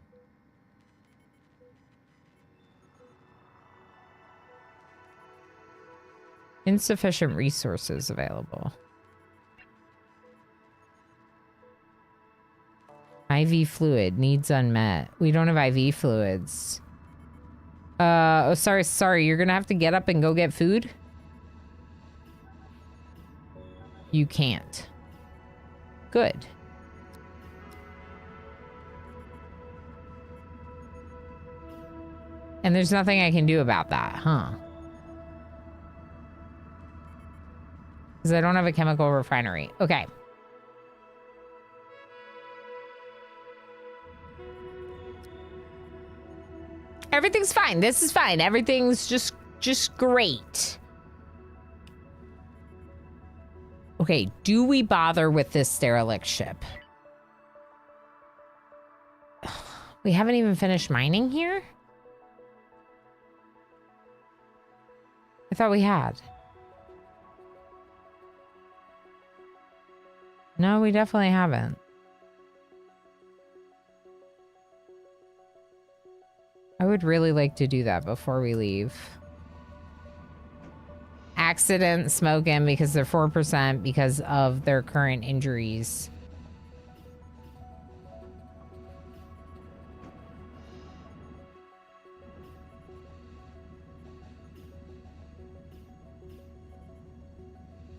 Insufficient resources available. IV fluid needs unmet. We don't have IV fluids. Oh, sorry. You're gonna have to get up and go get food? You can't. Good. And there's nothing I can do about that, huh? Because I don't have a chemical refinery. Okay. Everything's fine. This is fine. Everything's just great. Okay, do we bother with this derelict ship? We haven't even finished mining here? I thought we had. No, we definitely haven't. I would really like to do that before we leave. Accident smoking because they're 4% because of their current injuries.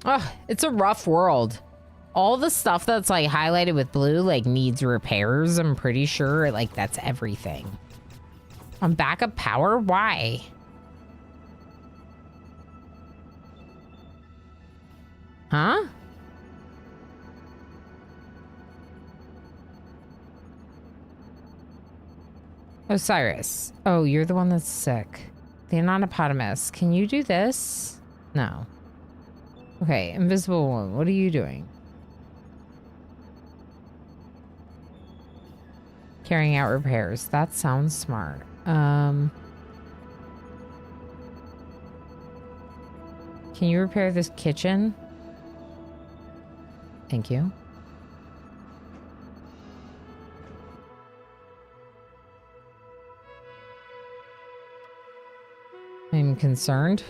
Oh, it's a rough world. All the stuff that's like highlighted with blue like needs repairs. I'm pretty sure like that's everything. On backup power? Why? Huh? Osiris. Oh, you're the one that's sick. The Anonypotamus. Can you do this? No. Okay, Invisible Woman. What are you doing? Carrying out repairs. That sounds smart. Can you repair this kitchen? Thank you. I'm concerned.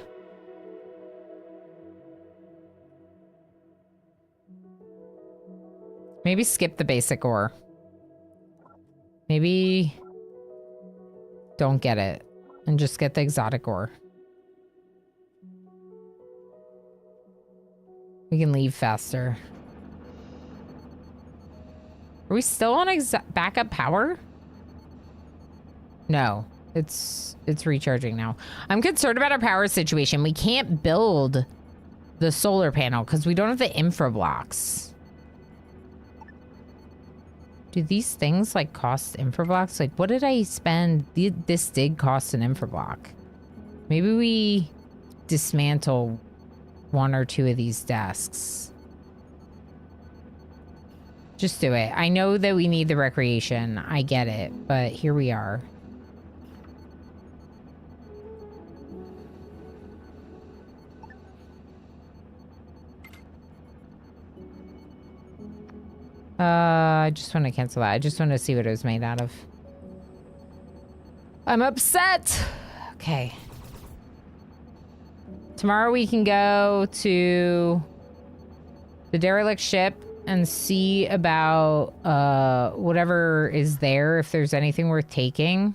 Maybe skip the basic ore. Maybe don't get it and just get the exotic ore. We can leave faster. Are we still on backup power? No, it's recharging now. I'm concerned about our power situation. We can't build the solar panel because we don't have the infra blocks. Do these things like cost infra blocks? Like what did I spend? This did cost an infra block. Maybe we dismantle one or two of these desks. Just do it. I know that we need the recreation. I get it, but here we are. I just want to cancel that. I just want to see what it was made out of. I'm upset. Okay. Tomorrow we can go to the derelict ship and see about whatever is there, if there's anything worth taking.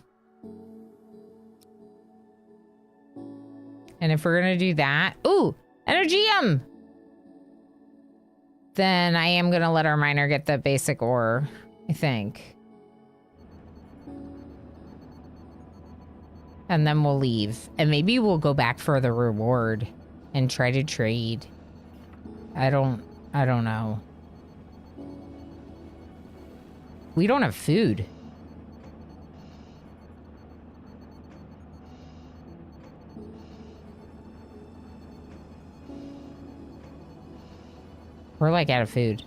And if we're gonna do that... Ooh! Energium! then I am gonna let our miner get the basic ore, I think. And then we'll leave. And maybe we'll go back for the reward and try to trade. I don't know. We don't have food. We're like out of food.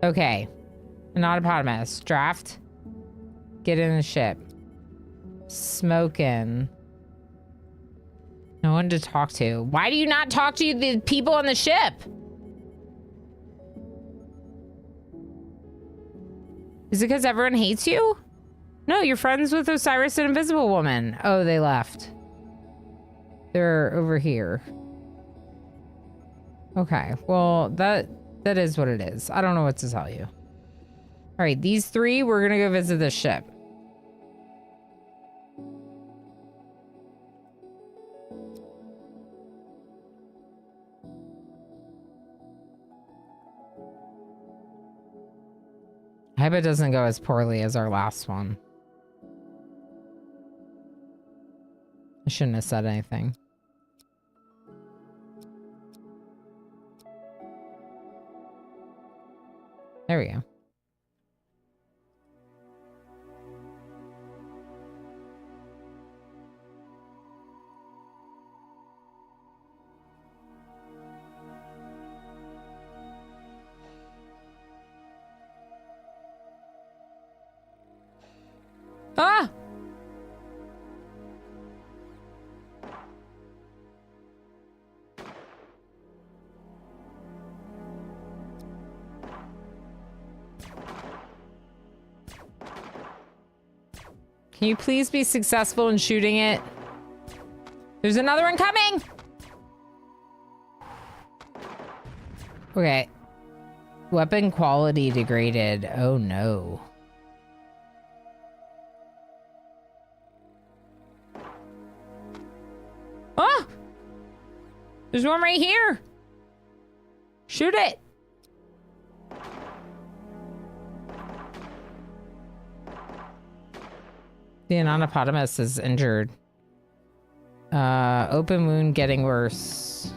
Okay. An autopotamus. Draft. Get in the ship. Smoking. No one to talk to. Why do you not talk to the people on the ship? Is it because everyone hates you? No, you're friends with Osiris and Invisible Woman. Oh, they left. They're over here. Okay, well, that is what it is. I don't know what to tell you. All right, these three, we're gonna go visit the ship. I hope it doesn't go as poorly as our last one. I shouldn't have said anything. There we go. Ah! Can you please be successful in shooting it? There's another one coming! Okay. Weapon quality degraded. Oh no. Oh! There's one right here. Shoot it. The Anonypotamus is injured. Open wound getting worse.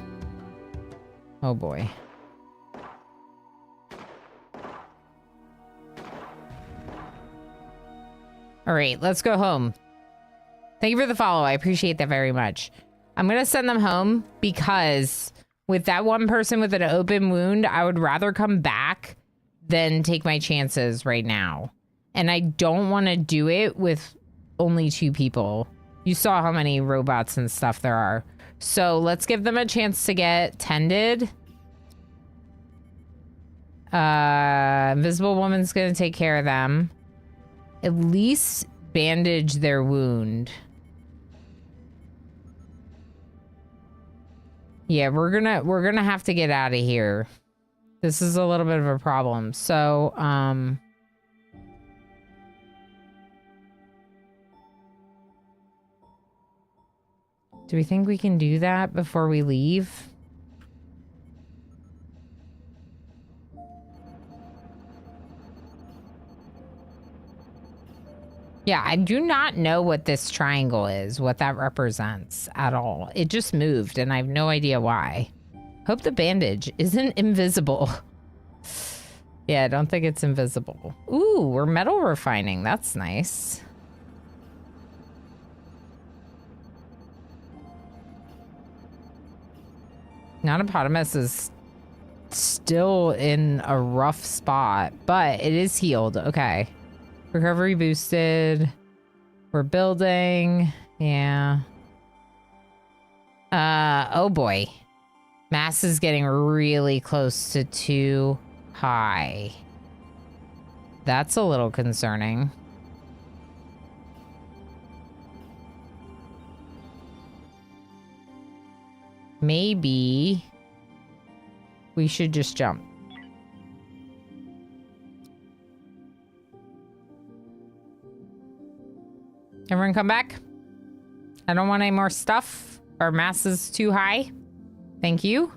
Oh boy. All right, let's go home. Thank you for the follow. I appreciate that very much. I'm going to send them home because with that one person with an open wound, I would rather come back than take my chances right now. And I don't want to do it with only 2 people. You saw how many robots and stuff there are. So let's give them a chance to get tended. Invisible Woman's going to take care of them. At least bandage their wound. Yeah, we're gonna have to get out of here. This is a little bit of a problem. So, do we think we can do that before we leave? Yeah, I do not know what this triangle is, what that represents at all. It just moved and I have no idea why. Hope the bandage isn't invisible. Yeah, I don't think it's invisible. Ooh, we're metal refining. That's nice. Nonopotamus is still in a rough spot, but it is healed. Okay. Recovery boosted. We're building. Yeah. Oh boy. Mass is getting really close to 2 high. That's a little concerning. Maybe we should just jump. Everyone come back. I don't want any more stuff. Our mass is too high. Thank you.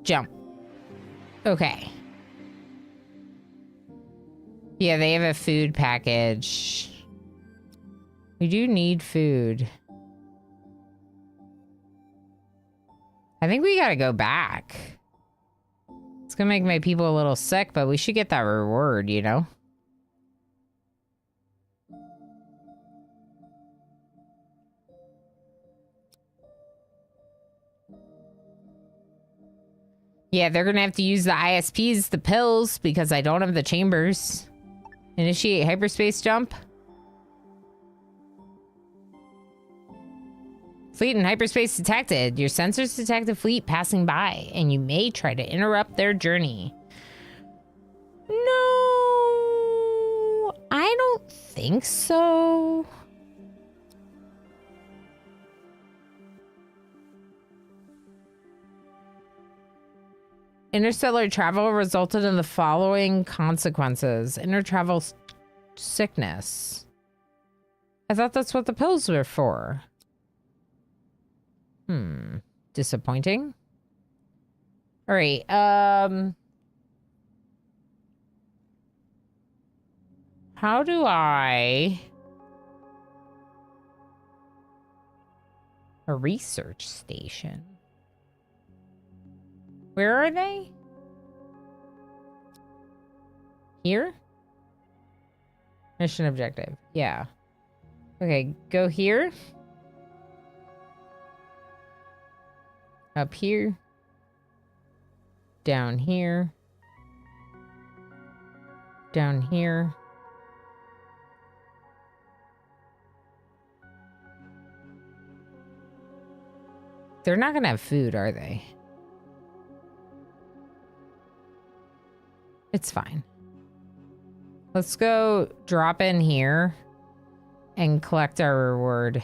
Jump. Okay. Yeah, they have a food package. We do need food. I think we gotta go back. It's gonna make my people a little sick, but we should get that reward, you know? Yeah, they're gonna have to use the ISPs, the pills, because I don't have the chambers. Initiate hyperspace jump. Fleet in hyperspace detected. Your sensors detect a fleet passing by, and you may try to interrupt their journey. No, I don't think so. Interstellar travel resulted in the following consequences. Intertravel sickness. I thought that's what the pills were for. Disappointing. All right. How do I... A research station. Where are they? Here? Mission objective. Yeah. Okay, go here. Up here. Down here. Down here. They're not gonna have food, are they? It's fine. Let's go drop in here and collect our reward.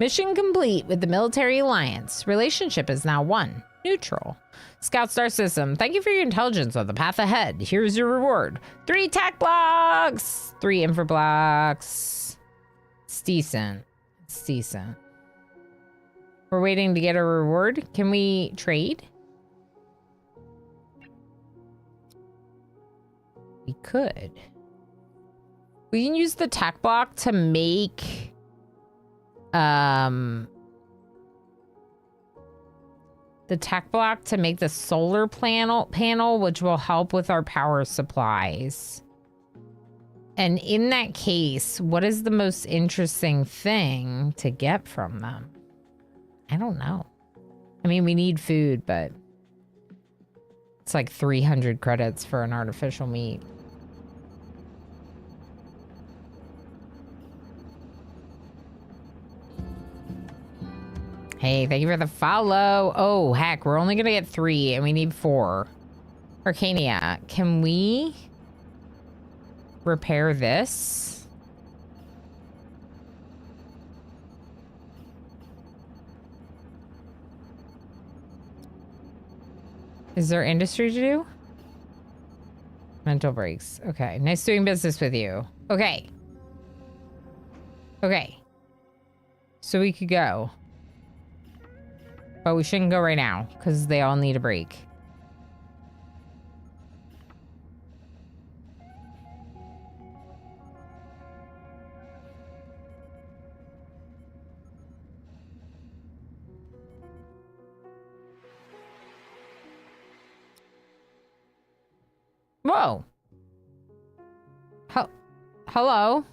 Mission complete with the military alliance. Relationship is now 1. Neutral. Scout Star System, thank you for your intelligence on the path ahead. Here's your reward. 3 tech blocks! 3 infra blocks. It's decent. It's decent. We're waiting to get a reward. Can we trade? We could. We can use the tech block to make... the tech block to make the solar panel, which will help with our power supplies. And in that case, what is the most interesting thing to get from them? I don't know. I mean, we need food, but it's like 300 credits for an artificial meat. Hey, thank you for the follow. Oh, heck, we're only gonna get 3 and we need 4. Arcania, can we repair this? Is there industry to do? Mental breaks. Okay, nice doing business with you. Okay. Okay. So we could go. But we shouldn't go right now, because they all need a break. Whoa. Hello?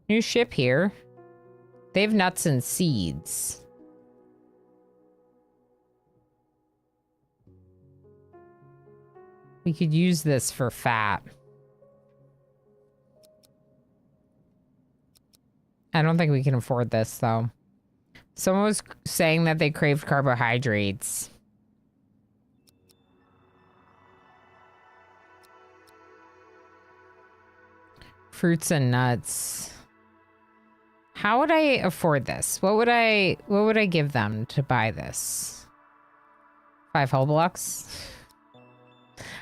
New ship here. They have nuts and seeds. We could use this for fat. I don't think we can afford this, though. Someone was saying that they craved carbohydrates. Fruits and nuts. How would I afford this? What would I give them to buy this? 5 hull blocks.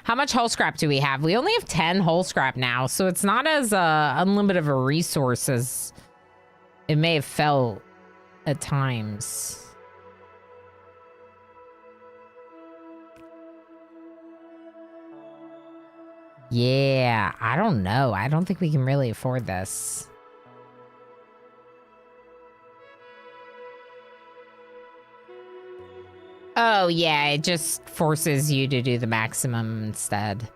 How much hull scrap do we have? We only have 10 hull scrap now, so it's not as unlimited of a resource as it may have felt at times. Yeah, I don't know. I don't think we can really afford this. Oh, yeah, it just forces you to do the maximum instead.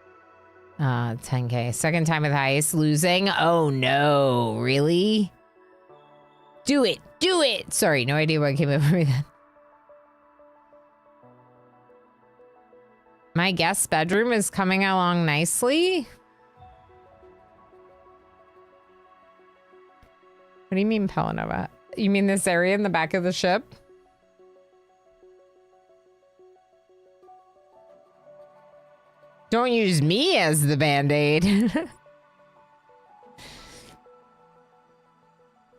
10K. Second time with highest losing. Oh, no. Really? Do it. Do it. Sorry, no idea what came over me then. My guest bedroom is coming along nicely. What do you mean, Pelanova? You mean this area in the back of the ship? Don't use me as the Band-Aid.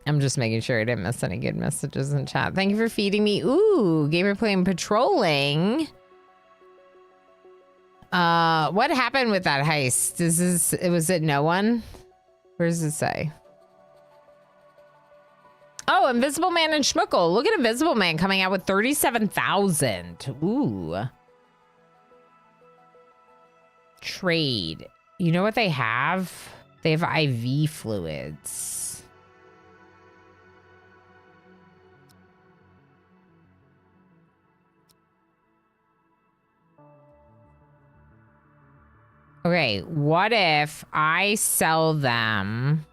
I'm just making sure I didn't miss any good messages in chat. Thank you for feeding me. Ooh, gamer playing patrolling. What happened with that heist? Was it no one? Where does it say? Oh, Invisible Man and Schmuckle. Look at Invisible Man coming out with 37,000. Ooh. Trade. You know what they have? They have IV fluids. Okay, what if I sell them?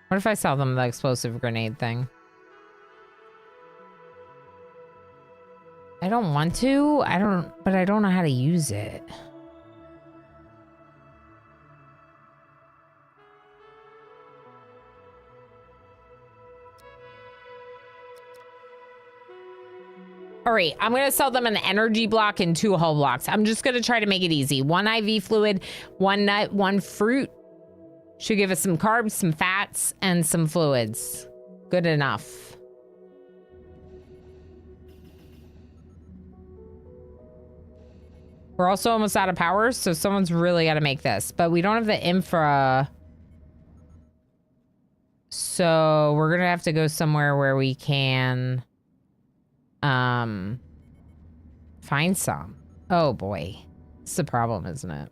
What if I sell them the explosive grenade thing? I don't want to. But I don't know how to use it. All right, I'm going to sell them an energy block and 2 hull blocks. I'm just going to try to make it easy. 1 IV fluid, 1 nut, 1 fruit. Should give us some carbs, some fats, and some fluids. Good enough. We're also almost out of power, so someone's really got to make this. But we don't have the infra. So we're going to have to go somewhere where we can find some. Oh boy. It's the problem, isn't it?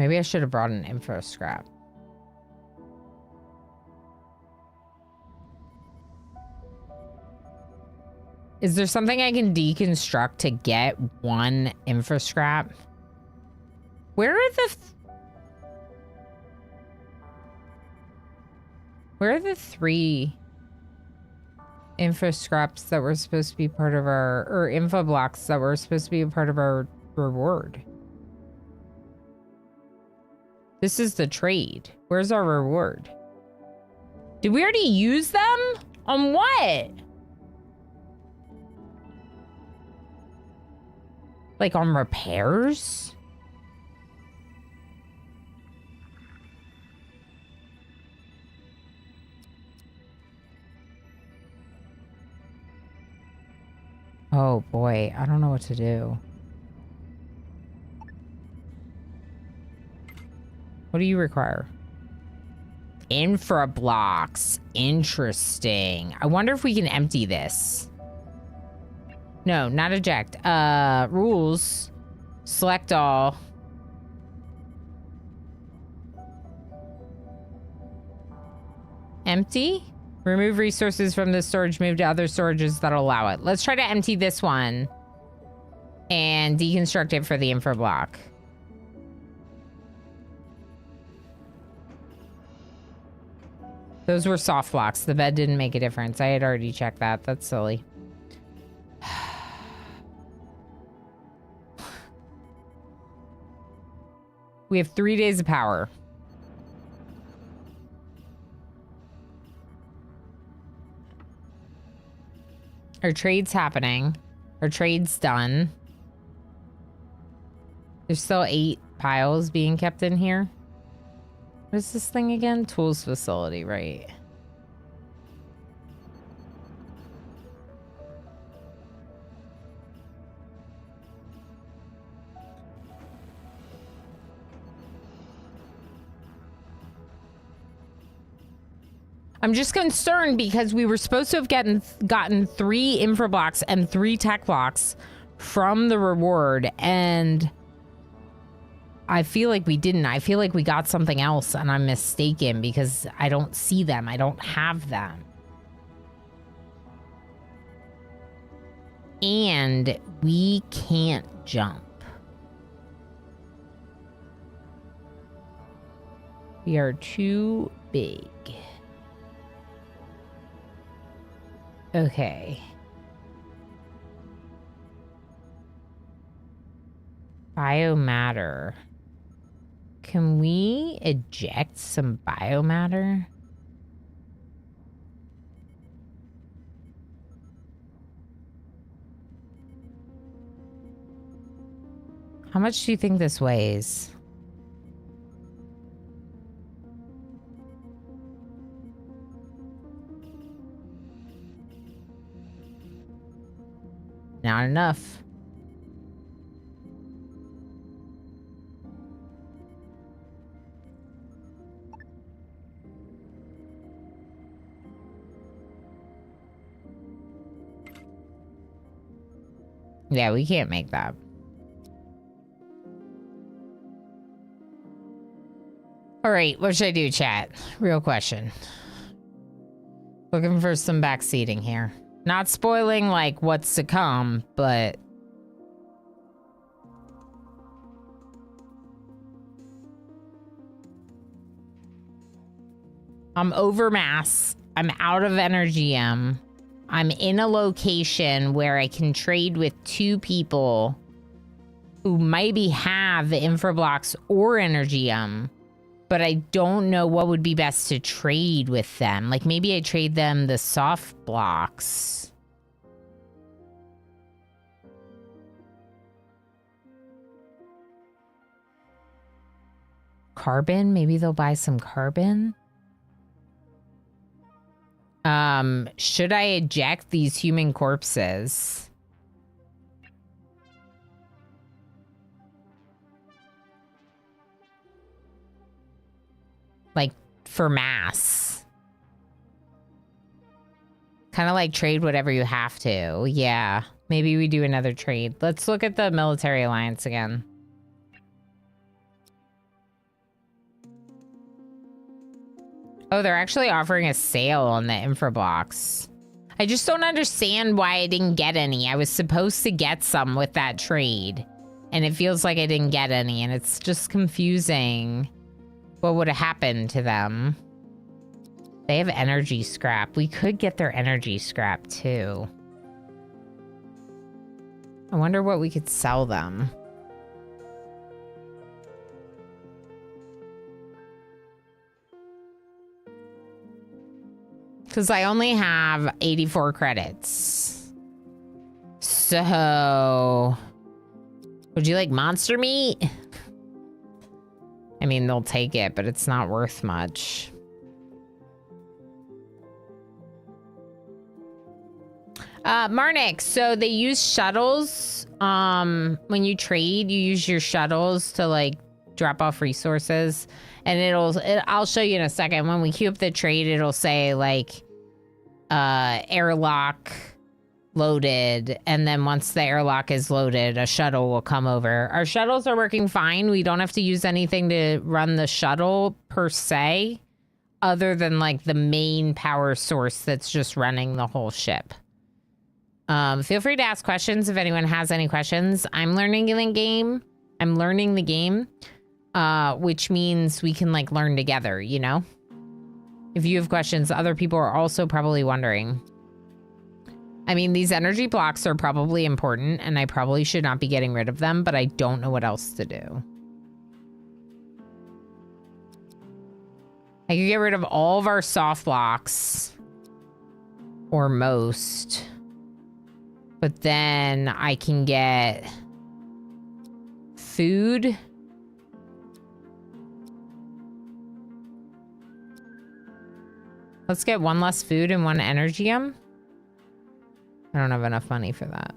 Maybe I should have brought an info scrap. Is there something I can deconstruct to get 1 info scrap? Where are the 3 info scraps that were supposed to be part of our, or info blocks that were supposed to be a part of our reward? This is the trade. Where's our reward? Did we already use them? On what? Like on repairs? Oh boy, I don't know what to do. What do you require? Infra blocks. Interesting. I wonder if we can empty this. No, not eject. Rules. Select all. Empty? Remove resources from this storage. Move to other storages that'll allow it. Let's try to empty this one. And deconstruct it for the infra block. Those were soft blocks. The bed didn't make a difference. I had already checked that. That's silly. We have 3 days of power. Our trade's happening. Our trade's done. There's still 8 piles being kept in here. What is this thing again? Tools facility, right? I'm just concerned because we were supposed to have gotten 3 infra blocks and 3 tech blocks from the reward, and I feel like we didn't. I feel like we got something else and I'm mistaken because I don't see them. I don't have them. And we can't jump. We are too big. Okay. Biomatter. Can we eject some biomatter? How much do you think this weighs? Not enough. Yeah, we can't make that. All right, what should I do, chat? Real question. Looking for some backseating here. Not spoiling, like, what's to come, but... I'm over mass. I'm out of energy M. I'm in a location where I can trade with 2 people who maybe have infra blocks or energy M, but I don't know what would be best to trade with them. Like, maybe I trade them the soft blocks. Carbon? Maybe they'll buy some carbon? Should I eject these human corpses? Like, for mass. Kind of like trade whatever you have to. Yeah. Maybe we do another trade. Let's look at the military alliance again. Oh, they're actually offering a sale on the infra blocks. I just don't understand why I didn't get any. I was supposed to get some with that trade, and it feels like I didn't get any, and it's just confusing. What would have happened to them? They have energy scrap. We could get their energy scrap, too. I wonder what we could sell them. Because I only have 84 credits. So... would you like monster meat? I mean, they'll take it, but it's not worth much. Marnix, so they use shuttles. When you trade, you use your shuttles to, like, drop off resources. And I'll show you in a second. When we queue up the trade, it'll say, like... airlock loaded, and then once the airlock is loaded, a shuttle will come over. Our shuttles are working fine. We don't have to use anything to run the shuttle per se, other than like the main power source that's just running the whole ship. Feel free to ask questions if anyone has any questions. I'm learning the game. Which means we can like learn together, you know? If you have questions, other people are also probably wondering. I mean, these energy blocks are probably important, and I probably should not be getting rid of them, but I don't know what else to do. I could get rid of all of our soft blocks. Or most. But then I can get food. Let's get one less food and one energium. I don't have enough money for that.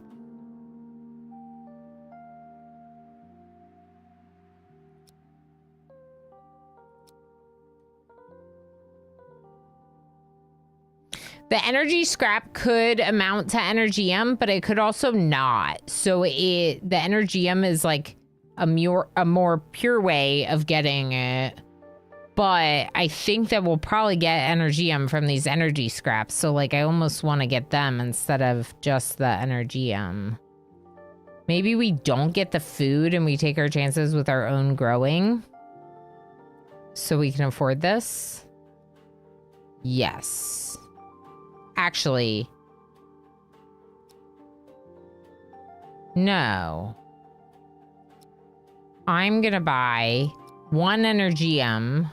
The energy scrap could amount to energium, but it could also not. So the energium is like a more pure way of getting it. But I think that we'll probably get energium from these energy scraps. So like I almost want to get them instead of just the energium. Maybe we don't get the food and we take our chances with our own growing. So we can afford this. Yes. Actually, no. I'm gonna buy one energium,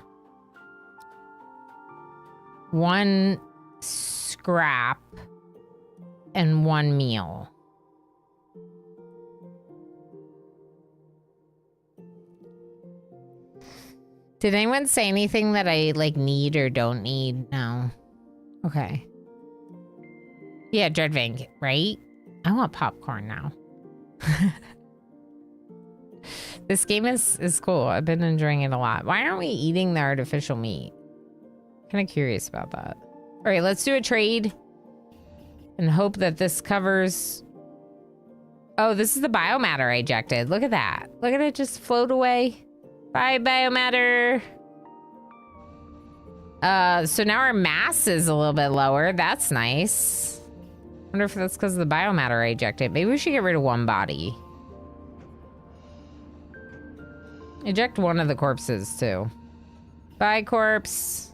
one scrap, and one meal. Did anyone say anything that I like need or don't need? No. Okay. Yeah, Dreadving, right? I want popcorn now. This game is cool. I've been enjoying it a lot. Why aren't we eating the artificial meat? Kind of curious about that. All right, let's do a trade and hope that this covers. Oh, this is the biomatter I ejected. Look at that. Look at it just float away. Bye, biomatter. So now our mass is a little bit lower. That's nice. Wonder if that's because of the biomatter I ejected. Maybe we should get rid of one body. Eject one of the corpses, too. Bye, corpse.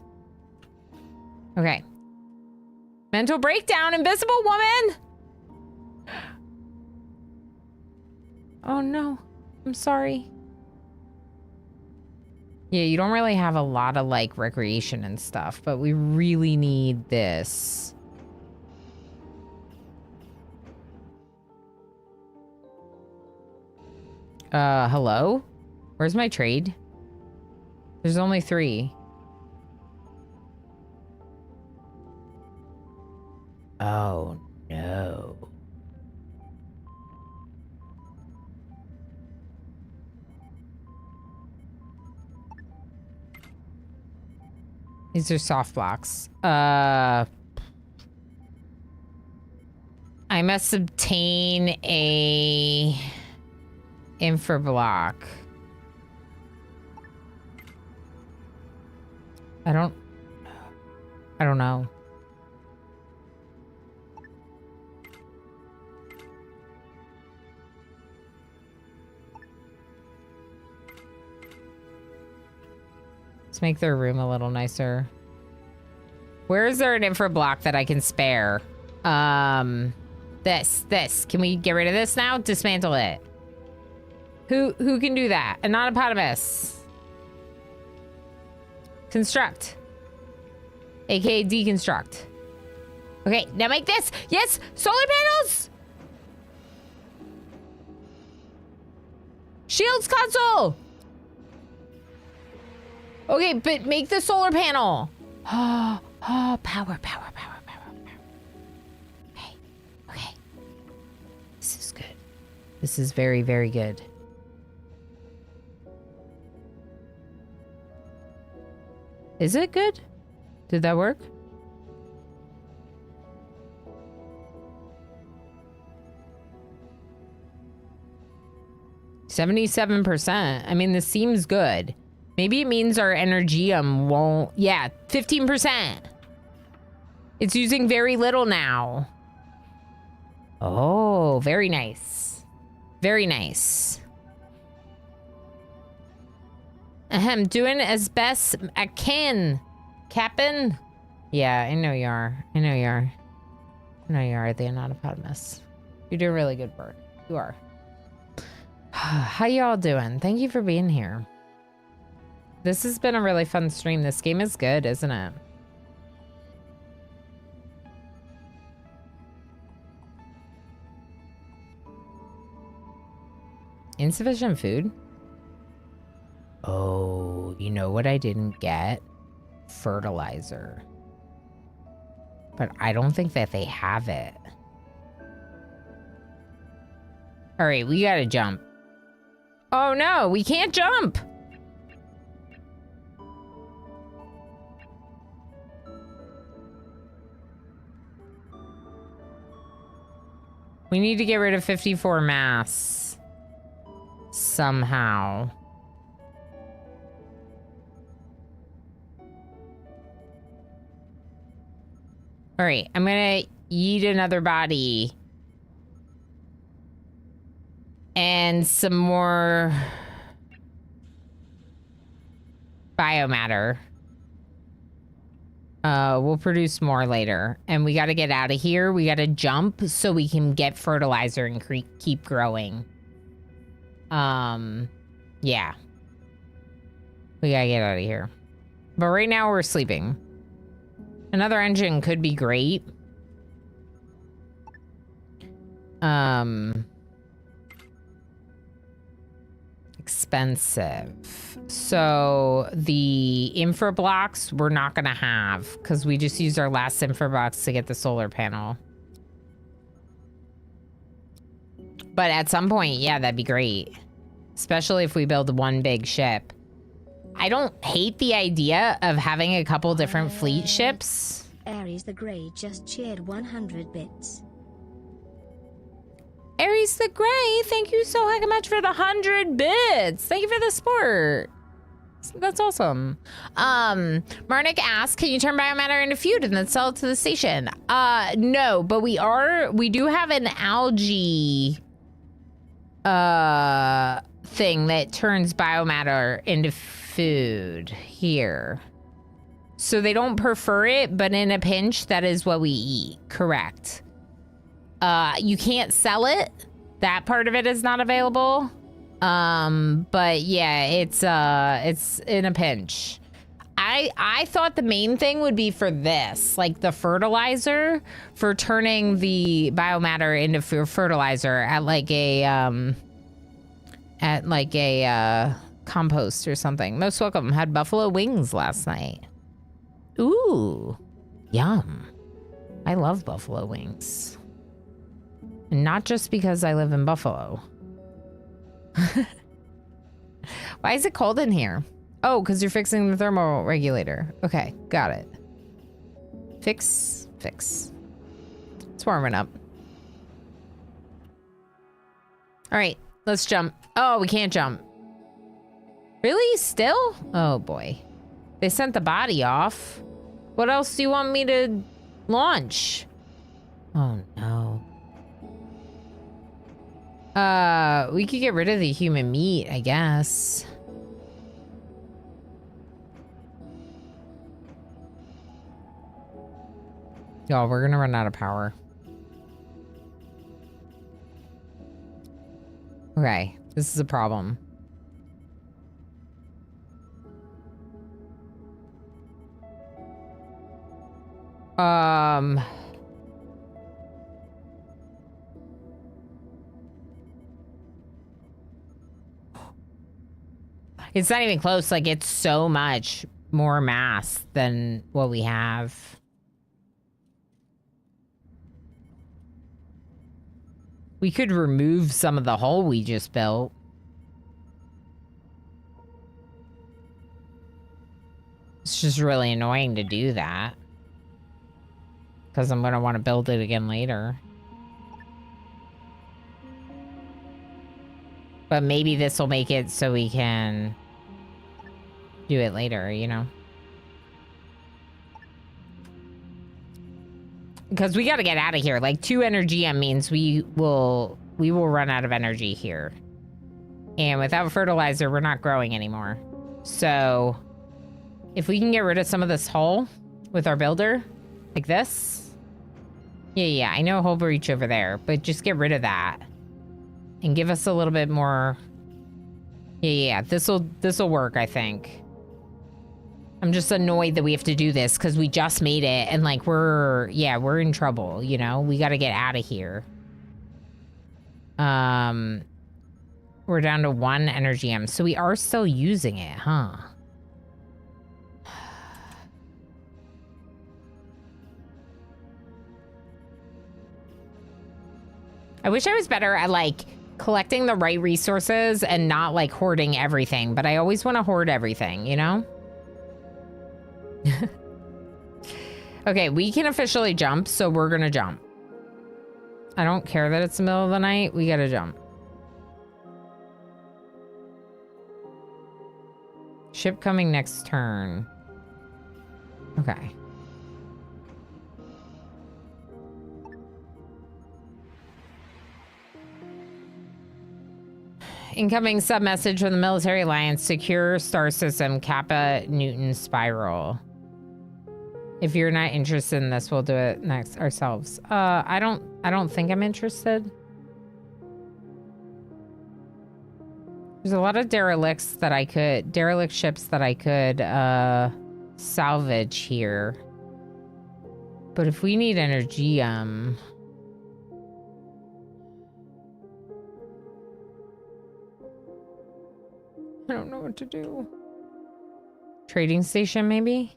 Okay. Mental breakdown, invisible woman! Oh, no. I'm sorry. Yeah, you don't really have a lot of, like, recreation and stuff, but we really need this. Hello? Where's my trade? There's only 3. Oh, no. These are soft blocks. I must obtain a infra block. I don't know. Let's make their room a little nicer. Where is there an infra block that I can spare? This. Can we get rid of this now? Dismantle it. Who can do that? An autopotamus. Construct. AKA deconstruct. Okay, now make this. Yes, solar panels. Shields console. Okay, but make the solar panel. Oh, power. Okay. This is good. This is very, very good. Is it good? Did that work? %. I mean, this seems good. Maybe it means our energium won't... Yeah, 15%. It's using very little now. Oh, very nice. Very nice. Ahem, doing as best I can. Captain? Yeah, I know you are. I know you are. I know you are the Anatopotamus. You're doing really good work. You are. How y'all doing? Thank you for being here. This has been a really fun stream. This game is good, isn't it? Insufficient food? Oh, you know what I didn't get? Fertilizer. But I don't think that they have it. All right, we gotta jump. Oh no, we can't jump. We need to get rid of 54 mass. Somehow. All right, I'm gonna yeet another body. And some more biomatter. We'll produce more later. And we gotta get out of here. We gotta jump so we can get fertilizer and keep growing. Yeah. We gotta get out of here. But right now we're sleeping. Another engine could be great. Expensive. So the infra blocks we're not gonna have because we just used our last infra box to get the solar panel. But at some point, yeah, that'd be great. Especially if we build one big ship. I don't hate the idea of having a couple different fleet ships. Aries the Grey just cheered 100 bits. Aries the Grey, thank you so heck much for the 100 bits. Thank you for the support. That's awesome. Marnik asks, can you turn biomatter into food and then sell it to the station? No, but we do have an algae thing that turns biomatter into food here. So they don't prefer it, but in a pinch, that is what we eat. Correct. You can't sell it. That part of it is not available. But yeah, it's in a pinch. I thought the main thing would be for this, like the fertilizer for turning the biomatter into fertilizer at like a compost or something. Most welcome. Had buffalo wings last night. Ooh, yum. I love buffalo wings. And not just because I live in Buffalo. Why is it cold in here? Oh, because you're fixing the thermal regulator. Okay, got it. Fix. It's warming up. All right, let's jump. Oh, we can't jump. Really? Still? Oh, boy. They sent the body off. What else do you want me to launch? Oh, no. We could get rid of the human meat, I guess. Y'all, we're gonna run out of power. Okay, this is a problem. It's not even close. Like, it's so much more mass than what we have. We could remove some of the hull we just built. It's just really annoying to do that. Because I'm going to want to build it again later. But maybe this will make it so we can do it later, you know? Because we got to get out of here. Like, 2 energy means we will run out of energy here. And without fertilizer, we're not growing anymore. So, if we can get rid of some of this hull with our builder, like this. Yeah, I know a hull breach over there, but just get rid of that. And give us a little bit more. Yeah, this'll work, I think. I'm just annoyed that we have to do this because we just made it and like we're in trouble, you know? We got to get out of here. We're down to 1 energy M. So we are still using it, huh? I wish I was better at like collecting the right resources and not like hoarding everything, but I always want to hoard everything, you know? Okay, we can officially jump, so we're gonna jump. I don't care that it's the middle of the night. We gotta jump. Ship coming next turn. Okay. Incoming sub-message from the Military Alliance. Secure star system, Kappa Newton spiral. If you're not interested in this, we'll do it next ourselves. I don't think I'm interested. There's a lot of derelict ships that I could salvage here. But if we need energy, I don't know what to do. Trading station, maybe?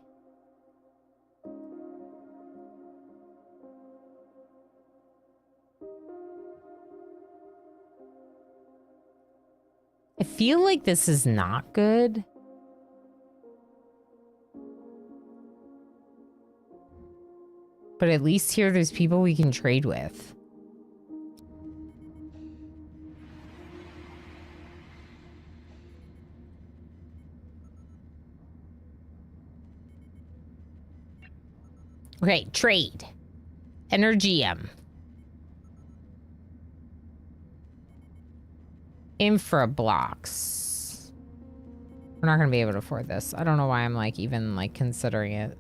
I feel like this is not good. But at least here there's people we can trade with. Okay, trade. Energium. Infra blocks. We're not gonna be able to afford this. I don't know why I'm like even like considering it.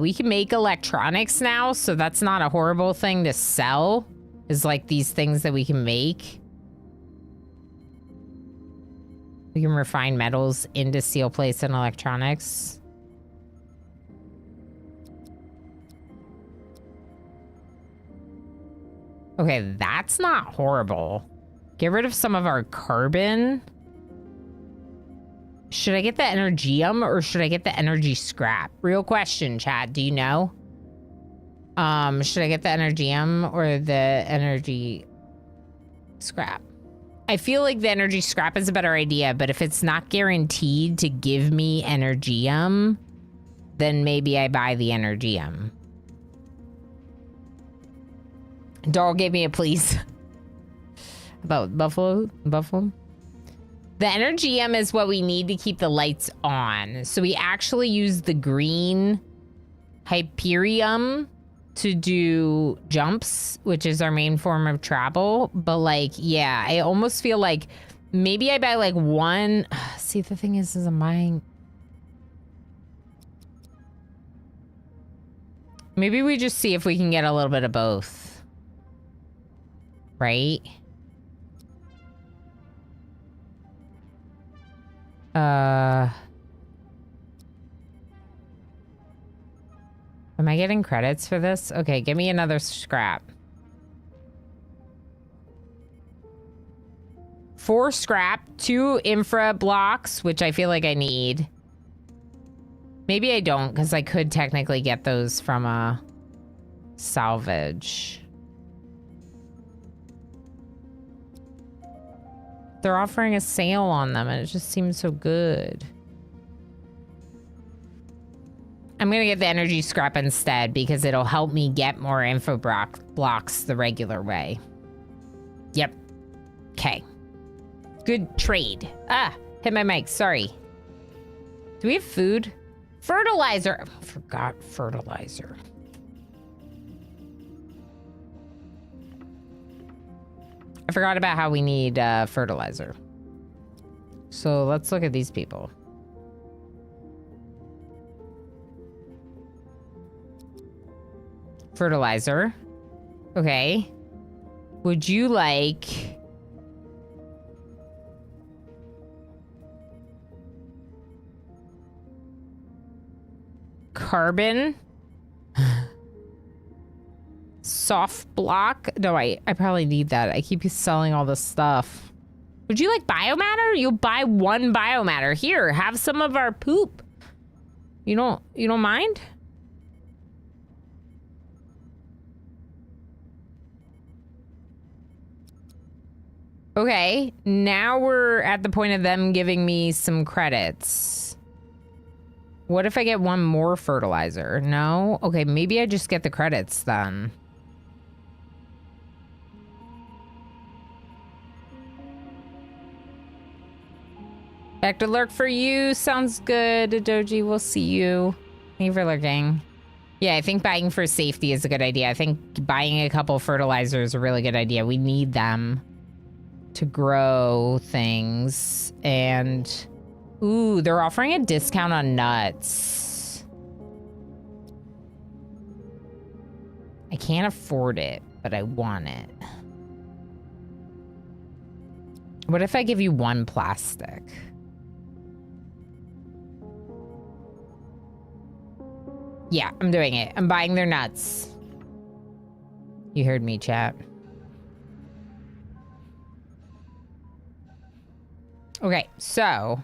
We can make electronics now, so that's not a horrible thing to sell. Is like these things that we can make. We can refine metals into steel plates and electronics. Okay, that's not horrible. Get rid of some of our carbon. Should I get the energium or should I get the energy scrap? Real question, chat. Do you know? Should I get the energium or the energy scrap? I feel like the energy scrap is a better idea, but if it's not guaranteed to give me energium, then maybe I buy the energium. Dog gave me a please. About Buffalo? The energium is what we need to keep the lights on. So we actually use the green Hyperium to do jumps, which is our main form of travel. But like, yeah, I almost feel like maybe I buy like one. See, the thing is I'm buying. Maybe we just see if we can get a little bit of both. Right? Am I getting credits for this? Okay, give me another scrap. 4 scrap, 2 infra blocks, which I feel like I need. Maybe I don't, because I could technically get those from a salvage. They're offering a sale on them, and it just seems so good. I'm gonna get the energy scrap instead because it'll help me get more info blocks the regular way. Yep. Okay. Good trade. Ah, hit my mic. Sorry. Do we have food? Fertilizer. I forgot fertilizer. I forgot about how we need fertilizer. So let's look at these people. Fertilizer. Okay. Would you like... carbon? soft block. No, I probably need that. I keep selling all this stuff. Would you like biomatter? You'll buy 1 biomatter. Here, have some of our poop. You don't mind? Okay, now we're at the point of them giving me some credits. What if I get 1 more fertilizer? No? Okay, maybe I just get the credits then. Back to lurk for you. Sounds good, Doji. We'll see you. Thank you for lurking. Yeah, I think buying for safety is a good idea. I think buying a couple fertilizers is a really good idea. We need them to grow things. And ooh, they're offering a discount on nuts. I can't afford it, but I want it. What if I give you 1 plastic? Yeah, I'm doing it. I'm buying their nuts. You heard me, chat. Okay, so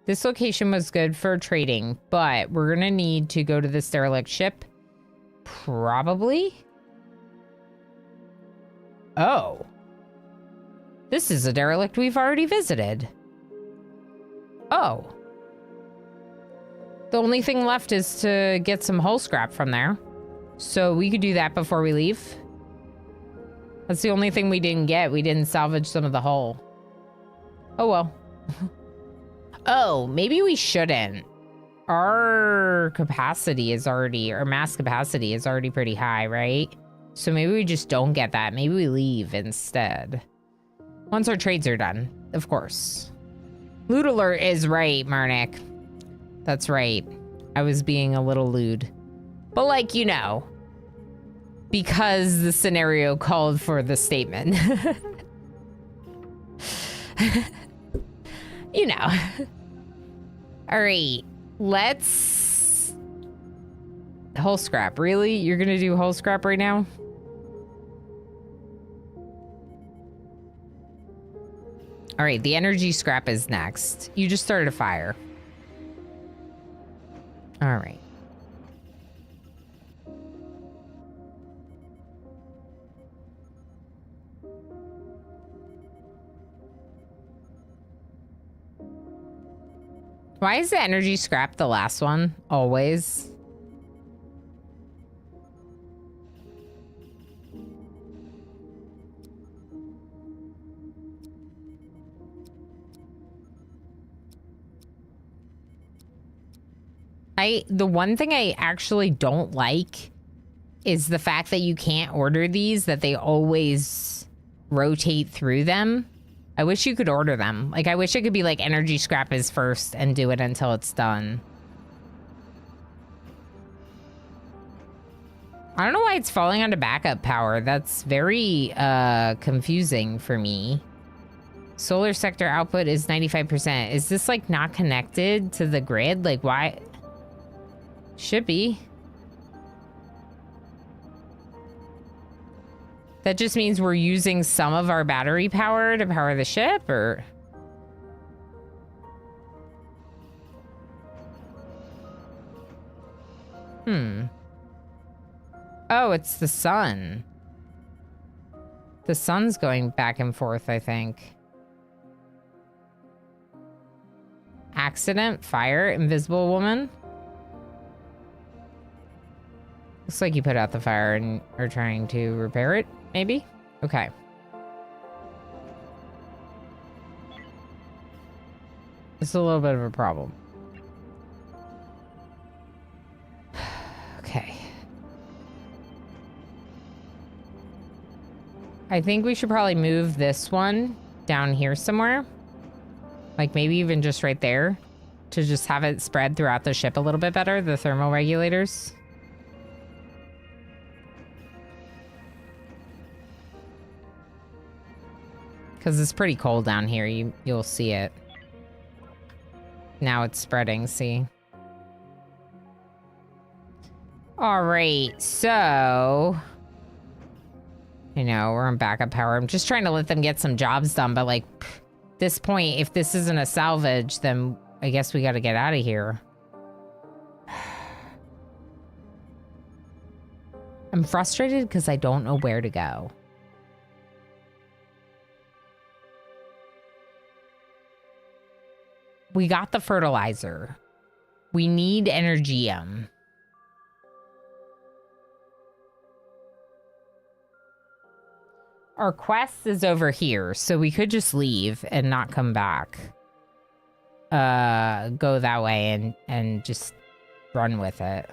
this location was good for trading, but we're gonna need to go to this derelict ship. Probably. Oh. This is a derelict we've already visited. Oh. The only thing left is to get some hull scrap from there. So we could do that before we leave. That's the only thing we didn't get. We didn't salvage some of the hull. Oh, well. Oh, maybe we shouldn't. Our capacity is already, our mass capacity is already pretty high, right? So maybe we just don't get that. Maybe we leave instead. Once our trades are done, of course. Loot alert is right, Marnik. That's right. I was being a little lewd. But like, you know, because the scenario called for the statement. You know. All right, let's... Hull scrap, really? You're gonna do hull scrap right now? All right, the energy scrap is next. You just started a fire. All right. Why is the energy scrap the last one? Always. The one thing I actually don't like is the fact that you can't order these, that they always rotate through them. I wish you could order them. Like, I wish it could be like energy scrap is first and do it until it's done. I don't know why it's falling onto backup power. That's very confusing for me. Solar sector output is 95%. Is this like not connected to the grid? Like, why? Should be. That just means we're using some of our battery power to power the ship, or... Oh, it's the sun. The sun's going back and forth, I think. Accident, fire, invisible woman. Looks like you put out the fire and are trying to repair it, maybe? Okay. It's a little bit of a problem. Okay. I think we should probably move this one down here somewhere. Like maybe even just right there. To just have it spread throughout the ship a little bit better, the thermal regulators. Because it's pretty cold down here. You'll see it. Now it's spreading, see? All right, so... You know, we're on backup power. I'm just trying to let them get some jobs done. But like, this point, if this isn't a salvage, then I guess we got to get out of here. I'm frustrated because I don't know where to go. We got the fertilizer. We need Energium. Our quest is over here, so we could just leave and not come back. Go that way and just run with it.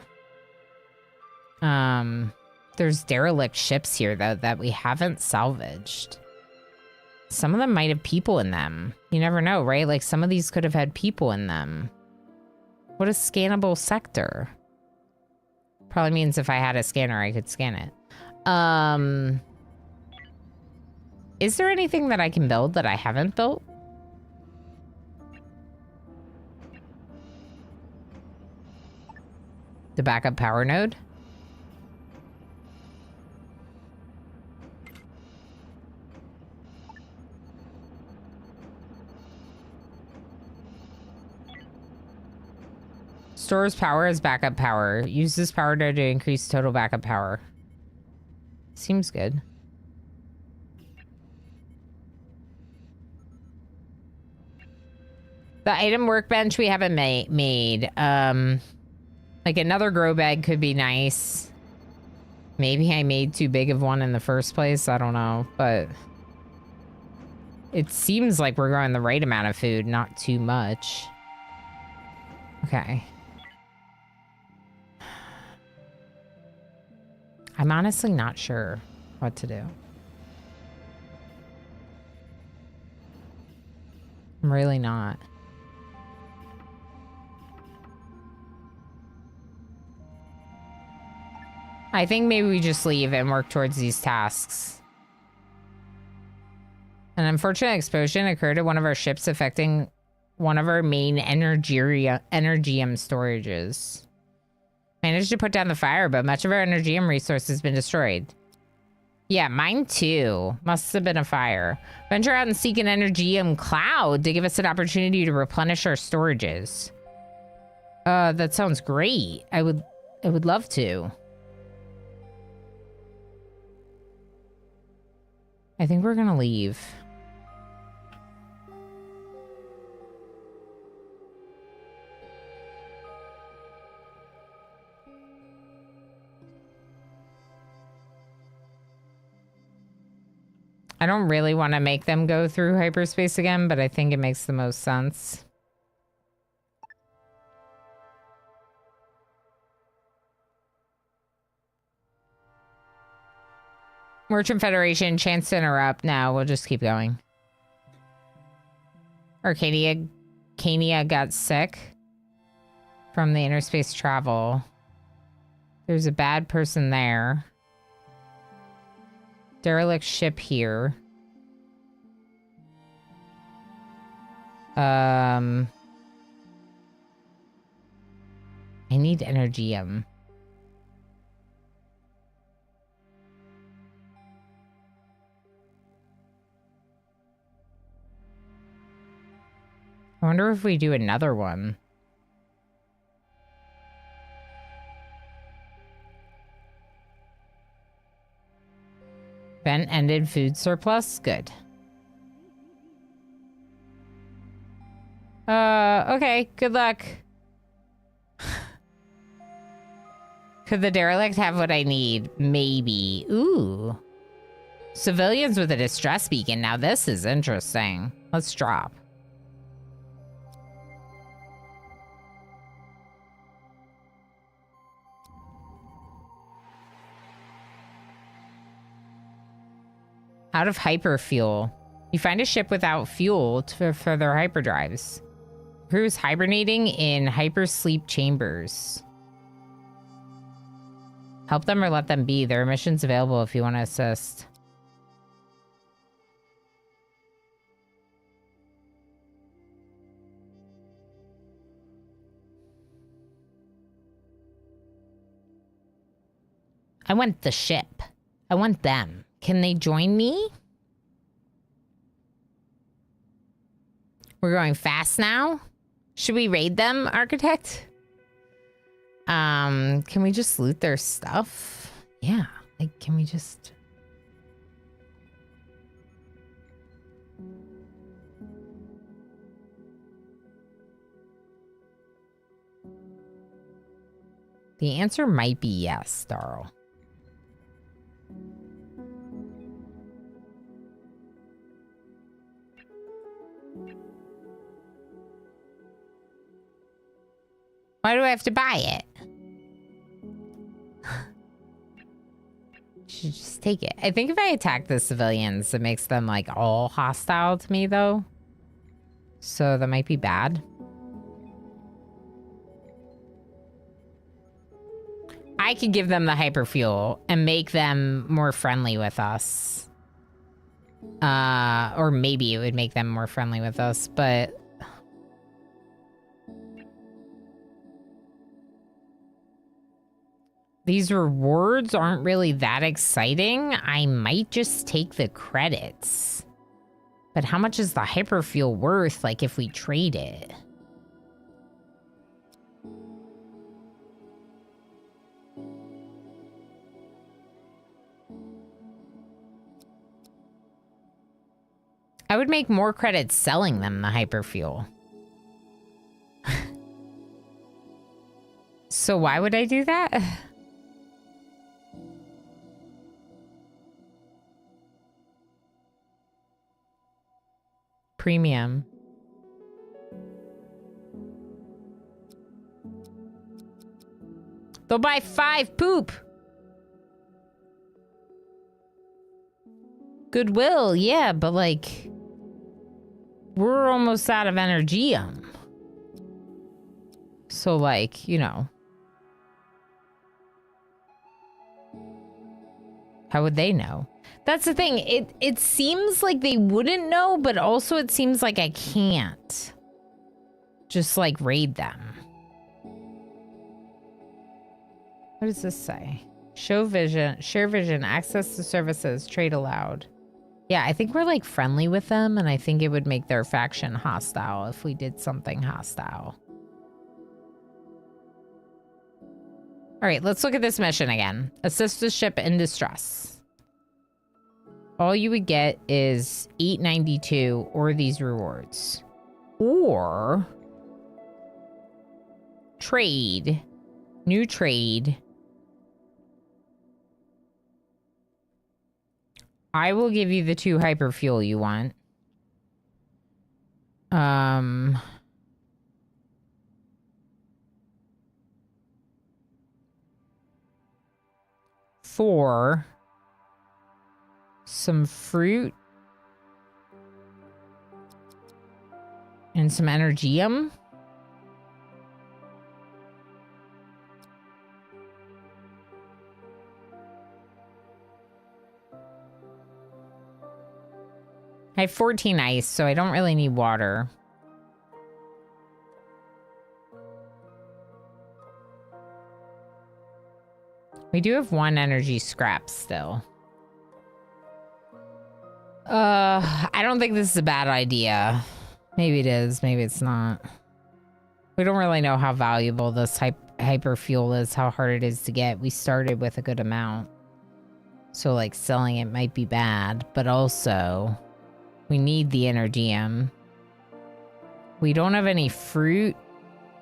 There's derelict ships here, though, that we haven't salvaged. Some of them might have people in them. You never know, right? Like, some of these could have had people in them. What a scannable sector. Probably means if I had a scanner, I could scan it. Is there anything that I can build that I haven't built? The backup power node? Stores power as backup power. Use this power node to increase total backup power. Seems good. The item workbench we haven't made. Like another grow bag could be nice. Maybe I made too big of one in the first place. I don't know, but it seems like we're growing the right amount of food, not too much. Okay. I'm honestly not sure what to do. I'm really not. I think maybe we just leave and work towards these tasks. An unfortunate explosion occurred at one of our ships, affecting one of our main Energium storages. Managed to put down the fire, but much of our Energium resource has been destroyed. Yeah, mine too. Must have been a fire. Venture out and seek an Energium cloud to give us an opportunity to replenish our storages. That sounds great. I would love to. I think we're gonna leave. I don't really want to make them go through hyperspace again, but I think it makes the most sense. Merchant Federation, chance to interrupt. No, we'll just keep going. Arcadia got sick from the interspace travel. There's a bad person there. Derelict ship here. I need Energium. I wonder if we do another one. Event ended, food surplus. Good. Okay. Good luck. Could the derelict have what I need? Maybe. Ooh. Civilians with a distress beacon. Now this is interesting. Let's drop. Out of hyperfuel. You find a ship without fuel for their hyperdrives. Crews hibernating in hypersleep chambers. Help them or let them be. There are missions available if you want to assist. I want the ship. I want them. Can they join me? We're going fast now. Should we raid them, Architect? Can we just loot their stuff? Yeah, like, can we just... The answer might be yes, Darl. Why do I have to buy it? Should just take it. I think if I attack the civilians, it makes them like all hostile to me though. So that might be bad. I could give them the hyperfuel and make them more friendly with us. Or maybe it would make them more friendly with us, but... These rewards aren't really that exciting. I might just take the credits. But how much is the hyperfuel worth, like, if we trade it? I would make more credits selling them the hyperfuel. So why would I do that? Premium. They'll buy 5 poop. Goodwill, yeah, but like... We're almost out of Energium. So like, you know. How would they know? That's the thing. It seems like they wouldn't know, but also it seems like I can't just like raid them. What does this say? Show vision, share vision, access to services, trade allowed. Yeah, I think we're like friendly with them, and I think it would make their faction hostile if we did something hostile. All right, let's look at this mission again. Assist a ship in distress. All you would get is 892 or these rewards. Or trade. New trade. I will give you the 2 hyperfuel you want. 4 some fruit and some Energium. I have 14 ice, so I don't really need water. We do have 1 energy scrap still. I don't think this is a bad idea. Maybe it is, maybe it's not. We don't really know how valuable this hyperfuel is, how hard it is to get. We started with a good amount. So, like, selling it might be bad, but also... We need the Energium. We don't have any fruit.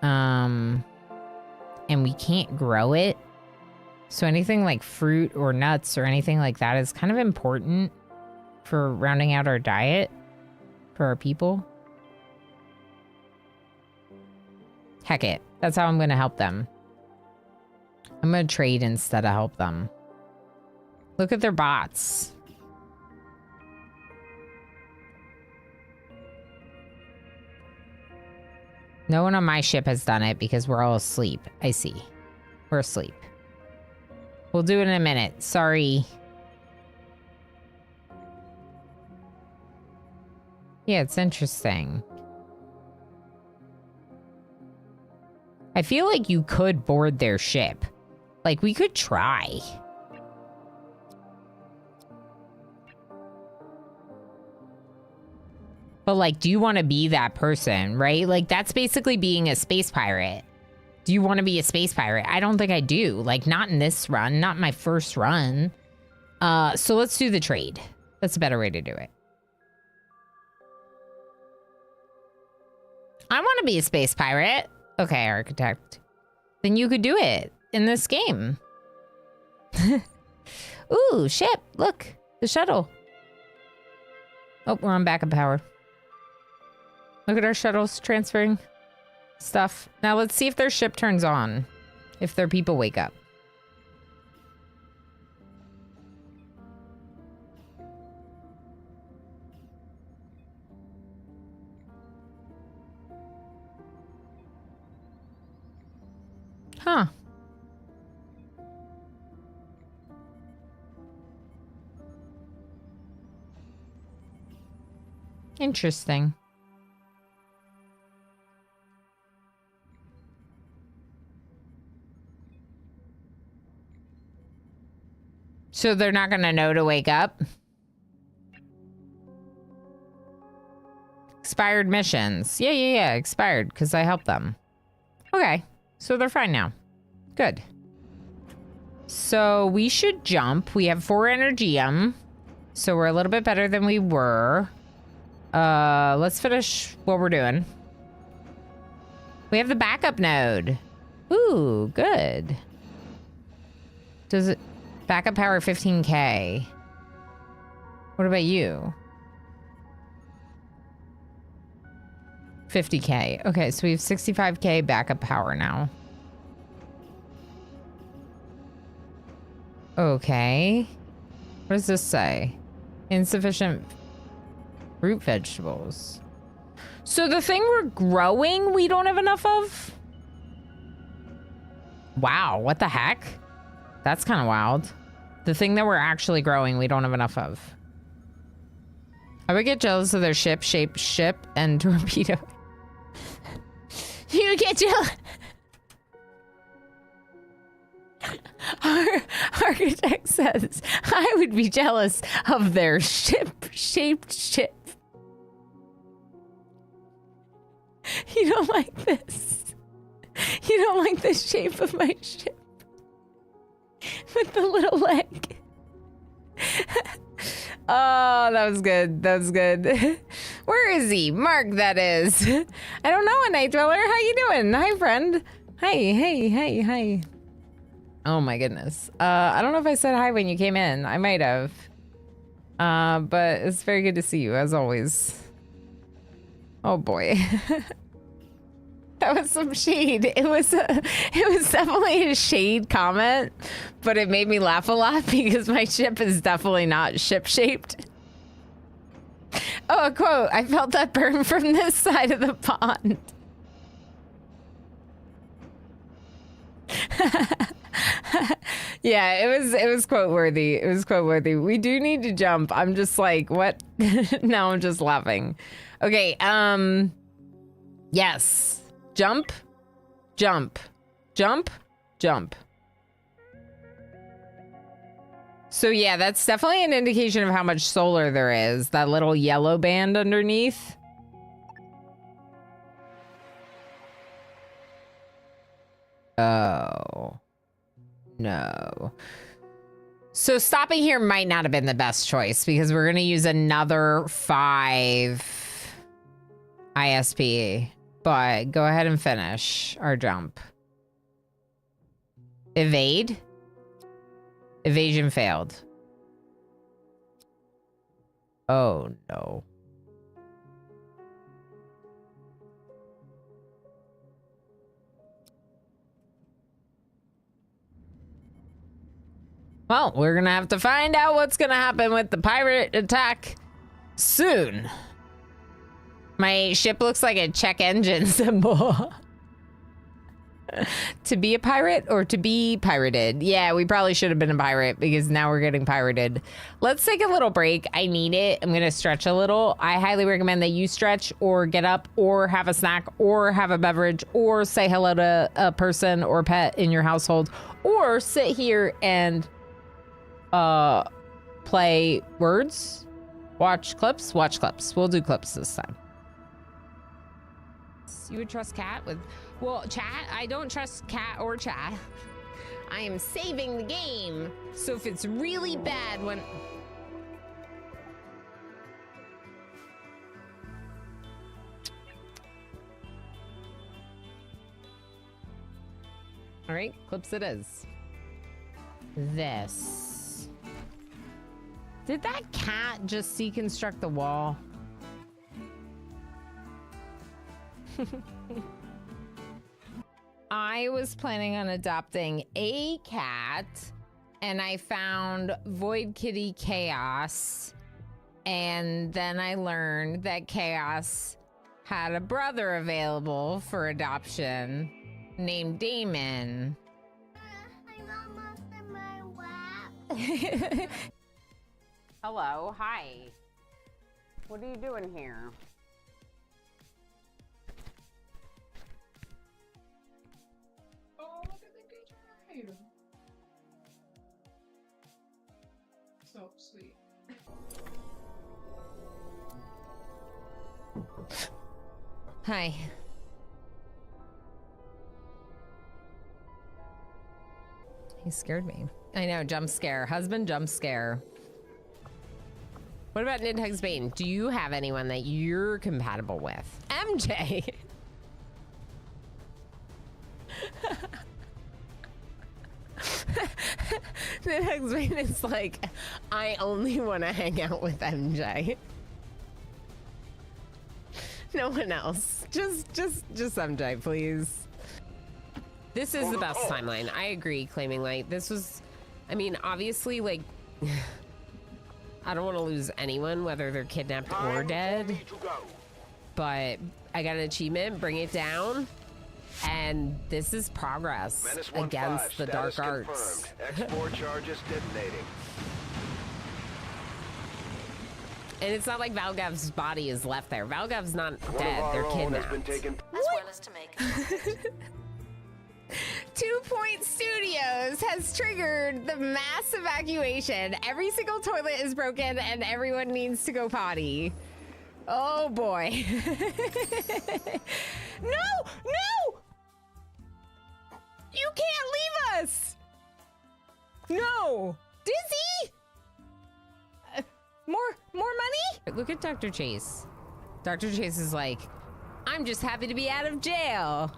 And we can't grow it. So anything like fruit or nuts or anything like that is kind of important for rounding out our diet for our people. Heck it. That's how I'm going to help them. I'm going to trade instead of help them. Look at their bots. No one on my ship has done it because we're all asleep. I see. We're asleep. We'll do it in a minute. Sorry. Yeah, it's interesting. I feel like you could board their ship. Like, we could try. But like, do you want to be that person, right? Like, that's basically being a space pirate. Do you want to be a space pirate? I don't think I do. Like, not in this run, not my first run. So let's do the trade. That's a better way to do it. I want to be a space pirate. Okay, architect. Then you could do it in this game. Ooh, ship. Look, the shuttle. Oh, we're on backup power. Look at our shuttles transferring stuff. Now let's see if their ship turns on. If their people wake up. Huh. Interesting. So they're not gonna know to wake up? Expired missions. Yeah. Expired, because I helped them. Okay. So they're fine now. Good. So we should jump. We have 4 energium. So we're a little bit better than we were. Let's finish what we're doing. We have the backup node. Ooh, good. Does it... Backup power 15K. What about you? 50K. Okay, so we have 65K backup power now. Okay. What does this say? Insufficient root vegetables. So the thing we're growing, we don't have enough of? Wow, what the heck? That's kind of wild. The thing that we're actually growing, we don't have enough of. I would get jealous of their ship-shaped ship and torpedo. You get jealous. Our architect says, I would be jealous of their ship-shaped ship. You don't like this. You don't like the shape of my ship. With the little leg. Oh, that was good. That was good. Where is he? Mark, that is. I don't know, a night dweller. How you doing? Hi, friend. Hi. Oh my goodness. I don't know if I said hi when you came in. I might have. But it's very good to see you, as always. Oh boy. That was some shade. It was definitely a shade comment, but it made me laugh a lot because my ship is definitely not ship-shaped. Oh, a quote. I felt that burn from this side of the pond. Yeah, it was quote worthy. It was quote worthy. We do need to jump. I'm just like, what? Now I'm just laughing. Okay, yes. Jump, jump, jump, jump. So yeah, that's definitely an indication of how much solar there is. That little yellow band underneath. Oh. No. So stopping here might not have been the best choice because we're going to use another 5 ISP. But go ahead and finish our jump. Evade. Evasion failed. Oh no. Well, we're gonna have to find out what's gonna happen with the pirate attack soon. My ship looks like a check engine symbol. To be a pirate or to be pirated? Yeah, we probably should have been a pirate because now we're getting pirated. Let's take a little break. I need it. I'm gonna stretch a little. I highly recommend that you stretch or get up or have a snack or have a beverage or say hello to a person or pet in your household or sit here and play words. Watch clips. Watch clips. We'll do clips this time. You would trust cat with... Well, chat, I don't trust cat or chat. I am saving the game. So if it's really bad when... All right, clips it is. This. Did that cat just deconstruct the wall? I was planning on adopting a cat, and I found Void Kitty Chaos, and then I learned that Chaos had a brother available for adoption named Damon. I'm almost in my lap. Hello, hi. What are you doing here? Oh, look at the good ride. So sweet. Hi. He scared me. I know, jump scare. Husband jump scare. What about Nidhugs Bane? Do you have anyone that you're compatible with? MJ! Nidhugs Bane is like, I only want to hang out with MJ. No one else. Just MJ, please. This is the best timeline. I agree, Claiming Light. This was, I mean, obviously, like, I don't want to lose anyone, whether they're kidnapped or dead. But I got an achievement, bring it down. And this is progress Menace against 1-5, the dark status arts. confirmed. X4 charges detonating. And it's not like Valgav's body is left there. Valgav's not One of dead, our they're own has kidnapped. been taken. As well as to make it. 2 Point Studios has triggered the mass evacuation. Every single toilet is broken and everyone needs to go potty. Oh boy. No! No! You can't leave us! No! Dizzy! More money? Look at Dr. Chase. Dr. Chase is like, I'm just happy to be out of jail.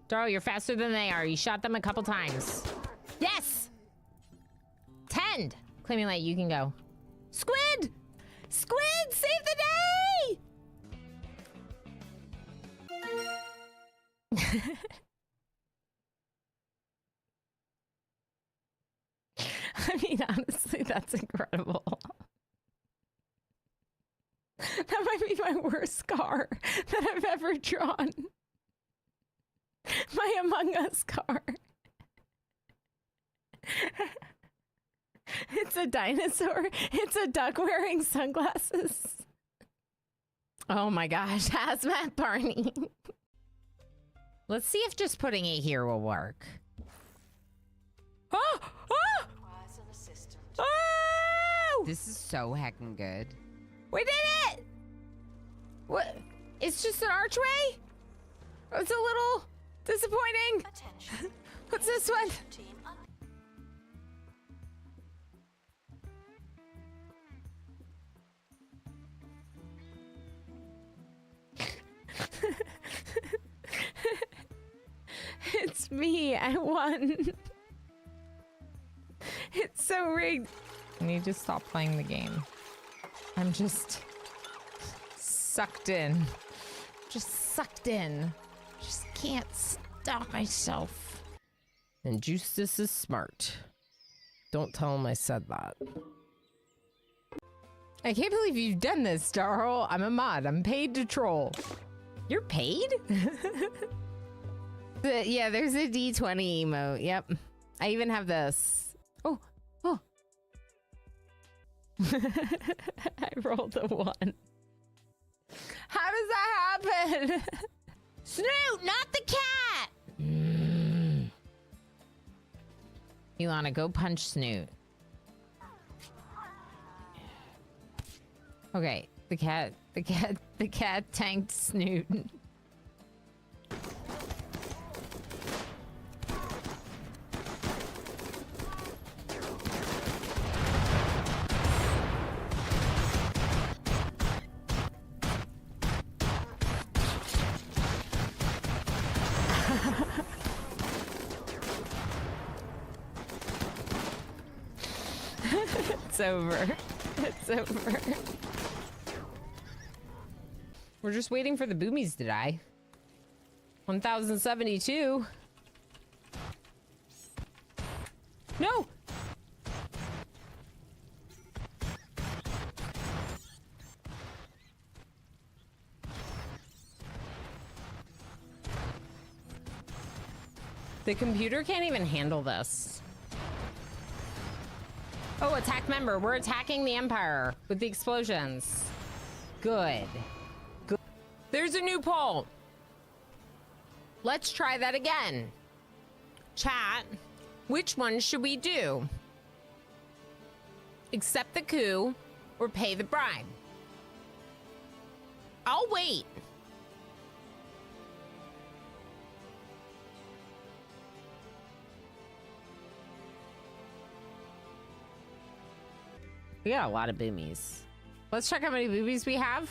Darl, you're faster than they are. You shot them a couple times. Yes! 10. Claiming Light, you can go. Squid! Squid, save the day! I mean, honestly, that's incredible. That might be my worst car that I've ever drawn. My Among Us car. It's a dinosaur. It's a duck wearing sunglasses. Oh my gosh, Hazmat Barney. Let's see if just putting it here will work. Oh! Oh! Requires an assistant. Oh! This is so heckin' good. We did it! What? It's just an archway? It's a little disappointing. Attention. What's this one? Team up. It's me. I won. It's so rigged. I need to stop playing the game. I'm just sucked in. Just sucked in. Just can't stop myself. And Justice is smart. Don't tell him I said that. I can't believe you've done this, Darl. I'm a mod. I'm paid to troll. You're paid? Yeah, there's a D20 emote. Yep. I even have this. Oh, oh. I rolled a 1. How does that happen? Snoot, not the cat! Ilana, go punch Snoot. Okay, the cat tanked Snoot. It's over. It's over. We're just waiting for the boomies to die. 1072. No! The computer can't even handle this. Oh, attack member. We're attacking the Empire with the explosions. Good. Good. There's a new poll. Let's try that again. Chat, which one should we do? Accept the coup or pay the bribe? I'll wait. We got a lot of boomies. Let's check how many boobies we have.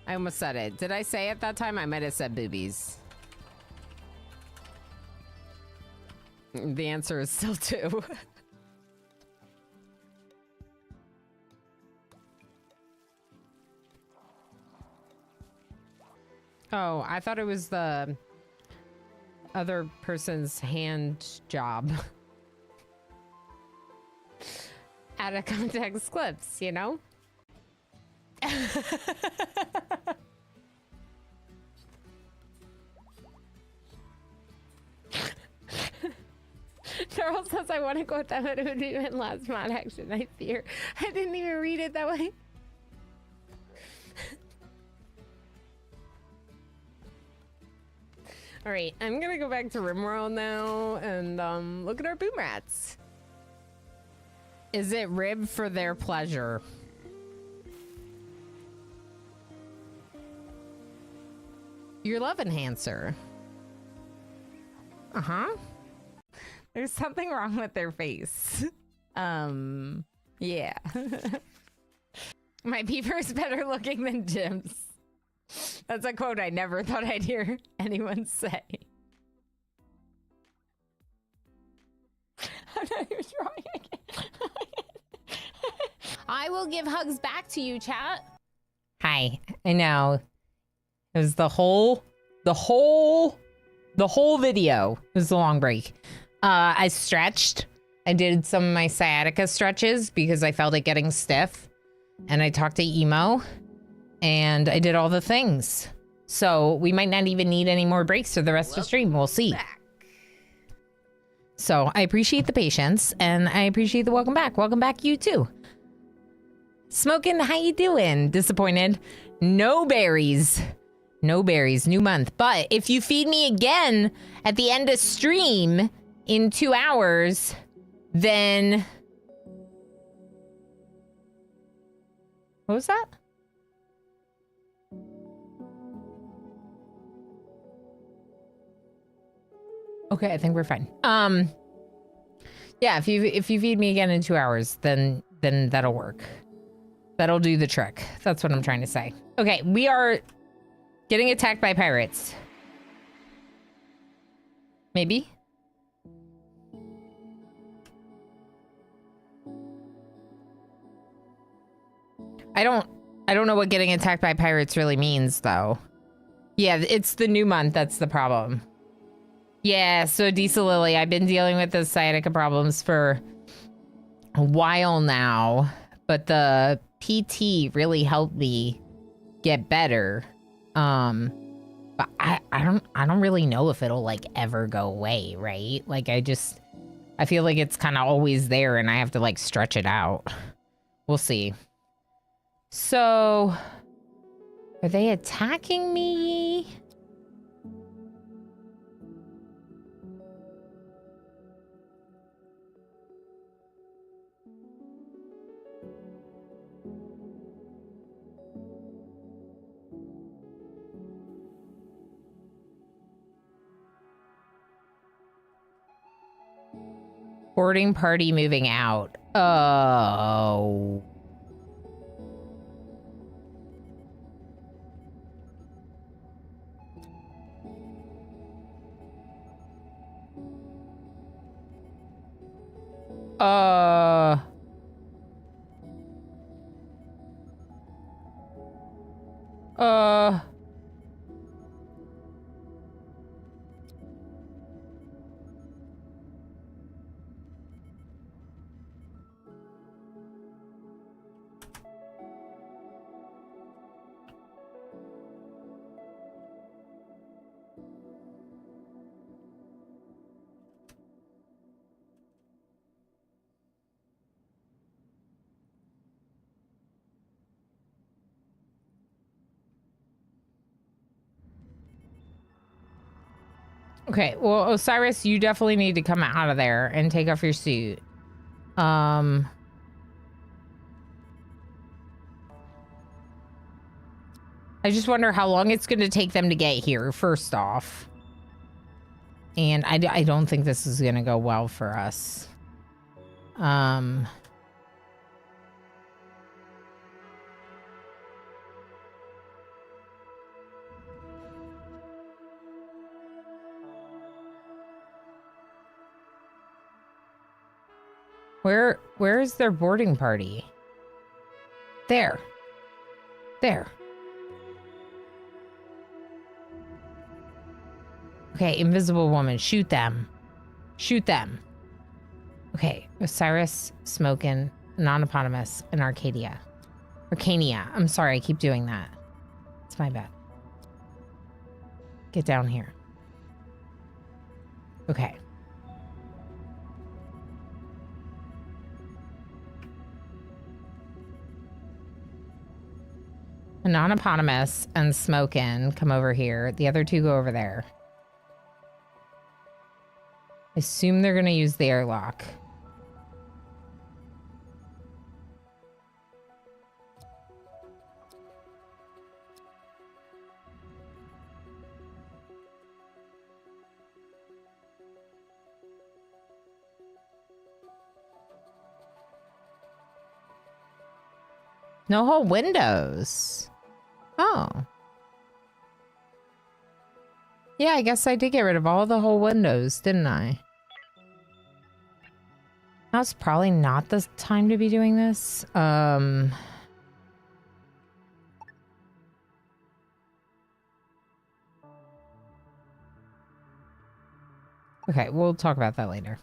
I almost said it. Did I say at that time? I might have said boobies. The answer is still 2. Oh, I thought it was the other person's hand job. Out of context clips, you know? Charles says I want to quote that, but it would be in last mod action, I fear. I didn't even read it that way. All right, I'm gonna go back to Rimworld now and look at our boom rats. Is it ribbed for their pleasure? Your love enhancer. Uh-huh. There's something wrong with their face. Yeah. My beaver's better looking than Jim's. That's a quote I never thought I'd hear anyone say. I'm not even trying again. I will give hugs back to you, chat. Hi. I know. It was the whole video. It was a long break. I stretched. I did some of my sciatica stretches because I felt it getting stiff. And I talked to Emo. And I did all the things. So we might not even need any more breaks for the rest of the stream. We'll see. So I appreciate the patience and I appreciate the welcome back. Welcome back, you too. Smoking, how you doing? Disappointed? No berries. No berries, new month. But if you feed me again at the end of stream in 2 hours, then... What was that? Okay, I think we're fine. Yeah, if you feed me again in 2 hours, then that'll work. That'll do the trick. That's what I'm trying to say. Okay, we are getting attacked by pirates. Maybe? I don't know what getting attacked by pirates really means, though. Yeah, it's the new month that's the problem. Yeah, so Diesel Lily, I've been dealing with the sciatica problems for a while now, but the PT really helped me get better. But I don't really know if it'll like ever go away, right? Like I feel like it's kind of always there and I have to like stretch it out. We'll see. So, are they attacking me? Boarding party moving out. Oh. Uh. Okay, well, Osiris, you definitely need to come out of there and take off your suit. I just wonder how long it's going to take them to get here, first off. And I don't think this is going to go well for us. Where is their boarding party? There. There. Okay, invisible woman, shoot them. Shoot them. Okay, Osiris, Smokin', Non-Eponymous, and Arcania. I'm sorry, I keep doing that. It's my bad. Get down here. Okay. Non-Eponymous and Smokin' come over here. The other two go over there. I assume they're going to use the airlock. No whole windows. Oh. Yeah, I guess I did get rid of all the whole windows, didn't I? Now's probably not the time to be doing this. Okay, we'll talk about that later.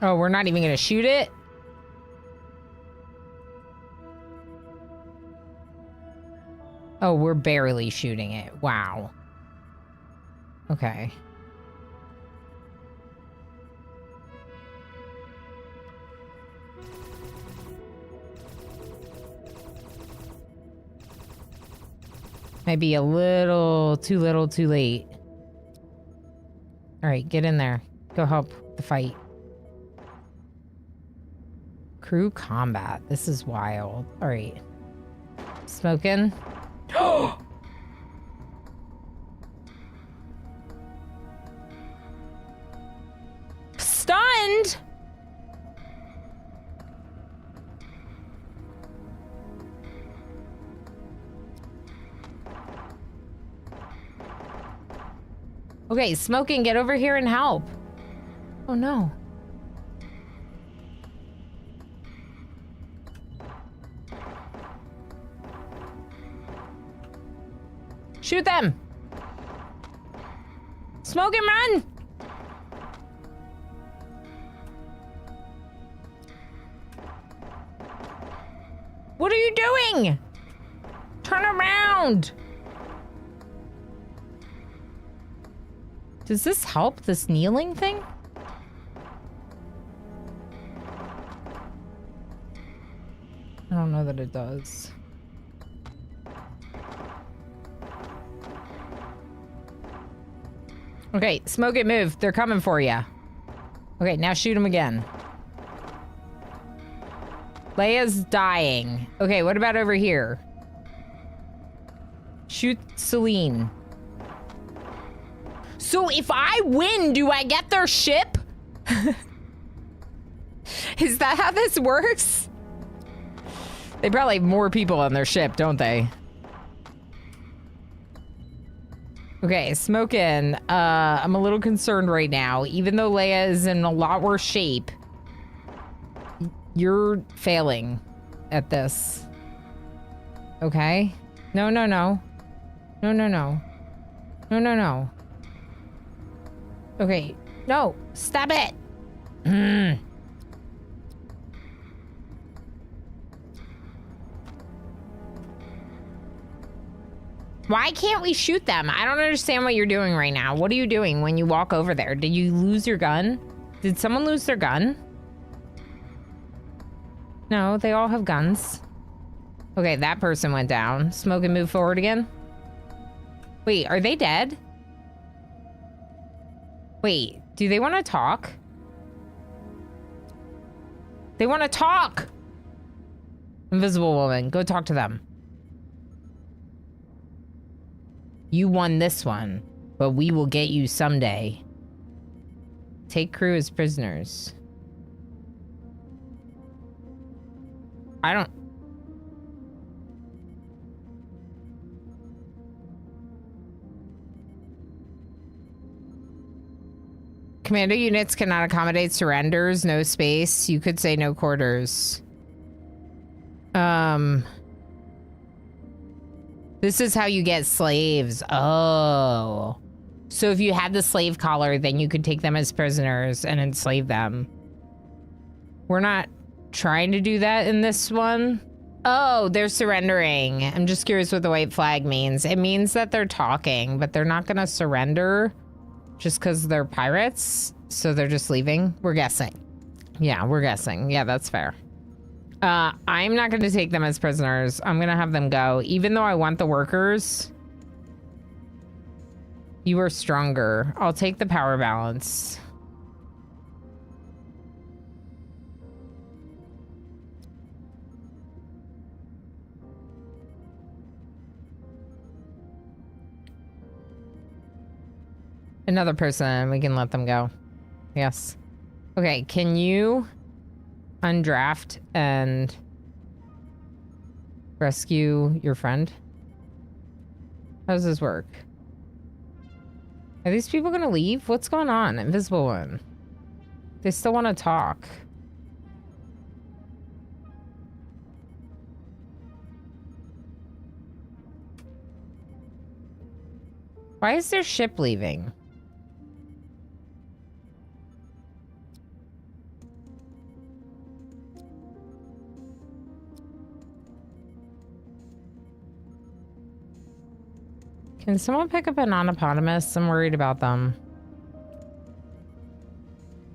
Oh, we're not even gonna shoot it? Oh, we're barely shooting it. Wow. Okay. Maybe a little, too late. All right, get in there. Go help the fight. Crew combat. This is wild. All right. Smokin'. Stunned? Okay, Smokin', get over here and help. Oh no. Shoot them! Smokin', run! What are you doing? Turn around! Does this help, this kneeling thing? I don't know that it does. Okay, smoke it, move. They're coming for you. Okay, now shoot him again. Leia's dying. Okay, what about over here? Shoot Celine. So if I win, do I get their ship? Is that how this works? They probably have more people on their ship, don't they? Okay, Smokin'. I'm a little concerned right now. Even though Leia is in a lot worse shape, you're failing at this. Okay? No, no, no. No, no, no. No, no, no. Okay. No. Stop it. Why can't we shoot them? I don't understand what you're doing right now. What are you doing when you walk over there? Did you lose your gun? Did someone lose their gun? No, they all have guns. Okay, that person went down. Smoke and move forward again. Wait, are they dead? Wait, do they want to talk? They want to talk! Invisible woman, go talk to them. You won this one, but we will get you someday. Take crew as prisoners. I don't... Commando units cannot accommodate surrenders, no space. You could say no quarters. This is how you get slaves. Oh. So if you had the slave collar, then you could take them as prisoners and enslave them. We're not trying to do that in this one. Oh, they're surrendering. I'm just curious what the white flag means. It means that they're talking, but they're not gonna surrender just because they're pirates. So they're just leaving. We're guessing. Yeah, we're guessing. Yeah, that's fair. I'm not going to take them as prisoners. I'm going to have them go. Even though I want the workers. You are stronger. I'll take the power balance. Another person. We can let them go. Yes. Okay, can you... undraft and rescue your friend? How does this work? Are these people gonna leave? What's going on? Invisible one. They still want to talk. Why is their ship leaving? Can someone pick up a non-eponymous? I'm worried about them.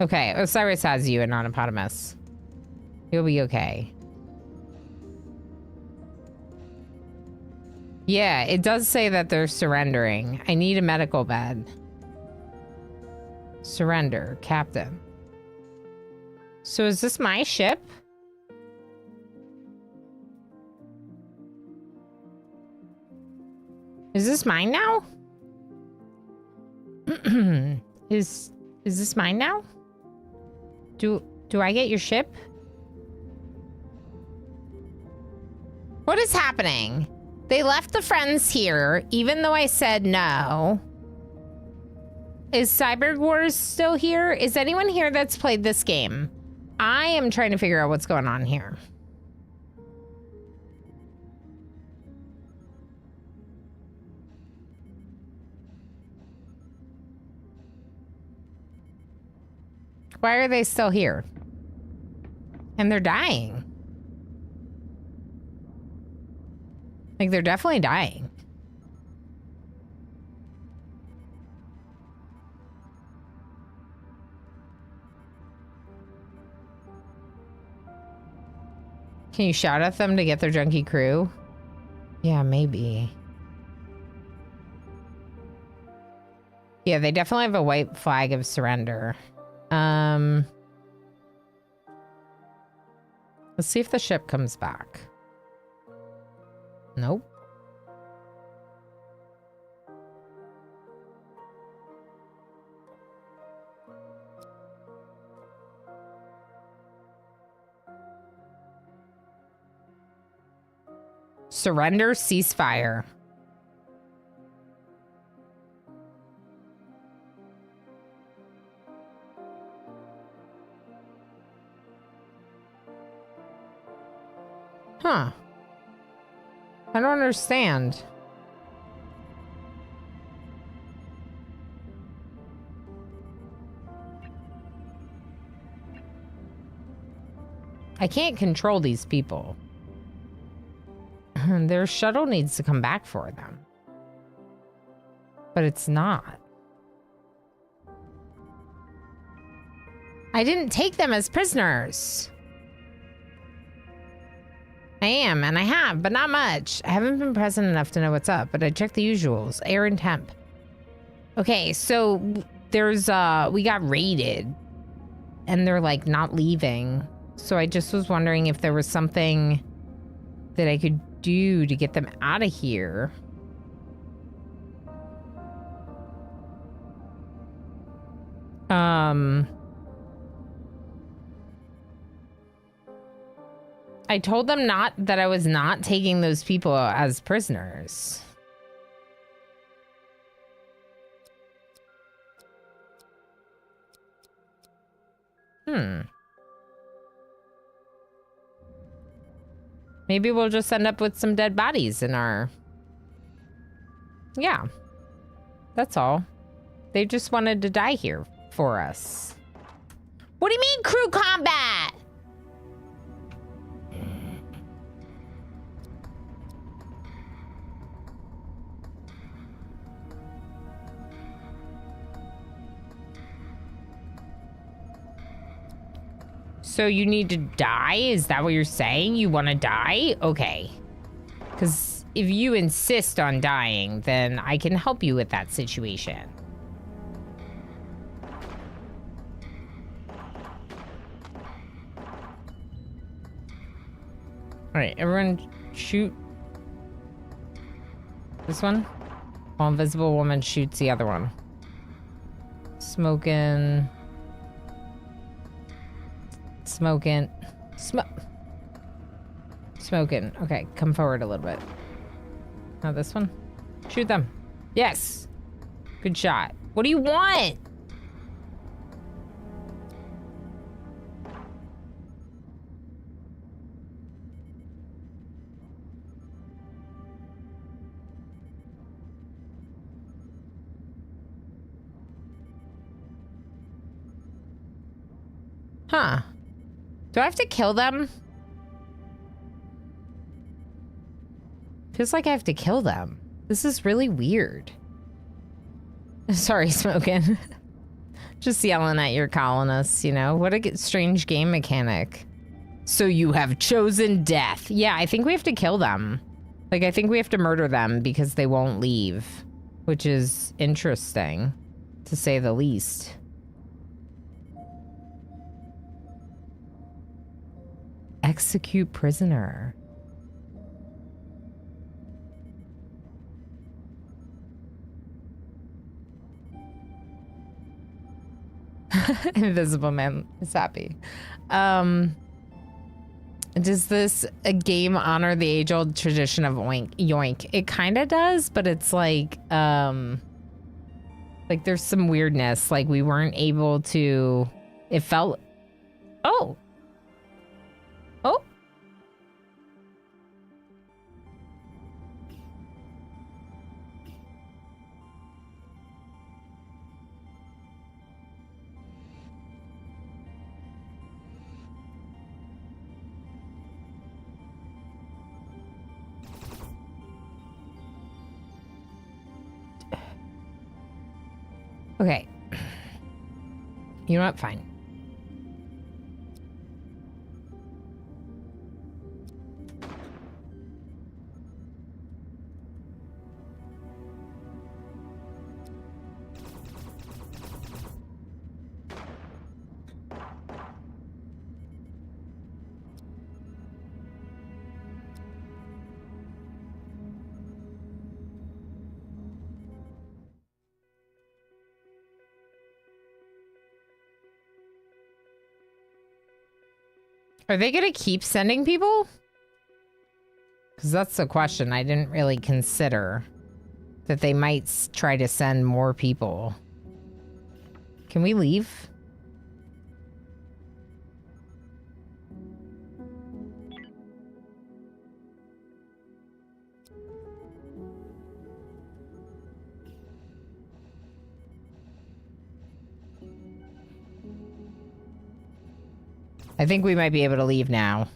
Okay, Osiris has you, a non-eponymous. You'll be okay. Yeah, it does say that they're surrendering. I need a medical bed. Surrender, Captain. So is this my ship? Is this mine now? Is this mine now? Do I get your ship? What is happening? They left the friends here, even though I said no. Is Cyber Wars still here? Is anyone here that's played this game? I am trying to figure out what's going on here. Why are they still here? And they're dying. Like, they're definitely dying. Can you shout at them to get their junkie crew? Yeah, maybe. Yeah, they definitely have a white flag of surrender. Let's see if the ship comes back. Nope. Surrender, ceasefire. Huh. I don't understand. I can't control these people. Their shuttle needs to come back for them. But it's not. I didn't take them as prisoners. I am, and I have, but not much. I haven't been present enough to know what's up, but I checked the usuals. Air and temp. Okay, so there's, we got raided. And they're, like, not leaving. So I just was wondering if there was something that I could do to get them out of here. I told them not that I was not taking those people as prisoners. Maybe we'll just end up with some dead bodies in our... Yeah. That's all. They just wanted to die here for us. What do you mean, crew combat? So you need to die? Is that what you're saying? You want to die? Okay. Because if you insist on dying, then I can help you with that situation. All right, everyone shoot this one while Invisible Woman shoots the other one. Smoking. Smoking. Okay, come forward a little bit. Now this one. Shoot them. Yes. Good shot. What do you want? Huh. Do I have to kill them? Feels like I have to kill them. This is really weird. Sorry, Smokin'. Just yelling at your colonists, you know? What a strange game mechanic. So you have chosen death. Yeah, I think we have to kill them. Like, I think we have to murder them because they won't leave. Which is interesting, to say the least. Execute prisoner. Invisible Man is happy. Does this a game honor the age-old tradition of oink yoink? It kind of does, but it's like there's some weirdness. Like we weren't able to. It felt. Oh. Oh. Okay. You know what? Fine. Are they gonna keep sending people? Because that's the question I didn't really consider. That they might try to send more people. Can we leave? I think we might be able to leave now.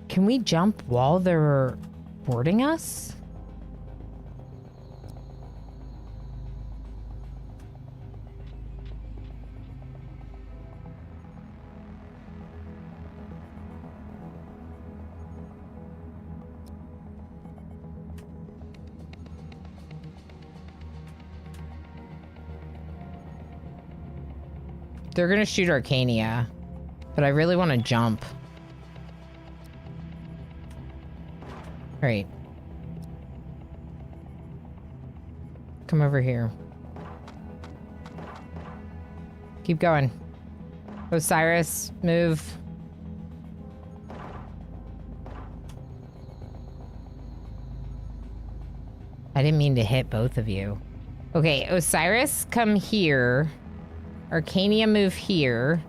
Can we jump while they're boarding us? They're gonna shoot Arcania, but I really want to jump. All right. Come over here. Keep going. Osiris, move. I didn't mean to hit both of you. Okay, Osiris, come here. Arcania, move here.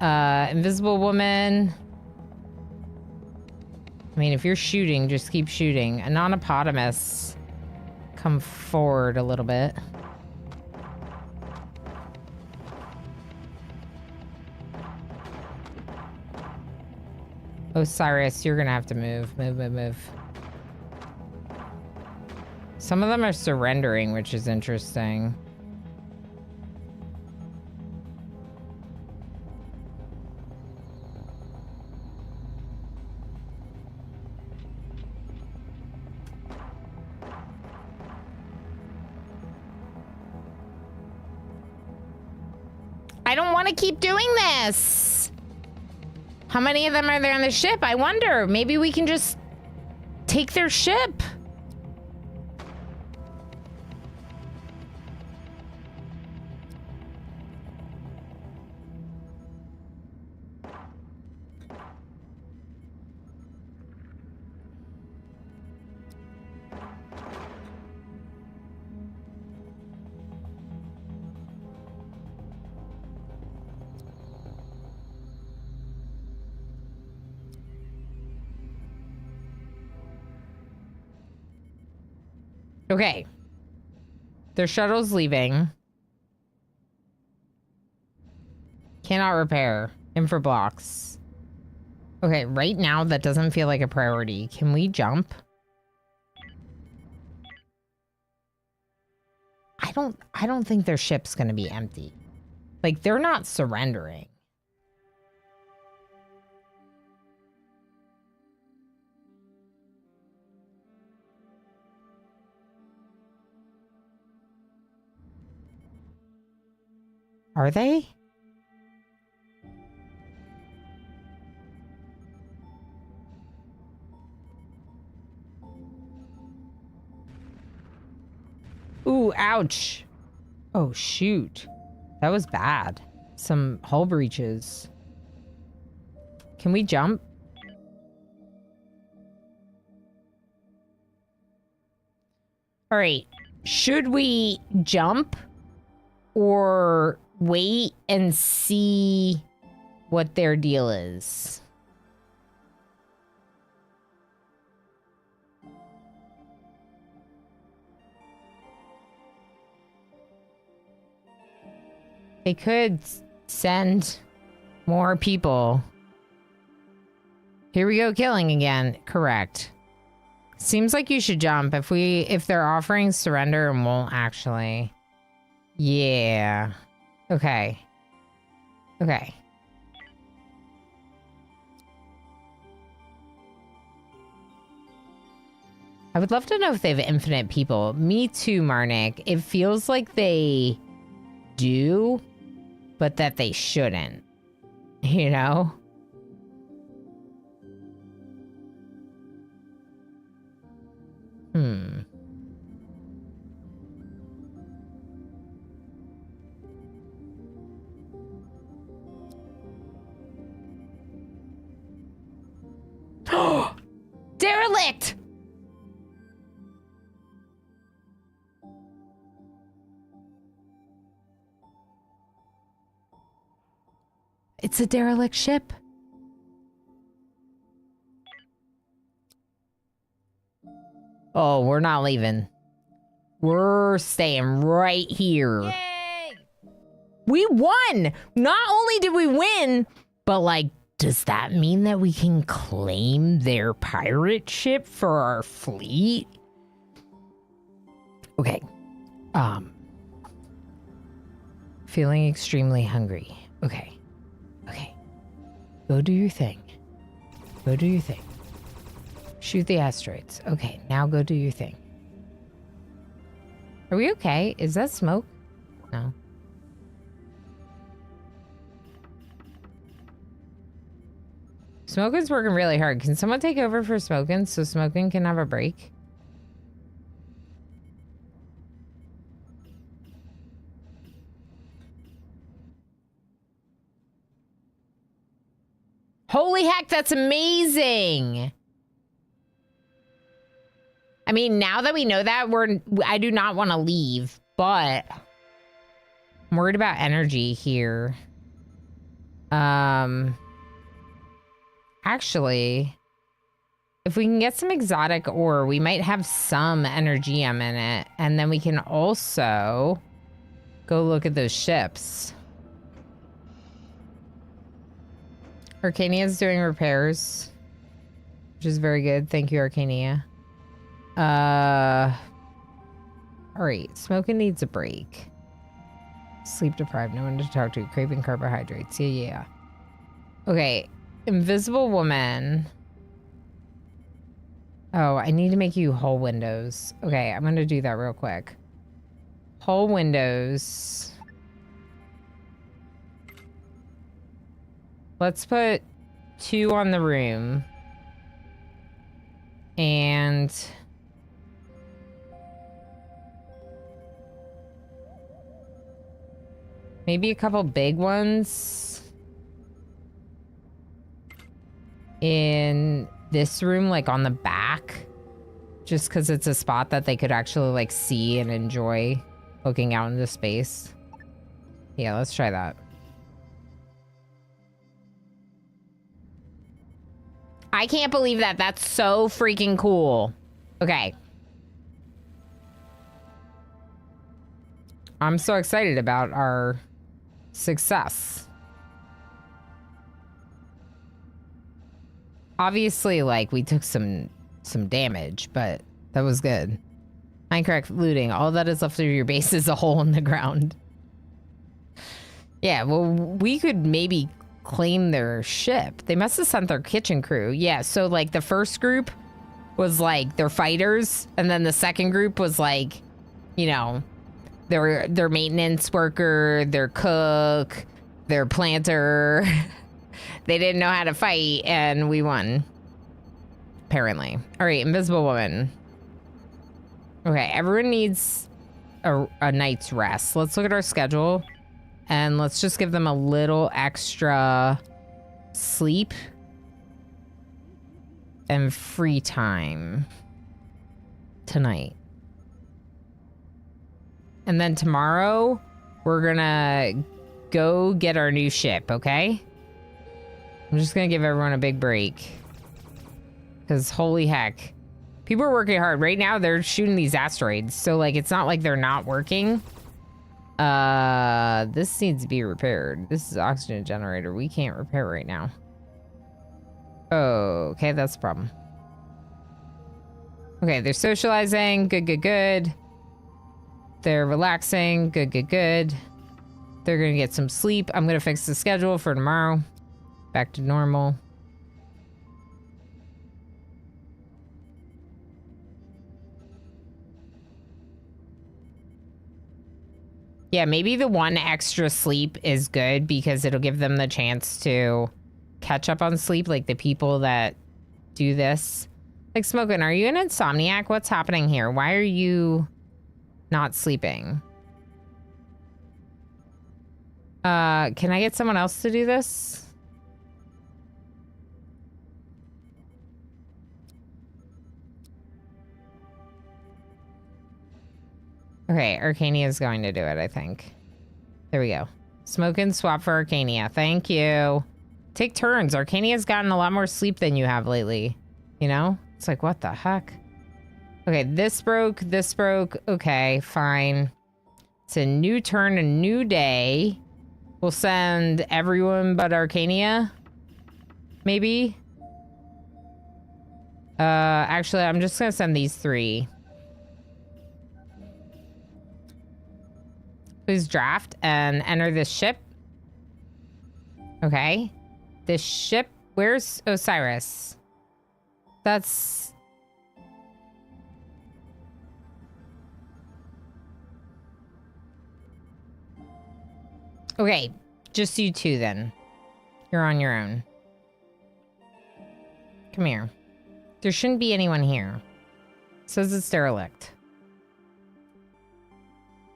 Invisible Woman. I mean, if you're shooting, just keep shooting. Anonypotamus, come forward a little bit. Osiris, you're gonna have to move. Move. Some of them are surrendering, which is interesting. I don't want to keep doing this. How many of them are there on the ship? I wonder. Maybe we can just take their ship. Okay. Their shuttle's leaving. Cannot repair. In for blocks. Okay, right now that doesn't feel like a priority. Can we jump? I don't think their ship's gonna be empty. Like, they're not surrendering. Are they? Ooh, ouch. Oh, shoot. That was bad. Some hull breaches. Can we jump? All right. Should we jump or wait and see what their deal is? They could send more people. Here we go, killing again. Correct. Seems like you should jump if they're offering surrender and won't actually. Yeah. Okay. Okay. I would love to know if they have infinite people. Me too, Marnik. It feels like they do, but that they shouldn't. You know? derelict! It's a derelict ship. Oh, we're not leaving. We're staying right here. Yay! We won! Not only did we win, but like, does that mean that we can claim their pirate ship for our fleet? Okay. Feeling extremely hungry. Okay. Okay. Go do your thing. Go do your thing. Shoot the asteroids. Okay, now go do your thing. Are we okay? Is that smoke? No. Smokin's working really hard. Can someone take over for Smokin so Smokin can have a break? Holy heck, that's amazing! I mean, now that we know that, I do not want to leave, but I'm worried about energy here. Actually, if we can get some exotic ore, we might have some energium in it, and then we can also go look at those ships. Arcania's doing repairs, which is very good. Thank you, Arcania. All right, Smoking needs a break. Sleep deprived, no one to talk to, craving carbohydrates. Yeah. Okay, Invisible Woman. Oh, I need to make you hull windows. Okay, I'm gonna do that real quick. Hull windows. Let's put 2 on the room. And maybe a couple big ones in this room, like on the back, just because it's a spot that they could actually like see and enjoy looking out into space. Yeah, let's try that. I can't believe that. That's so freaking cool. Okay. I'm so excited about our success. Obviously, like, we took some damage, but that was good. Minecraft looting. All that is left of your base is a hole in the ground. Yeah, well, we could maybe claim their ship. They must have sent their kitchen crew. Yeah, so like the first group was like their fighters, and then the second group was like, you know, their maintenance worker, their cook, their planter. They didn't know how to fight, and we won. Apparently. All right, Invisible Woman. Okay, everyone needs a night's rest. Let's look at our schedule. And let's just give them a little extra sleep and free time tonight. And then tomorrow, we're gonna go get our new ship, okay? I'm just gonna give everyone a big break. Because holy heck. People are working hard. Right now, they're shooting these asteroids. So, like, it's not like they're not working. This needs to be repaired. This is an oxygen generator. We can't repair right now. Oh, okay, that's a problem. Okay, they're socializing. Good, good, good. They're relaxing. Good, good, good. They're gonna get some sleep. I'm gonna fix the schedule for tomorrow. Back to normal. Yeah, maybe the one extra sleep is good because it'll give them the chance to catch up on sleep, like the people that do this. Like, Smokin', are you an insomniac? What's happening here? Why are you not sleeping? Can I get someone else to do this? Okay, Arcania is going to do it, I think. There we go. Smoke and swap for Arcania. Thank you. Take turns. Arcania's gotten a lot more sleep than you have lately. You know? It's like, what the heck? Okay, this broke. This broke. Okay, fine. It's a new turn, a new day. We'll send everyone but Arcania. Maybe. Actually, I'm just gonna send these 3. Please draft and enter this ship. Okay. This ship, where's Osiris? That's... Okay, just you 2 then. You're on your own. Come here. There shouldn't be anyone here. It says it's derelict.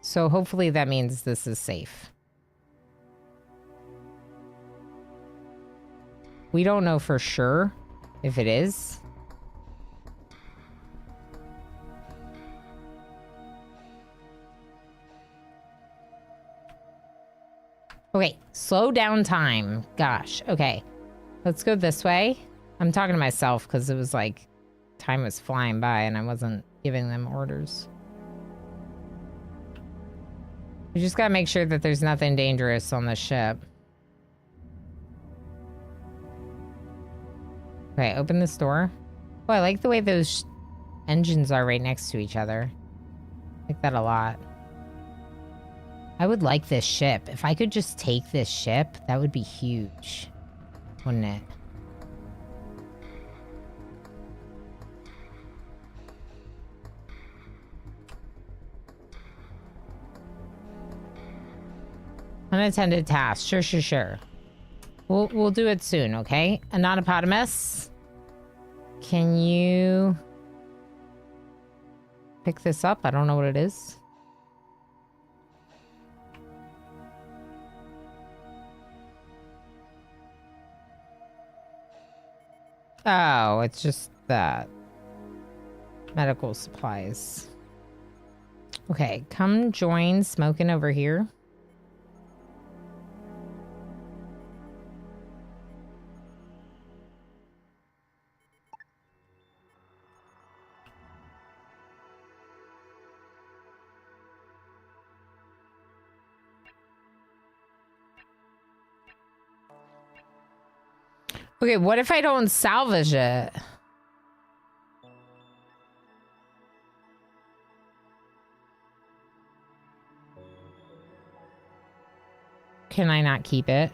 So hopefully that means this is safe. We don't know for sure if it is. Okay, slow down time. Gosh, okay. Let's go this way. I'm talking to myself because it was like time was flying by and I wasn't giving them orders. We just gotta make sure that there's nothing dangerous on the ship. Okay, open this door. Oh, I like the way those engines are right next to each other. I like that a lot. I would like this ship. If I could just take this ship, that would be huge. Wouldn't it? Unattended task. Sure. We'll do it soon, okay? Anatopotamus. Can you pick this up? I don't know what it is. Oh, it's just that. Medical supplies. Okay, come join Smoking over here. Okay, what if I don't salvage it? Can I not keep it?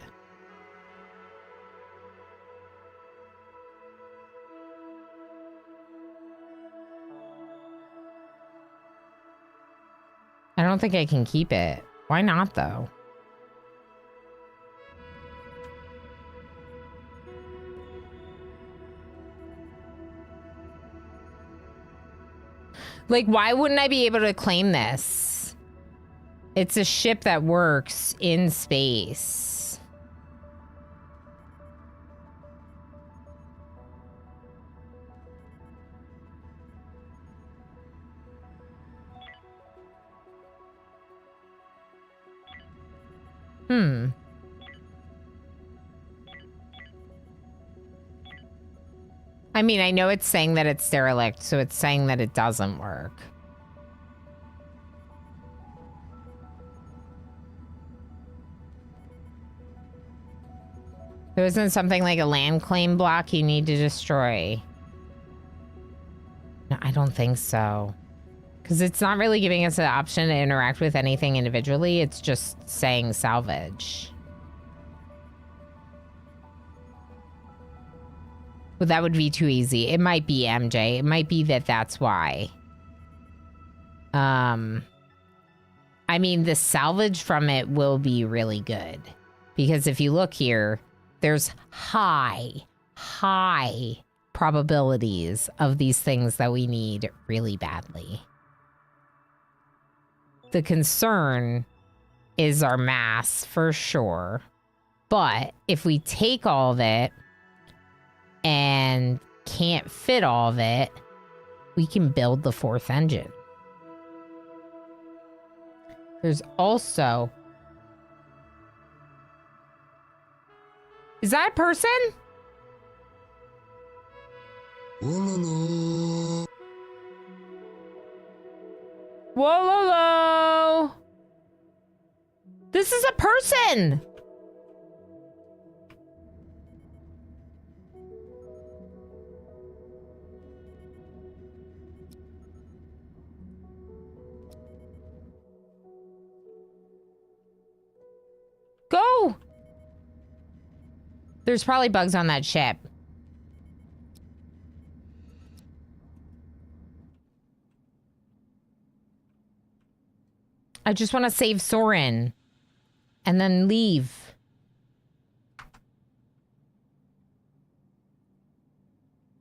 I don't think I can keep it. Why not, though? Like, why wouldn't I be able to claim this? It's a ship that works in space. I mean, I know it's saying that it's derelict, so it's saying that it doesn't work. There isn't something like a land claim block you need to destroy. No, I don't think so. Because it's not really giving us an option to interact with anything individually. It's just saying salvage. Well, that would be too easy. It might be MJ. It might be that that's why. I mean, the salvage from it will be really good. Because if you look here, there's high probabilities of these things that we need really badly. The concern is our mass, for sure. But if we take all of it and can't fit all of it, we can build the 4th engine. There's also... Is that a person? Whoa. This is a person. Go. There's probably bugs on that ship. I just want to save Soren and then leave.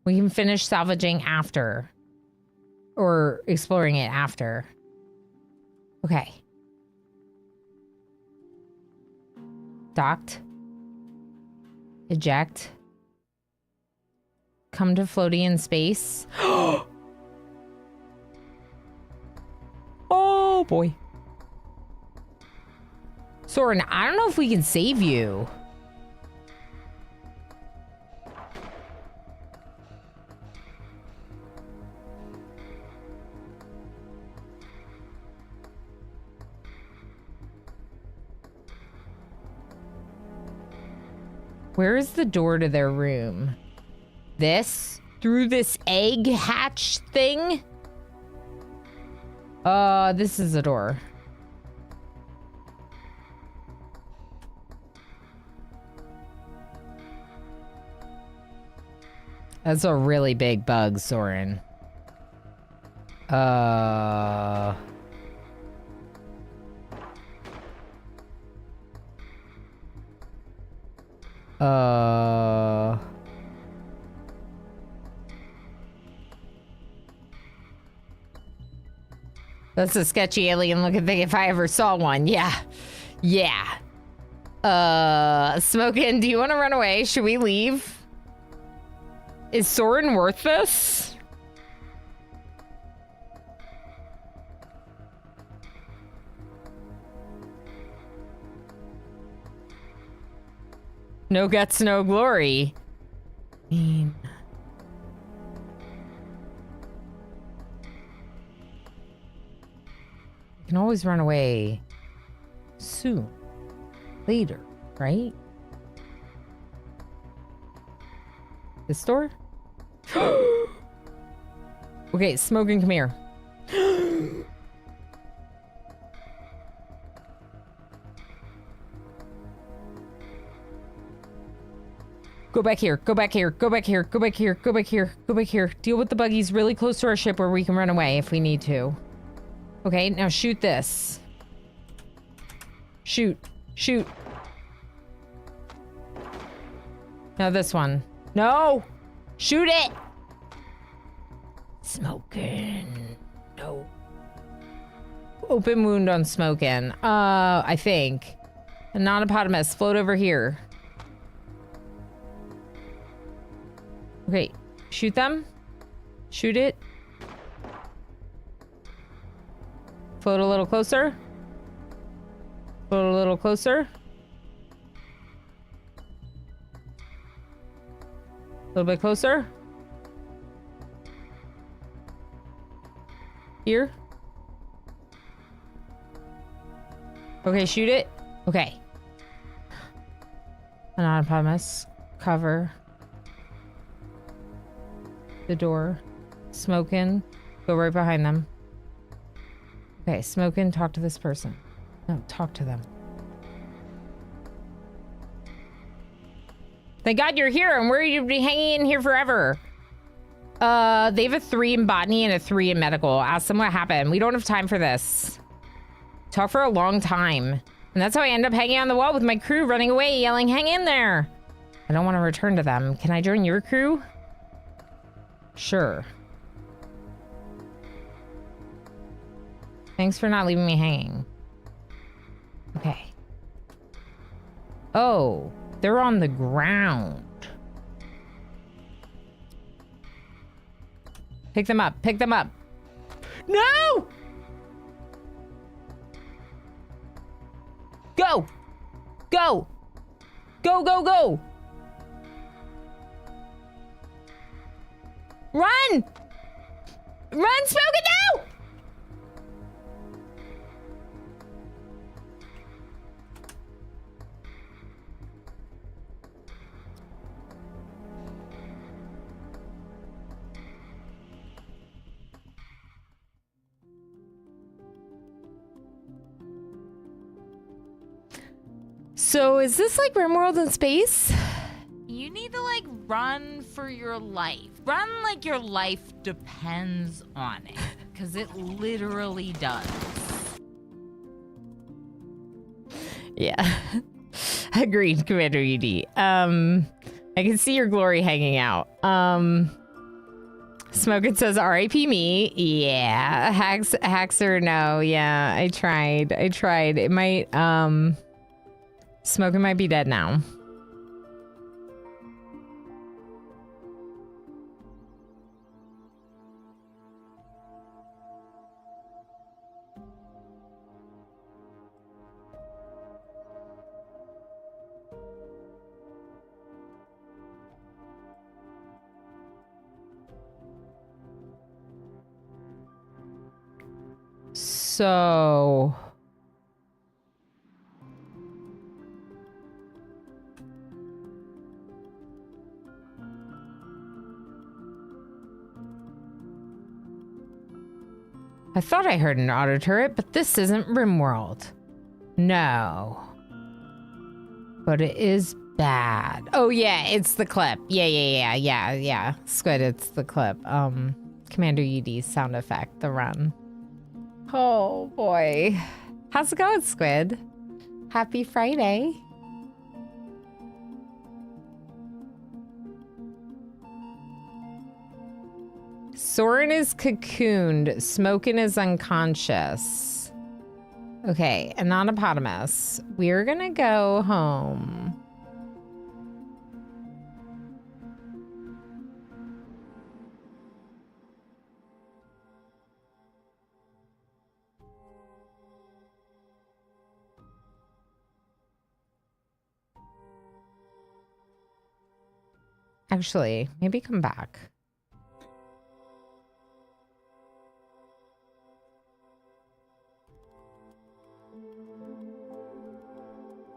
We can finish salvaging after or exploring it after. Okay. Docked. Eject. Come to floaty in space. Oh boy. Soren, I don't know if we can save you. Where is the door to their room? This? Through this egg hatch thing? This is a door. That's a really big bug, Soren. That's a sketchy alien looking thing if I ever saw one. Yeah. Smokin', do you want to run away? Should we leave? Is Soren worth this? No guts, no glory. I mean... You can always run away soon. Later, right? This door? Okay, Smoking, come here. Go back here, go back here, go back here, go back here, go back here, go back here. Deal with the buggies really close to our ship where we can run away if we need to. Okay, now shoot this. Shoot. Now this one. No! Shoot it! Smoking. No. Open wound on Smoking. I think. A non-epotamus. Float over here. Okay. Shoot them. Shoot it. Float a little closer. Float a little closer. A little bit closer. Here. Okay, shoot it. Okay. Anonymous. Cover. The door. Smoking. Go right behind them. Okay, Smoking, talk to this person. No, talk to them. Thank God you're here. I'm worried you'd be hanging in here forever. They have a 3 in botany and a 3 in medical. Ask them what happened. We don't have time for this. Talk for a long time. And that's how I end up hanging on the wall with my crew running away, yelling, hang in there. I don't want to return to them. Can I join your crew? Sure. Thanks for not leaving me hanging. Okay. Oh, they're on the ground. Pick them up. Pick them up. No! Go! Go! Go, go, go! Run! Run, Smokin', no! So is this like RimWorld in space? You need to like run for your life. Run like your life depends on it. Because it literally does. Yeah. Agreed, Commander UD. I can see your glory hanging out. Smokin' says R.I.P. me. Yeah. Haxer, no. Yeah, I tried. It might, Smokin' might be dead now. So... I thought I heard an auto turret, but this isn't RimWorld. No. But it is bad. Oh yeah, it's the clip. Yeah. Squid, it's the clip. Commander UD's sound effect, the run. Oh boy. How's it going, Squid? Happy Friday. Soren is cocooned. Smokin' is unconscious. Okay, Anonymous. We're gonna go home. Actually, maybe come back.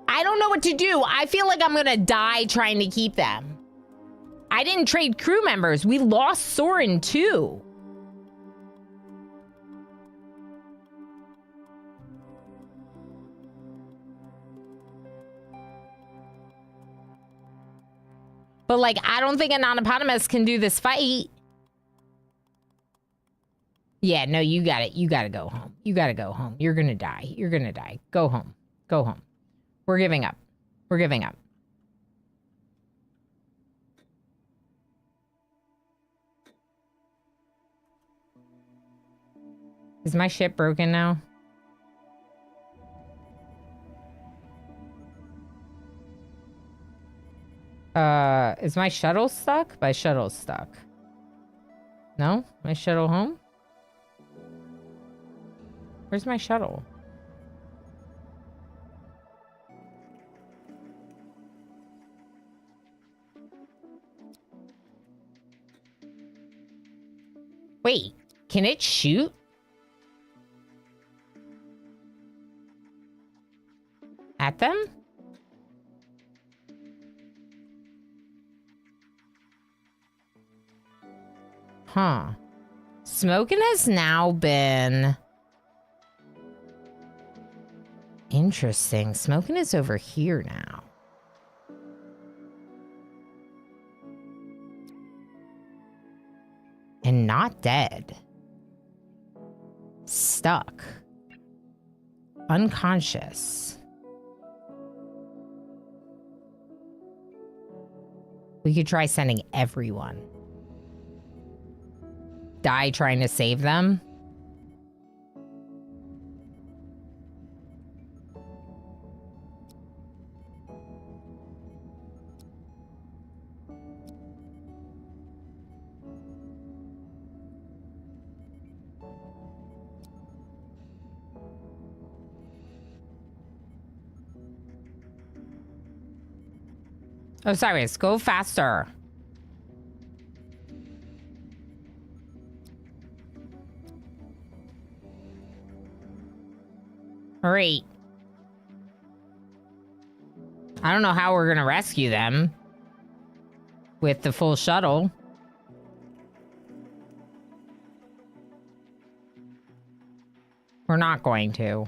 I don't know what to do. I feel like I'm gonna die trying to keep them. I didn't trade crew members. We lost Soren too. But like, I don't think Anonymous can do this fight. Yeah, no, you got it. You gotta go home. You gotta go home. You're gonna die. You're gonna die. Go home. Go home. We're giving up. We're giving up. Is my ship broken now? Is my shuttle stuck? My shuttle's stuck. No? My shuttle home? Where's my shuttle? Wait, can it shoot? At them? Huh. Smokin' has now been... Interesting. Smokin' is over here now. And not dead. Stuck. Unconscious. We could try sending everyone. Die trying to save them. Osiris, go faster. Hurry. I don't know how we're gonna rescue them with the full shuttle. We're not going to.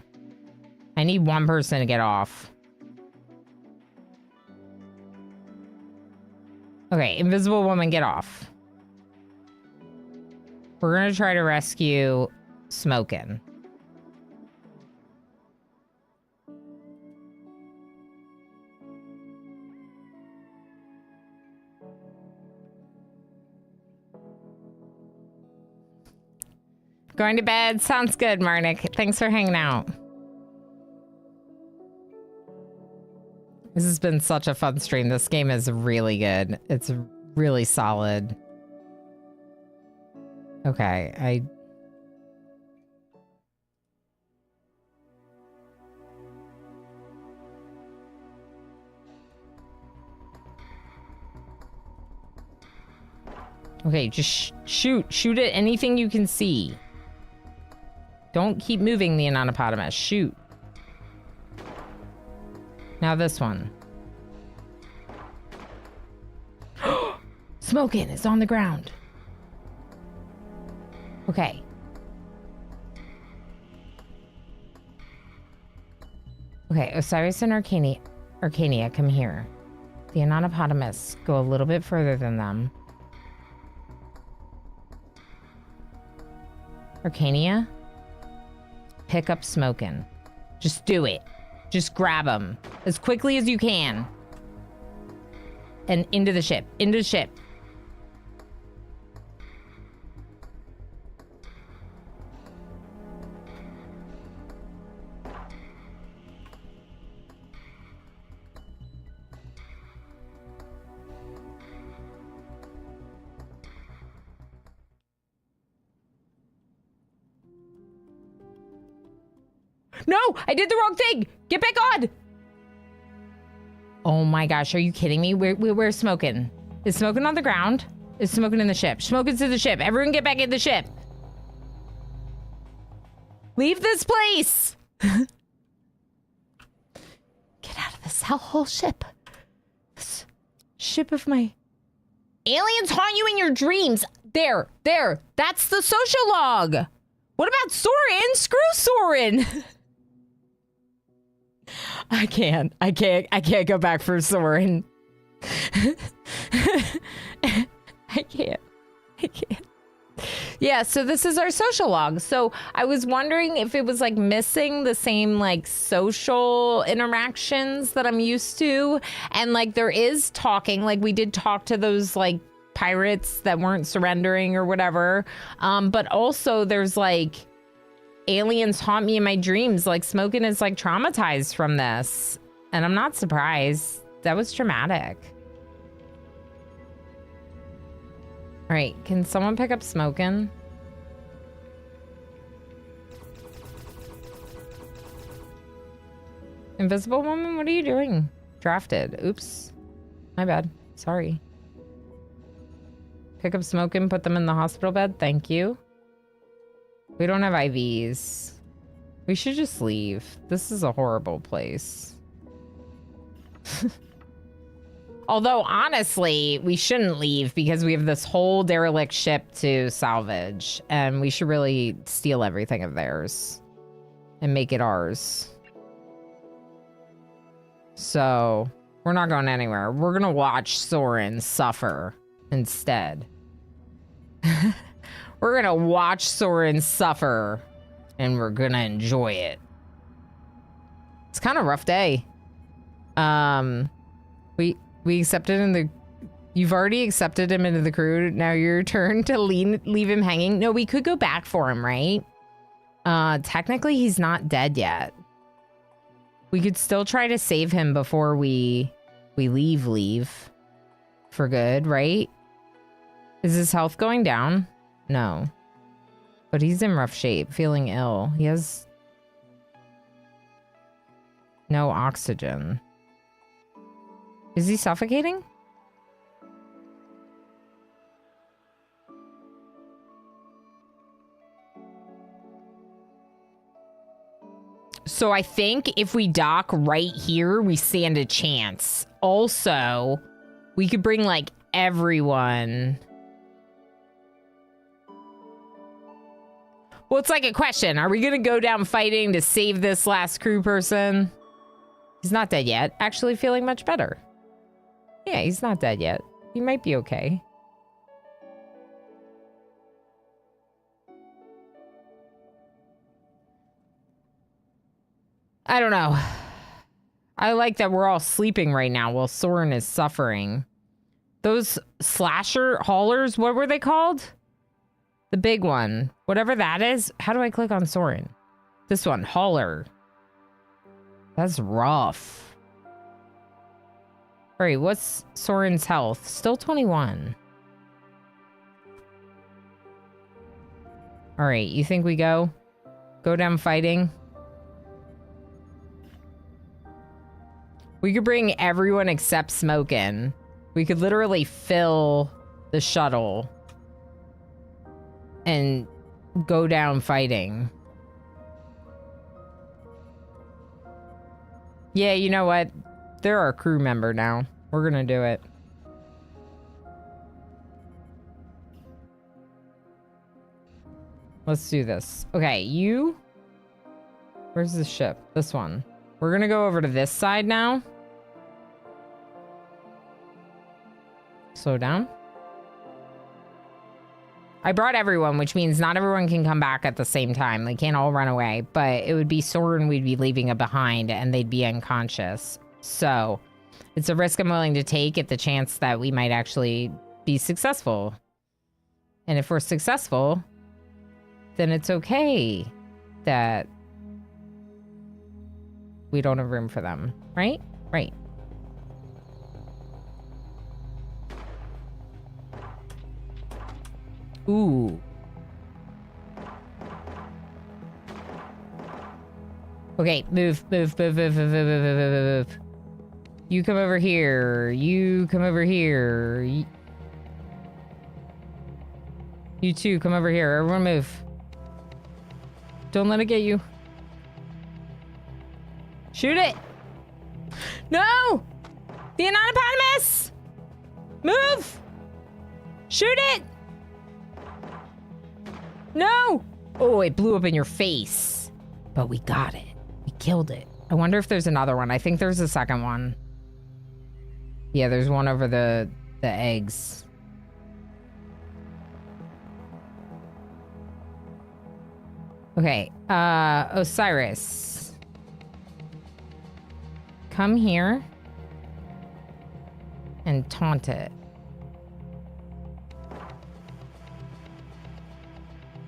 I need one person to get off. Okay, invisible woman, get off. We're gonna try to rescue Smokin'. Going to bed. Sounds good, Marnik. Thanks for hanging out. This has been such a fun stream. This game is really good. It's really solid. Okay, Okay, just shoot. Shoot at anything you can see. Don't keep moving the Anonypotamus. Shoot. Now this one. Smokin' is on the ground. Okay. Okay, Osiris and Arcania, come here. The Anonypotamus, go a little bit further than them. Arcania, pick up Smokin'. Just do it. Just grab him as quickly as you can. And into the ship. Into the ship. No, I did the wrong thing. Get back on. Oh my gosh, are you kidding me? Where's Smokin'? Is Smokin' on the ground? Is Smokin' in the ship? Smokin's in the ship. Everyone get back in the ship. Leave this place. Get out of this hellhole ship. This ship of my... Aliens haunt you in your dreams. There. That's the social log. What about Soren? Screw Soren. I can't go back for Soren. I can't. Yeah, so this is our social log. So I was wondering if it was like missing the same like social interactions that I'm used to. And like there is talking, like we did talk to those like pirates that weren't surrendering or whatever. But also there's like aliens haunt me in my dreams. Like Smokin' is like traumatized from this. And I'm not surprised. That was traumatic. All right, can someone pick up Smokin'? Invisible woman, what are you doing? Drafted. Oops. My bad. Sorry. Pick up Smokin', put them in the hospital bed. Thank you. We don't have IVs. We should just leave. This is a horrible place. Although, honestly, we shouldn't leave because we have this whole derelict ship to salvage. And we should really steal everything of theirs and make it ours. So, we're not going anywhere. We're going to watch Soren suffer instead. We're going to watch Soren suffer and we're going to enjoy it. It's kind of a rough day. We accepted in the... You've already accepted him into the crew. Now your turn to leave him hanging. No, we could go back for him, right? Technically, he's not dead yet. We could still try to save him before we leave for good, right? Is his health going down? No. But he's in rough shape, feeling ill. He has no oxygen. Is he suffocating? So I think if we dock right here, we stand a chance. Also, we could bring like everyone. Well, it's like a question. Are we going to go down fighting to save this last crew person? He's not dead yet. Actually feeling much better. Yeah, he's not dead yet. He might be okay. I don't know. I like that we're all sleeping right now while Soren is suffering. Those slasher haulers, what were they called? The big one. Whatever that is. How do I click on Soren? This one, hauler. That's rough. All right, what's Soren's health? Still 21. All right, you think we go? Go down fighting? We could bring everyone except Smokin'. We could literally fill the shuttle and go down fighting. Yeah, you know what? They're our crew member now. We're gonna do it. Let's do this. Okay, you... Where's the ship? This one. We're gonna go over to this side now. Slow down. I brought everyone, which means not everyone can come back at the same time. They can't all run away, but it would be Soren we'd be leaving it behind and they'd be unconscious. So it's a risk I'm willing to take at the chance that we might actually be successful. And if we're successful, then it's okay that we don't have room for them, right? Right. Ooh. Okay, move. You come over here. You come over here. You two come over here. Everyone move. Don't let it get you. Shoot it. No! The Anonymous! Move! Shoot it! No! Oh, it blew up in your face. But we got it. We killed it. I wonder if there's another one. I think there's a second one. Yeah, there's one over the eggs. Okay, Osiris. Come here and taunt it.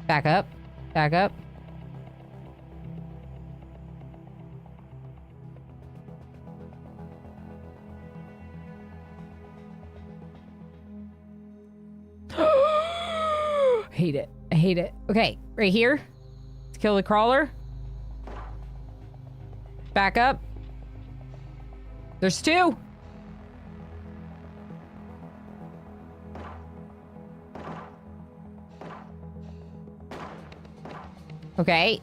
Back up. Back up. Hate it. I hate it. Okay, right here. Let's kill the crawler. Back up. There's two. Okay,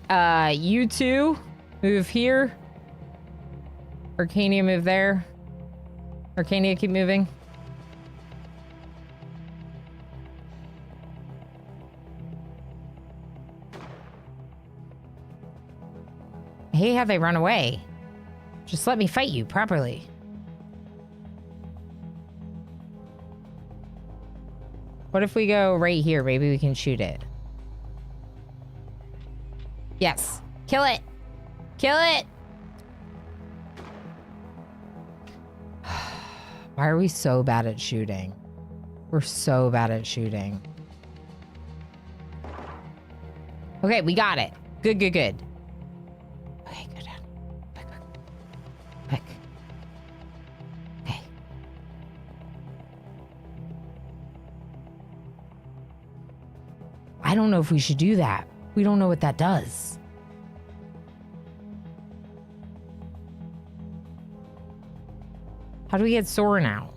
you two move here. Arcania move there. Arcania, keep moving. I hate how they run away. Just let me fight you properly. What if we go right here? Maybe we can shoot it. Yes. Kill it. Kill it. Why are we so bad at shooting? We're so bad at shooting. Okay, we got it. Good, good, good. Okay, go down. Quick, quick. Quick. Okay. I don't know if we should do that. We don't know what that does. How do we get Soren out?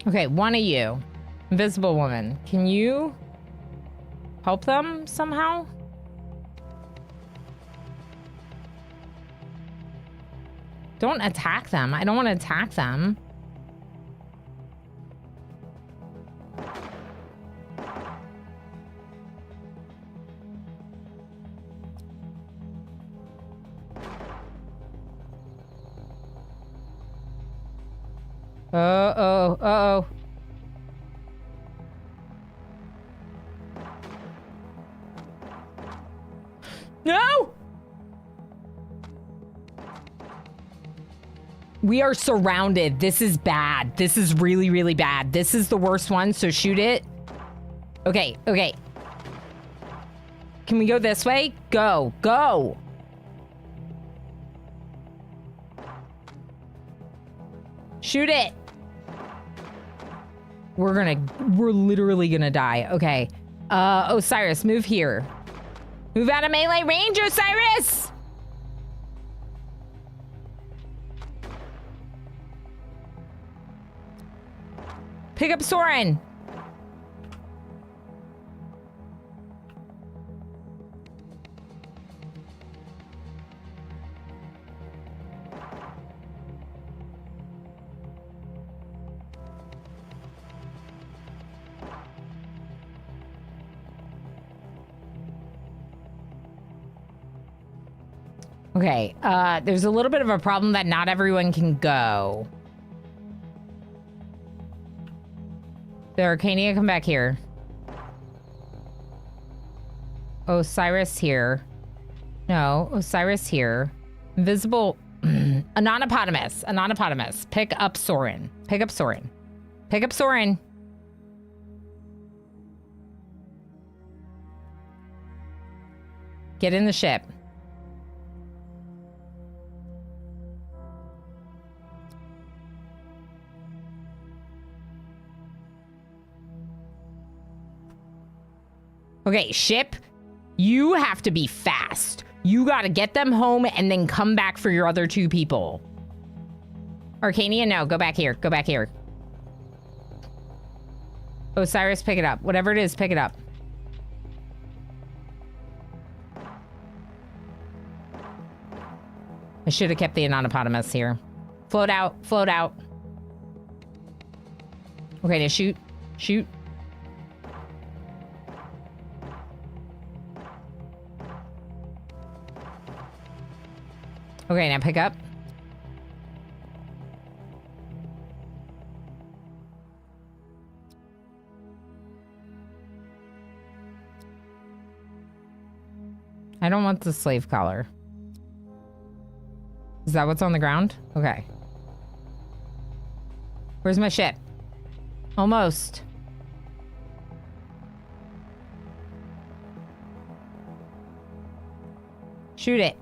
Okay, one of you. Invisible woman. Can you help them somehow? Don't attack them. I don't want to attack them. Uh-oh, uh-oh. No! We are surrounded. This is bad. This is really, really bad. This is the worst one, so shoot it. Okay, okay. Can we go this way? Go, go! Shoot it! We're literally gonna die. Okay. Osiris, move here. Move out of melee range, Osiris! Pick up Soren. Okay, there's a little bit of a problem that not everyone can go. The Arcania, come back here. Osiris here. No, Osiris here. Invisible. Anonypotamus. Anonypotamus. Pick up Soren. Pick up Soren. Pick up Soren. Get in the ship. Okay, ship, you have to be fast. You gotta get them home and then come back for your other two people. Arcania, no, go back here. Go back here. Osiris, pick it up. Whatever it is, pick it up. I should have kept the Anonypotamus here. Float out, float out. Okay, now shoot, shoot. Okay, now pick up. I don't want the slave collar. Is that what's on the ground? Okay. Where's my ship? Almost. Shoot it.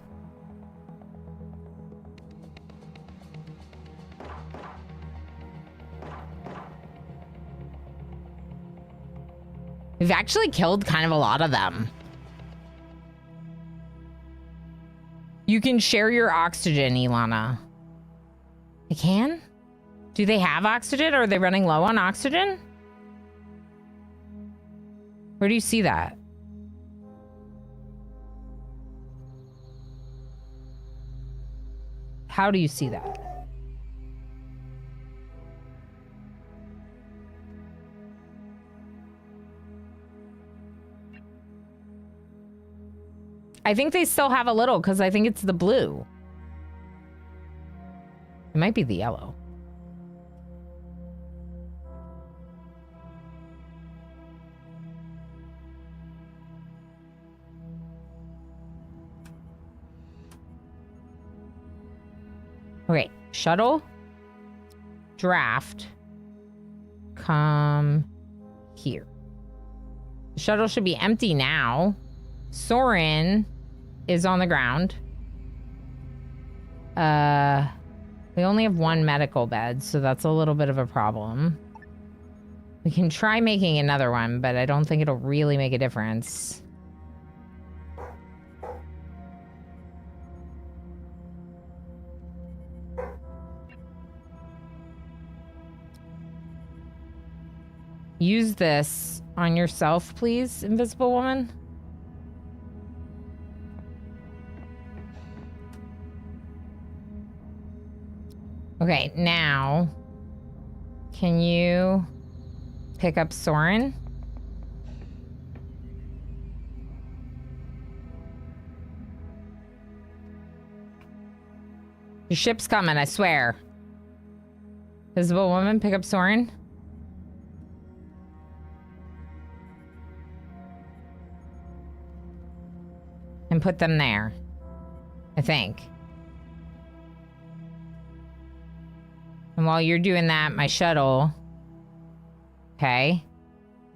We've actually killed kind of a lot of them. You can share your oxygen, Ilana. I can? Do they have oxygen? Are they running low on oxygen? Where do you see that? How do you see that? I think they still have a little because I think it's the blue. It might be the yellow. Okay, shuttle, draft, come here. The shuttle should be empty now. Soren is on the ground. We only have one medical bed, so that's a little bit of a problem. We can try making another one, but I don't think it'll really make a difference. Use this on yourself, please, Invisible Woman. Okay, now, can you pick up Soren? Your ship's coming, I swear. Invisible Woman, pick up Soren. And put them there, I think. And while you're doing that, my shuttle, okay,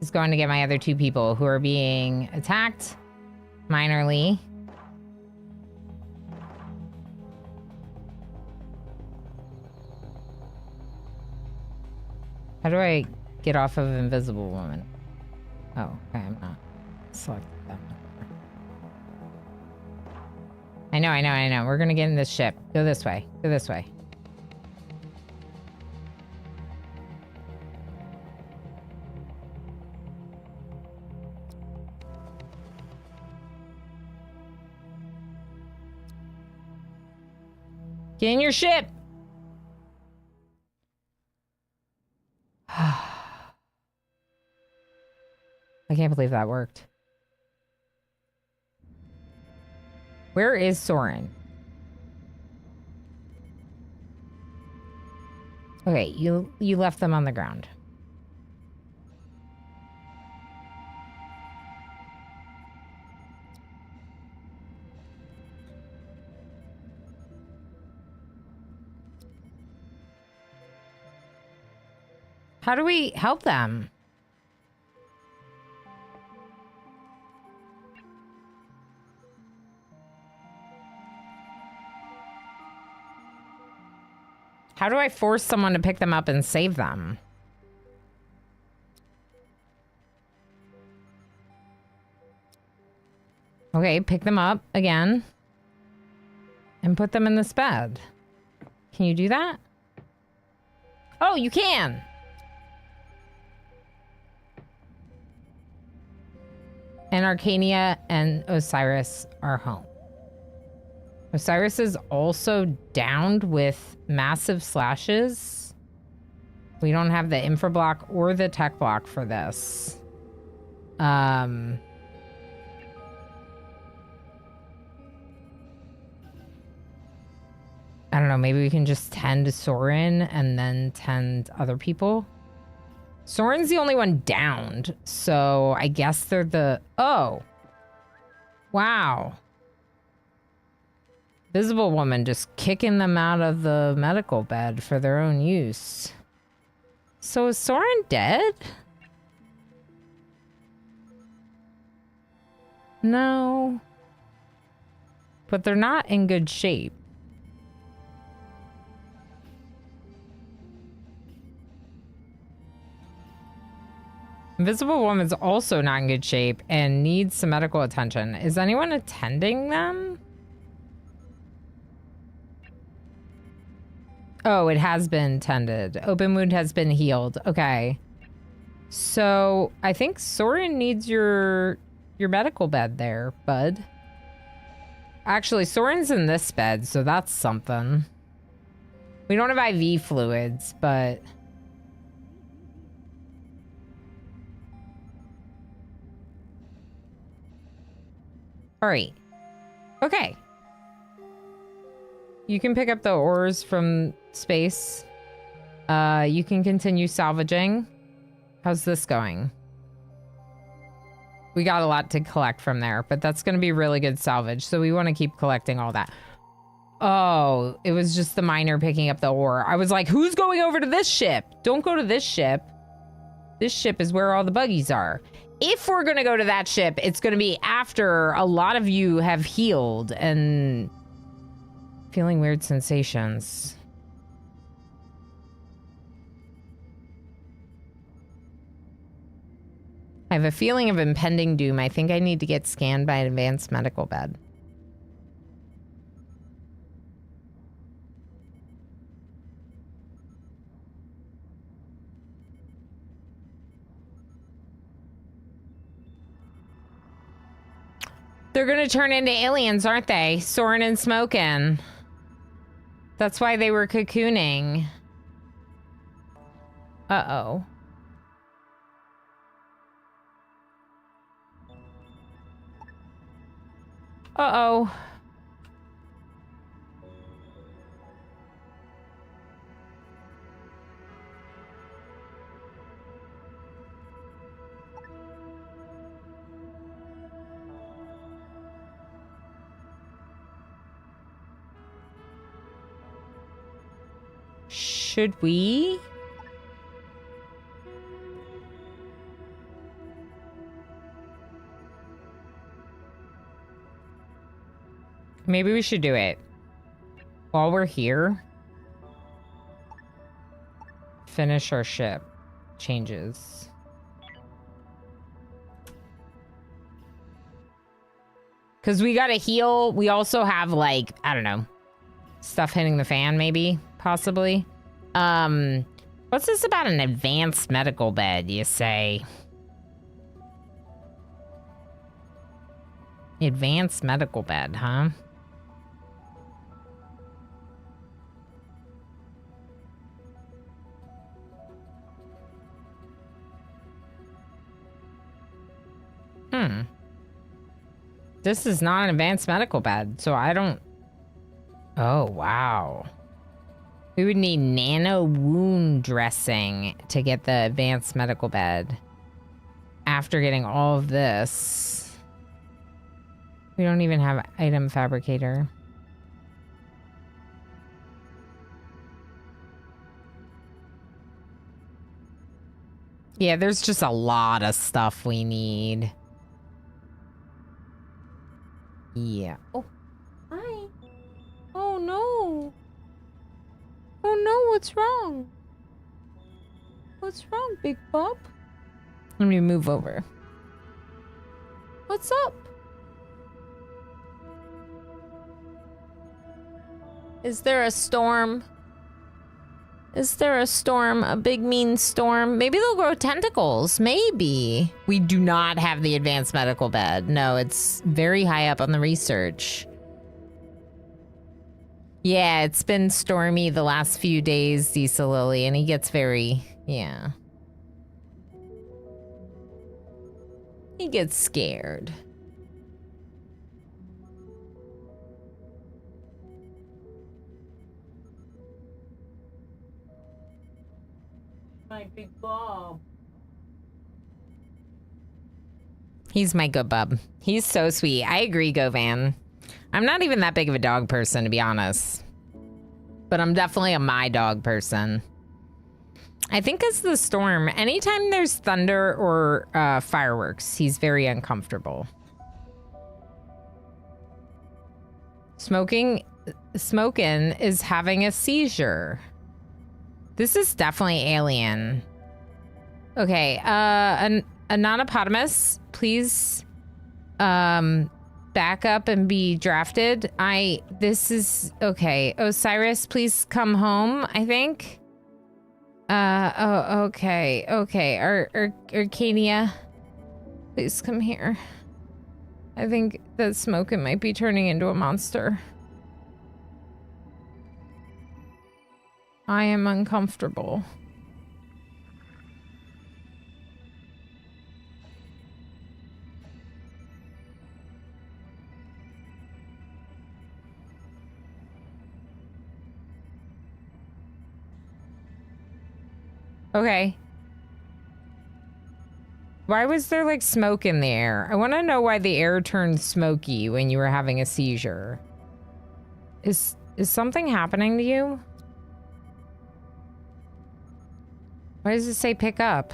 is going to get my other two people who are being attacked minorly. How do I get off of Invisible Woman? Oh, okay, I'm not selected that one. I know. We're gonna get in this ship. Go this way. Go this way. Get in your ship! I can't believe that worked. Where is Soren? Okay, you left them on the ground. How do we help them? How do I force someone to pick them up and save them? Okay, pick them up again. And put them in this bed. Can you do that? Oh, you can! And Arcania and Osiris are home. Osiris is also downed with massive slashes. We don't have the infra block or the tech block for this. I don't know, maybe we can just tend Soren and then tend other people. Soren's the only one downed, so I guess they're the... Oh! Wow. Visible Woman just kicking them out of the medical bed for their own use. So is Soren dead? No. But they're not in good shape. Invisible Woman's also not in good shape and needs some medical attention. Is anyone attending them? Oh, it has been tended. Open wound has been healed. Okay. So I think Soren needs your medical bed there, bud. Actually, Soren's in this bed, so that's something. We don't have IV fluids, but... All right. Okay. You can pick up the ores from space. You can continue salvaging. How's this going? We got a lot to collect from there, but that's going to be really good salvage. So we want to keep collecting all that. Oh, it was just the miner picking up the ore. I was like, who's going over to this ship? Don't go to this ship. This ship is where all the buggies are. If we're going to go to that ship, it's going to be after a lot of you have healed and feeling weird sensations. I have a feeling of impending doom. I think I need to get scanned by an advanced medical bed. They're gonna turn into aliens, aren't they? Soren and Smokin'. That's why they were cocooning. Uh-oh. Uh-oh. Should we? Maybe we should do it while we're here. Finish our ship. Changes. Because we gotta heal. We also have, like, I don't know, stuff hitting the fan, maybe, possibly. What's this about an advanced medical bed, you say? Advanced medical bed, huh? This is not an advanced medical bed, so I don't... Oh, wow. We would need nano wound dressing to get the advanced medical bed. After getting all of this. We don't even have item fabricator. Yeah, there's just a lot of stuff we need. Yeah. Oh, hi. Oh, no. Oh, no, what's wrong? What's wrong, Big Bob? Let me move over. What's up? Is there a storm? Is there a storm? A big mean storm? Maybe they'll grow tentacles. Maybe. We do not have the advanced medical bed. No, it's very high up on the research. Yeah, it's been stormy the last few days, Zisa Lily, and he gets very, yeah. He gets scared. My big Bob. He's my good bub. He's so sweet. I agree, Govan. I'm not even that big of a dog person, to be honest. But I'm definitely a my dog person. I think it's the storm. Anytime there's thunder or fireworks, he's very uncomfortable. Smokin' is having a seizure. This is definitely alien. Okay, an Anonypotamus, please back up and be drafted. This is, okay. Osiris, please come home, I think. Oh, okay, okay. Arcadia, please come here. I think that Smokin' might be turning into a monster. I am uncomfortable. Okay. Why was there like smoke in the air? I want to know why the air turned smoky when you were having a seizure. Is something happening to you? Why does it say pick up?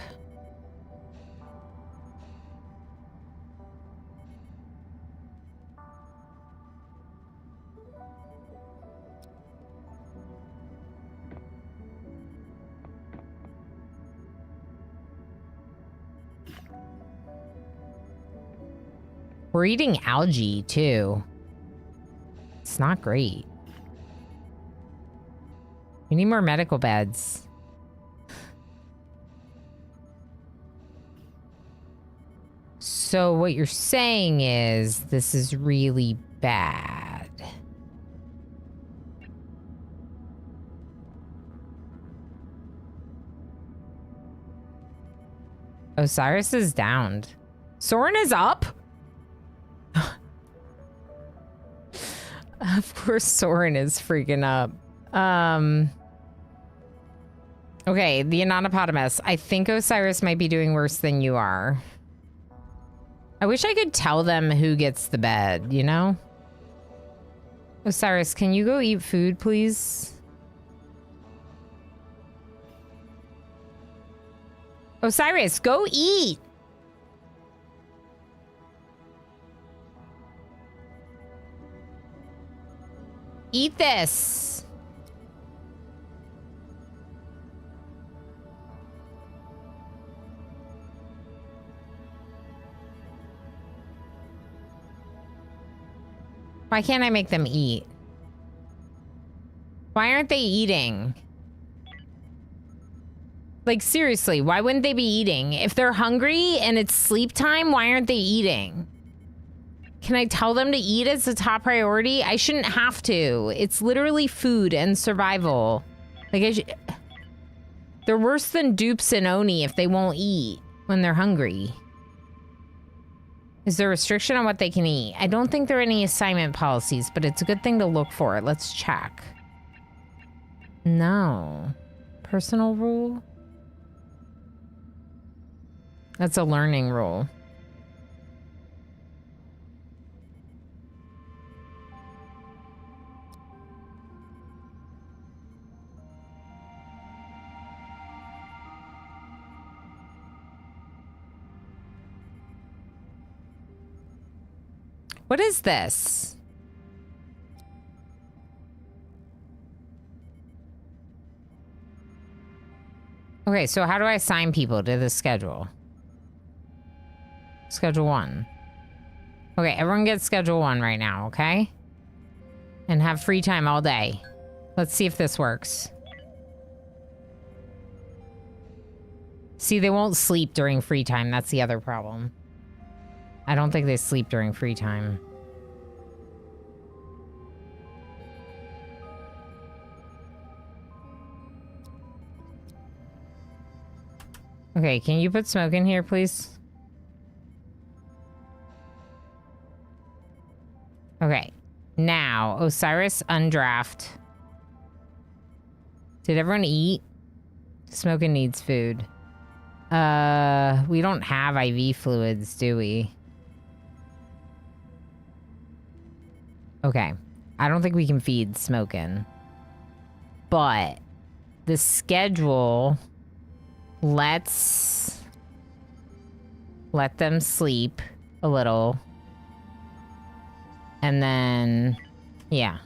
We're eating algae, too. It's not great. We need more medical beds. So what you're saying is this is really bad. Osiris is downed. Soren is up? Of course Soren is freaking up. Okay, the Anonypotamus. I think Osiris might be doing worse than you are. I wish I could tell them who gets the bed, you know? Osiris, can you go eat food, please? Osiris, go eat! Eat this! Why can't I make them eat? Why aren't they eating? Like, seriously, why wouldn't they be eating? If they're hungry and it's sleep time, why aren't they eating? Can I tell them to eat as a top priority? I shouldn't have to. It's literally food and survival. Like, they're worse than dupes and Oni if they won't eat when they're hungry. Is there a restriction on what they can eat? I don't think there are any assignment policies, but it's a good thing to look for. Let's check. No. Personal rule? That's a learning rule. What is this? Okay, so how do I assign people to the schedule? Schedule 1. Okay, everyone gets schedule 1 right now, okay? And have free time all day. Let's see if this works. See, they won't sleep during free time. That's the other problem. I don't think they sleep during free time. Okay, can you put smoke in here, please? Okay, now Osiris undraft. Did everyone eat? Smoking needs food. We don't have IV fluids, do we? Okay, I don't think we can feed Smokin'. But the schedule, let's let them sleep a little. And then, yeah.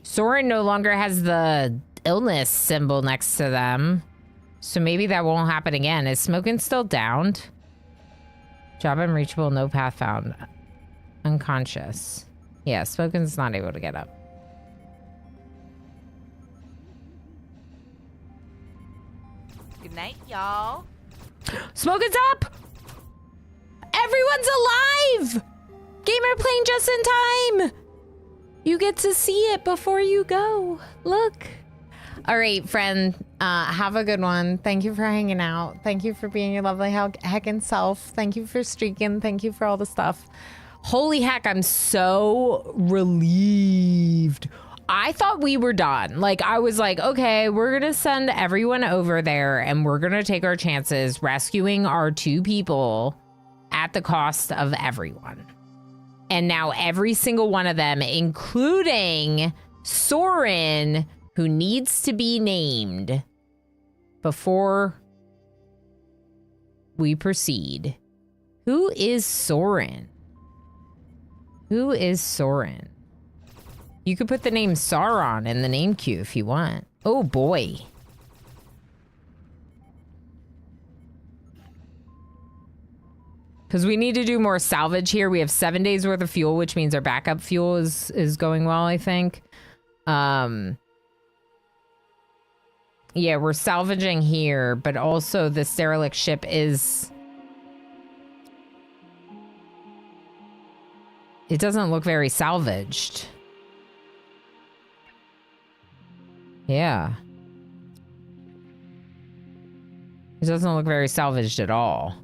Soren no longer has the illness symbol next to them. So maybe that won't happen again. Is Smokin' still downed? Job unreachable, no path found. Unconscious. Yeah, Smokin's not able to get up. Good night, y'all. Smokin's up! Everyone's alive! Gamer playing just in time! You get to see it before you go. Look. All right, friend. Have a good one. Thank you for hanging out. Thank you for being your lovely heckin' self. Thank you for streaking. Thank you for all the stuff. Holy heck, I'm so relieved. I thought we were done. Like, I was like, okay, we're going to send everyone over there and we're going to take our chances rescuing our 2 people at the cost of everyone. And now every single one of them, including Soren, who needs to be named before we proceed. Who is Soren? Who is Soren? You could put the name Sauron in the name queue if you want. Oh boy. Because we need to do more salvage here. We have 7 days worth of fuel, which means our backup fuel is going well, I think. Yeah, we're salvaging here, but also this derelict ship is... It doesn't look very salvaged. Yeah. It doesn't look very salvaged at all.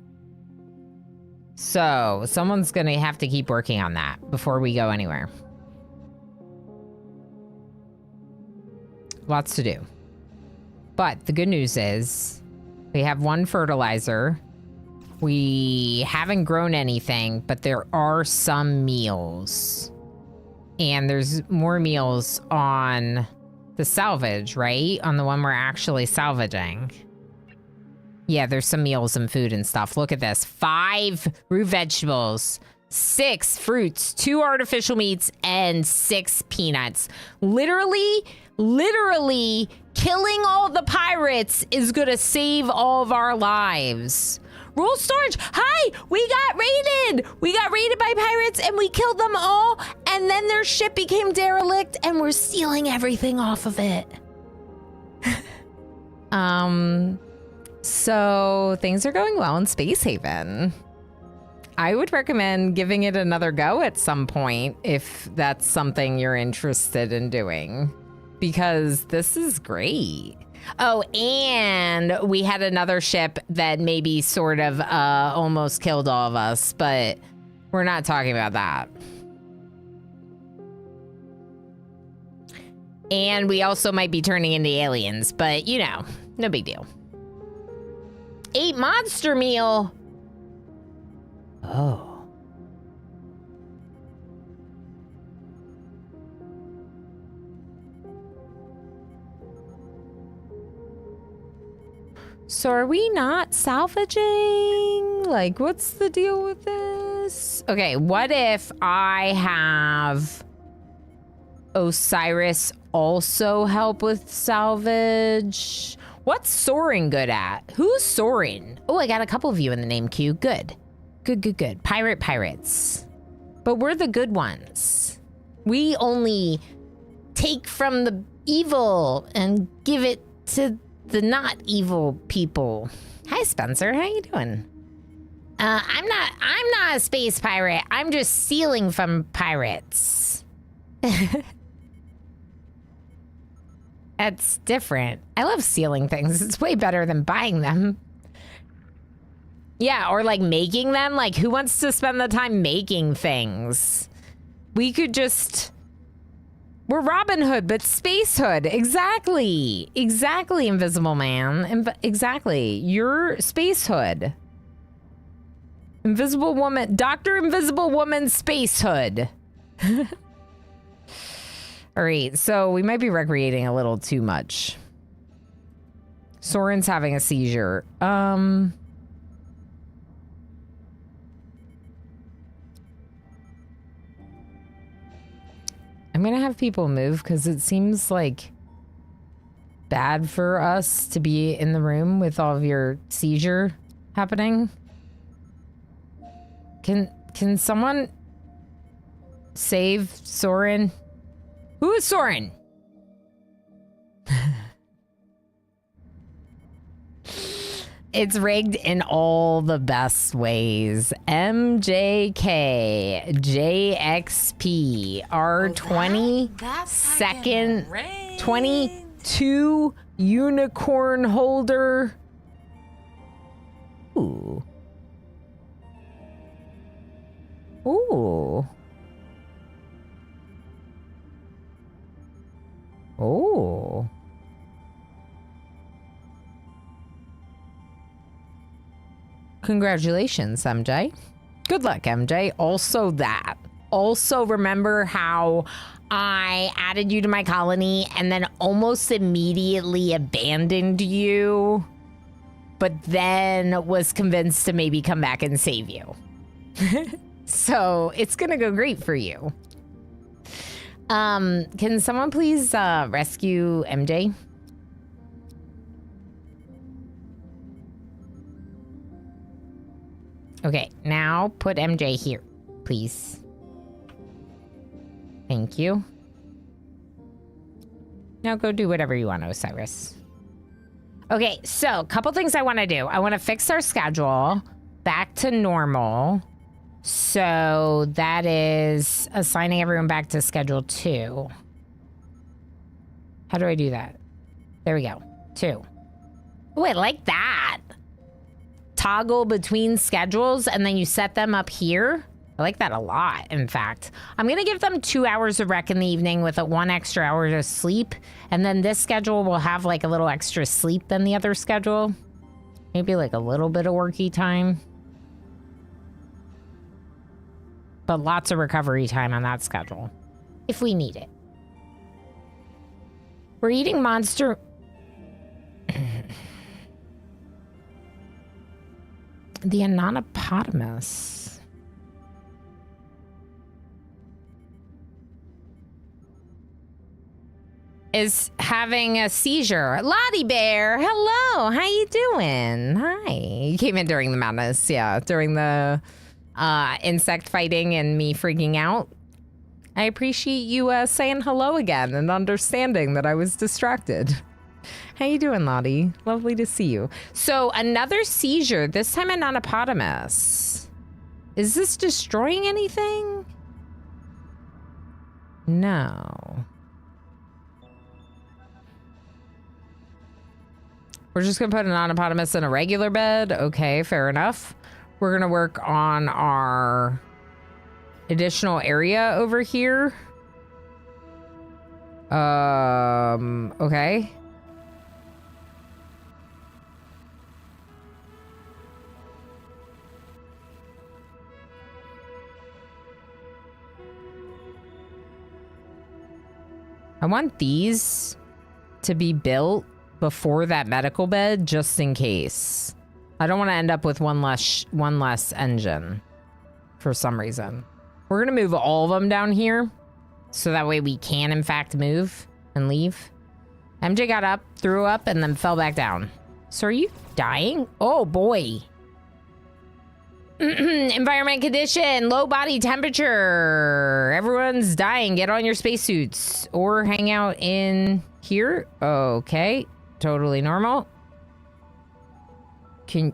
So, someone's gonna have to keep working on that before we go anywhere. Lots to do. But the good news is we have 1 fertilizer. We haven't grown anything, but there are some meals. And there's more meals on the salvage, right? On the one we're actually salvaging. Yeah, there's some meals and food and stuff. Look at this. 5 root vegetables, 6 fruits, 2 artificial meats, and 6 peanuts. Literally, killing all the pirates is gonna save all of our lives. Rule storage. Hi, we got raided. We got raided by pirates and we killed them all. And then their ship became derelict and we're stealing everything off of it. So things are going well in Space Haven. I would recommend giving it another go at some point if that's something you're interested in doing, because this is great. Oh, and we had another ship that maybe sort of almost killed all of us, but we're not talking about that. And we also might be turning into aliens, but you know, no big deal. 8 monster meal. Oh. So are we not salvaging? Like, what's the deal with this? Okay, what if I have Osiris also help with salvage? What's Soren good at? Who's Soren? Oh, I got a couple of you in the name queue. Good. Good. Pirates. But we're the good ones. We only take from the evil and give it to the not evil people. Hi, Spencer. How you doing? I'm not a space pirate. I'm just stealing from pirates. That's different. I love stealing things. It's way better than buying them. Yeah, or like making them. Like, who wants to spend the time making things? We could just... We're Robin Hood, but Space Hood. Exactly, Invisible Man. Exactly. You're Space Hood. Invisible Woman. Dr. Invisible Woman Space Hood. All right, so we might be recreating a little too much. Soren's having a seizure. I'm gonna have people move because it seems like bad for us to be in the room with all of your seizure happening. Can someone save Soren? Who is Soren? It's rigged in all the best ways. MJK, JXP, R20, second, 22, unicorn holder. Ooh. Ooh. Oh. Congratulations, MJ. Good luck, MJ. Also that. Also remember how I added you to my colony and then almost immediately abandoned you, but then was convinced to maybe come back and save you. So it's gonna go great for you. Can someone please rescue MJ? Okay, now put MJ here, please. Thank you. Now go do whatever you want, Osiris. Okay, so a couple things I want to do. I want to fix our schedule back to normal. So that is assigning everyone back to schedule 2. How do I do that? There we go. 2. Oh, I like that. Toggle between schedules and then you set them up here. I like that a lot, in fact. I'm going to give them 2 hours of rec in the evening with a 1 extra hour to sleep. And then this schedule will have like a little extra sleep than the other schedule. Maybe like a little bit of worky time. But lots of recovery time on that schedule. If we need it. We're eating monster... The Anonypotamus. Is having a seizure. Lottie Bear, hello. How you doing? Hi. You came in during the madness, yeah. During the insect fighting and me freaking out. I appreciate you saying hello again and understanding that I was distracted. How you doing, Lottie? Lovely to see you. So another seizure, this time a Anonypotamus. Is this destroying anything? No. We're just gonna put an Anonypotamus in a regular bed. Okay, fair enough. We're gonna work on our additional area over here. Okay. I want these to be built before that medical bed, just in case. I don't want to end up with one less engine for some reason. We're going to move all of them down here so that way we can, in fact, move and leave. MJ got up, threw up, and then fell back down. So are you dying? Oh, boy. Environment condition, low body temperature. Everyone's dying. Get on your spacesuits or hang out in here. Okay, totally normal. Can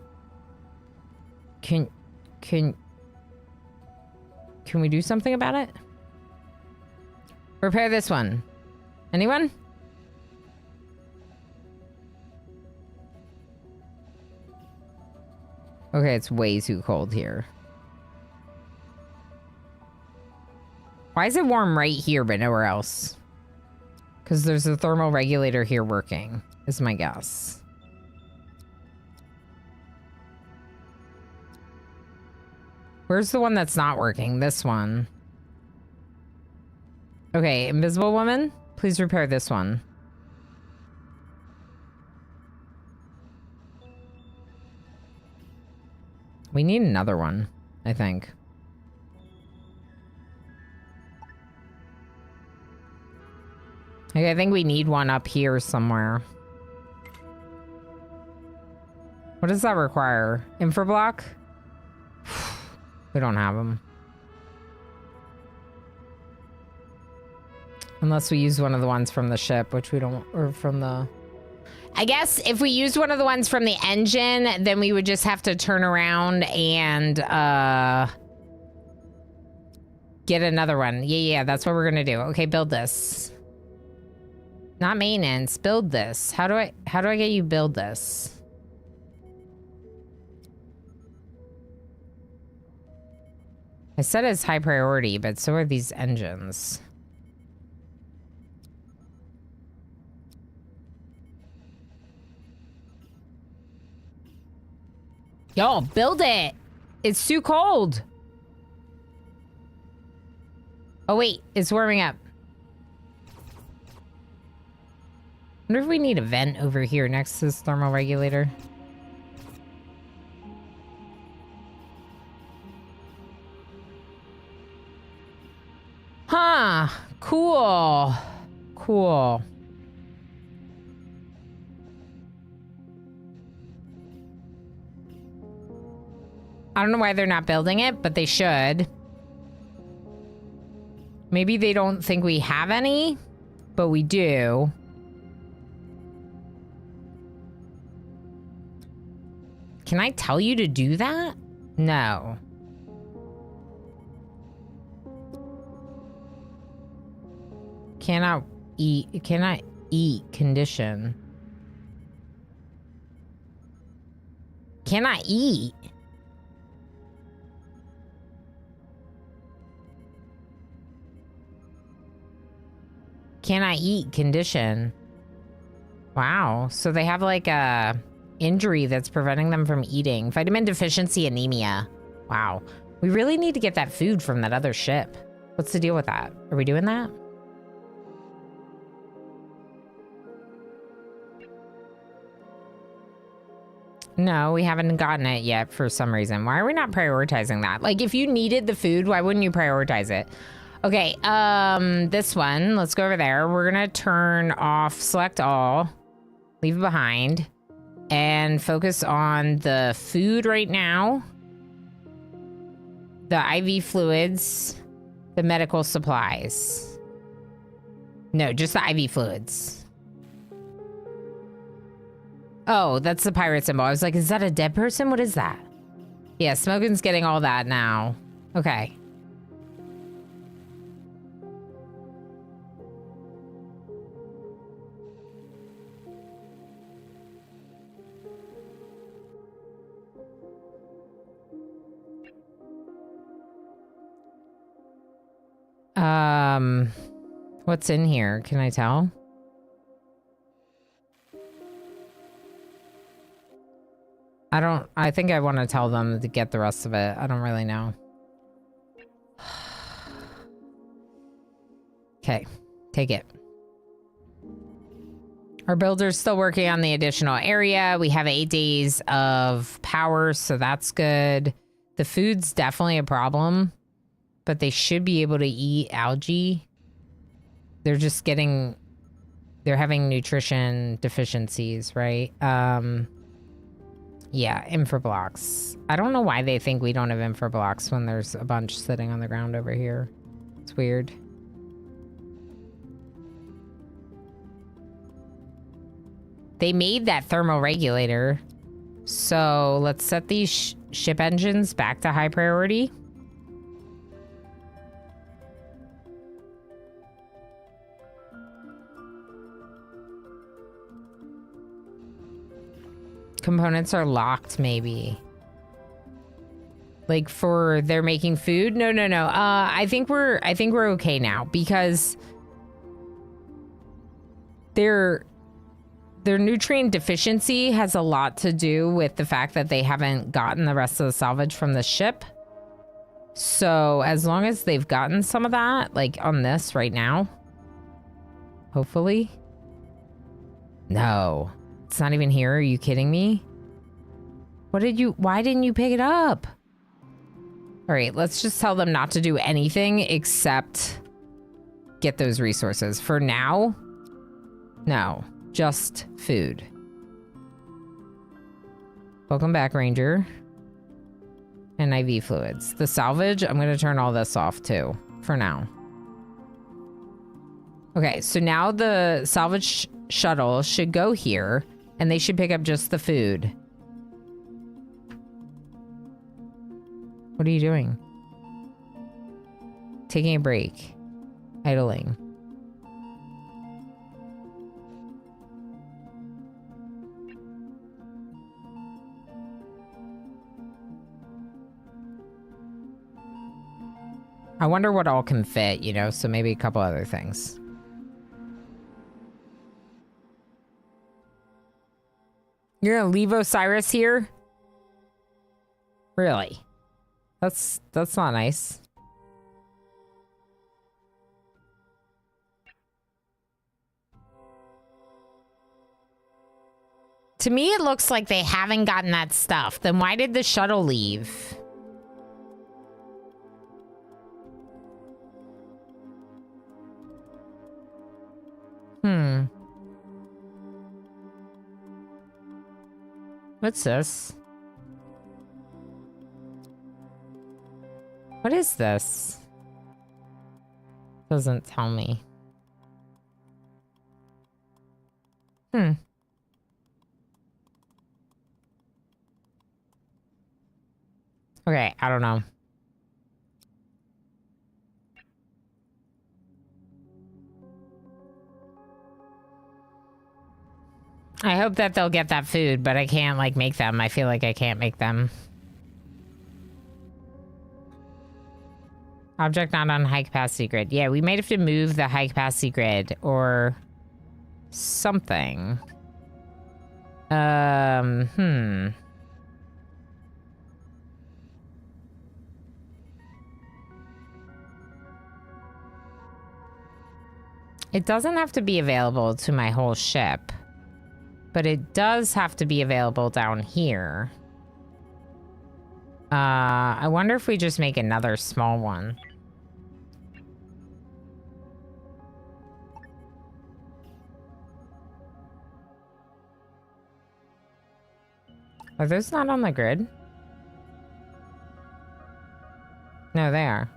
we do something about it? Repair this one. Anyone? Okay, it's way too cold here. Why is it warm right here but nowhere else? Because there's a thermal regulator here working, is my guess. Where's the one that's not working? This one. Okay, Invisible Woman, please repair this one. We need another one, I think. Okay, I think we need one up here somewhere. What does that require? Infrablock? We don't have them. Unless we use one of the ones from the ship, which we don't, or from the... I guess if we used one of the ones from the engine, then we would just have to turn around and get another one. Yeah, that's what we're gonna do. Okay, build this. Not maintenance, build this. How do I get you build this? I said it's high priority, but so are these engines. Yo, build it. It's too cold. Oh, wait. It's warming up. Wonder if we need a vent over here next to this thermal regulator. Huh. Cool. Cool. I don't know why they're not building it, but they should. Maybe they don't think we have any, but we do. Can I tell you to do that? No. Cannot eat condition. Cannot eat. Cannot eat condition. Wow. So they have like a injury that's preventing them from eating. Vitamin deficiency anemia. Wow. We really need to get that food from that other ship. What's the deal with that? Are we doing that? No, we haven't gotten it yet for some reason. Why are we not prioritizing that? Like, if you needed the food, why wouldn't you prioritize it? Okay, this one, let's go over there. We're gonna turn off, select all, leave it behind, and focus on the food right now, the IV fluids, the medical supplies. No, just the IV fluids. Oh, that's the pirate symbol. I was like, is that a dead person? What is that? Yeah, Smokin's getting all that now. Okay. What's in here? Can I tell? I think I want to tell them to get the rest of it. I don't really know. Okay, take it. Our builder's still working on the additional area. We have 8 days of power, so that's good. The food's definitely a problem, but they should be able to eat algae. They're just they're having nutrition deficiencies, right? Yeah, infra blocks. I don't know why they think we don't have infra blocks when there's a bunch sitting on the ground over here. It's weird. They made that thermal regulator. So let's set these ship engines back to high priority. Components are locked, maybe. Like for they're making food? No. I think we're okay now because their nutrient deficiency has a lot to do with the fact that they haven't gotten the rest of the salvage from the ship. So as long as they've gotten some of that, like on this right now, hopefully. No. It's not even here. Are you kidding me? Why didn't you pick it up? All right, let's just tell them not to do anything except get those resources. For now, no, just food. Welcome back, Ranger. And IV fluids. The salvage, I'm going to turn all this off too, for now. Okay, so now the salvage shuttle should go here. And they should pick up just the food. What are you doing? Taking a break. Idling. I wonder what all can fit, you know, so maybe a couple other things. You're gonna leave Osiris here? Really? That's not nice. To me, it looks like they haven't gotten that stuff. Then why did the shuttle leave? What's this? What is this? Doesn't tell me. Hmm. Okay, I don't know. I hope that they'll get that food, but I can't, like, make them. I feel like I can't make them. Object not on high capacity grid. Yeah, we might have to move the high capacity grid or something. It doesn't have to be available to my whole ship, but it does have to be available down here. I wonder if we just make another small one. Are those not on the grid? No, they are.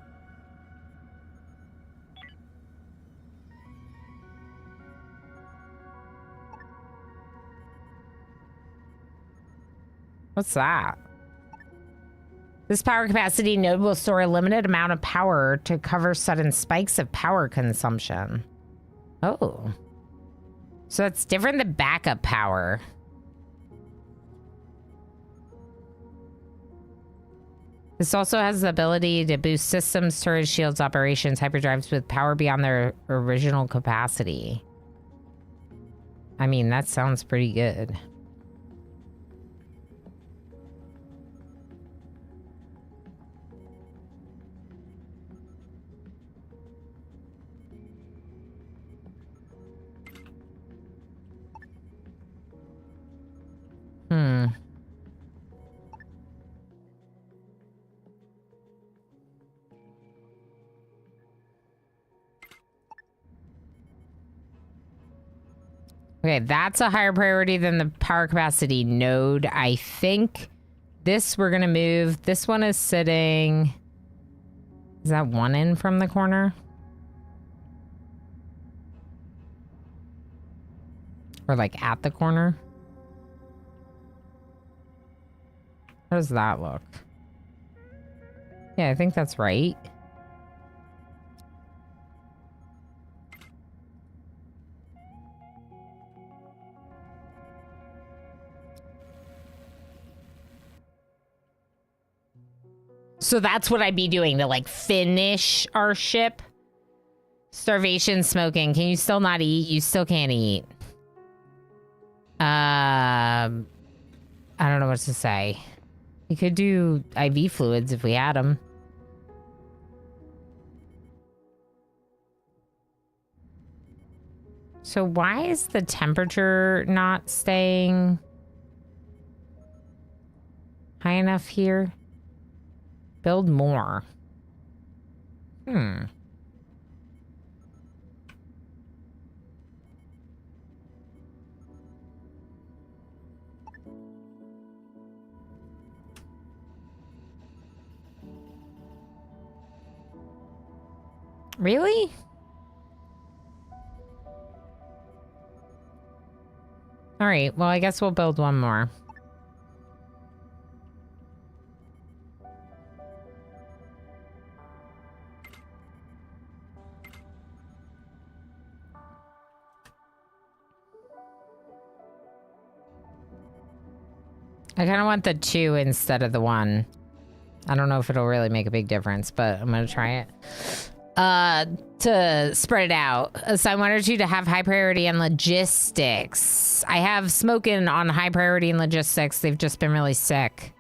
What's that? This power capacity node will store a limited amount of power to cover sudden spikes of power consumption. Oh. So that's different than backup power. This also has the ability to boost systems, storage shields, operations, hyperdrives with power beyond their original capacity. I mean, that sounds pretty good. Okay, that's a higher priority than the power capacity node. I think this we're gonna move. This one is sitting... Is that one in from the corner? Or like at the corner? How does that look? Yeah, I think that's right. So that's what I'd be doing to like finish our ship. Starvation, smoking. Can you still not eat? You still can't eat. I don't know what to say. We could do IV fluids if we had them. So why is the temperature not staying high enough here? Build more. Really? All right, well, I guess we'll build one more. I kind of want the 2 instead of the 1. I don't know if it'll really make a big difference, but I'm going to try it. To spread it out. Assign 1 or 2 to have high priority and logistics. I have smoking on high priority and logistics. They've just been really sick.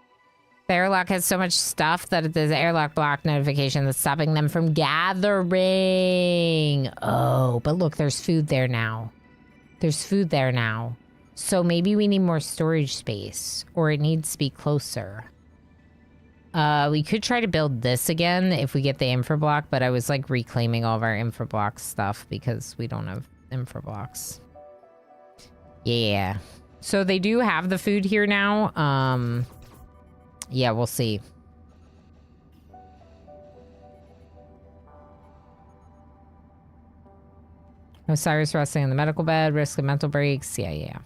The airlock has so much stuff that there's an airlock block notification that's stopping them from gathering. Oh, but look, there's food there now. There's food there now. So maybe we need more storage space, or it needs to be closer. We could try to build this again if we get the infra block, but I was like reclaiming all of our infra block stuff because we don't have infra blocks. Yeah. So they do have the food here now. Yeah, we'll see. Osiris resting in the medical bed, risk of mental breaks. Yeah.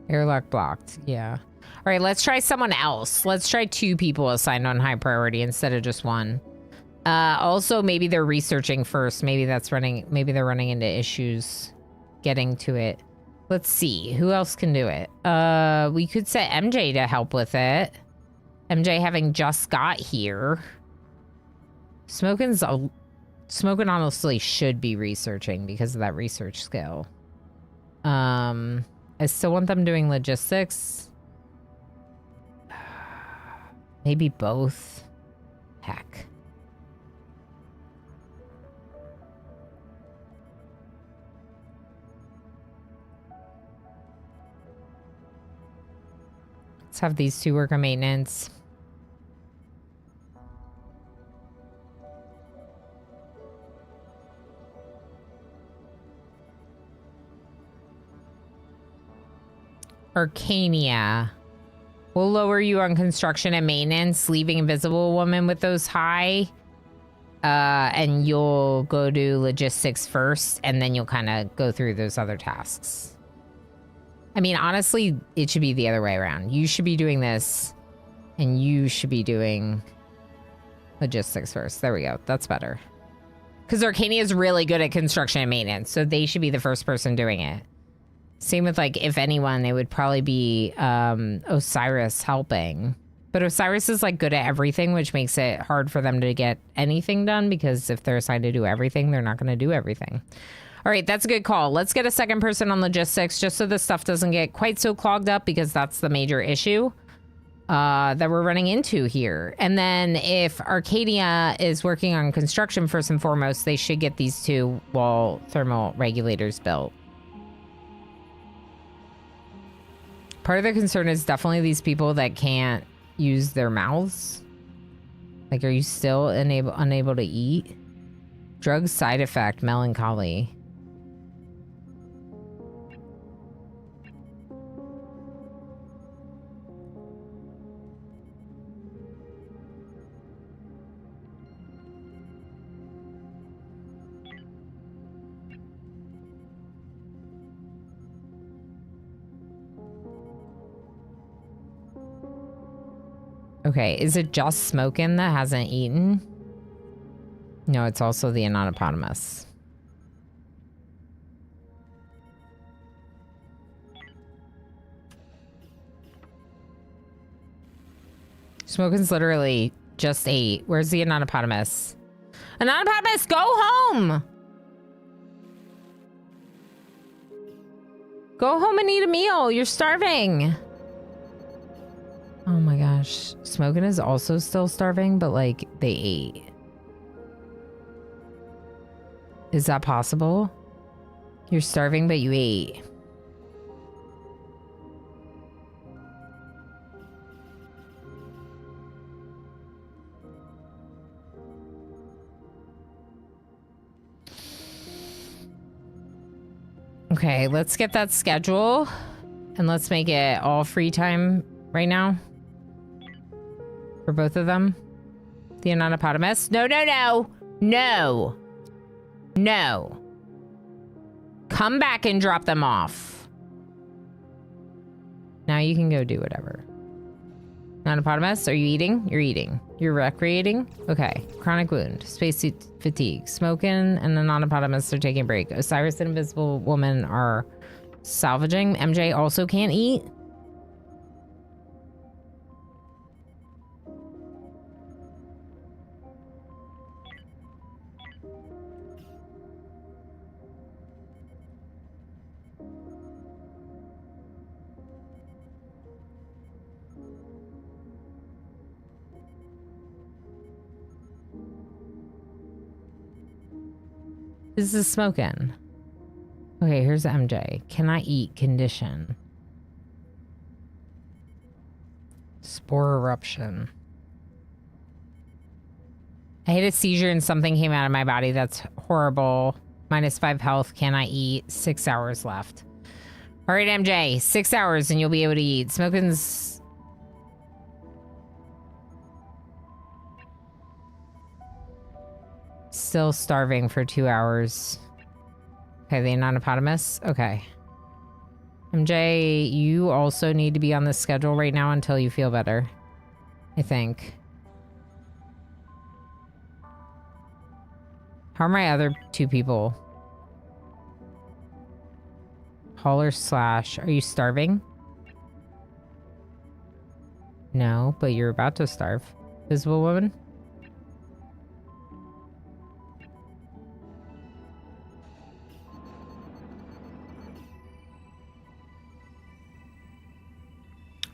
Airlock blocked. Yeah. All right, let's try someone else. Let's try 2 people assigned on high priority instead of just 1. Also, maybe they're researching first. Maybe they're running into issues getting to it. Let's see. Who else can do it? We could set MJ to help with it. MJ having just got here. Smoking honestly should be researching because of that research skill. I still want them doing logistics. Maybe both. Heck. Let's have these 2 work on maintenance. Arcania. We'll lower you on construction and maintenance, leaving Invisible Woman with those high. And you'll go do logistics first, and then you'll kind of go through those other tasks. I mean, honestly, it should be the other way around. You should be doing this, and you should be doing logistics first. There we go. That's better. Because Arcania is really good at construction and maintenance, so they should be the first person doing it. Same with, like, if anyone, it would probably be Osiris helping. But Osiris is, like, good at everything, which makes it hard for them to get anything done, because if they're assigned to do everything, they're not going to do everything. All right, that's a good call. Let's get a second person on logistics, just so this stuff doesn't get quite so clogged up, because that's the major issue that we're running into here. And then if Arcadia is working on construction first and foremost, they should get these 2 wall thermal regulators built. Part of the concern is definitely these people that can't use their mouths. Like, are you still unable to eat? Drug side effect, melancholy. Okay, is it just Smokin' that hasn't eaten? No, it's also the anonymous. Smokin's literally just ate. Where's the anonymous? Anonymous, go home! Go home and eat a meal. You're starving. Oh my gosh. Smokin' is also still starving, but like they ate. Is that possible? You're starving, but you ate. Okay, let's get that schedule and let's make it all free time right now for both of them. The anonymous. No, no, no, no, no. Come back and drop them off. Now you can go do whatever. Anonymous, are you eating? You're eating. You're recreating? Okay. Chronic wound. Spacesuit fatigue. Smokin' and anonymous are taking a break. Osiris and Invisible Woman are salvaging. MJ also can't eat. This is Smokin'. Okay, here's MJ. Cannot eat condition. Spore eruption. I had a seizure and something came out of my body. That's horrible. -5 health. Cannot eat. 6 hours left. All right, MJ. 6 hours and you'll be able to eat. Smokin's... Still starving for 2 hours. Okay, the anonymous. Okay. MJ, you also need to be on the schedule right now until you feel better. I think. How are my other 2 people? Hauler slash. Are you starving? No, but you're about to starve. Visible woman?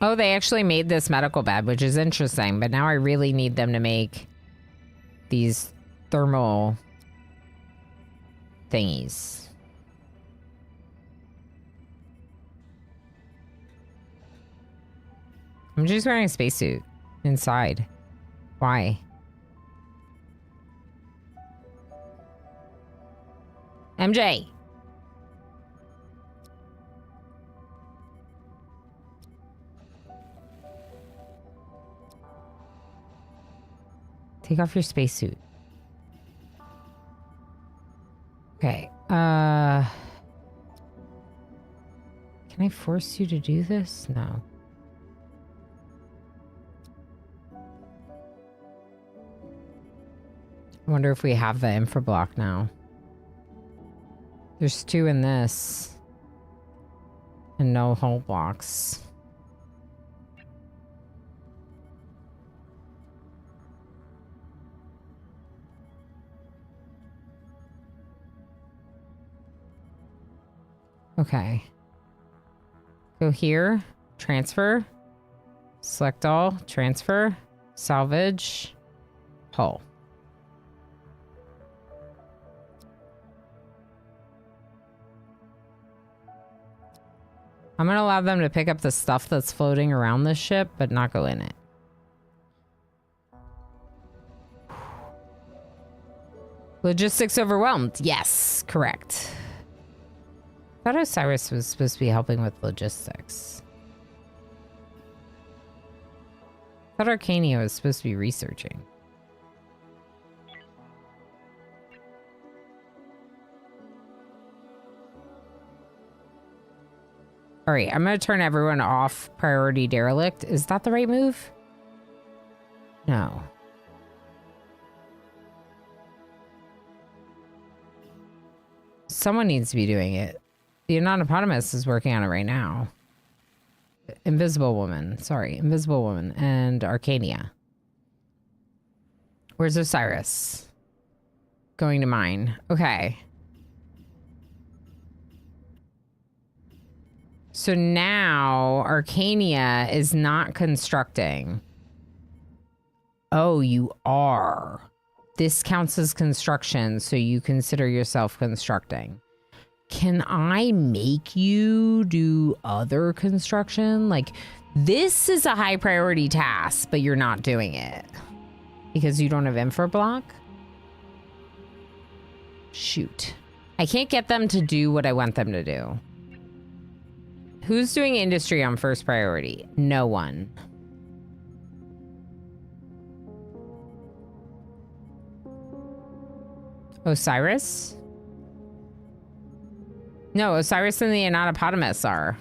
Oh, they actually made this medical bed, which is interesting, but now I really need them to make these thermal thingies. I'm just wearing a spacesuit inside. Why? MJ! Take off your spacesuit. Okay. Can I force you to do this? No. I wonder if we have the infra block now. There's 2 in this. And no hull blocks. Okay. Go here. Transfer. Select all. Transfer. Salvage. Hull. I'm going to allow them to pick up the stuff that's floating around the ship, but not go in it. Logistics overwhelmed. Yes, correct. I thought Osiris was supposed to be helping with logistics. I thought Arcania was supposed to be researching. All right, I'm going to turn everyone off priority derelict. Is that the right move? No. Someone needs to be doing it. The anonymous is working on it right now. Invisible woman. Sorry, invisible woman and Arcania. Where's Osiris? Going to mine. Okay. So now Arcania is not constructing. Oh, you are. This counts as construction, so you consider yourself constructing. Can I make you do other construction? Like, this is a high priority task, but you're not doing it because you don't have infra block? Shoot. I can't get them to do what I want them to do. Who's doing industry on first priority? No one. Osiris? No, Osiris and the anonymous are.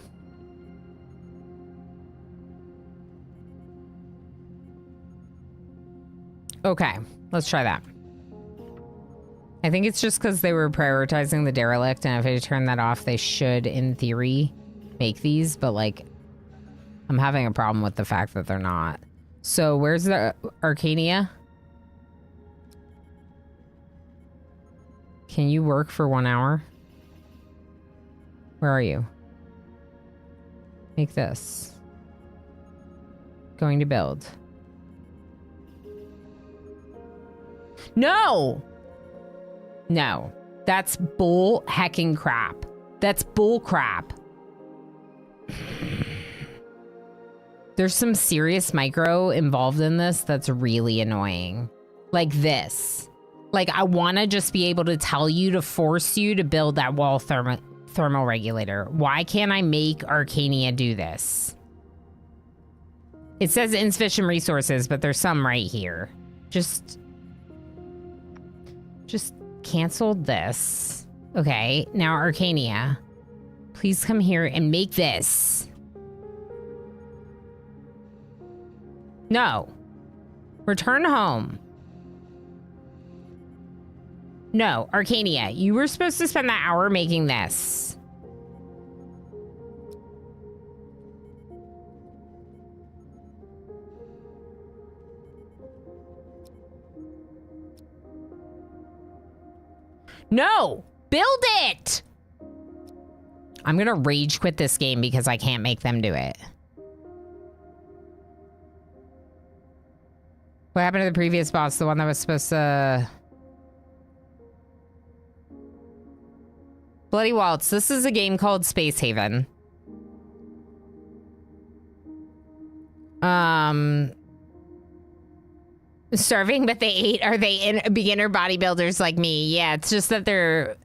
Okay, let's try that. I think it's just because they were prioritizing the derelict, and if I turn that off, they should, in theory, make these, but like, I'm having a problem with the fact that they're not. So where's the Arcania? Can you work for 1 hour? Where are you? Make this. Going to build. No! No. That's bull hecking crap. That's bull crap. There's some serious micro involved in this that's really annoying. Like this. Like, I want to just be able to tell you to force you to build that wall thermal regulator. Why can't I make Arcania do this? It says insufficient resources, but there's some right here. Just just canceled this. Okay, now Arcania. Please come here and make this. No. Return home. No, Arcania, you were supposed to spend that hour making this. No! Build it! I'm gonna rage quit this game because I can't make them do it. What happened to the previous boss? The one that was supposed to... Bloody Waltz. This is a game called Space Haven. Starving, but they ate. Are they beginner bodybuilders like me? Yeah, it's just that they're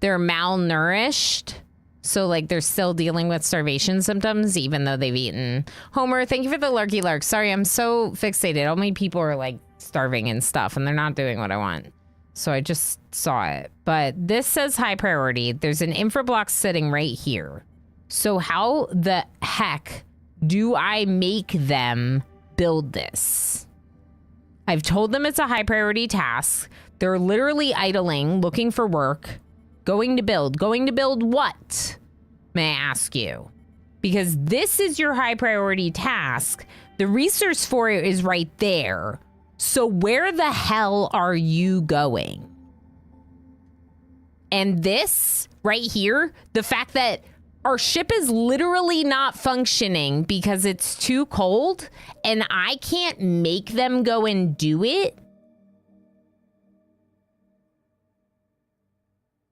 malnourished. So, like, they're still dealing with starvation symptoms, even though they've eaten. Homer, thank you for the lurky lurk. Sorry, I'm so fixated. All my people are, like, starving and stuff, and they're not doing what I want. So I just saw it. But this says high priority. There's an infra block sitting right here. So how the heck do I make them build this? I've told them it's a high priority task. They're literally idling, looking for work. Going to build. Going to build what? May I ask you? Because this is your high priority task. The resource for it is right there. So where the hell are you going? And this right here, the fact that our ship is literally not functioning because it's too cold and I can't make them go and do it.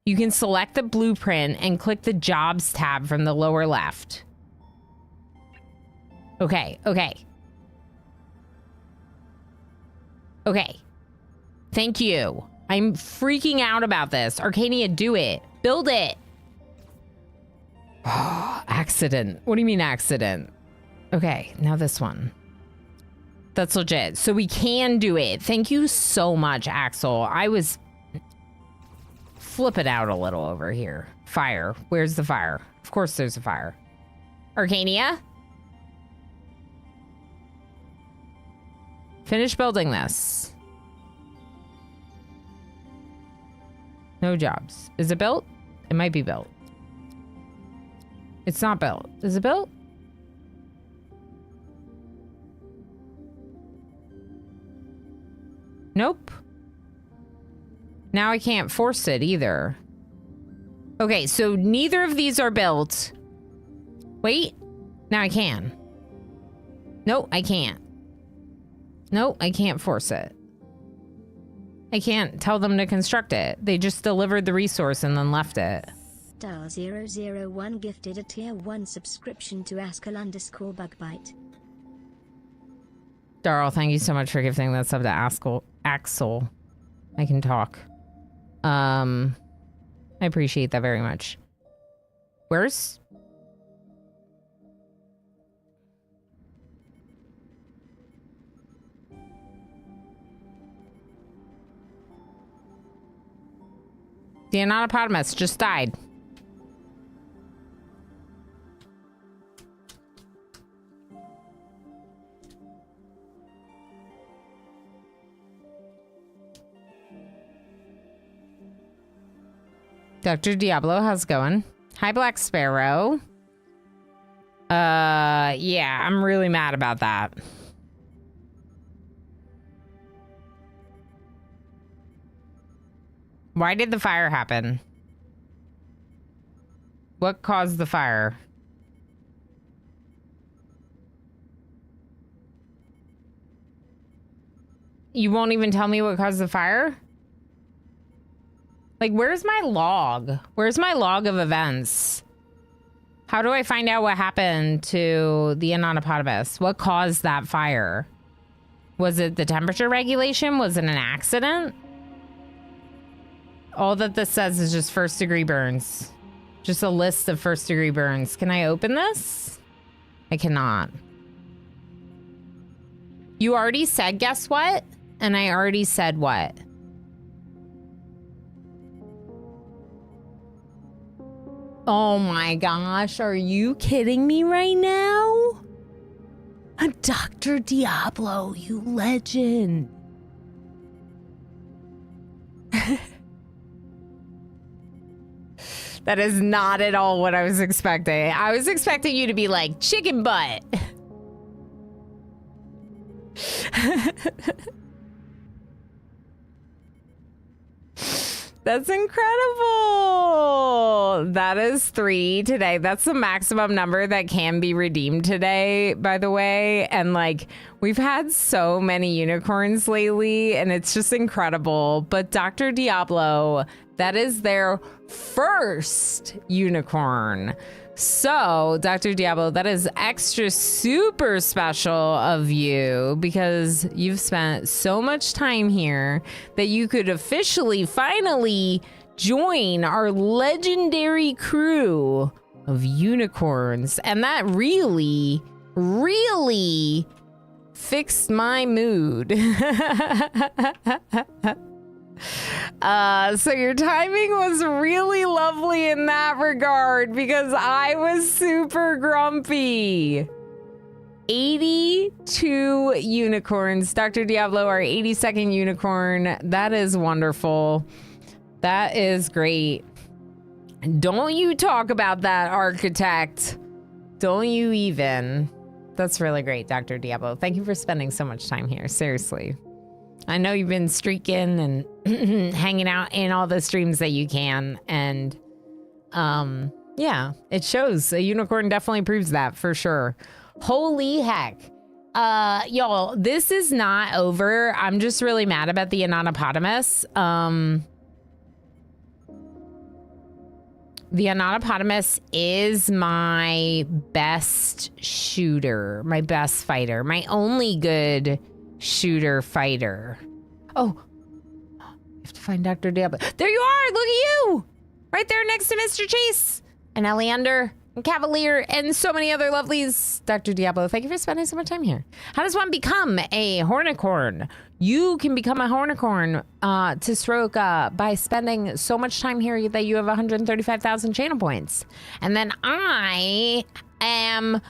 You can select the blueprint and click the jobs tab from the lower left. Okay, okay. Okay. Thank you. I'm freaking out about this. Arcania, do it. Build it. Accident. What do you mean accident? Okay, now this one. That's legit. So we can do it. Thank you so much, Axel. I was flipping out a little over here. Fire. Where's the fire? Of course there's a fire. Arcania? Finish building this. No jobs. Is it built? It might be built. It's not built. Is it built? Nope. Now I can't force it either. Okay, so neither of these are built. Wait. Now I can. Nope, I can't. Nope, I can't force it. I can't tell them to construct it. They just delivered the resource and then left it. Star001 gifted a tier 1 subscription to Askell_Bugbite. Darl, thank you so much for gifting that sub to Axel. I can talk. I appreciate that very much. Where's... The Anatopotamus just died. Dr. Diablo, how's it going? Hi, Black Sparrow. Yeah, I'm really mad about that. Why did the fire happen? What caused the fire? You won't even tell me what caused the fire? Like, where's my log? Where's my log of events? How do I find out what happened to the Anatopotamus? What caused that fire? Was it the temperature regulation? Was it an accident? All that this says is just first degree burns. Just a list of first degree burns. Can I open this? I cannot. You already said guess what? And I already said what? Oh my gosh, are you kidding me right now? Dr. Diablo, you legend. That is not at all what I was expecting. I was expecting you to be like chicken butt. That's incredible. That is 3 today. That's the maximum number that can be redeemed today, by the way. And like, we've had so many unicorns lately, and it's just incredible. But Dr. Diablo, that is their first unicorn. So, Dr. Diablo, that is extra super special of you because you've spent so much time here that you could officially, finally join our legendary crew of unicorns. And that really, really fixed my mood. So your timing was really lovely in that regard because I was super grumpy. 82 unicorns. Dr. Diablo, our 82nd unicorn. That is wonderful. That is great. Don't you talk about that, architect. Don't you even. That's really great, Dr. Diablo. Thank you for spending so much time here. Seriously. I know you've been streaking and hanging out in all the streams that you can. And yeah, it shows. A unicorn definitely proves that for sure. Holy heck. Y'all, this is not over. I'm just really mad about the Anatopotamus. The Anatopotamus is my best shooter, my best fighter, my only good shooter fighter. Oh, I have to find Dr. Diablo. There you are. Look at you. Right there next to Mr. Chase and Eleander and Cavalier and so many other lovelies. Dr. Diablo, thank you for spending so much time here. How does one become a hornicorn? You can become a hornicorn to stroke by spending so much time here that you have 135,000 channel points. And then I am,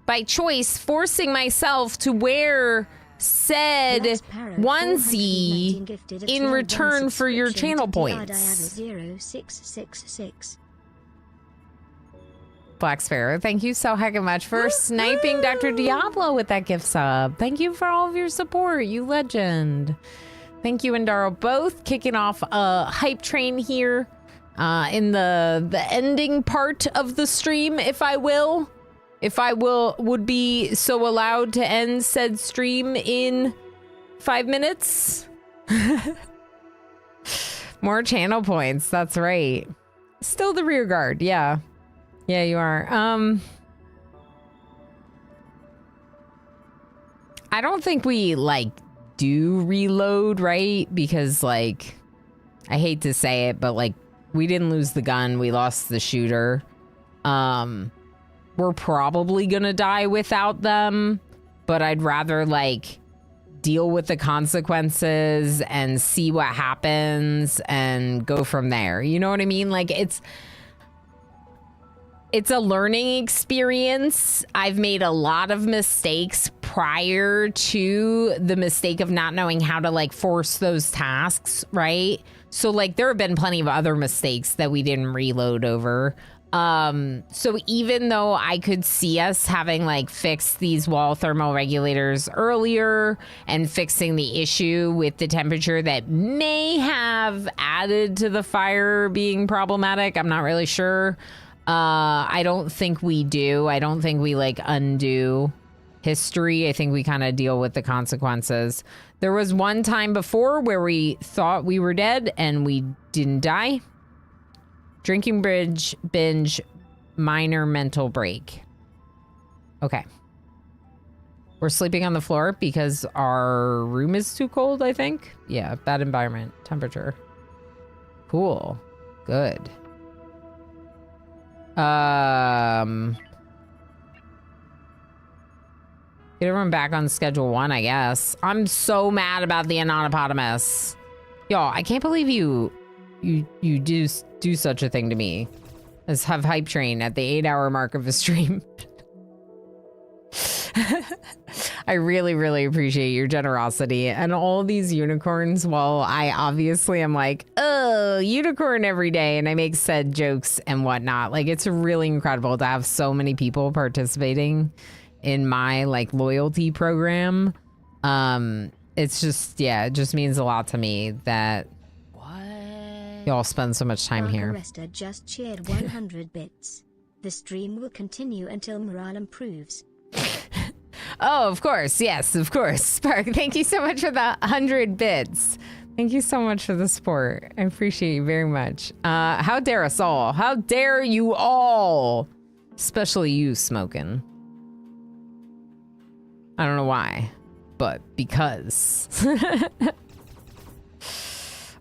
by choice, forcing myself to wear said onesie in return for your channel points. Black Sparrow, thank you so heckin' much for sniping Dr. Diablo with that gift sub. Thank you for all of your support, you legend. Thank you and Daro both kicking off a hype train here in the ending part of the stream, if I would be so allowed to end said stream in 5 minutes. More channel points, that's right. Still the rear guard, yeah. Yeah, you are. I don't think we, like, do reload, right? Because, like, I hate to say it, but, like, we didn't lose the gun. We lost the shooter. We're probably gonna die without them, but I'd rather, like, deal with the consequences and see what happens and go from there. You know what I mean? Like, it's a learning experience. I've made a lot of mistakes prior to the mistake of not knowing how to, like, force those tasks, right? So, like, there have been plenty of other mistakes that we didn't reload over. So even though I could see us having, like, fixed these wall thermal regulators earlier and fixing the issue with the temperature that may have added to the fire being problematic, I'm not really sure. I don't think we do. I don't think we, like, undo history. I think we kind of deal with the consequences. There was one time before where we thought we were dead and we didn't die. Drinking binge, minor mental break. Okay. We're sleeping on the floor because our room is too cold, I think. Yeah, bad environment, temperature. Cool. Good. Get everyone back on schedule 1, I guess. I'm so mad about the Anatopotamus. Y'all, I can't believe you do such a thing to me. Let's have hype train at the 8-hour mark of a stream. I really, really appreciate your generosity and all these unicorns. While I obviously am like, oh, unicorn every day, and I make said jokes and whatnot. Like, it's really incredible to have so many people participating in my like loyalty program. It's just, yeah, it just means a lot to me that y'all spend so much time here. Arrester just cheered 100 bits. The stream will continue until morale improves. Oh, of course. Yes, of course. Spark, thank you so much for the 100 bits. Thank you so much for the support. I appreciate you very much. How dare us all? How dare you all? Especially you, Smokin'. I don't know why, but because.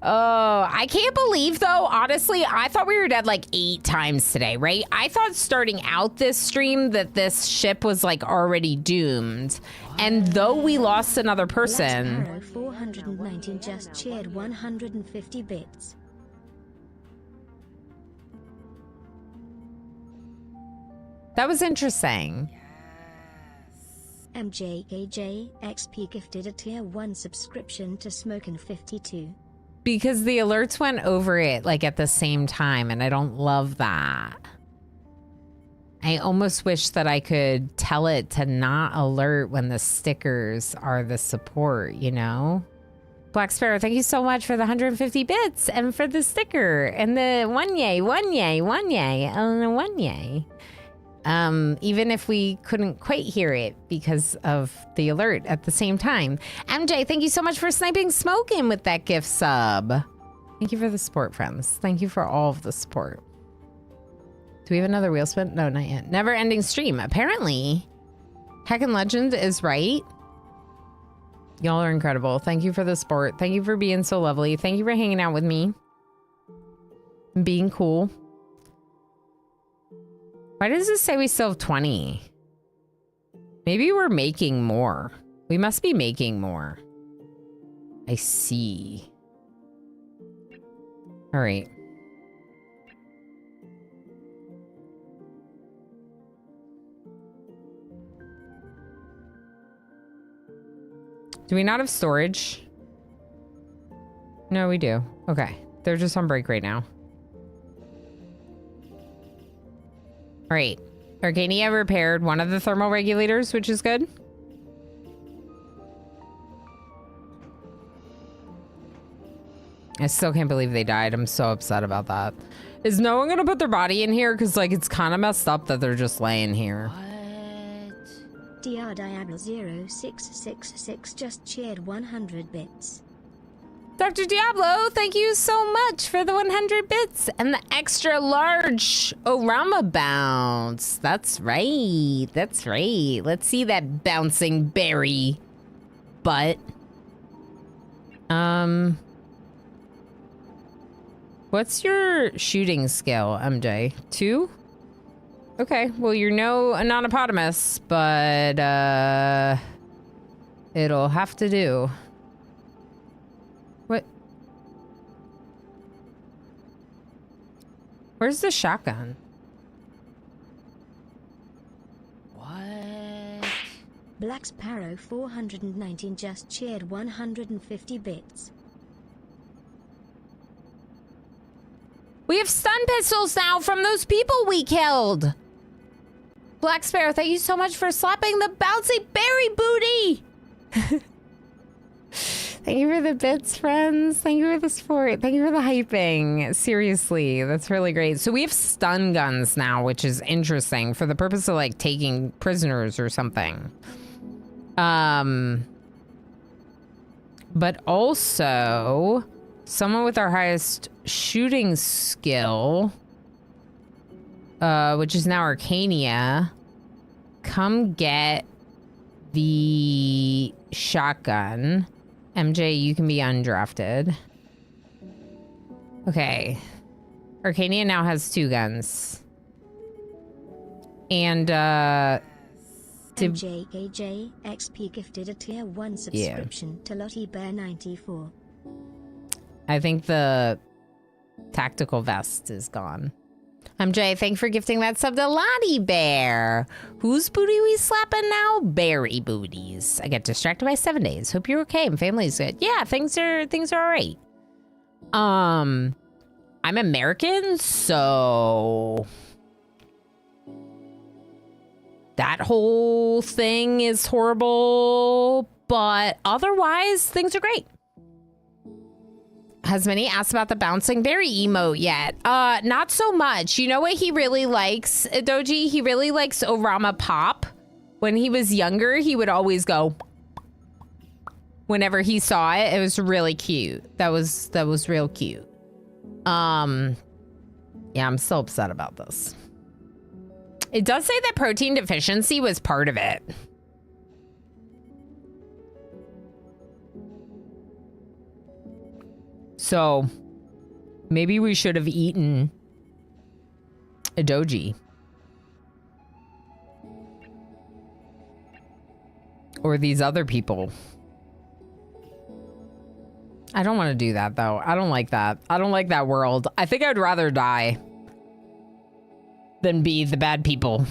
Oh, I can't believe though, honestly, I thought we were dead like 8 times today, right? I thought starting out this stream that this ship was like already doomed. And though we lost another person. Arrow 419 just cheered 150 bits. That was interesting. MJKJ XP gifted a tier 1 subscription to Smokin'52. Because the alerts went over it like at the same time, and I don't love that. I almost wish that I could tell it to not alert when the stickers are the support, you know? Black Sparrow, thank you so much for the 150 bits and for the sticker and the one yay, and the one yay. Even if we couldn't quite hear it because of the alert at the same time. MJ, thank you so much for sniping Smokin' with that gift sub. Thank you for the support, friends. Thank you for all of the support. Do we have another wheel spin? No, not yet. Never ending stream. Apparently, Heckin' Legend is right. Y'all are incredible. Thank you for the support. Thank you for being so lovely. Thank you for hanging out with me. And being cool. Why does it say we still have 20? Maybe we're making more. We must be making more. I see. All right. Do we not have storage? No, we do. Okay. They're just on break right now. All right, Arcania repaired one of the thermal regulators, which is good. I still can't believe they died. I'm so upset about that. Is no one gonna put their body in here? Because like it's kind of messed up that they're just laying here. DR Diablo 0666 just cheered 100 bits. Dr. Diablo, thank you so much for the 100 bits and the extra large Orama bounce. That's right. That's right. Let's see that bouncing berry butt. What's your shooting skill, MJ? 2? Okay, well, you're no anonypotamus, but it'll have to do. What? Where's the shotgun? What? Black Sparrow 419 just cheered 150 bits. We have stun pistols now from those people we killed. Black Sparrow, thank you so much for slapping the bouncy berry booty. Thank you for the bits, friends. Thank you for the support. Thank you for the hyping. Seriously, that's really great. So we have stun guns now, which is interesting for the purpose of like taking prisoners or something. But also someone with our highest shooting skill, which is now Arcania, come get the shotgun. MJ, you can be undrafted. Okay. Arcania now has 2 guns. And, MJKJ XP gifted a tier 1 subscription to Lottie Bear 94. I think the tactical vest is gone. I'm Jay. Thank you for gifting that sub to Lottie Bear. Whose booty we slapping now? Berry booties. I get distracted by 7 days. Hope you're okay and family's good. Yeah, things are all right. I'm American, so that whole thing is horrible, but otherwise things are great. Has Minnie asked about the bouncing berry emote yet? Not so much. You know what he really likes, Doji? He really likes Orama Pop. When he was younger, he would always go whenever he saw it. It was really cute. That was real cute. Yeah, I'm still upset about this. It does say that protein deficiency was part of it. So maybe we should have eaten a doji. Or these other people. I don't want to do that though. I don't like that. I don't like that world. I think I'd rather die than be the bad people.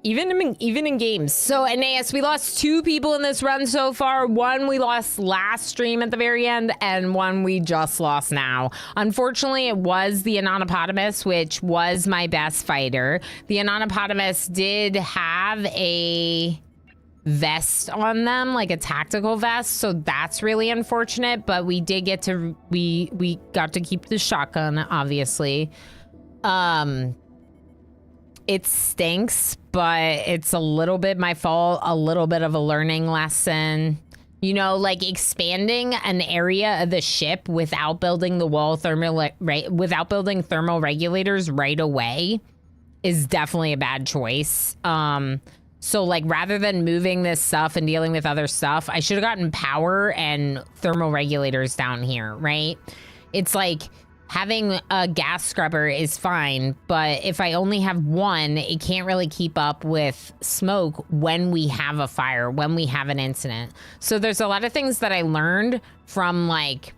Even in games. So, Aeneas, we lost 2 people in this run so far. One we lost last stream at the very end, and one we just lost now. Unfortunately, it was the Anonypotamus, which was my best fighter. The Anonypotamus did have a vest on them, like a tactical vest, so that's really unfortunate, but we did get to, we got to keep the shotgun, obviously. It stinks, but it's a little bit my fault, a little bit of a learning lesson. You know, like expanding an area of the ship without building the wall without building thermal regulators right away is definitely a bad choice. So like rather than moving this stuff and dealing with other stuff, I should have gotten power and thermal regulators down here, right? It's like having a gas scrubber is fine, but if I only have one, it can't really keep up with smoke when we have a fire, when we have an incident. So there's a lot of things that I learned from like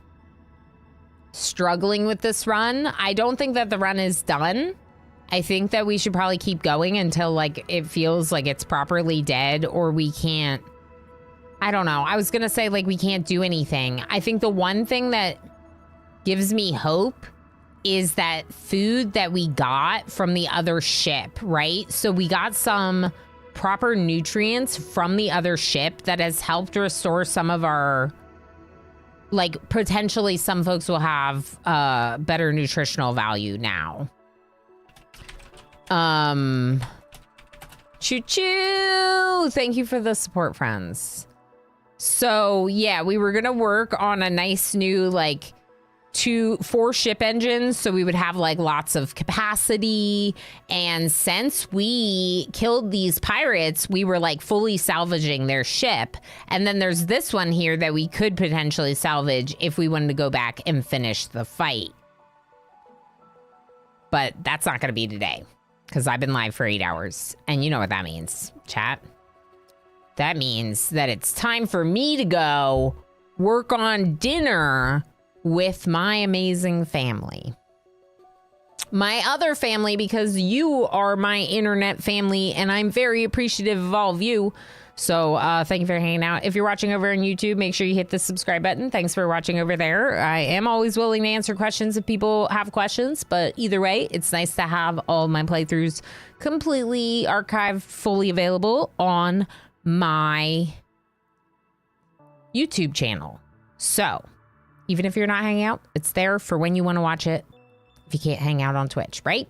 struggling with this run. I don't think that the run is done. I think that we should probably keep going until like it feels like it's properly dead, or we can't, I don't know. I was gonna say like we can't do anything. I think the one thing that gives me hope is that food that we got from the other ship, right? So we got some proper nutrients from the other ship that has helped restore some of our, like potentially some folks will have better nutritional value now. Choo choo! Thank you for the support, friends. So yeah, we were gonna work on a nice new like 4 ship engines, so we would have like lots of capacity. And since we killed these pirates, we were like fully salvaging their ship. And then there's this one here that we could potentially salvage if we wanted to go back and finish the fight. But that's not gonna be today, because I've been live for 8 hours. And you know what that means, chat. That means that it's time for me to go work on dinner with my amazing family. My other family, because you are my internet family, and I'm very appreciative of all of you. So thank you for hanging out. If you're watching over on YouTube, make sure you hit the subscribe button. Thanks for watching over there. I am always willing to answer questions if people have questions, but either way, it's nice to have all my playthroughs completely archived, fully available on my YouTube channel. So even if you're not hanging out, it's there for when you want to watch it. If you can't hang out on Twitch, right?